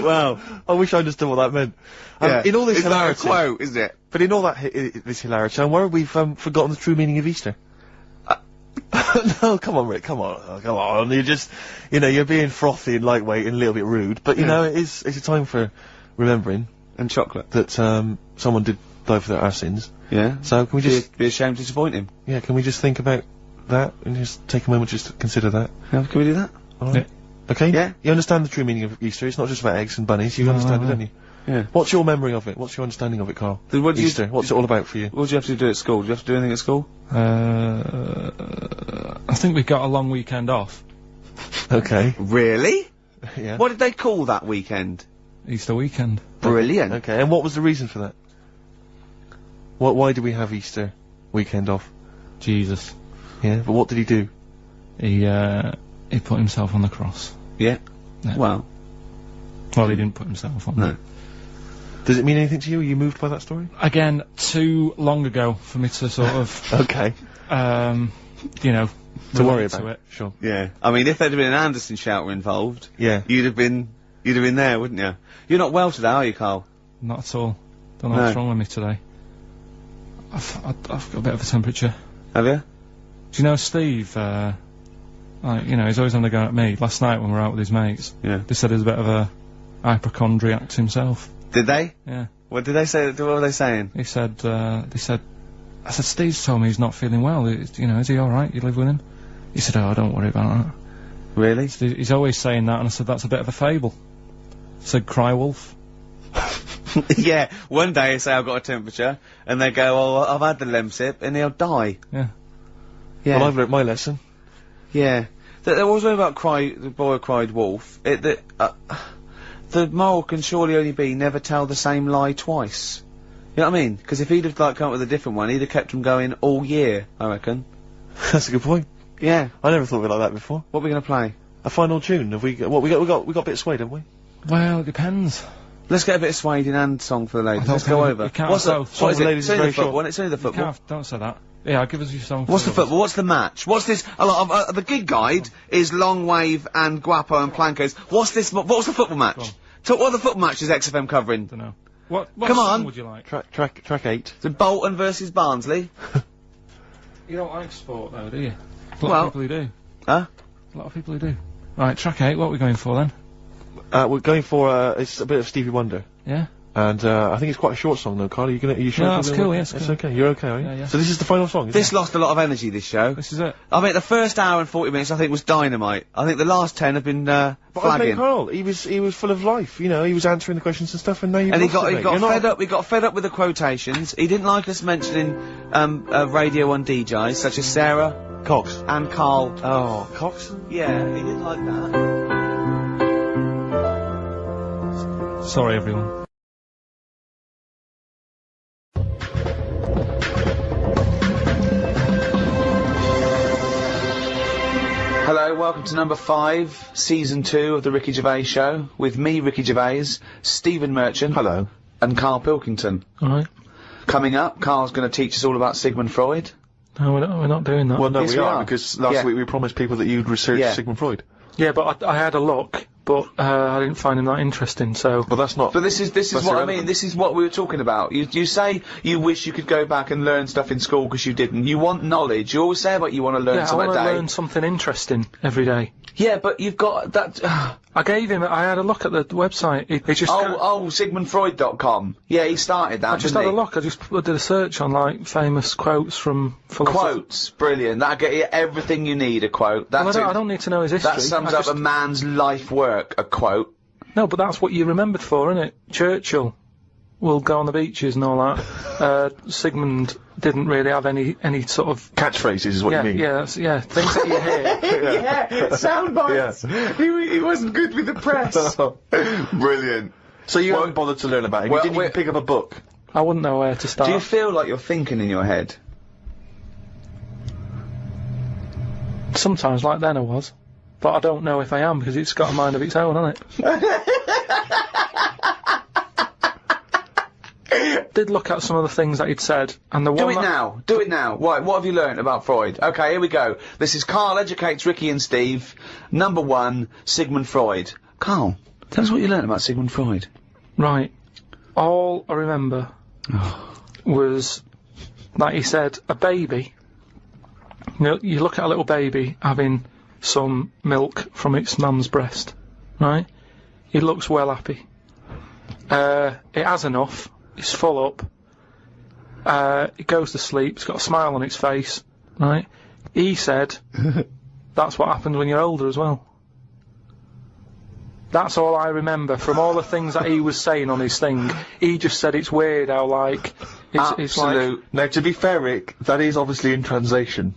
Well, I wish I understood what that meant. yeah. In all this It's like a hilarity, quote, isn't it? but in all that this hilarity, I'm worried we've forgotten the true meaning of Easter. No, come on, Rick, come on. You're just, you're being frothy and lightweight and a little bit rude, but it's a time for remembering And chocolate. that someone did die for our sins. Yeah. So can we just, Be ashamed to disappoint him. can we just think about that and just take a moment just to consider that? Yeah, can we do that? All right. Okay. Yeah. You understand the true meaning of Easter? It's not just about eggs and bunnies. You understand it, don't you? Yeah. What's your memory of it? What's your understanding of it, Carl? Then what do you- Easter. What's it all about for you? What do you have to do at school? Do you have to do anything at school? I think we got a long weekend off. Okay. Really? Yeah. What did they call that weekend? Easter weekend. Brilliant. Okay. And what was the reason for that? Why do we have Easter weekend off? Jesus. Yeah. But what did he do? He put himself on the cross. Yeah. Yeah. Well, Well, he didn't put himself on. no. Does it mean anything to you? Are you moved by that story? Again, too long ago for me to sort of, Okay. to worry relate about to it. Sure. Yeah. I mean, if there'd have been an Anderson shouter involved, Yeah. you'd have been there, wouldn't you? You're not well today, are you, Carl? Not at all. Don't know No. what's wrong with me today. I've got a bit of a temperature. Have you? Do you know Steve? He's always on the go at me. Last night when we were out with his mates, Yeah. they said he's a bit of a hypochondriac to himself. Did they? Yeah. What did they say? What were they saying? He said, I said, Steve's told me he's not feeling well. Is he alright? You live with him? He said, oh, don't worry about that. Really? He's always saying that, and I said, that's a bit of a fable. I said, cry wolf. Yeah. One day they say I've got a temperature, and they go, oh, I've had the Lemsip, and he'll die. Yeah. Yeah. Well, I've learnt my lesson. Yeah. There was one about the boy who cried wolf. The moral can surely only be never tell the same lie twice. You know what I mean? Because if he'd have come up with a different one, he'd have kept him going all year, I reckon. That's a good point. Yeah. I never thought of it like that before. What are we going to play? A final tune. Have we? We got a bit of Suede, haven't we? Well, it depends. Let's get a bit of Suede in and song for the ladies. don't Let's go think- over. you can't What's go. the, Song what is for it? ladies It's is only very the football. short. It's only the football. Don't say that. Yeah, give us your song. What's the for football? What's the match? What's this? The gig guide is Long Wave and Guapo and Plankos. What's this? What's the football match? What are the football matches XFM covering? Don't know. What Come song on. would you like? Track 8. Is it Bolton versus Barnsley? You don't like sport, though, do you? A lot Well- of people who do. Huh? A lot of people who do. Right, track 8, what are we going for then? We're going for it's a bit of Stevie Wonder. Yeah? And I think it's quite a short song though, Carl. Are you sure? No, that's cool, yeah, It's it's cool. okay. You're okay, are you? Yeah, yeah. So this is the final song. Is This lost a lot of energy, this show. This is it. I mean, the first hour and 40 minutes I think was dynamite. I think the last 10 have been, But I met flagging. Carl. He was full of life. He was answering the questions and stuff. And now you've And he lost it, mate. got You're fed not- up. We got fed up with the quotations. He didn't like us mentioning Radio 1 DJs such as Sarah Cox. and Carl. Oh, Cox. Yeah, he didn't like that. Sorry, everyone. Hello, welcome to number 5, season 2 of the Ricky Gervais Show, with me, Ricky Gervais, Stephen Merchant. Hello. And Karl Pilkington. Alright. Coming up, Carl's going to teach us all about Sigmund Freud. No, we're not doing that. Well, no, Yes, we we are are. because last Yeah. week we promised people that you'd research Yeah. Sigmund Freud. Yeah, but I had a look, but I didn't find him that interesting, so... But that's not. But this is That's what I irrelevant. mean. This is what we were talking about. You say you wish you could go back and learn stuff in school because you didn't. You want knowledge. You always say about you want to learn Yeah, I something want a to day. learn something interesting every day. Yeah, but you've got that. I had a look at the website. He just... SigmundFreud.com. Yeah, he started that. I just didn't had a he? look. I just did a search on, like, famous quotes from philosophers. Quotes, brilliant. That'll get you everything you need. A quote. Well, That's I don't need to know his history. that sums I up just- a man's life work. A quote. No, but that's what you're remembered for, isn't it? Churchill will go on the beaches and all that. Sigmund didn't really have any sort of... Catchphrases is what you mean. things that you hear. Yeah, sound bites. He wasn't good with the press. Brilliant. So you Well- haven't bothered to learn about him. well, you didn't even pick up a book. I wouldn't know where to start. Do you feel like you're thinking in your head? Sometimes, like then I was. But I don't know if I am, because it's got a mind of its own, hasn't it? did look at some of the things that he'd said, and the Do one it that- now. Do it now. Right, what have you learnt about Freud? Okay, here we go. This is Karl Educates Ricky and Steve. Number 1, Sigmund Freud. Karl, tell us what you learnt about Sigmund Freud. Right. All I remember was that he said a baby. You know, you look at a little baby having some milk from its mum's breast, right? It looks well happy. It has enough. It's full up. It goes to sleep. It's got a smile on its face, right? He said that's what happens when you're older as well. That's all I remember from all the things that he was saying on his thing. He just said it's weird how, like, it's like... Absolute. Now, to be fair, Rick, that is obviously in translation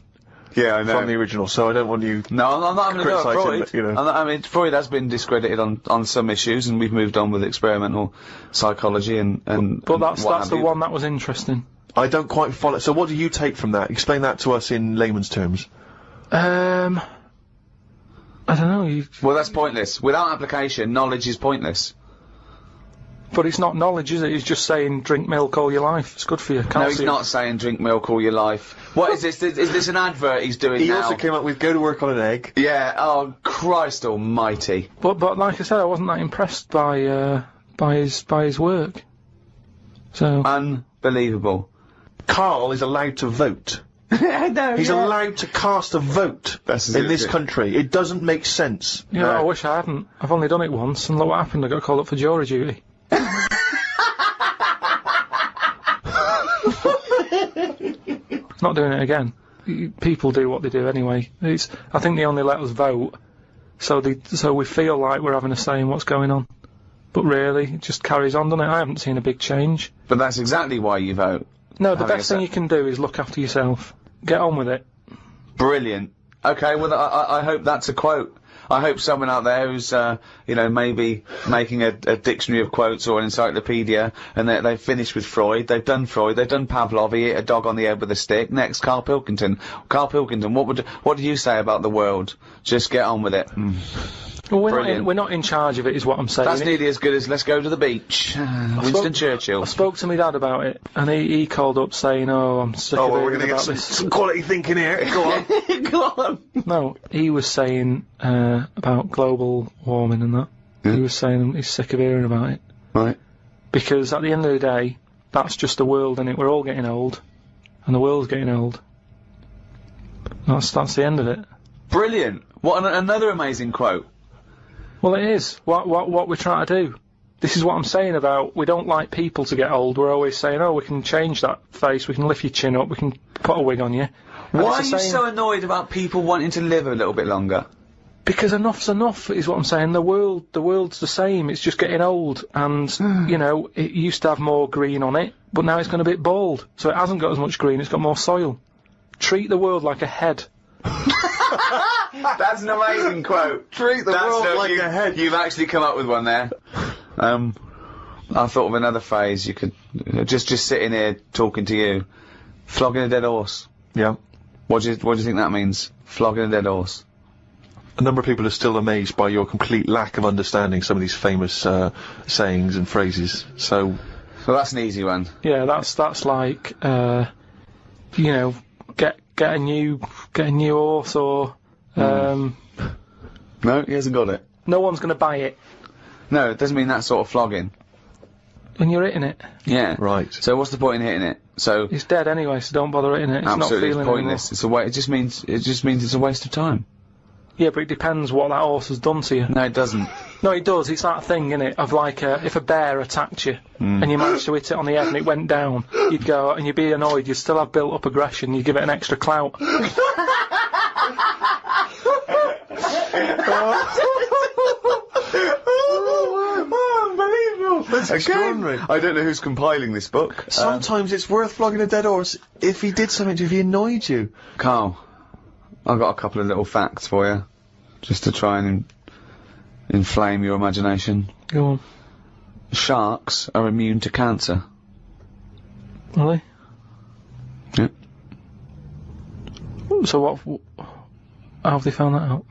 Yeah, I know. from the original, so I don't want you... No, I'm not having a go at Criticising Freud. it, you know. I mean, Freud has been discredited on some issues, and we've moved on with experimental psychology and But that's what have the you. one that was interesting. I don't quite follow. So what do you take from that? Explain that to us in layman's terms. I don't know, Well, that's pointless. Without application, knowledge is pointless. but it's not knowledge, is it? He's just saying drink milk all your life. It's good for you. No, he's Calcium. not saying drink milk all your life. What is this? Is this an advert he's doing He now? also came up with go to work on an egg. Yeah. Oh, Christ Almighty. But like I said, I wasn't that impressed by his work. So Unbelievable. Karl is allowed to vote. No, He's allowed to cast a vote That's in this it. country. It doesn't make sense. yeah, I wish I hadn't. I've only done it once, and look what happened. I got called up for jury duty. Not doing it again. People do what they do anyway. I think they only let us vote, so we feel like we're having a say in what's going on. But really, it just carries on, doesn't it? I haven't seen a big change. But that's exactly why you vote. No, the Having best a thing say. you can do is look after yourself. Get on with it. Brilliant. Okay, well, I hope that's a quote. I hope someone out there who's, maybe making a dictionary of quotes or an encyclopedia, and they've finished with Freud, they've done Pavlov, he hit a dog on the head with a stick. Next, Karl Pilkington. Karl Pilkington, what do you say about the world? Just get on with it. Well, Brilliant. we're not in charge of it, is what I'm saying. That's nearly as good as let's go to the beach. Winston Churchill. I spoke to my dad about it, and he called up saying, "Oh, I'm sick of hearing about this." some quality thinking here. Go on. Go on. No, he was saying about global warming and that. He was saying he's sick of hearing about it Right. because at the end of the day, that's just the world, and we're all getting old, and the world's getting old. That's the end of it. Brilliant. What another amazing quote. Well, it is what we're trying to do. This is what I'm saying about we don't like people to get old. We're always saying, oh, we can change that face, we can lift your chin up, we can put a wig on you. And Why are it's you the same- so annoyed about people wanting to live a little bit longer? Because enough's enough is what I'm saying. The world's the same. It's just getting old, and it used to have more green on it, but now it's gone a bit bald, so it hasn't got as much green. It's got more soil. Treat the world like a head. That's an amazing quote. Treat the world like a head. You've actually come up with one there. I thought of another phrase. You could just sitting here talking to you, flogging a dead horse. Yeah. What do you think that means? Flogging a dead horse. A number of people are still amazed by your complete lack of understanding some of these famous sayings and phrases. So, Well, that's an easy one. Yeah, that's like get a new horse or No, he hasn't got it. no one's going to buy it No, it doesn't mean that sort of flogging. when you're hitting it. Yeah. right. So what's the point in hitting it? So It's dead anyway, so don't bother hitting it. It's absolutely, not it's feeling pointless. It's a it just means it's a waste of time. Yeah, but it depends what that horse has done to you. No, it doesn't. No, it does. It's that thing, innit, of like if a bear attacked you and you managed to hit it on the head and it went down, you'd go and you'd be annoyed. You'd still have built-up aggression. You'd give it an extra clout. Unbelievable. That's extraordinary. I don't know who's compiling this book. Sometimes it's worth flogging a dead horse if he did something to you, if he annoyed you. Carl, I've got a couple of little facts for you, just to try and inflame your imagination. Go on. Sharks are immune to cancer. Really? Yep. So how have they found that out?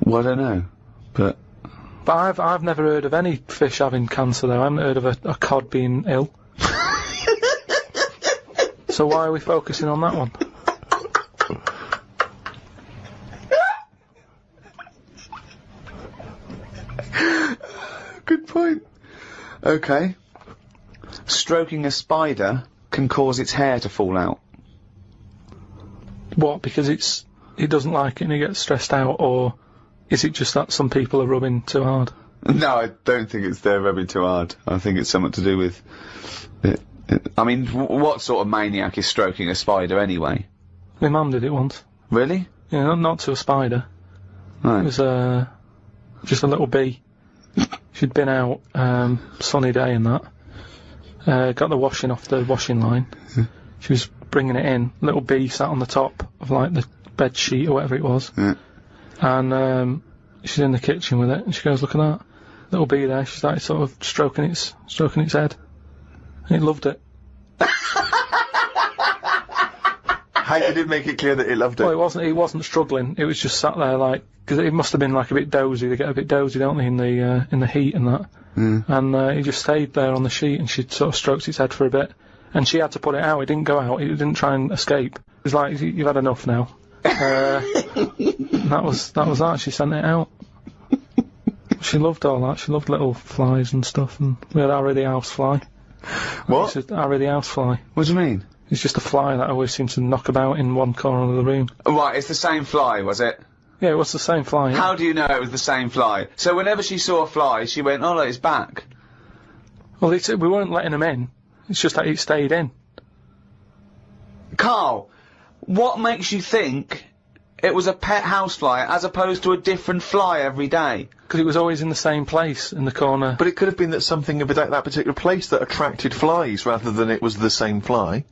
Well, I don't know, but But I've never heard of any fish having cancer though. I haven't heard of a cod being ill. So why are we focusing on that one? Good point. Okay. Stroking a spider can cause its hair to fall out. What? Because it doesn't like it and it gets stressed out, or is it just that some people are rubbing too hard? No, I don't think it's they're rubbing too hard. I think it's something to do with... I mean, what sort of maniac is stroking a spider anyway? My mum did it once. Really? Yeah, not to a spider. Right. It was just a little bee. She'd been out, sunny day and that. Got the washing off the washing line. She was bringing it in. Little bee sat on the top of like the bed sheet or whatever it was. Yeah. And she's in the kitchen with it, and she goes, "Look at that little bee there." She started sort of stroking its head. And it loved it. How did it make it clear that it loved it? Well, it wasn't struggling. It was just sat there like, because it must have been like a bit dozy. They get a bit dozy, don't they, in the heat and that. And it just stayed there on the sheet, and she sort of stroked its head for a bit. And she had to put it out. It didn't go out. It didn't try and escape. It was like, "You've had enough now." And that was that. She sent it out. She loved all that. She loved little flies and stuff. And we had Harry the housefly. What? Harry the housefly. What do you mean? It's just a fly that always seems to knock about in one corner of the room. Right, it's the same fly, was it? Yeah, it was the same fly. Yeah. How do you know it was the same fly? So whenever she saw a fly, she went, "Oh, look, it's back." Well, we weren't letting him in. It's just that it stayed in. Carl, what makes you think it was a pet housefly as opposed to a different fly every day? Because it was always in the same place, in the corner. But it could have been that something about that particular place that attracted flies rather than it was the same fly.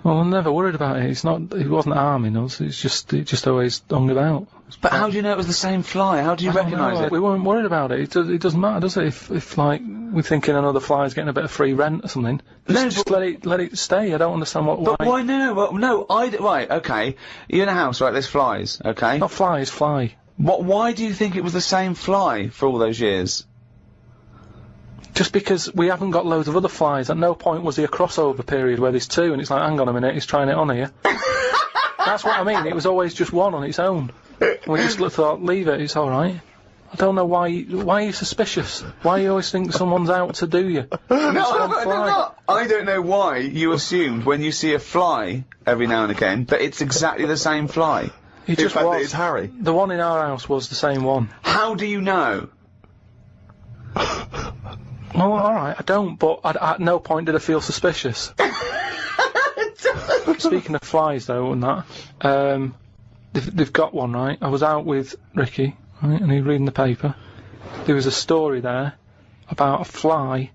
Well, I'm never worried about it. It wasn't harming us. It just always hung about. But how do you know it was the same fly? How do you recognise it? We weren't worried about it. It doesn't matter, does it? If like we're thinking another fly's getting a bit of free rent or something, just let it stay. I don't understand why. But why no? Well, no, right, okay. You're in a house, right? There's flies, okay? Not flies, fly. Why do you think it was the same fly for all those years? Just because we haven't got loads of other flies. At no point was there a crossover period where there's two, and it's like, hang on a minute, he's trying it on here. That's what I mean. It was always just one on its own. We just thought, leave it, it's alright. I don't know why are you suspicious? Why you always think someone's out to do you? I don't know why you assumed when you see a fly every now and again that it's exactly the same fly. It just was. It's Harry. The one in our house was the same one. How do you know? Well, alright, I don't, but at no point did I feel suspicious. Speaking of flies, though, and that, they've got one, right? I was out with Ricky, right, and he was reading the paper. There was a story there about a fly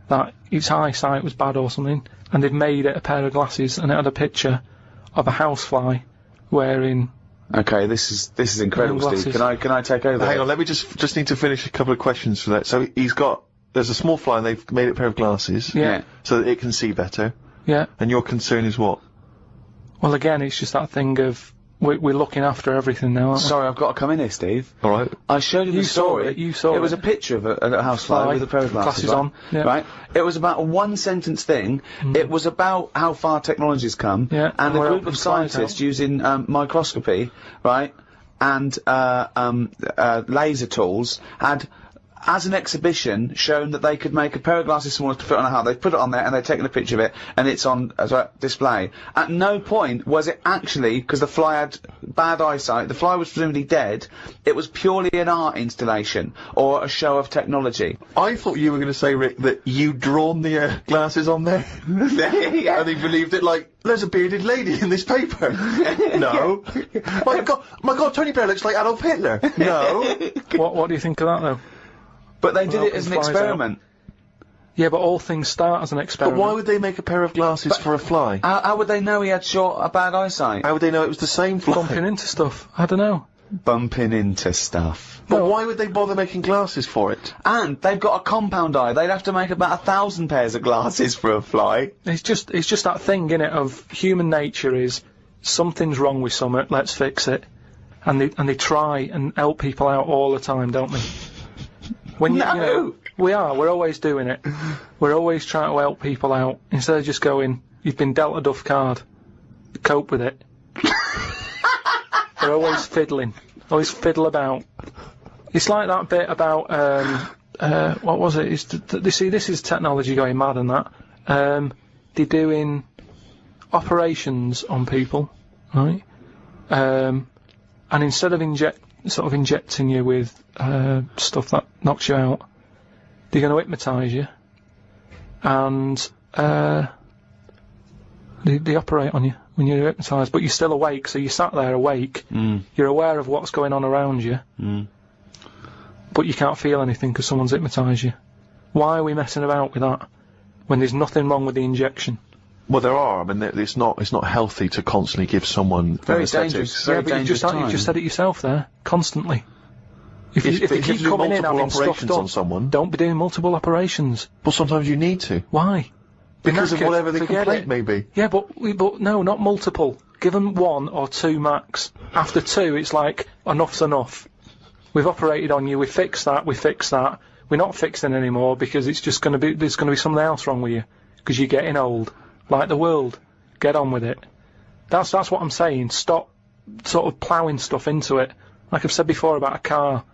that its eyesight was bad or something, and they'd made it a pair of glasses, and it had a picture of a housefly wearing... Okay, this is incredible, Steve. Can I take over? Hang on, let me just need to finish a couple of questions for that. So there's a small fly and they've made it a pair of glasses. Yeah. So that it can see better. Yeah. And your concern is what? Well, again, it's just that thing of we're looking after everything now, aren't we? Sorry, I've got to come in here, Steve. All right. I showed you the story. You saw it. It was a picture of a housefly with a pair of glasses on. Yeah. Right? It was about a one-sentence thing. It was about how far technology's come. Yeah. And a We're group of scientists using microscopy, right, and laser tools had, as an exhibition, shown that they could make a pair of glasses smaller to fit on a hat. They put it on there and they'd taken a picture of it, and it's on display. At no point was it actually, because the fly had bad eyesight, the fly was presumably dead, it was purely an art installation, or a show of technology. I thought you were going to say, Rick, that you'd drawn the glasses on there. Yeah. And he believed it like, there's a bearded lady in this paper. No. my God, Tony Blair looks like Adolf Hitler. No. What do you think of that, though? But they did it as an experiment. Yeah, but all things start as an experiment. But why would they make a pair of glasses for a fly? How would they know he had bad eyesight? How would they know it was the same fly? Bumping into stuff. I don't know. Bumping into stuff. But why would they bother making glasses for it? And they've got a compound eye. They'd have to make about 1,000 pairs of glasses for a fly. It's just that thing, innit, of human nature is something's wrong with something, let's fix it. And they try and help people out all the time, don't they? When you, No. you know, we're always doing it. We're always trying to help people out instead of just going, "You've been dealt a duff card. Cope with it." We're always fiddling. Always fiddle about. It's like that bit about what was it? You see, this is technology going mad and that. They're doing operations on people, right? And instead of injecting you with stuff that knocks you out, they're going to hypnotise you, and they operate on you when you're hypnotised, but you're still awake, so you sat there awake, you're aware of what's going on around you, but you can't feel anything because someone's hypnotised you. Why are we messing about with that when there's nothing wrong with the injection? Well, there are. I mean, it's not healthy to constantly give someone Very anesthetics. dangerous. Yeah, Very but you've dangerous just said it yourself there, constantly. If If they you keep do coming in multiple having stuff operations done, on someone, don't be doing multiple operations. well, sometimes you need to Why? because of Knackered, whatever the forget complaint it. may be. Yeah, but no, not multiple. Give them 1 or 2 max. After 2, it's like, enough's enough. We've operated on you, we fixed that. We're not fixing anymore because it's just going to be, there's going to be something else wrong with you. Because you're getting old. Like the world. Get on with it. That's what I'm saying. Stop sort of ploughing stuff into it. Like I've said before about a car.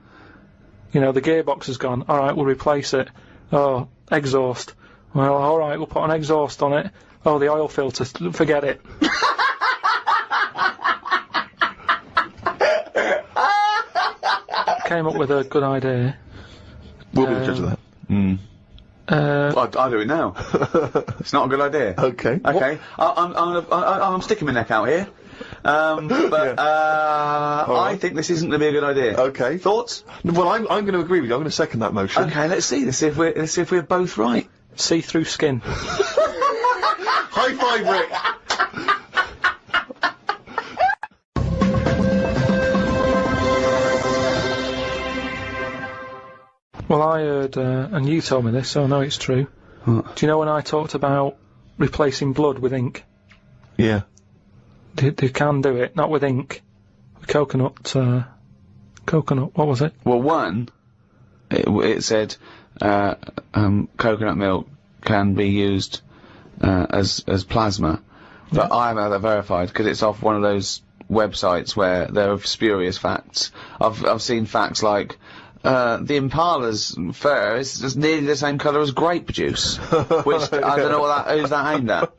You know, the gearbox has gone. Alright, we'll replace it. Oh, exhaust. Well, alright, we'll put an exhaust on it. Oh, the oil filter. Forget it. Came up with a good idea. We'll be the judge of that. I'll do it now. It's not a good idea. Okay. Okay. I'm sticking my neck out here. I think this isn't going to be a good idea. Okay. Thoughts? Well, I'm going to agree with you. I'm going to second that motion. Okay, let's see if we're both right. See-through skin. High five, Rick. Well, I heard, and you told me this, so I know it's true. What? Do you know when I talked about replacing blood with ink? Yeah. They can do it, not with ink. With coconut, what was it? Well, one, it said coconut milk can be used as plasma, but I haven't had that verified because it's off one of those websites where there are spurious facts. I've seen facts like the Impala's fur is just nearly the same colour as grape juice, which I don't know who's that aimed at.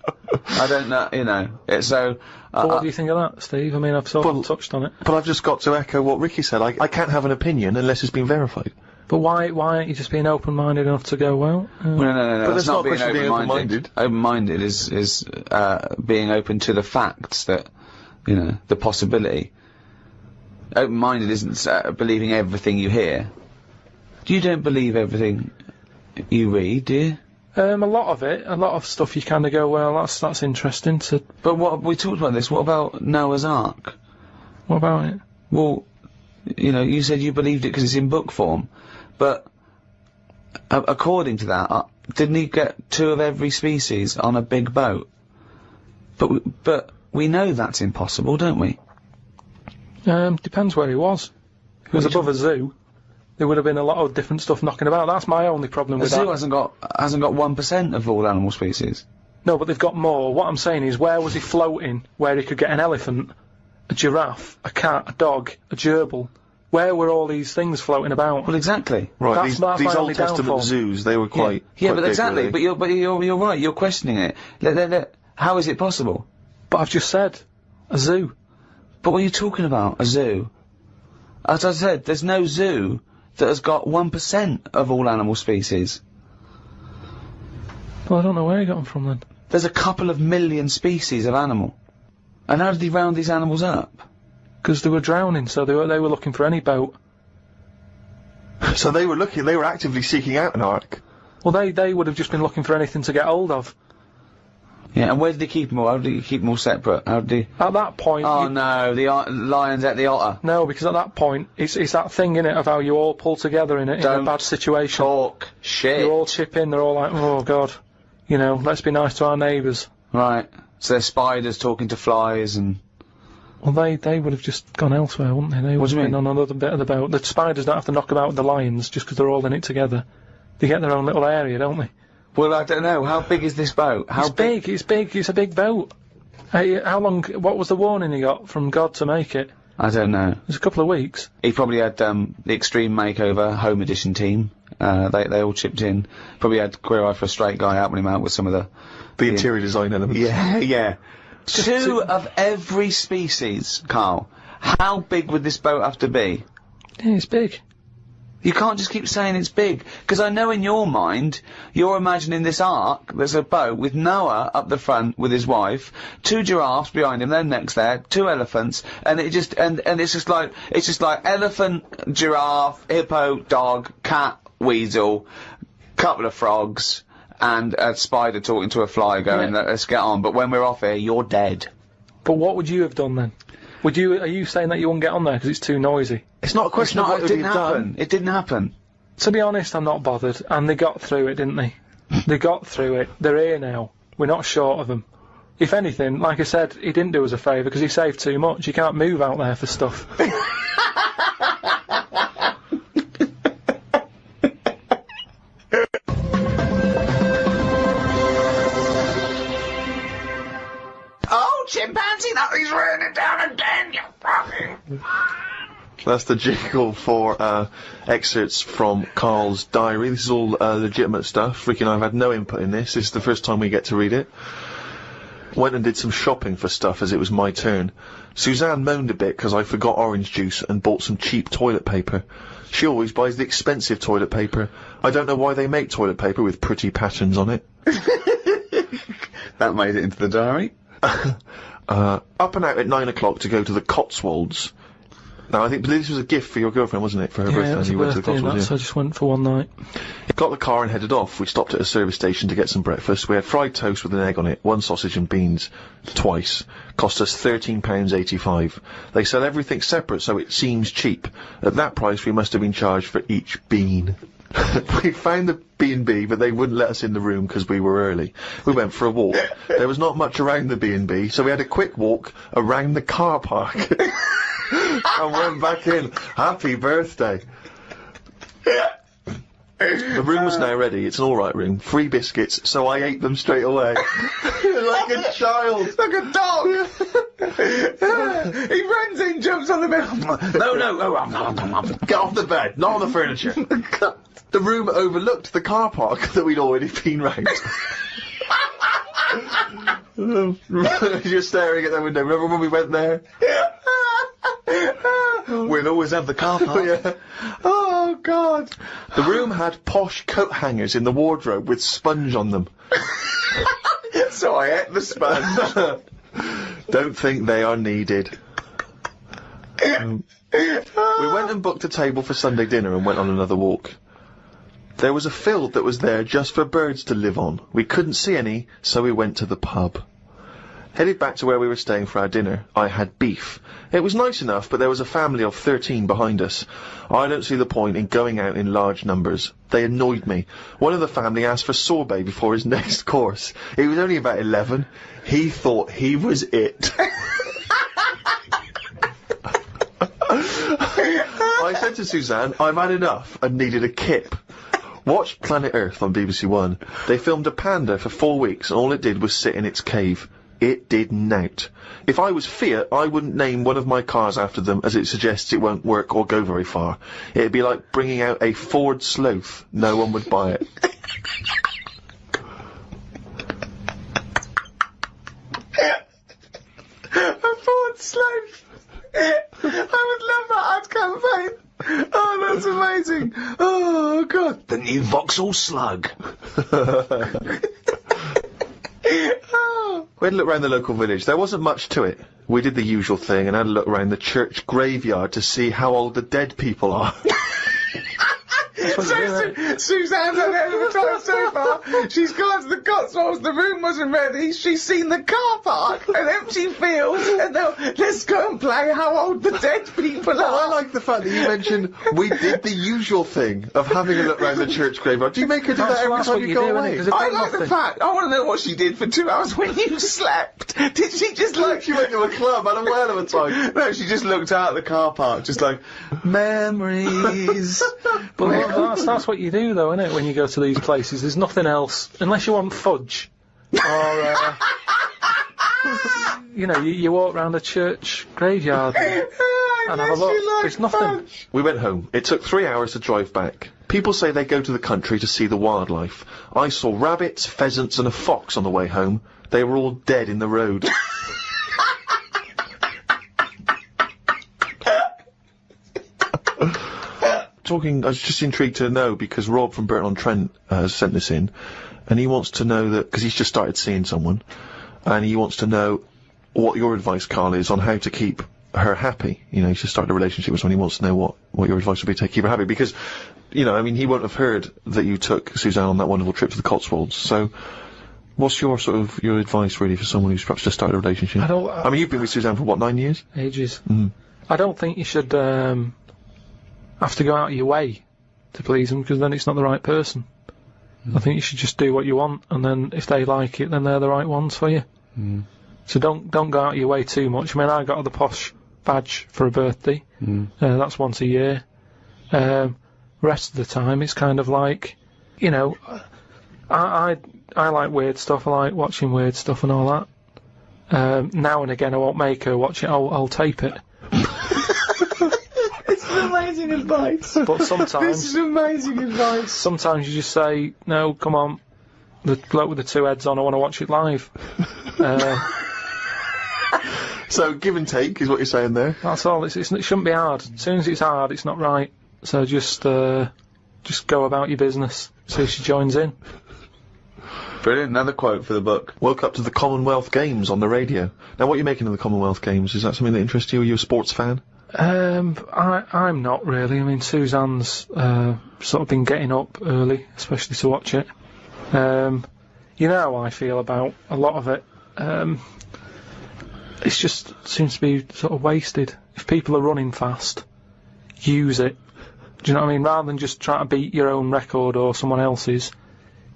I don't know, you know. It's so. Well, what do you think of that, Steve? I mean, I've sort of touched on it. But I've just got to echo what Ricky said. I can't have an opinion unless it's been verified. But why aren't you just being open-minded enough to go, well? No. But That's that's not not a being question of being open-minded. Open-minded is being open to the facts that, you know, the possibility. Open-minded isn't believing everything you hear. You don't believe everything you read, do you? A lot of stuff you kind of go, well, that's interesting to... But what, we talked about this, what about Noah's Ark? What about it? Well, you know, you said you believed it because it's in book form, but according to that, didn't he get 2 of every species on a big boat? But we know that's impossible, don't we? Depends where he was. If he was above a zoo, there would have been a lot of different stuff knocking about. That's my only problem The with zoo that. hasn't got 1% of all animal species. No, but they've got more. What I'm saying is, where was he floating where he could get an elephant, a giraffe, a cat, a dog, a gerbil? Where were all these things floating about? Well, exactly. Right, That's my these only Old Testament downfall. zoos, they were quite... Yeah, quite but big, exactly. really. But you're right. You're questioning it. How is it possible? But I've just said, a zoo. But what are you talking about? A zoo? As I said, there's no zoo that has got 1% of all animal species. Well, I don't know where he got them from then. There's a couple of million species of animal. And how did he round these animals up? Because they were drowning, so they were looking for any boat. So they were actively seeking out an ark. Well, they would have just been looking for anything to get hold of. Yeah, and where did he keep them all? How did he keep them all separate? How did he... At that point... Oh no, the lions ate the otter. No, because at that point, it's that thing, innit, of how you all pull together in a bad situation. Talk shit. You all chip in, they're all like, oh god, you know, let's be nice to our neighbours. Right. So there's spiders talking to flies and... Well, they would have just gone elsewhere, wouldn't they? They would have been on another bit of the boat. The spiders don't have to knock about with the lions just because they're all in it together. They get their own little area, don't they? Well, I don't know. How big is this boat? How It's big. It's big. It's a big boat. How long? What was the warning he got from God to make it? I don't know. It was a couple of weeks. He probably had the Extreme Makeover Home Edition team. They all chipped in. Probably had Queer Eye for a Straight Guy helping him out with some of the interior design elements. Yeah, yeah. Two of every species, Carl. How big would this boat have to be? Yeah, it's big. You can't just keep saying it's big, because I know in your mind, you're imagining this ark, there's a boat with Noah up the front with his wife, 2 giraffes behind him, then next there, 2 elephants, and it just, and it's just like elephant, giraffe, hippo, dog, cat, weasel, couple of frogs, and a spider talking to a fly going, let's get on, but when we're off here, you're dead. But what would you have done then? Are you saying that you wouldn't get on there because it's too noisy? It's not a question of what it didn't have happen. done. It didn't happen. To be honest, I'm not bothered. And they got through it, didn't they? They got through it. They're here now. We're not short of them. If anything, like I said, he didn't do us a favour because he saved too much. You can't move out there for stuff. Oh, chimpanzee, that is raining down again, you fucking... That's the jingle for excerpts from Karl's diary. This is all legitimate stuff. Ricky and I have had no input in this. This is the first time we get to read it. Went and did some shopping for stuff as it was my turn. Suzanne moaned a bit because I forgot orange juice and bought some cheap toilet paper. She always buys the expensive toilet paper. I don't know why they make toilet paper with pretty patterns on it. That made it into the diary. Up and out at 9 o'clock to go to the Cotswolds. Now, I think this was a gift for your girlfriend, wasn't it? For her birthday. Yeah, it was a You went to the birthday and Cotswolds, so I just went for one night. Got the car and headed off. We stopped at a service station to get some breakfast. We had fried toast with an egg on it, 1 sausage and beans, twice. Cost us £13.85. They sell everything separate, so it seems cheap. At that price, we must have been charged for each bean. We found the B&B, but they wouldn't let us in the room because we were early. We went for a walk. There was not much around the B&B, so we had a quick walk around the car park. And went back in. Happy birthday. The room was now ready. It's an alright room. 3 biscuits, so I ate them straight away. Like a child. Like a dog! He runs in, jumps on the bed. No. Get off the bed, not on the furniture. The room overlooked the car park that we'd already been round. You're staring at the window. Remember when we went there? We'll always have the car park. Yeah. Oh, God. The room had posh coat hangers in the wardrobe with sponge on them. So I ate the sponge. Don't think they are needed. We went and booked a table for Sunday dinner and went on another walk. There was a field that was there just for birds to live on. We couldn't see any, so we went to the pub. Headed back to where we were staying for our dinner. I had beef. It was nice enough, but there was a family of 13 behind us. I don't see the point in going out in large numbers. They annoyed me. One of the family asked for sorbet before his next course. He was only about 11. He thought he was it. I said to Suzanne, I've had enough and needed a kip. Watched Planet Earth on BBC One. They filmed a panda for 4 weeks and all it did was sit in its cave. It did nout. If I was Fiat, I wouldn't name one of my cars after them as it suggests it won't work or go very far. It'd be like bringing out a Ford Sloth. No one would buy it. A Ford Sloth. I would love that ad campaign. Oh, that's amazing. Oh, God. The new Vauxhall Slug. We had a look around the local village. There wasn't much to it. We did the usual thing and had a look around the church graveyard to see how old the dead people are. That's what you do, innit? Suzanne's had it every time so far. She's gone to the Cotswolds, the room wasn't ready, she's seen the car park, an empty field, and now let's go and play how old the dead people Well, I are. like the fact that you mentioned we did the usual thing of having a look round the church graveyard. Do you make her do that every that's time what you you go do, innit? away? 'Cause it I done like the nothing. fact, I want to know what she did for 2 hours when you slept. Did she just like... She went to a club, had a whale of a time. No, she just looked out at the car park, just like, memories. But that's what you do, though, innit? When you go to these places, there's nothing else unless you want fudge, or you know, you walk round a church graveyard and have a look. There's nothing. We went home. It took 3 hours to drive back. People say they go to the country to see the wildlife. I saw rabbits, pheasants and a fox on the way home. They were all dead in the road. I was just intrigued to know, because Rob from Burton-on-Trent has sent this in, and he wants to know that, because he's just started seeing someone, and he wants to know what your advice, Carl, is on how to keep her happy. You know, he's just started a relationship with someone, he wants to know what your advice would be to keep her happy, because, you know, I mean, he won't have heard that you took Suzanne on that wonderful trip to the Cotswolds, so what's your sort of, your advice really for someone who's perhaps just started a relationship? I mean, you've been with Suzanne for what, 9 years? Ages. Mm. I don't think you should have to go out of your way to please them, because then it's not the right person. I think you should just do what you want, and then if they like it, then they're the right ones for you. So don't go out of your way too much. I mean, I got the posh badge for a birthday. That's once a year. Rest of the time, it's kind of like, you know, I like weird stuff. I like watching weird stuff and all that. Now and again, I won't make her watch it. I'll tape it. Amazing advice. But sometimes, This is amazing advice. sometimes you just say, no, come on, the bloke with the 2 heads on, I want to watch it live. So, give and take is what you're saying there. That's all. It shouldn't be hard. As soon as it's hard, it's not right. So just go about your business. See if she joins in. Brilliant, another quote for the book. Woke up to the Commonwealth Games on the radio. Now, what are you making of the Commonwealth Games? Is that something that interests you? Are you a sports fan? I'm not really. I mean, Suzanne's sort of been getting up early, especially to watch it. You know how I feel about a lot of it. It just seems to be sort of wasted. If people are running fast, use it. Do you know what I mean? Rather than just trying to beat your own record or someone else's,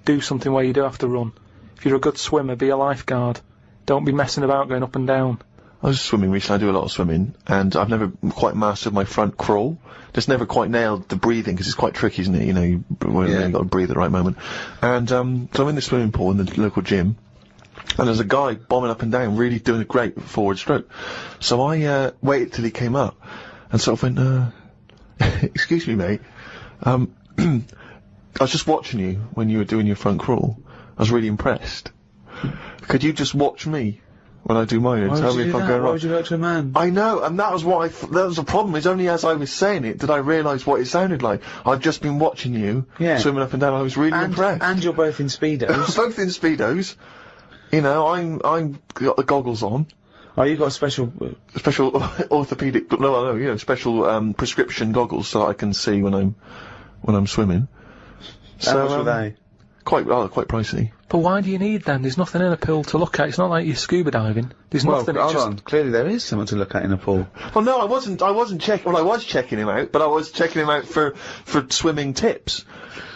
do something where you do have to run. If you're a good swimmer, be a lifeguard. Don't be messing about going up and down. I was swimming recently, I do a lot of swimming, and I've never quite mastered my front crawl. Just never quite nailed the breathing, because it's quite tricky, isn't it? You know, you've got to breathe at the right moment. And, so I'm in the swimming pool in the local gym, and there's a guy bombing up and down, really doing a great forward stroke. So I, waited till he came up, and sort of went, excuse me, mate, I was just watching you when you were doing your front crawl. I was really impressed. Could you just watch me when I do mine and tell me if I'm going Why wrong? would you go to a man? I know, and that was what that was the problem, is only as I was saying it did I realise what it sounded like. I'd just been watching you swimming up and down, I was really impressed. And you're both in Speedos. Both in Speedos. You know, I'm got the goggles on. Oh, you've got a special Orthopedic, special, prescription goggles so that I can see when I'm swimming. How much were they? Quite pricey. But why do you need them? There's nothing in a pool to look at. It's not like you're scuba diving. There's Well, nothing. hold on. Clearly there is someone to look at in a pool. Well, no, I wasn't checking. Well, I was checking him out, but I was checking him out for swimming tips.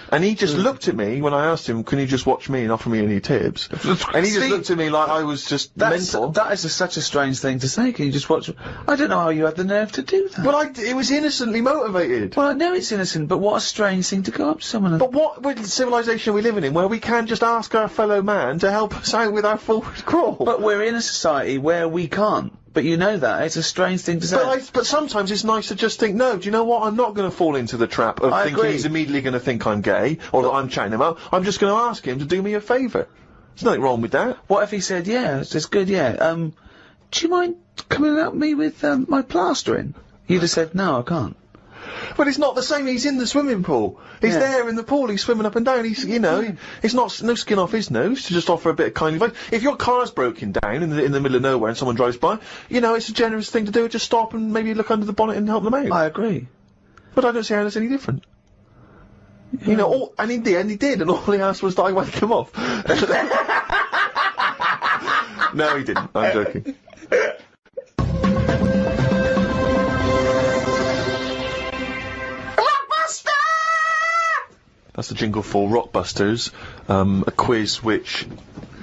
And he just looked at me when I asked him, can you just watch me and offer me any tips? And he just looked at me like I was just mental. That is such a strange thing to say. Can you just watch? I don't know how you had the nerve to do that. Well, it was innocently motivated. Well, I know it's innocent, but what a strange thing to go up to someone and... But what civilization are we living in where we can't just ask our fellow man to help us out with our forward crawl? But we're in a society where we can't. But you know that. It's a strange thing to say. But sometimes it's nice to just think, no, do you know what? I'm not going to fall into the trap of thinking agree. he's immediately going to think I'm gay, or that I'm chatting him up. I'm just going to ask him to do me a favour. There's nothing wrong with that. What if he said, yeah, it's good, yeah, do you mind coming and help me with, my plastering? You'd have said, no, I can't. But it's not the same, he's in the swimming pool. He's there in the pool, he's swimming up and down, he's, you know, it's not, no skin off his nose to just offer a bit of kindly advice. If your car's broken down in the middle of nowhere and someone drives by, you know, it's a generous thing to do, just stop and maybe look under the bonnet and help them out. I agree. But I don't see how that's any different. You know, and in the end he did, and all he asked was that I wank him off. No, he didn't. I'm joking. That's the jingle for Rockbusters, a quiz which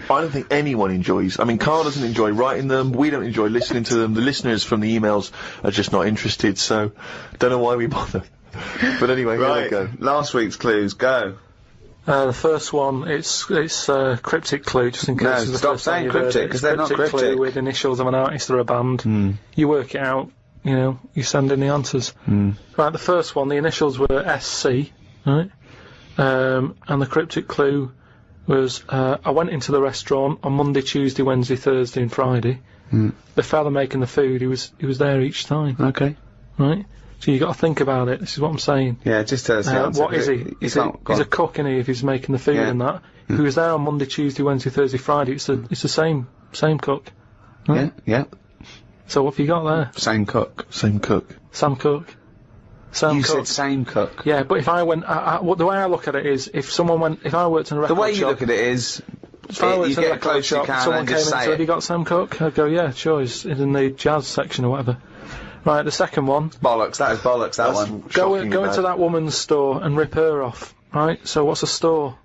I don't think anyone enjoys. I mean, Karl doesn't enjoy writing them, we don't enjoy listening to them, the listeners from the emails are just not interested, so don't know why we bother. But anyway, here we go. Last week's clues, go. The first one, it's cryptic clue, just in case. No, it's the stop first time saying you've heard cryptic, it. 'cause they're not Cryptic clue cryptic. with initials of an artist or a band. You work it out, you know, you send in the answers. Right, the first one, the initials were SC, right? And the cryptic clue was, I went into the restaurant on Monday, Tuesday, Wednesday, Thursday and Friday. The fella making the food, he was there each time. Okay. Right? So you got to think about it, this is what I'm saying. Yeah, just tell us the answer. What is he? He's a cook, isn't he, if he's making the food and that. If he was there on Monday, Tuesday, Wednesday, Thursday, Friday, it's the same cook. Right? Yeah. So what have you got there? Same cook. Same cook. Sam Cook. Sam You Cook. said same cook. Yeah, but if I went, the way I look at it is, if I worked in a record The way you shop, look at it is, if I worked you in a get record close you shop, can someone and came just in and say said, have you it. got Sam Cook? I'd go, yeah, sure, he's in the jazz section or whatever. Right, the second one. Bollocks, that is bollocks, that one. Go into that woman's store and rip her off. Right, so what's a store?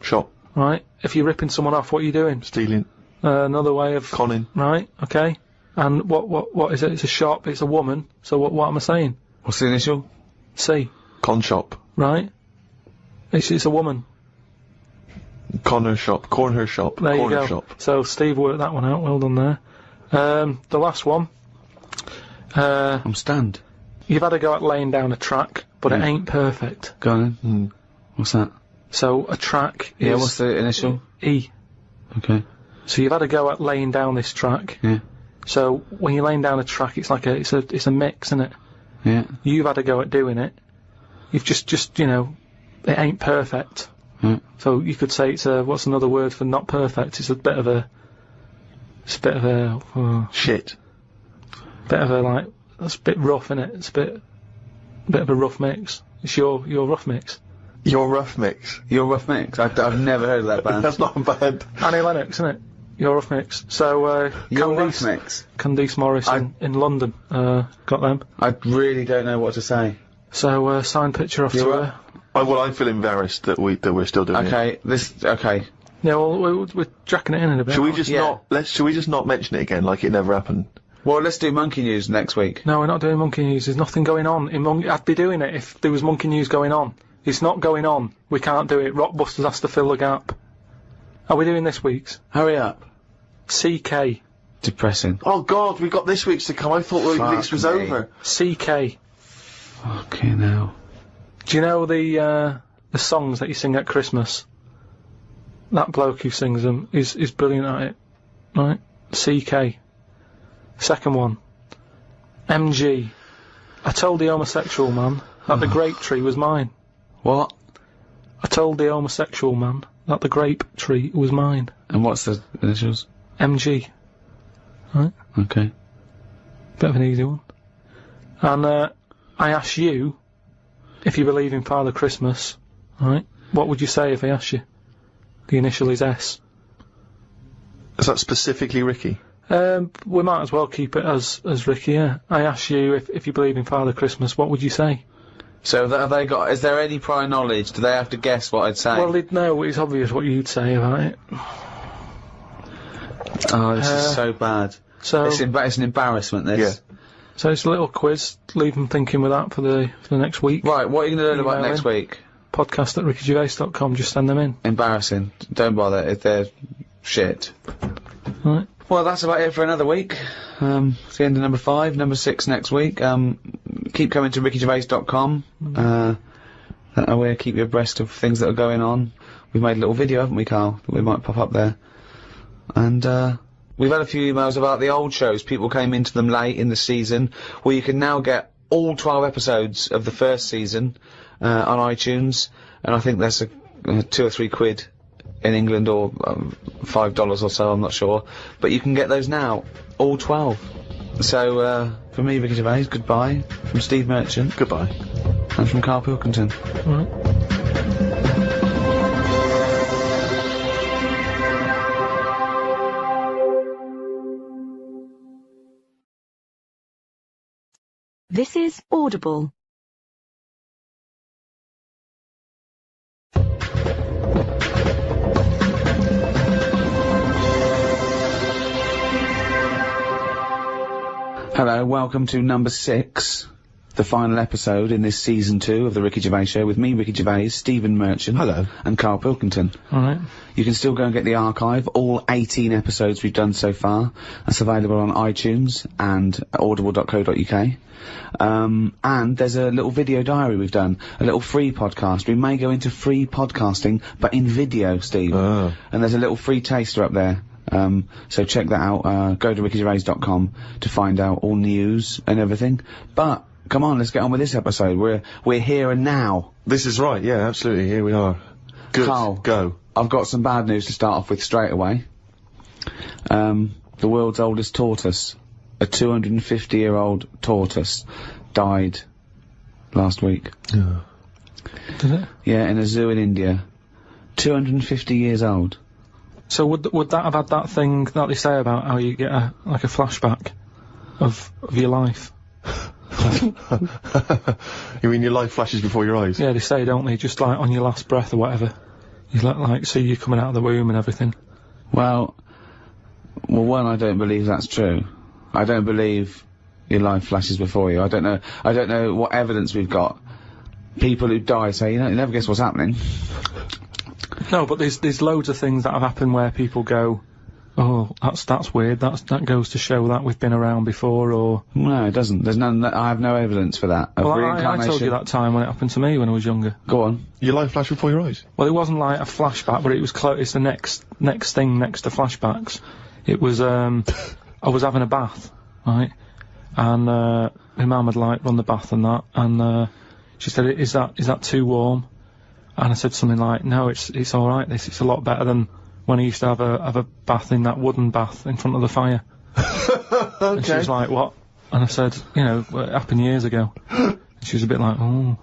Shop. Right, if you're ripping someone off, what are you doing? Stealing. Another way of... Conning. Right, okay. And what is it? It's a shop, it's a woman, so what am I saying? What's the initial? C. Con shop. Right? It's a woman. Corner shop. Corner shop. There corner you go. shop. So Steve worked that one out, well done there. The last one. I'm stunned. You've had a go at laying down a track, but it ain't perfect. Go on then. What's that? So a track is... Yeah, what's the initial? E. Okay. So you've had a go at laying down this track. Yeah. So when you're laying down a track, it's like it's a mix, isn't it? Yeah. You've had a go at doing it. You've just you know, it ain't perfect. So you could say it's what's another word for not perfect? It's a bit of a Shit. bit of a like, that's a bit rough, innit? It's a bit of a rough mix. It's your rough mix. Your rough mix. Your Rough Mix? I've never heard of that band. That's not bad. Annie Lennox, isn't it? Your rough mix. So Your Rough Mix? Candice Morris in London, got them. I really don't know what to say. So signed picture off to You're her. Well, I feel embarrassed that we're still doing it. Okay, okay. Yeah, well, we're jacking it in a bit. Should we aren't just should we just not mention it again like it never happened? Well, let's do Monkey News next week. No, we're not doing Monkey News. There's nothing going on. I'd be doing it if there was Monkey News going on. It's not going on. We can't do it. Rockbusters has to fill the gap. Are we doing this week's? Hurry up. CK. Depressing. Oh God, we got this week's to come. I thought this was over. CK. Okay, now. Do you know the songs that you sing at Christmas? That bloke who sings them is brilliant at it. Right? CK. Second one. MG. I told the homosexual man that the grape tree was mine. What? I told the homosexual man that the grape tree was mine. And what's the initials? MG. Right? Okay. Bit of an easy one. And I asked you if you believe in Father Christmas, right? What would you say if I asked you? The initial is S. Is that specifically Ricky? We might as well keep it as Ricky, yeah. I asked you if you believe in Father Christmas, what would you say? So have they got, is there any prior knowledge? Do they have to guess what I'd say? Well, they'd know, it's obvious what you'd say about it. Oh, this is so bad. So It's an embarrassment, this. Yeah. So it's a little quiz, leave them thinking with that for the next week. Right, what are you going to learn about Email next in. week? Podcast at rickygervais.com, just send them in. Embarrassing. Don't bother if they're shit. Right. Well, that's about it for another week. It's the end of number 5, number 6 next week. Keep coming to rickygervais.com. That way keep you abreast of things that are going on. We've made a little video, haven't we, Karl? That we might pop up there. And, we've had a few emails about the old shows. People came into them late in the season. Well, you can now get all 12 episodes of the first season, on iTunes. And I think there's a 2 or 3 quid in England, or $5 or so, I'm not sure. But you can get those now, all 12. So, from me, Ricky Gervais, goodbye. From Steve Merchant, Goodbye. and from Karl Pilkington. Right. This is Audible. Hello, welcome to number 6, the final episode in this season 2 of the Ricky Gervais Show with me, Ricky Gervais, Stephen Merchant. Hello. And Karl Pilkington. Alright. You can still go and get the archive, all 18 episodes we've done so far. That's available on iTunes and audible.co.uk. And there's a little video diary we've done, a little free podcast. We may go into free podcasting, but in video, Steve. Ah. And there's a little free taster up there. So check that out. Go to rickygervais.com to find out all news and everything. But come on, let's get on with this episode. We're here and now. This is right, yeah, absolutely, here we are. Good, Karl, go. I've got some bad news to start off with straight away. The world's oldest tortoise, a 250-year-old tortoise, died last week. Yeah. Did it? Yeah, in a zoo in India. 250 years old. So would that have had that thing that they say about how you get a flashback of your life? You mean your life flashes before your eyes? Yeah, they say, don't they? Just like on your last breath or whatever. You like see you coming out of the womb and everything. Well, one, I don't believe that's true. I don't believe your life flashes before you. I don't know what evidence we've got. People who die say, you never guess what's happening. No, but there's loads of things that have happened where people go, oh, that's weird. That goes to show that we've been around before, or No, it doesn't. There's none. I have no evidence for that. Of well, I reincarnation. told you that time when it happened to me when I was younger. Go on. Your life flashed before your eyes? Well, it wasn't like a flashback, but it was it's the next thing next to flashbacks. It was I was having a bath, right, and my mum had like run the bath and that, and she said, "Is that too warm?" And I said something like, "No, it's all right. It's a lot better than when I used to have a bath in that wooden bath in front of the fire." Okay. And she was like, "What?" And I said, it happened years ago. And she was a bit like, "Oh."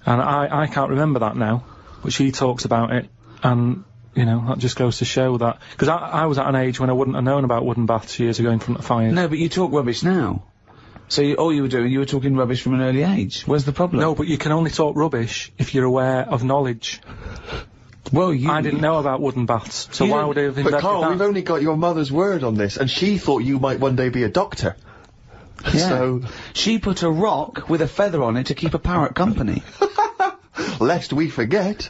And I can't remember that now, but she talks about it, and that just goes to show that, because I was at an age when I wouldn't have known about wooden baths years ago in front of fires. No, but you talk rubbish now. So all you were doing, you were talking rubbish from an early age. Where's the problem? No, but you can only talk rubbish if you're aware of knowledge. Well, I didn't know about wooden baths, so You why don't- would I have But invented Karl, that? we've only got your mother's word on this, and she thought you might one day be a doctor. Yeah. So, She put a rock with a feather on it to keep a parrot company. lest we forget.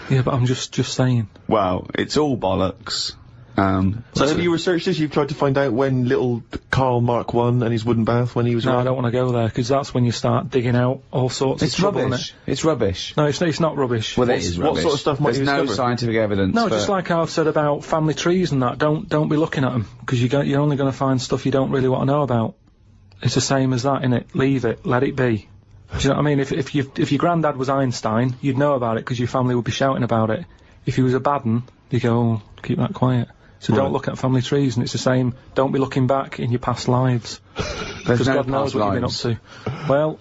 Yeah, but I'm just saying. Well, it's all bollocks. So have you researched this? You've tried to find out when little Karl Mark I and his wooden bath, when he was No, I around? don't want to go there, because that's when you start digging out all sorts It's of trouble, rubbish. innit? It's rubbish. No, it's not rubbish. Well, it What's- is what rubbish. sort of stuff might There's you no discover? scientific evidence. No, for- just like how I've said about family trees and that. Don't be looking at them, because you're only going to find stuff you don't really want to know about. It's the same as that, innit? Leave it, let it be. Do you know what I mean? If your granddad was Einstein, you'd know about it because your family would be shouting about it. If he was a bad un, you go, oh, keep that quiet. So Right. don't look at family trees, and it's the same. Don't be looking back in your past lives, There's because no God knows past what you've been up lives. to. Well,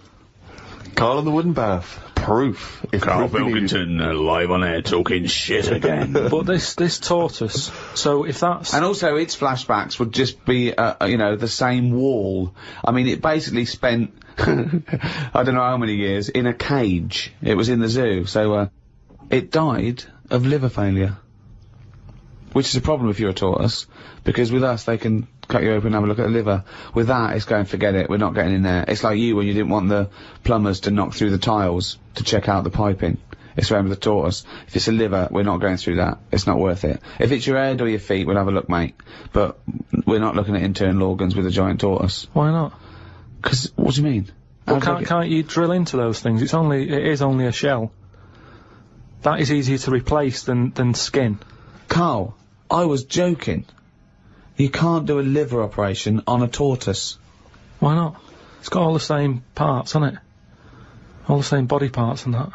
Karl and the wooden bath. Proof. If Karl proof be needed. Pilkington, live on air, talking shit again. but this tortoise. So if that's And also, its flashbacks would just be, the same wall. I mean, it basically spent, I don't know how many years, in a cage. It was in the zoo, so, it died of liver failure. Which is a problem if you're a tortoise, because with us, they can cut you open and have a look at the liver. With that, it's going, forget it, we're not getting in there. It's like you when you didn't want the plumbers to knock through the tiles to check out the piping. It's around with the tortoise. If it's a liver, we're not going through that. It's not worth it. If it's your head or your feet, we'll have a look, mate. But we're not looking at internal organs with a giant tortoise. why not? 'Cause, what do you mean? Well, How do I get- can't you drill into those things? It is only a shell. That is easier to replace than skin. Karl, I was joking. You can't do a liver operation on a tortoise. Why not? It's got all the same parts, hasn't it? All the same body parts and that.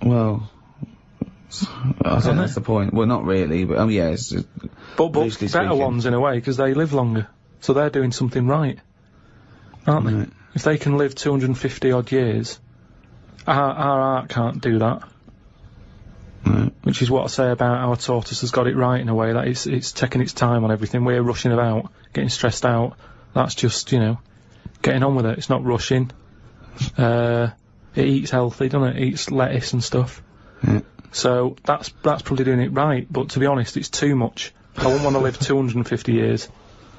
Well, I think it? that's the point. Well, not really, but, yeah, it's... But Loosely better speaking. ones in a way, because they live longer. So they're doing something right. Aren't they? Right. If they can live 250 odd years, our art can't do that. Right. Which is what I say about our tortoise has got it right in a way, that it's taking its time on everything. We're rushing about, getting stressed out. That's just, getting on with it. It's not rushing. It eats healthy, doesn't it? It eats lettuce and stuff. Yeah. So that's probably doing it right, but to be honest, it's too much. I wouldn't want to live 250 years.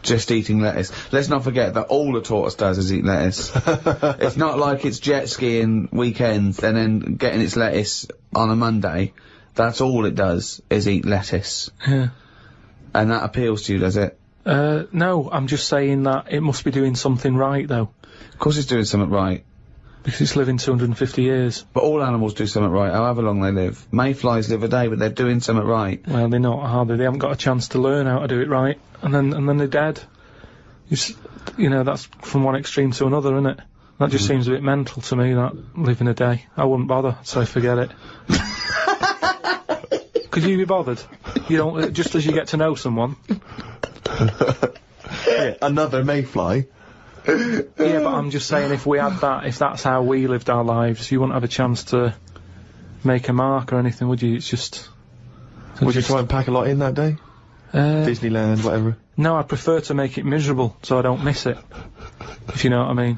Just eating lettuce. Let's not forget that all the tortoise does is eat lettuce. It's not like it's jet skiing weekends and then getting its lettuce on a Monday. That's all it does, is eat lettuce. Yeah. And that appeals to you, does it? No, I'm just saying that it must be doing something right, though. Of course it's doing something right. Because it's living 250 years. But all animals do something right, however long they live. Mayflies live a day, but they're doing something right. Well, they're not, are they? They haven't got a chance to learn how to do it right, and then they're dead. It's, you know, that's from one extreme to another, isn't it? That just seems a bit mental to me, that, living a day. I wouldn't bother, so forget it. Could you be bothered? You don't, just as you get to know someone. Yeah, another mayfly. Yeah, but I'm just saying, if we had that, if that's how we lived our lives, you wouldn't have a chance to make a mark or anything, would you? It's just... Would you try and pack a lot in that day? Disneyland, whatever? No, I prefer to make it miserable, so I don't miss it. If you know what I mean.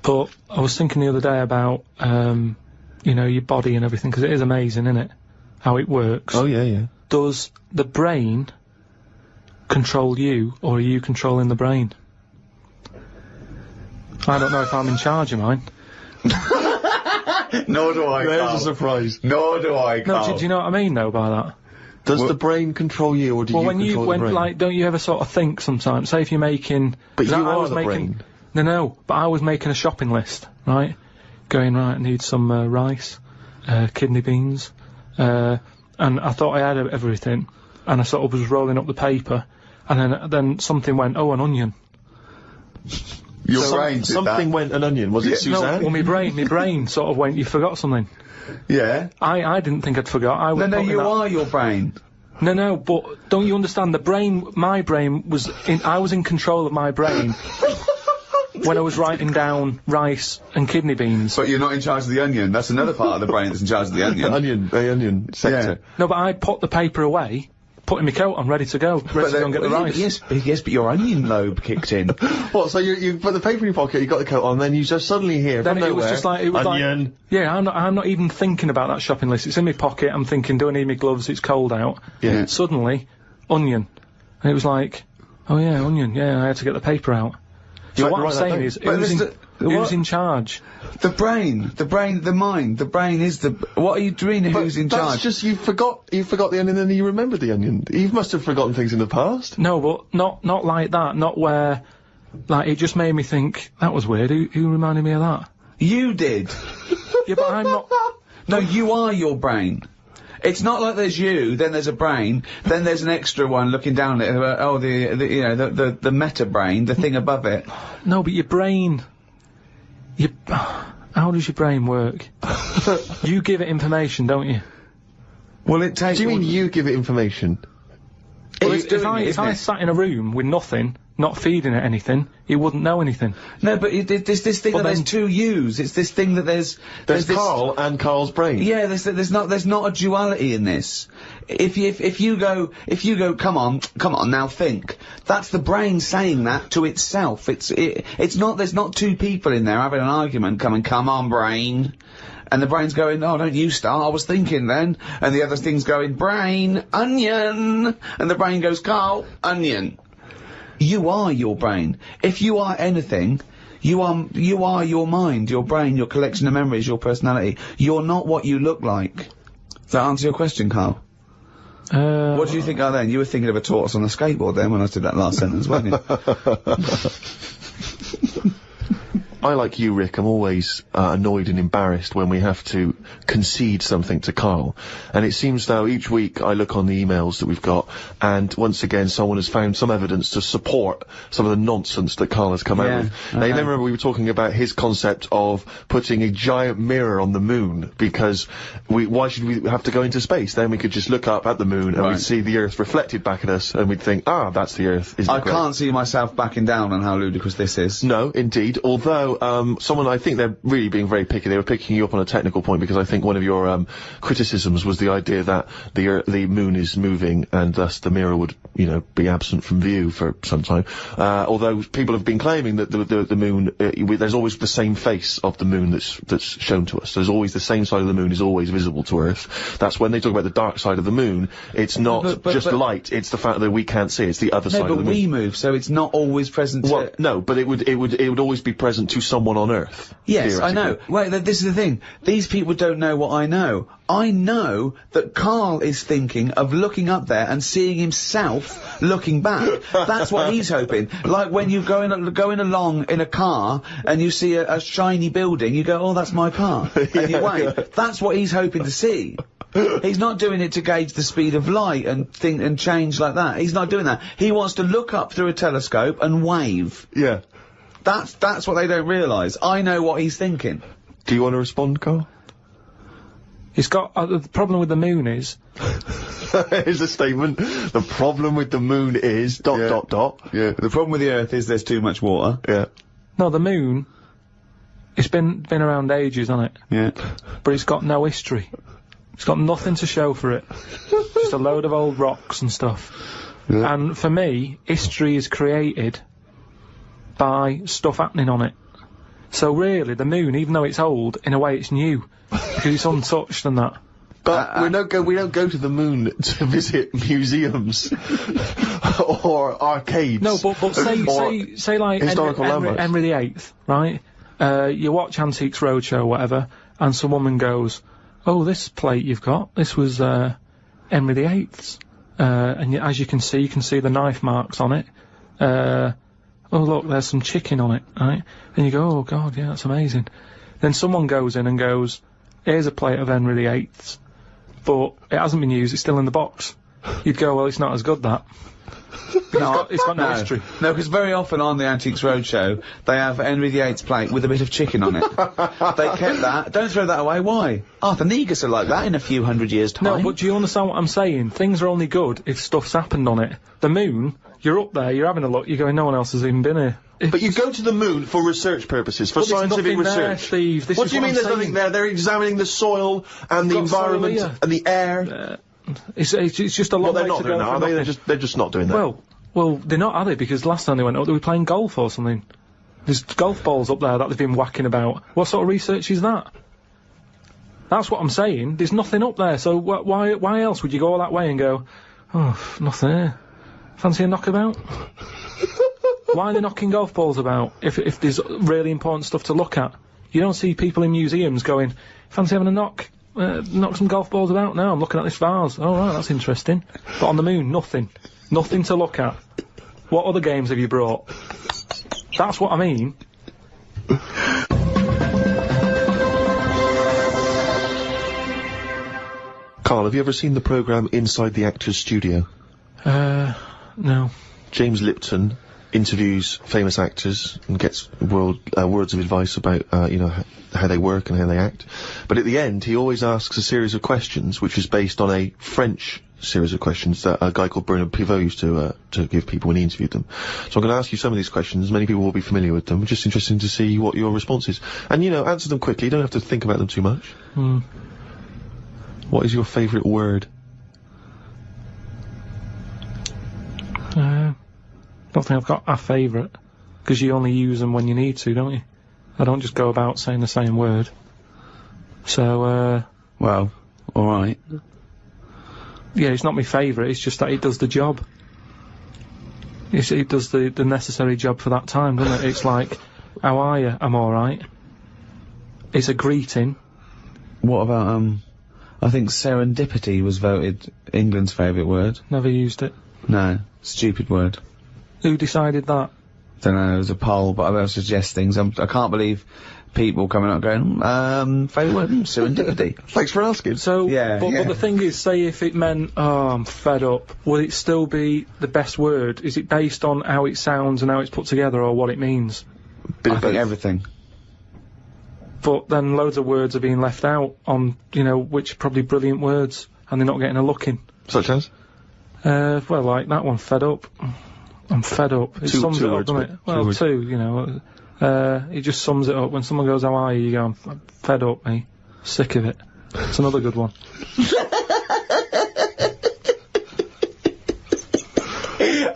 But I was thinking the other day about, you know, your body and everything, because it is amazing, isn't it? How it works. Oh, yeah, yeah. Does the brain control you, or are you controlling the brain? I don't know if I'm in charge of mine. Nor do I, There's Carl. a surprise. Nor do I, Carl. No, do you know what I mean, though, by that? Does the brain control you, or do you control the brain? Like, don't you ever sort of think sometimes, say if you're making... But you I are was the brain. No, but I was making a shopping list, right? Going, right, I need some rice, kidney beans, and I thought I had everything, and I sort of was rolling up the paper, and then something went, oh, an onion. Your brain did Something that. went an onion. Was it Suzanne? No, well, my brain sort of went, you forgot something. Yeah. I didn't think I'd forgot. I was No, putting you that- are your brain. No, but don't you understand? My brain was I was in control of my brain when I was writing down rice and kidney beans. But you're not in charge of the onion. That's another part of the brain that's in charge of the onion. The onion sector. No, but I put the paper away, putting my coat on, ready to go and get the rice. Yes, but your onion lobe kicked in. What, so you put the paper in your pocket, you got the coat on, then you just suddenly hear Then from it nowhere, was just like, it was onion. like, yeah, I'm not even thinking about that shopping list. It's in my pocket. I'm thinking, do I need my gloves? It's cold out. Yeah. Suddenly, onion. And it was like, oh yeah, onion. Yeah, I had to get the paper out. So had what to I'm write that saying down. is, But who's in charge? The brain, the mind, the brain is the... What are you doing? Who's in That's charge? just, you forgot the onion and then you remembered the onion. You must have forgotten things in the past. No, but not like that. Not where, like, it just made me think, that was weird. Who reminded me of that? You did. Yeah, but I'm not... No, you are your brain. It's not like there's you, then there's a brain, then there's an extra one looking down at it. Oh, the meta brain, the thing above it. No, but your brain... How does your brain work? You give it information, don't you? Well, it takes... Do you mean you give it information? Well, If I sat in a room with nothing, not feeding it anything, it wouldn't know anything. No, but there's this thing But that there's then- two yous. It's this thing that there's There's this... Carl and Carl's brain. Yeah, there's not a duality in this. If you go, come on, now think. That's the brain saying that to itself. It's not, there's not two people in there having an argument come on, brain. And the brain's going, oh, don't you start, I was thinking then. And the other thing's going, brain, onion. And the brain goes, Carl, onion. You are your brain. If you are anything, you are your mind, your brain, your collection of memories, your personality. You're not what you look like. Does that answer your question, Carl? What do you think of then? You were thinking of a tortoise on a skateboard then when I did that last sentence, weren't you? I, like you, Rick, I'm always annoyed and embarrassed when we have to concede something to Carl. And it seems though each week I look on the emails that we've got, and once again someone has found some evidence to support some of the nonsense that Carl has come out with. Now, you remember we were talking about his concept of putting a giant mirror on the moon, because why should we have to go into space? Then we could just look up at the moon and we'd see the Earth reflected back at us, and we'd think, ah, that's the Earth. Isn't it great? can't see myself backing down on how ludicrous this is. No, indeed. Although, someone, I think they're really being very picky. They were picking you up on a technical point, because because I think one of your criticisms was the idea that the moon is moving and thus the mirror would, you know, be absent from view for some time. Although people have been claiming that the moon, there's always the same face of the moon that's shown to us. There's always the same side of the moon is always visible to Earth. That's when they talk about the dark side of the moon. It's not just light. It's the fact that we can't see. It's the other side of the moon. No, but we move, so it's not always present. Well, no, but it would always be present to someone on Earth. Yes, I know. Wait, this is the thing. These people don't know what I know. I know that Karl is thinking of looking up there and seeing himself looking back. That's what he's hoping. Like when you're going along in a car and you see a shiny building, you go, oh, that's my car. And you wave. That's what he's hoping to see. He's not doing it to gauge the speed of light and think and change like that. He's not doing that. He wants to look up through a telescope and wave. Yeah. That's what they don't realise. I know what he's thinking. Do you want to respond, Karl? He's got the problem with the moon is. Here's a statement. The problem with the moon is ... Yeah. The problem with the Earth is there's too much water. Yeah. No, the moon. It's been around ages, hasn't it? Yeah. But it's got no history. It's got nothing to show for it. Just a load of old rocks and stuff. Yeah. And for me, history is created by stuff happening on it. So really, the moon, even though it's old, in a way it's new. Because it's untouched and that. But we don't go to the moon to visit museums or arcades. No, but say like historical landmarks. Henry VIII, right? You watch Antiques Roadshow or whatever, and some woman goes, oh, this plate you've got, this was Henry VIII's. And as you can see the knife marks on it. Oh look, there's some chicken on it, right? And you go, oh god, yeah, that's amazing. Then someone goes in and goes, here's a plate of Henry VIII's, but it hasn't been used, it's still in the box. You'd go, well, it's not as good, that. It's got no history. No, because very often on the Antiques Roadshow, they have Henry VIII's plate with a bit of chicken on it. They kept that. Don't throw that away. Why? Arthur Negus are like that in a few hundred years' time. No, but do you understand what I'm saying? Things are only good if stuff's happened on it. The moon, you're up there, you're having a look, you're going, no one else has even been here. But you go to the moon for research purposes, for scientific research. There, Steve. What do you mean there's nothing there? They're examining the soil and the environment and the air. It's just a long way to go. Well, they're not doing that, are they? They're just not doing that. Well, they're not, are they? Because last time they went up, they were playing golf or something. There's golf balls up there that they've been whacking about. What sort of research is that? That's what I'm saying. There's nothing up there, so why else would you go all that way and go, oh, nothing here. Fancy a knockabout? Why are they knocking golf balls about if there's really important stuff to look at? You don't see people in museums going, fancy having a knock some golf balls about? No, I'm looking at this vase. Oh, right, that's interesting. But on the moon, nothing. Nothing to look at. What other games have you brought? That's what I mean. Karl, have you ever seen the programme Inside the Actors Studio? No. James Lipton interviews famous actors and gets words of advice about, you know, how they work and how they act. But at the end, he always asks a series of questions, which is based on a French series of questions that a guy called Bernard Pivot used to give people when he interviewed them. So I'm going to ask you some of these questions. Many people will be familiar with them. Just interesting to see what your response is. And, you know, answer them quickly. You don't have to think about them too much. What is your favourite word? Don't think I've got a favourite, because you only use them when you need to, don't you? I don't just go about saying the same word. So, well, alright. Yeah, it's not my favourite, it's just that it does the job. It does the necessary job for that time, doesn't it? It's like, how are you? I'm alright. It's a greeting. What about, I think serendipity was voted England's favourite word. Never used it. No, stupid word. Who decided that? Don't know, it was a poll, but I will suggest things. I can't believe people coming up going, favourite word, serendipity. Thanks for asking. So, yeah, but the thing is, say if it meant, oh, I'm fed up, would it still be the best word? Is it based on how it sounds and how it's put together, or what it means? I think everything. But then loads of words are being left out on, you know, which are probably brilliant words, and they're not getting a look in. Such as? Well, like that one, fed up. I'm fed up. It sums it up, doesn't it? Well, two, you know. It just sums it up. When someone goes, how are you? You go, I'm fed up, mate. Sick of it. It's another good one.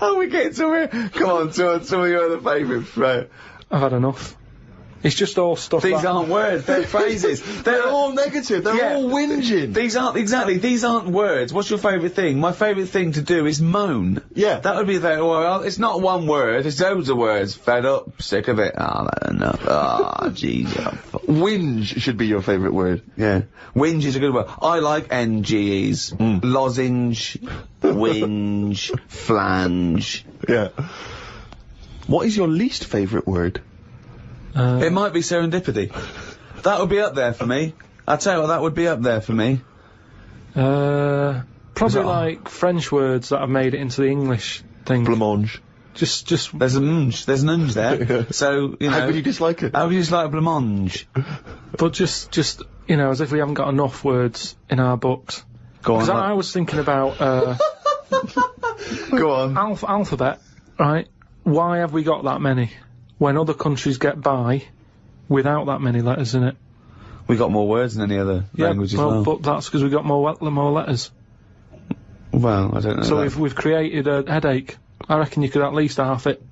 Oh, we get to it. Come on, some of your other favourites. I've had enough. It's just all stuff These like... aren't words, they're phrases. They're all negative. They're all whinging. These aren't words. What's your favourite thing? My favourite thing to do is moan. Yeah. That would be well, it's not one word, it's loads of words. Fed up, sick of it. Oh, that's enough. Oh, jeez. Whinge should be your favourite word. Yeah. Whinge is a good word. I like NGEs. Lozenge, whinge, flange. Yeah. What is your least favourite word? It might be serendipity. That would be up there for me. I tell you what, that would be up there for me. Probably like French words that have made it into the English thing. Blancmange. Just. There's an unge there. So, you know. How could you dislike it? How could you dislike blancmange? But just, you know, as if we haven't got enough words in our books. Go on. Because I was thinking about, Go on. alphabet, right? Why have we got that many? When other countries get by without that many letters in it. We got more words than any other language as well. But that's because we got more letters. Well, I don't know. So that. we've created a headache. I reckon you could at least half it.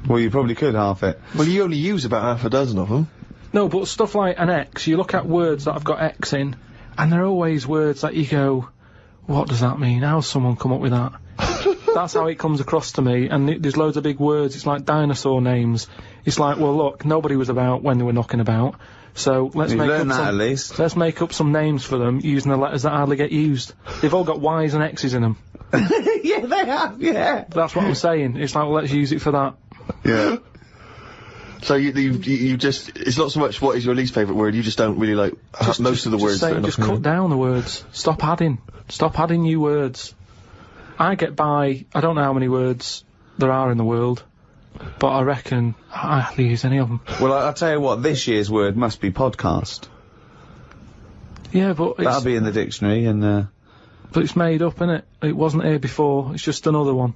Well, you probably could half it. Well, you only use about half a dozen of them. No, but stuff like an X, you look at words that have got X in, and they're always words that you go, what does that mean? How's someone come up with that? That's how it comes across to me, and there's loads of big words. It's like dinosaur names. It's like, well, look, nobody was about when they were knocking about, so let's You've make learned up that some. at least. Let's make up some names for them using the letters that hardly get used. They've all got Y's and X's in them. Yeah, they have. Yeah. That's what I'm saying. It's like, well, let's use it for that. Yeah. So you just, it's not so much what is your least favourite word, you just don't really like most of the words. Just cut down the words. Stop adding new words. I get by, I don't know how many words there are in the world, but I reckon I hardly use any of them. Well, I'll tell you what, this year's word must be podcast. Yeah, but That'll be in the dictionary, and, but it's made up, innit? It wasn't here before, it's just another one.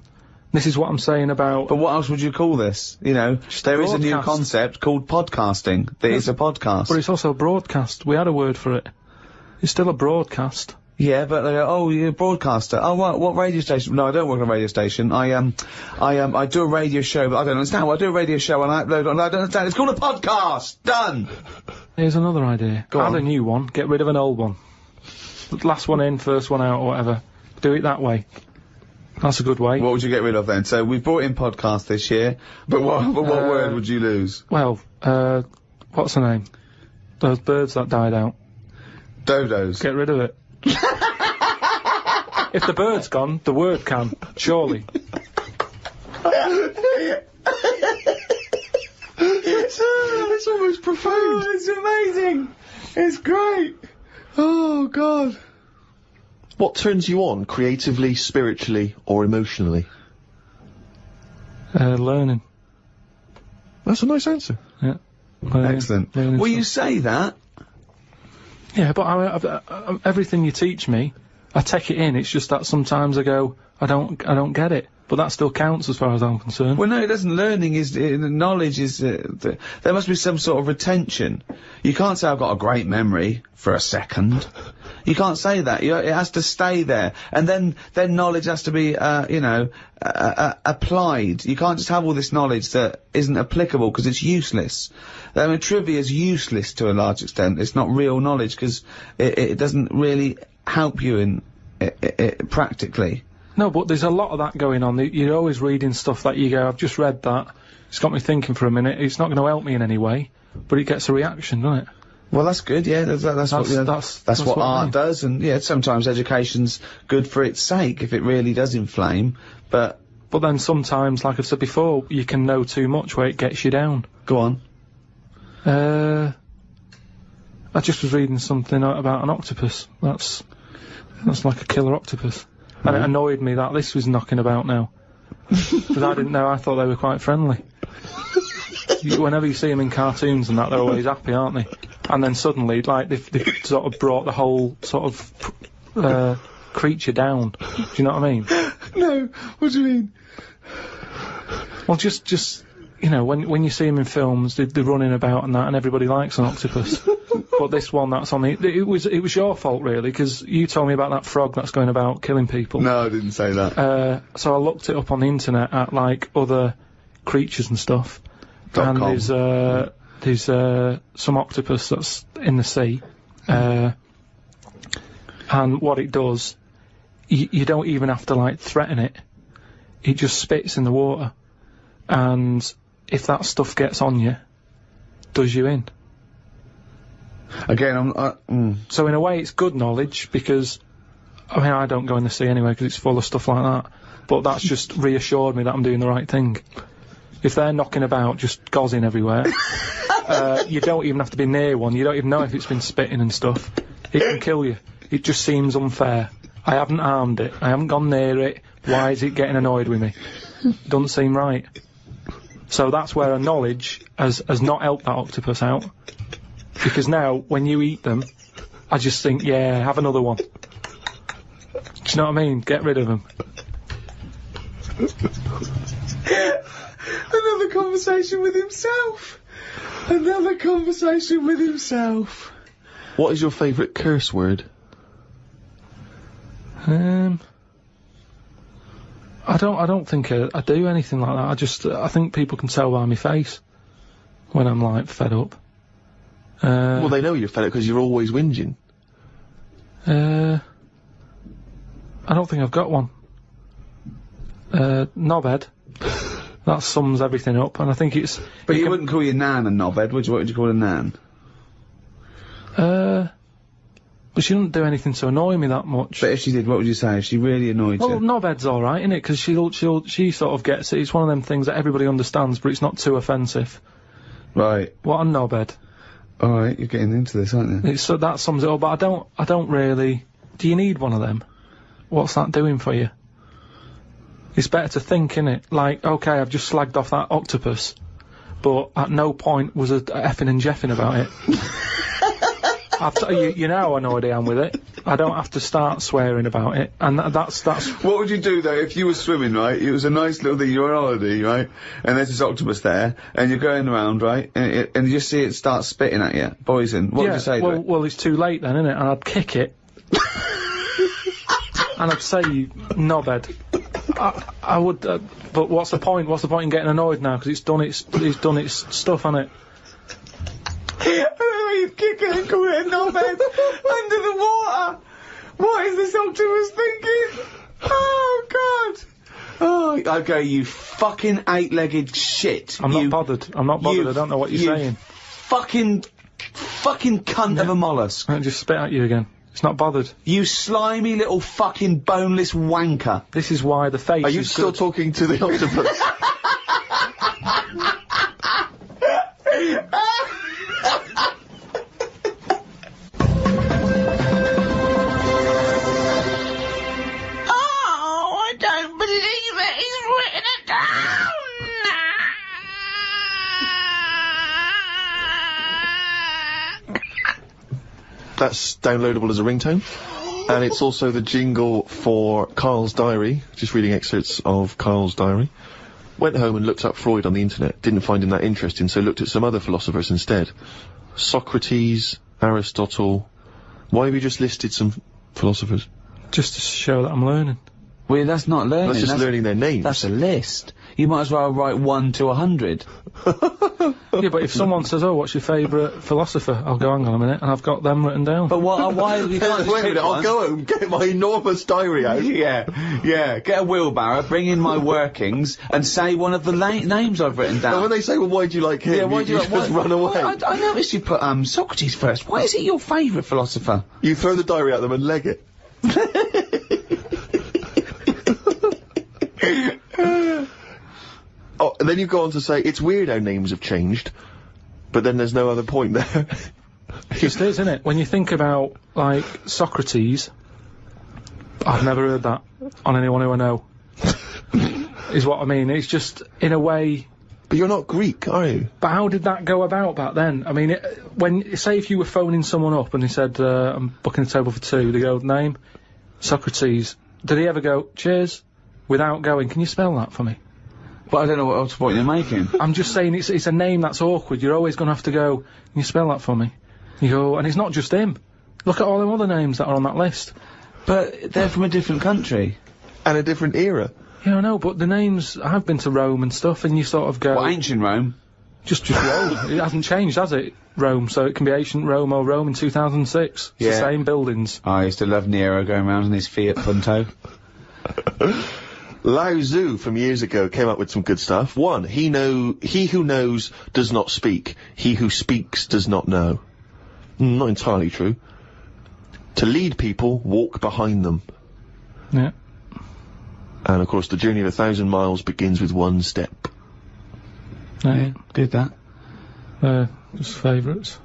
This is what I'm saying about... But what else would you call this? You know, there is a new broadcast. concept called podcasting. That is a podcast. But it's also a broadcast. We had a word for it. It's still a broadcast. Yeah, but they go, oh, you're a broadcaster. Oh, what radio station? No, I don't work on a radio station. I do a radio show, but I don't understand. Well, I do a radio show and I upload on, I don't understand. It's called a podcast! Done! Here's another idea. Go Add on. a new one, get rid of an old one. Last one in, first one out, or whatever. Do it that way. That's a good way. What would you get rid of then? So we've brought in podcast this year, but what word would you lose? Well, what's the name? Those birds that died out. Dodos. Get rid of it. If the bird's gone, the word can, surely. It's almost profound. Oh, it's amazing! It's great! Oh, God. What turns you on, creatively, spiritually, or emotionally? Learning. That's a nice answer. Yeah. Learning, Excellent. learning Well, stuff. you say that. Yeah, but I everything you teach me, I take it in. It's just that sometimes I go, I don't get it. But that still counts as far as I'm concerned. Well, no, it doesn't. Learning is, knowledge is, there must be some sort of retention. You can't say I've got a great memory for a second. You can't say that. It has to stay there. And then knowledge has to be, applied. You can't just have all this knowledge that isn't applicable because it's useless. I mean, trivia is useless to a large extent. It's not real knowledge because it doesn't really help you in, practically. No, but there's a lot of that going on. You're always reading stuff that you go, I've just read that. It's got me thinking for a minute. It's not going to help me in any way, but it gets a reaction, doesn't it? Well, that's good, yeah, that's what, you know, that's what I art mean. does, and yeah, sometimes education's good for its sake, if it really does inflame, but... But then sometimes, like I've said before, you can know too much where it gets you down. Go on. I just was reading something about an octopus. That's like a killer octopus. And it annoyed me that this was knocking about now. Because I didn't know, I thought they were quite friendly. Whenever you see them in cartoons and that, they're always happy, aren't they? And then suddenly, like, they've sort of brought the whole sort of creature down. Do you know what I mean? No, what do you mean? Well, just you know, when you see them in films, they're running about and that, and everybody likes an octopus. but this one that's on the, it was your fault really, because you told me about that frog that's going about killing people. No, I didn't say that. So I looked it up on the internet at like other creatures and stuff, and .com. there's some octopus that's in the sea, and what it does, you don't even have to like threaten it. It just spits in the water, and if that stuff gets on you, does you in. Again, So in a way it's good knowledge, because, I mean, I don't go in the sea anyway because it's full of stuff like that, but that's just reassured me that I'm doing the right thing. If they're knocking about, just gozzing everywhere, you don't even have to be near one, you don't even know if it's been spitting and stuff. It can kill you. It just seems unfair. I haven't harmed it, I haven't gone near it, why is it getting annoyed with me? Doesn't seem right. So that's where a knowledge has not helped that octopus out. Because now, when you eat them, I just think, yeah, have another one. Do you know what I mean? Get rid of them. Another conversation with himself. Another conversation with himself. What is your favourite curse word? I don't think I do anything like that. I think people can tell by my face when I'm like fed up. Well, they know you're fed up because you're always whinging. I don't think I've got one. Knobhead. That sums everything up, and I think it's... But you wouldn't call your nan a knobhead, would you? What would you call a nan? But she doesn't do anything to annoy me that much. But if she did, what would you say? If she really annoyed Well, you? knobhead's alright, innit? Because she sort of gets it. It's one of them things that everybody understands, but it's not too offensive. Right. What a knobhead. Alright, you're getting into this, aren't you? So that sums it up, but I don't really... Do you need one of them? What's that doing for you? It's better to think, innit? Like, okay, I've just slagged off that octopus, but at no point was a effing and jeffing about it. You know how annoyed I am with it. I don't have to start swearing about it, and that's... What would you do, though, if you were swimming, right? It was a nice little thing, you're on holiday, right? And there's this octopus there, and you're going around, right? And you just see it start spitting at you, poison. What would you say to it? Well, it's too late then, innit? And I'd kick it. And I'd say, knobhead. I would, but what's the point? What's the point in getting annoyed now? Because it's done its stuff, hasn't it? He's kicking and calling it a knobhead under the water. What is this octopus thinking? Oh God! Oh, okay, you fucking eight-legged shit. I'm not bothered. I don't know what you're saying. Fucking cunt of a mollusk. I just spit at you again. It's not bothered. You slimy little fucking boneless wanker. This is why the face. Are you still talking to the octopus? That's downloadable as a ringtone. And it's also the jingle for Karl's diary. Just reading excerpts of Karl's diary. Went home and looked up Freud on the internet. Didn't find him that interesting, so looked at some other philosophers instead. Socrates, Aristotle. Why have you just listed some philosophers? Just to show that I'm learning. Well, that's not learning. That's just learning their names. That's a list. You might as well write 1 to 100. Yeah, but if someone says, "Oh, what's your favourite philosopher?" I'll go, "Hang on a minute," and I've got them written down. But why you can't just Wait a pick minute, I'll one. go home, get my enormous diary out. Yeah, get a wheelbarrow, bring in my workings, and say one of the names I've written down. And when they say, well, why do you like him? Yeah, why do you just run away. I noticed you put Socrates first. Why is he your favourite philosopher? You throw the diary at them and leg it. Oh, and then you go on to say, it's weird how names have changed, but then there's no other point there. It just is, isn't it? When you think about, like, Socrates, I've never heard that on anyone who I know. Is what I mean. It's just, in a way... But you're not Greek, are you? But how did that go about back then? I mean, say if you were phoning someone up and they said, I'm booking a table for 2, they go, name? Socrates. Did he ever go, cheers? Without going, can you spell that for me? But I don't know what point you're making. I'm just saying it's a name that's awkward. You're always going to have to go, can you spell that for me? You go, and it's not just him. Look at all them other names that are on that list. But they're from a different country. And a different era. Yeah, I know, but the names, I've been to Rome and stuff, and you sort of go... Well, ancient Rome. Just Rome. It hasn't changed, has it? Rome, so it can be ancient Rome or Rome in 2006. It's the same buildings. I used to love Nero going around in his Fiat Punto. Lao Tzu from years ago came up with some good stuff. 1, he who knows does not speak. He who speaks does not know. Not entirely true. To lead people, walk behind them. Yeah. And of course, the journey of 1,000 miles begins with 1 step. Yeah. Did that. Just favourites.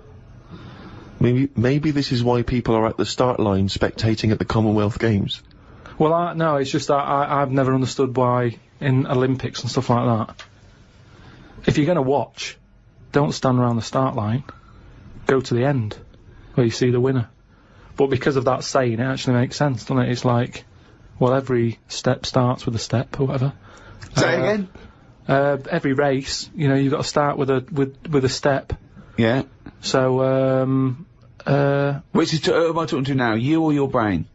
Maybe this is why people are at the start line spectating at the Commonwealth Games. Well, no, it's just that I've never understood why in Olympics and stuff like that, if you're going to watch, don't stand around the start line, go to the end, where you see the winner. But because of that saying, it actually makes sense, doesn't it? It's like, well, every step starts with a step, or whatever. Say it again? Every race, you know, you've got to start with a step. Yeah. So, Which is, who am I talking to now, you or your brain?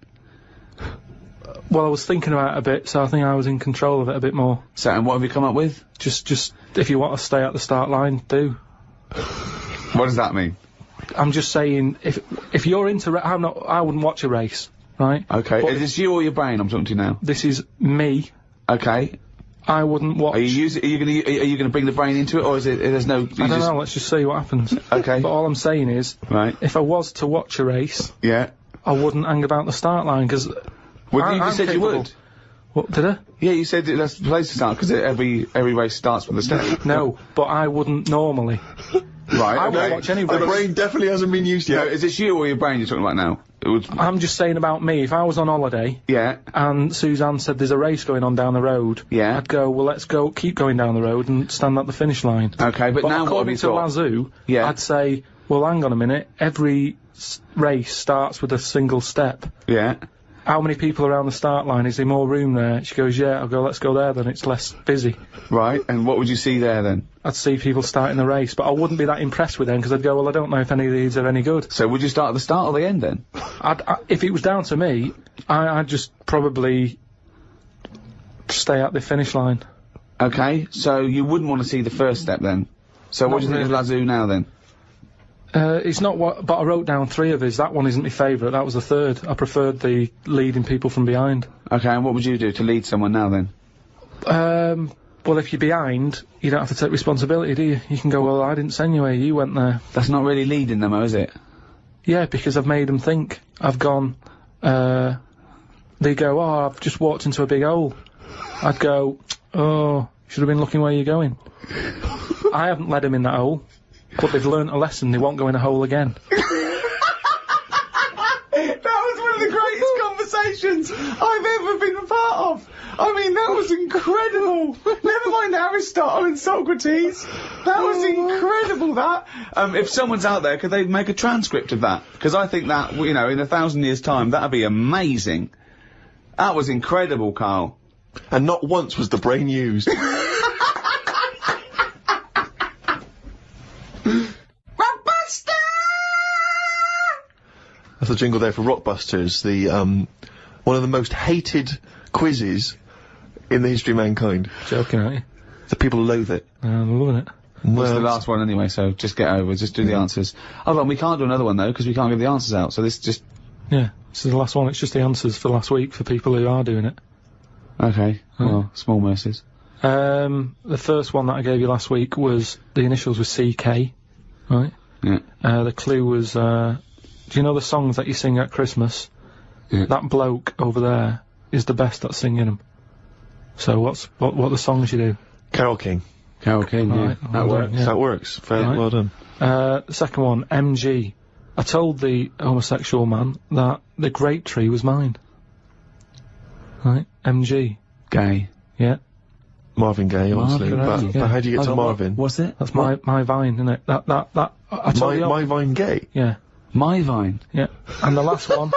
well, I was thinking about it a bit, so I think I was in control of it a bit more. So, and what have you come up with? Just, if you want to stay at the start line, do. What does that mean? I'm just saying, if you're into, I wouldn't watch a race, right? Okay, But is this you or your brain I'm talking to now? this is me. Okay. I wouldn't watch. Are you gonna bring the brain into it, or is it, there's no, I don't know, let's just see what happens. Okay. But all I'm saying is, Right. if I was to watch a race, Yeah. I wouldn't hang about the start line, because... Well, you just said you would. What, did I? Yeah, you said that's the place to start, because every race starts with a step. No, but I wouldn't normally. Right, I okay. won't watch any The race. brain definitely hasn't been used No, yet. is this you or your brain you're talking about now? It was, I'm just saying about me, if I was on holiday, yeah, and Suzanne said there's a race going on down the road, Yeah. I'd go, well, let's go, keep going down the road and stand at the finish line. okay, but now what have according you to thought? Lazoo, Yeah. I'd say, well, hang on a minute, every race starts with a single step. Yeah. How many people around the start line? Is there more room there? She goes, yeah. I'll go, let's go there then, it's less busy. Right, and what would you see there then? I'd see people starting the race, but I wouldn't be that impressed with them, because I'd go, well, I don't know if any of these are any good. So would you start at the start or the end then? If it was down to me, I'd just probably stay at the finish line. Okay, so you wouldn't want to see the first step then? So what do you think of Lazoo now then? It's not what, but I wrote down 3 of his. That one isn't my favourite. That was the 3rd. I preferred the leading people from behind. Okay, and what would you do to lead someone now then? Well, if you're behind, you don't have to take responsibility, do you? You can go, well, I didn't send you here, you went there. That's not really leading them, though, is it? Yeah, because I've made them think. I've gone, they go, oh, I've just walked into a big hole. I'd go, oh, should have been looking where you're going. I haven't led them in that hole, but they've learnt a lesson, they won't go in a hole again. That was one of the greatest conversations I've ever been a part of. I mean, that was incredible. Never mind Aristotle and Socrates. That was incredible, that. If someone's out there, could they make a transcript of that? Because I think that, you know, in 1,000 years' time, that'd be amazing. That was incredible, Carl. And not once was the brain used. That's the jingle there for Rockbusters, the, one of the most hated quizzes in the history of mankind. Joking, aren't you? The people loathe it. I'm loving it. It's the last one anyway, so just get over, just do the answers. Hold on, we can't do another one though, because we can't give the answers out, so this just... Yeah, this is the last one. It's just the answers for last week for people who are doing it. Okay, well, small mercies. The first one that I gave you last week was, the initials were CK, right? Yeah. The clue was, do you know the songs that you sing at Christmas? Yeah. That bloke over there is the best at singing them. So what are the songs you do? Carol King. Carol King, yeah. Right, That works. yeah. That works. Very Right. well done. The second one, MG. I told the homosexual man that the grape tree was mine. Right, MG. Gay. Yeah, Marvin Gaye, obviously. Marvin But, Gaye, but how do you get to Marvin? What's it? that's my vine, isn't it? I told you. My Vine Gay? Yeah, My Vine. yeah. And the last one,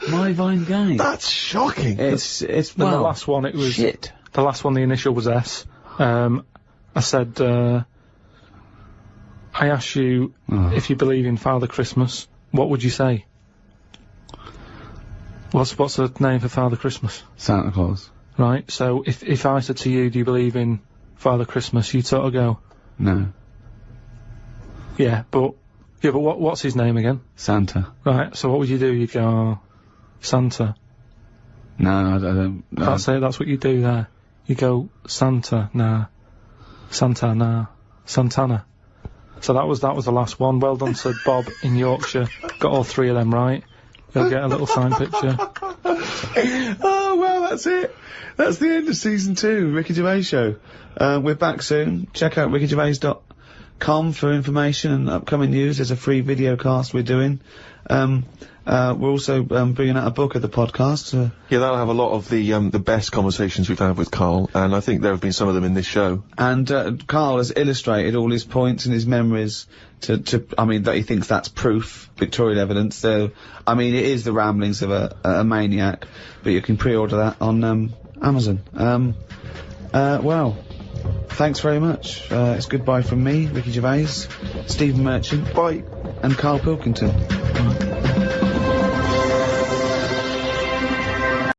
My Vine Gay. That's shocking. It's, and the well, last one, it was, shit. the last one, the initial was S. I said, I asked you if you believe in Father Christmas, what would you say? What's the name for Father Christmas? Santa Claus. Right, so if I said to you, do you believe in Father Christmas, you'd sort of go, No. yeah, but what's his name again? Santa. Right, so what would you do? You'd go, oh, Santa. No, I don't. That's it, that's what you do there. You go, Santa, nah. Santa, nah. Santana. So that was the last one. Well done to Bob in Yorkshire. Got all 3 of them right. You'll get a little signed picture. Oh, well, that's it. That's the end of season 2, Ricky Gervais Show. We're back soon. Check out rickygervais.com for information and upcoming news. There's a free video cast we're doing. We're also bringing out a book of the podcast. Yeah, that'll have a lot of the best conversations we've had with Karl, and I think there have been some of them in this show. And Karl has illustrated all his points and his memories I mean, that he thinks that's proof, pictorial evidence. So, I mean, it is the ramblings of a maniac, but you can pre-order that on Amazon. Well, thanks very much. It's goodbye from me, Ricky Gervais, Stephen Merchant, Bye. and Karl Pilkington.